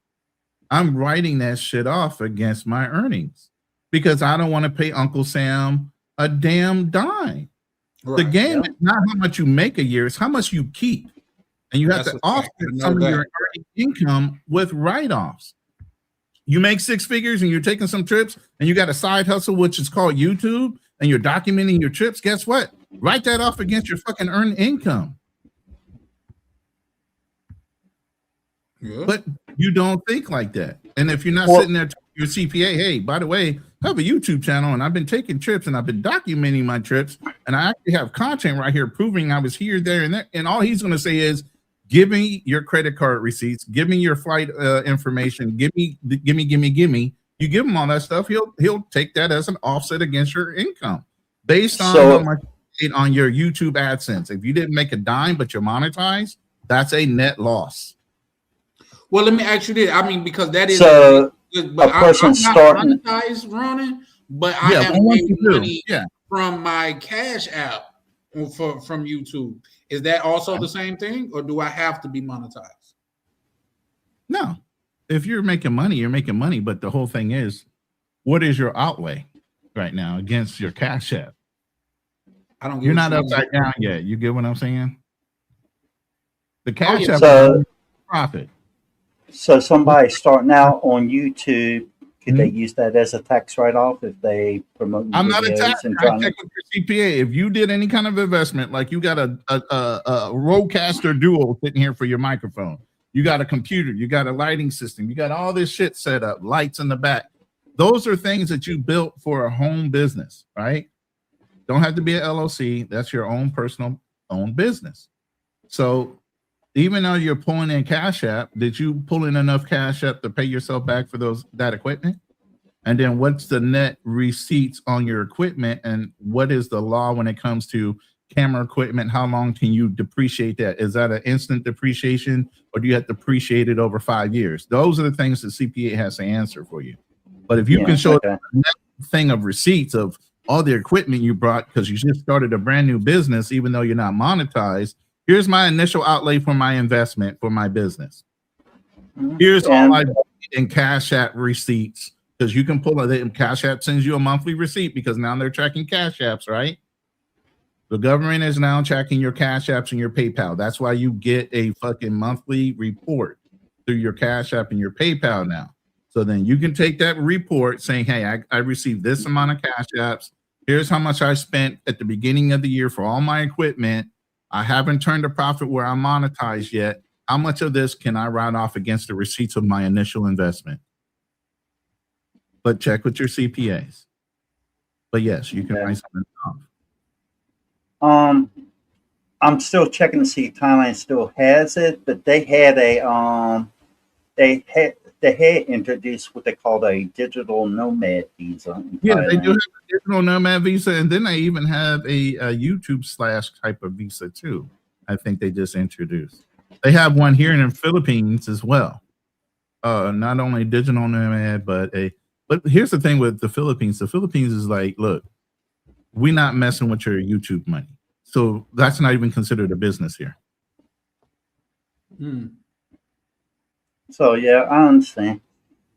I'm writing that shit off against my earnings. Because I don't want to pay Uncle Sam a damn dime. Right. The game is not how much you make a year, it's how much you keep. and you have That's to a fact. offset I know some of that. your earning income with write-offs. You make 6 figures and you're taking some trips and you got a side hustle, which is called YouTube, and you're documenting your trips. Guess what? Write that off against your fucking earned income. Yeah. But you don't think like that. And if you're not Well- sitting there telling your CPA, hey, by the way, I have a YouTube channel and I've been taking trips and I've been documenting my trips, and I actually have content right here proving I was here, there, and there. And all he's going to say is, give me your credit card receipts, give me your flight information, give me. You give him all that stuff, he'll take that as an offset against your income based on how much you paid on your YouTube AdSense. If you didn't make a dime but you're monetized, that's a net loss. Well, let me ask you this. I mean, because that is So but a person I'm not starting- monetized, Ronan, but I Yeah, have but once made you do, money yeah. from my Cash App from YouTube. Is that also the same thing, or do I have to be monetized? No. If you're making money, you're making money. But the whole thing is, what is your outlay right now against your Cash App? I don't get You're what not you mean. upside down yet. You get what I'm saying? The Oh, Cash yeah. App So- is profit. So somebody starting out on YouTube, could they use that as a tax write-off if they promote I'm not a videos tax. and I trying to? check with your CPA. If you did any kind of investment, like you got a Rodecaster Duo sitting here for your microphone, you got a computer, you got a lighting system, you got all this shit set up, lights in the back. Those are things that you built for a home business, right? Don't have to be an LLC. That's your own personal own business. So even though you're pulling in Cash App, did you pull in enough Cash App to pay yourself back for that equipment? And then what's the net receipts on your equipment? And what is the law when it comes to camera equipment? How long can you depreciate that? Is that an instant depreciation, or do you have to depreciate it over 5 years? Those are the things the CPA has to answer for you. But if you can show a thing of receipts of all the equipment you brought because you just started a brand new business, even though you're not monetized, here's my initial outlay for my investment for my business. Here's all I did in Cash App receipts, because you can pull it. Cash App sends you a monthly receipt because now they're tracking Cash Apps, right? The government is now tracking your Cash Apps and your PayPal. That's why you get a fucking monthly report through your Cash App and your PayPal now. So then you can take that report saying, hey, I received this amount of Cash Apps. Here's how much I spent at the beginning of the year for all my equipment. I haven't turned a profit where I'm monetized yet. How much of this can I write off against the receipts of my initial investment? But check with your CPAs. But yes, you can write something off. I'm still checking to see if Thailand still has it, but they had they had introduced what they called a digital nomad visa. Yeah, they do have a digital nomad visa, and then they even have a YouTube / type of visa too. I think they just introduced. They have one here in the Philippines as well. Not only digital nomad, but here's the thing with the Philippines. The Philippines is like, look, we're not messing with your YouTube money. So that's not even considered a business here. So yeah, I understand.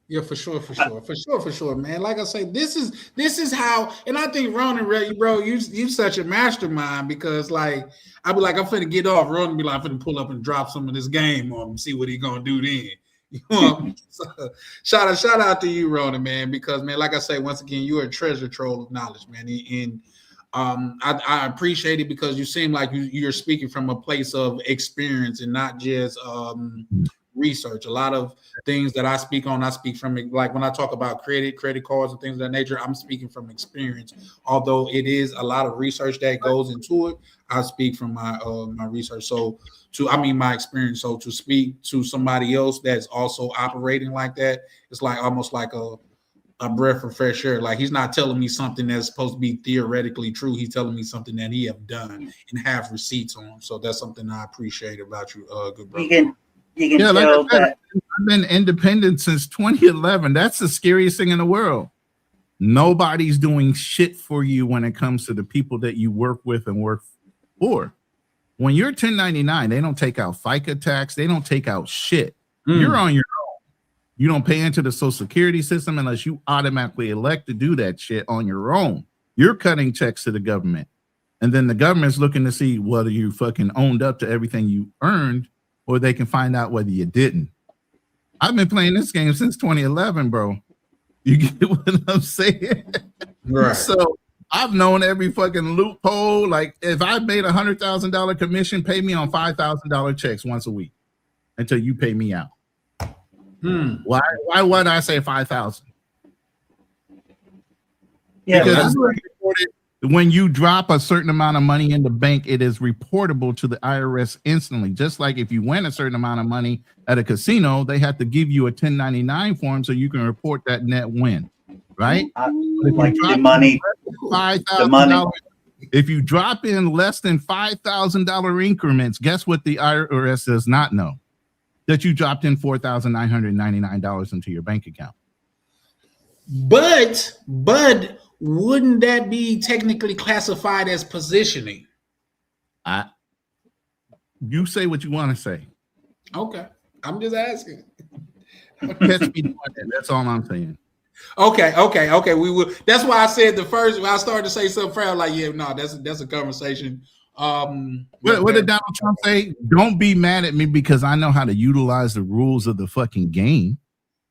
Yeah, for sure, man. Like I say, this is how, and I think Ronan, bro, you such a mastermind, because like I be like, I'm finna get off. Ronan be like, I'm finna pull up and drop some of this game on him, see what he gonna do then. You know, so, shout out to you, Ronan, man, because man, like I say, once again, you're a treasure trove of knowledge, man. And I appreciate it because you seem like you're speaking from a place of experience and not just research. A lot of things that I speak from, like when I talk about credit cards and things of that nature, I'm speaking from experience. Although it is a lot of research that goes into it, I speak from my my research. My experience. So to speak to somebody else that's also operating like that, it's like almost like a breath of fresh air. Like he's not telling me something that's supposed to be theoretically true. He's telling me something that he have done and have receipts on. So that's something I appreciate about you, good brother. You can tell like I said, that I've been independent since 2011. That's the scariest thing in the world. Nobody's doing shit for you when it comes to the people that you work with and work for. When you're 1099, they don't take out FICA tax. They don't take out shit. You're on your own. You don't pay into the Social Security system unless you automatically elect to do that shit on your own. You're cutting checks to the government. And then the government's looking to see whether you fucking owned up to everything you earned or they can find out whether you didn't. I've been playing this game since 2011, bro. You get what I'm saying? Right. So I've known every fucking loophole. Like if I made $100,000 commission, pay me on $5,000 checks once a week until you pay me out. Why would I say 5,000? Yeah, because when you drop a certain amount of money in the bank, it is reportable to the IRS instantly. Just like if you win a certain amount of money at a casino, they have to give you a 1099 form so you can report that net win, right? like the money, $5,000. If you drop in less than $5,000 increments, guess what the IRS does not know? That you dropped in $4,999 into your bank account. But wouldn't that be technically classified as positioning? You say what you want to say. Okay, I'm just asking. Catch me doing that. That's all I'm saying. Okay. We will. That's why I said the first. When I started to say something, I was like, yeah, no, that's a conversation. What did Donald Trump say? Don't be mad at me because I know how to utilize the rules of the fucking game.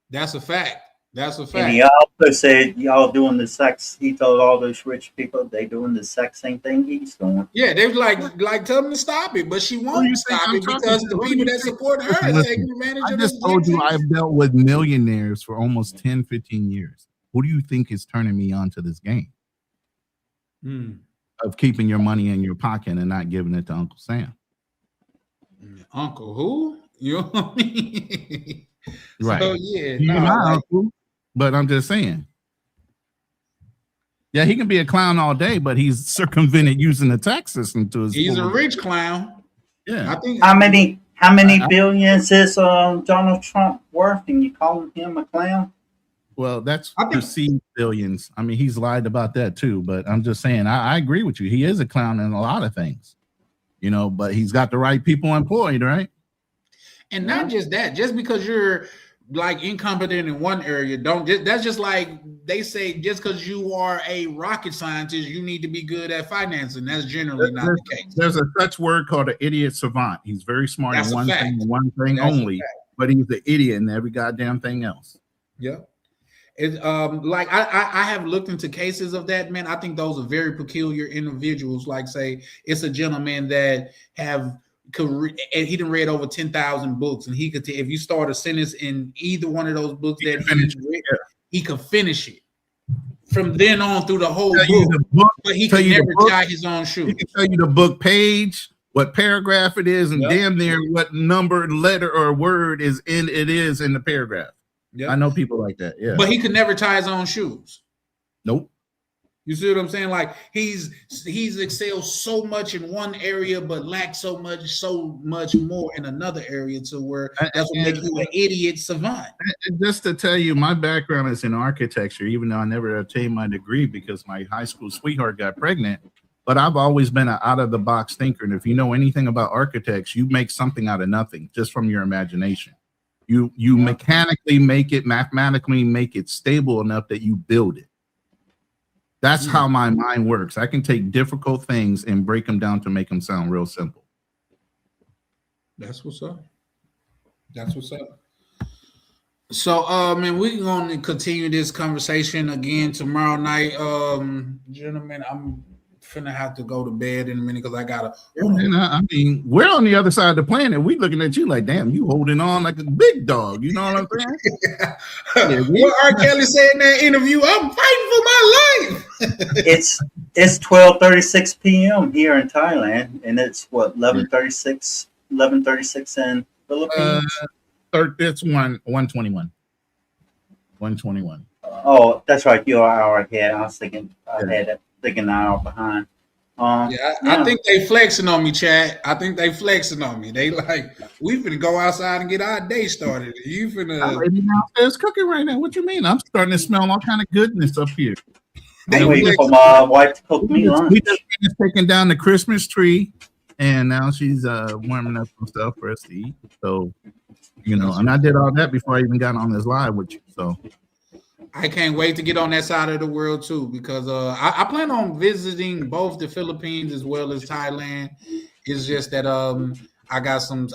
That's a fact. And he also said y'all doing the sex. He told all those rich people they doing the sex same thing he's doing. Yeah, they was like tell them to stop it, but she won't stop it because the people that support her are taking advantage of this. I just told you I've dealt with millionaires for almost 10, 15 years. Who do you think is turning me on to this game? Of keeping your money in your pocket and not giving it to Uncle Sam. Uncle who? You know what I mean? Right. So yeah, you're not uncle, but I'm just saying. Yeah, he can be a clown all day, but he's circumvented using the tax system to his. He's a rich clown. Yeah. I think how many billions is Donald Trump worth, and you calling him a clown? Well, that's perceived billions. I mean, he's lied about that too. But I'm just saying, I agree with you. He is a clown in a lot of things, you know. But he's got the right people employed, right? And not just that, just because you're like incompetent in one area, that's just like they say, just because you are a rocket scientist, you need to be good at financing. That's generally not the case. There's a such word called an idiot savant. He's very smart in one thing only, but he's the idiot in every goddamn thing else. Yeah. It, like I have looked into cases of that, man. I think those are very peculiar individuals. Like, say, it's a gentleman that he done read over 10,000 books, and he could if you start a sentence in either one of those books he could finish it from then on through the whole book, but he could never tie his own shoe. He can tell you the book page, what paragraph it is, and damn near what number, letter, or word is in the paragraph. Yep. I know people like that. Yeah, but he could never tie his own shoes. Nope. You see what I'm saying? Like he's excelled so much in one area, but lacks so much more in another area, to where that's what makes you an idiot savant. And just to tell you, my background is in architecture, even though I never obtained my degree because my high school sweetheart got pregnant. But I've always been an out of the box thinker, and if you know anything about architects, you make something out of nothing just from your imagination. You mechanically make it, mathematically make it stable enough that you build it. That's how my mind works. I can take difficult things and break them down to make them sound real simple. That's what's up. So, man, we're going to continue this conversation again tomorrow night. Gentlemen, I'm finna have to go to bed in a minute because I gotta. I mean, we're on the other side of the planet. We looking at you like, damn, you holding on like a big dog. You know what I'm saying? What R. Kelly said in that interview, I'm fighting for my life. It's 12:36 p.m. here in Thailand, and it's what 11:36 in Philippines. It's 1:21. 1:21. Oh, that's right. You're an hour ahead. I was thinking an hour behind. I think they flexing on me, Chad. I think they flexing on me. They like, we finna go outside and get our day started. You finna. I'm downstairs cooking right now. What you mean? I'm starting to smell all kind of goodness up here. I'm waiting for my wife to cook me lunch. We just finished taking down the Christmas tree, and now she's warming up some stuff for us to eat. So, you know, and I did all that before I even got on this live with you. So. I can't wait to get on that side of the world too, because I plan on visiting both the Philippines as well as Thailand. It's just that I got some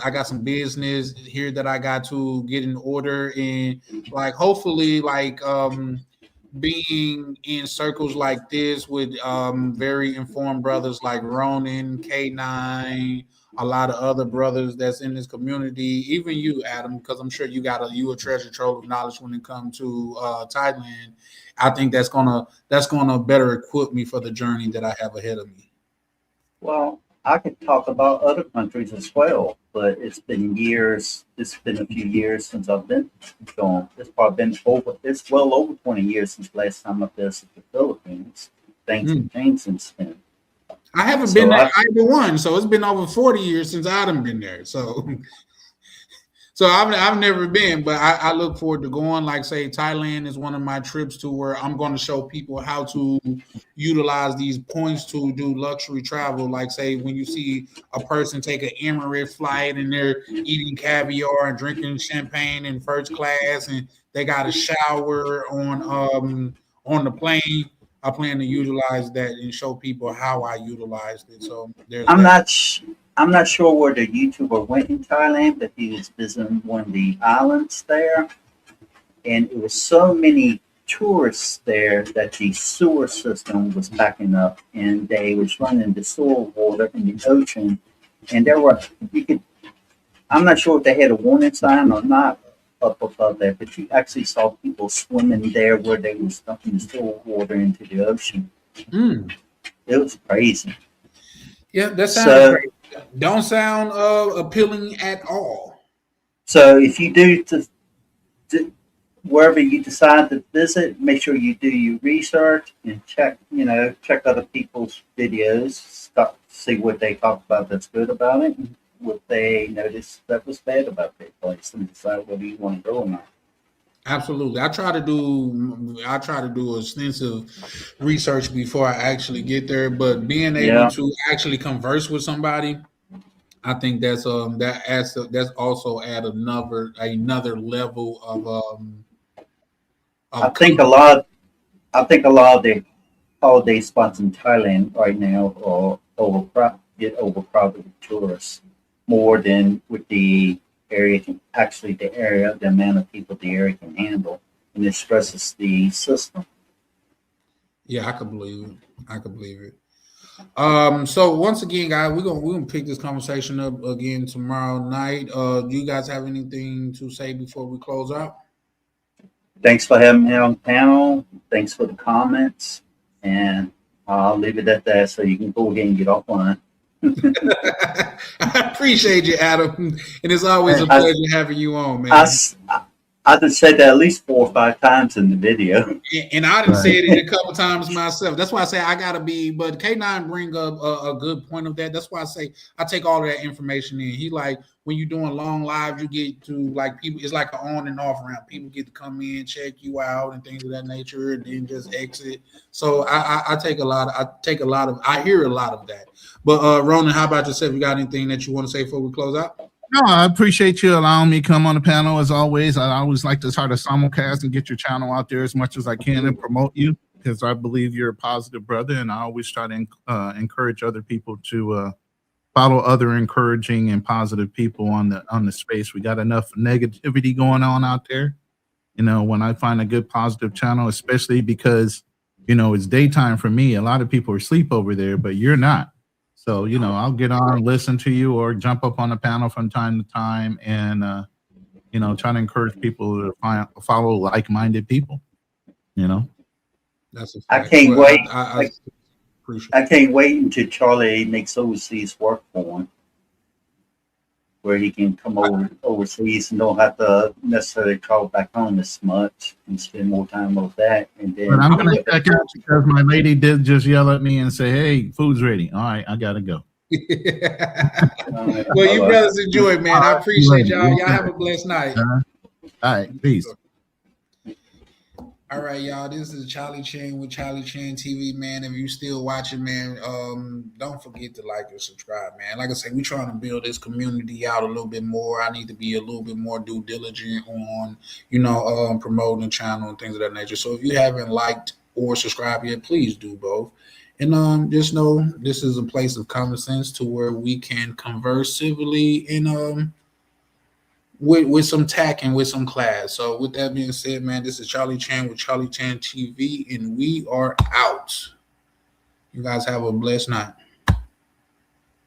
business here that I got to get in order, and like hopefully like being in circles like this with very informed brothers like Ronan, K9, a lot of other brothers that's in this community, even you, Adam, because I'm sure you got a treasure trove of knowledge when it comes to Thailand. I think that's gonna better equip me for the journey that I have ahead of me. Well, I could talk about other countries as well, but it's been years. It's been a few years since I've been gone. It's probably been over. It's well over 20 years since last time I visited the Philippines. Things have changed since then. I haven't been So there I, either one, so it's been over 40 years since I've been there. So So I've never been, but I look forward to going. Like say, Thailand is one of my trips to where I'm going to show people how to utilize these points to do luxury travel. Like say, when you see a person take an Emirates flight and they're eating caviar and drinking champagne in first class, and they got a shower on the plane. I plan to utilize that and show people how I utilized it. So there's I'm that. not. I'm not sure where the YouTuber went in Thailand, but he was visiting one of the islands there, and it was so many tourists there that the sewer system was backing up, and they was running the sewer water in the ocean, and there were you could. I'm not sure if they had a warning sign or not up above there, but you actually saw people swimming there where they was dumping the sewer water into the ocean. Mm. It was crazy. Yeah, that sounds So, great. Don't sound appealing at all. so if you do wherever you decide to visit, make sure you do your research and check, check other people's videos, stop, see what they talk about that's good about it, and what they notice that was bad about their place, and decide whether you want to go or not. Absolutely. I try to do extensive research before I actually get there, but being able Yeah, to actually converse with somebody, I think that's also add another level I of think a comfort. lot. I think a lot of the holiday spots in Thailand right now are get overcrowded with tourists more than with the area can actually the amount of people the area can handle, and it stresses the system. Yeah, I could believe it. I could believe it. So once again, guys, we're gonna pick this conversation up again tomorrow night. Do you guys have anything to say before we close out? Thanks for having me on the panel. Thanks for the comments, and I'll leave it at that so you can go ahead and get offline. I appreciate you, Adam, and it's always a I, pleasure having you on, I, man. I just said that at least 4 or 5 times in the video. And I didn't say Right. it a couple times myself. That's why I say I gotta be. But K9 bring up a good point of that. That's why I say I take all of that information in. He like when you're doing long lives, you get to like people. It's like an on and off ramp. People get to come in, check you out, and things of that nature, and then just exit. So I take a lot. I hear a lot of that. But Ronan, how about yourself? You got anything that you want to say before we close out? No, I appreciate you allowing me to come on the panel as always. I always like to try to simulcast and get your channel out there as much as I can and promote you because I believe you're a positive brother, and I always try to encourage other people to follow other encouraging and positive people on the space. We got enough negativity going on out there. When I find a good positive channel, especially because it's daytime for me, a lot of people are asleep over there, but you're not. So, I'll get on, listen to you, or jump up on the panel from time to time and, try to encourage people to follow like-minded people, That's a I fact. can't Well, wait. I appreciate I can't wait until Charlie makes overseas work for him, where he can come overseas and don't have to necessarily travel back home as much and spend more time with that. And But then I'm he going to go check back. out because my lady did just yell at me and say, hey, food's ready. All right, I got to go. Well, you Bye-bye. brothers enjoy it, man. I All right, see you appreciate later. y'all. Be Y'all have good. a blessed night. All right, peace. All right, y'all. This is Charlie Chan with Charlie Chan TV, man. If you still watching, man, don't forget to like and subscribe, man. Like I said, we're trying to build this community out a little bit more. I need to be a little bit more due diligent on, promoting the channel and things of that nature. So if you haven't liked or subscribed yet, please do both. And just know this is a place of common sense to where we can converse civilly and with some tact and with some class. So with that being said, man, this is Charlie Chan with Charlie Chan TV, and we are out. You guys have a blessed night.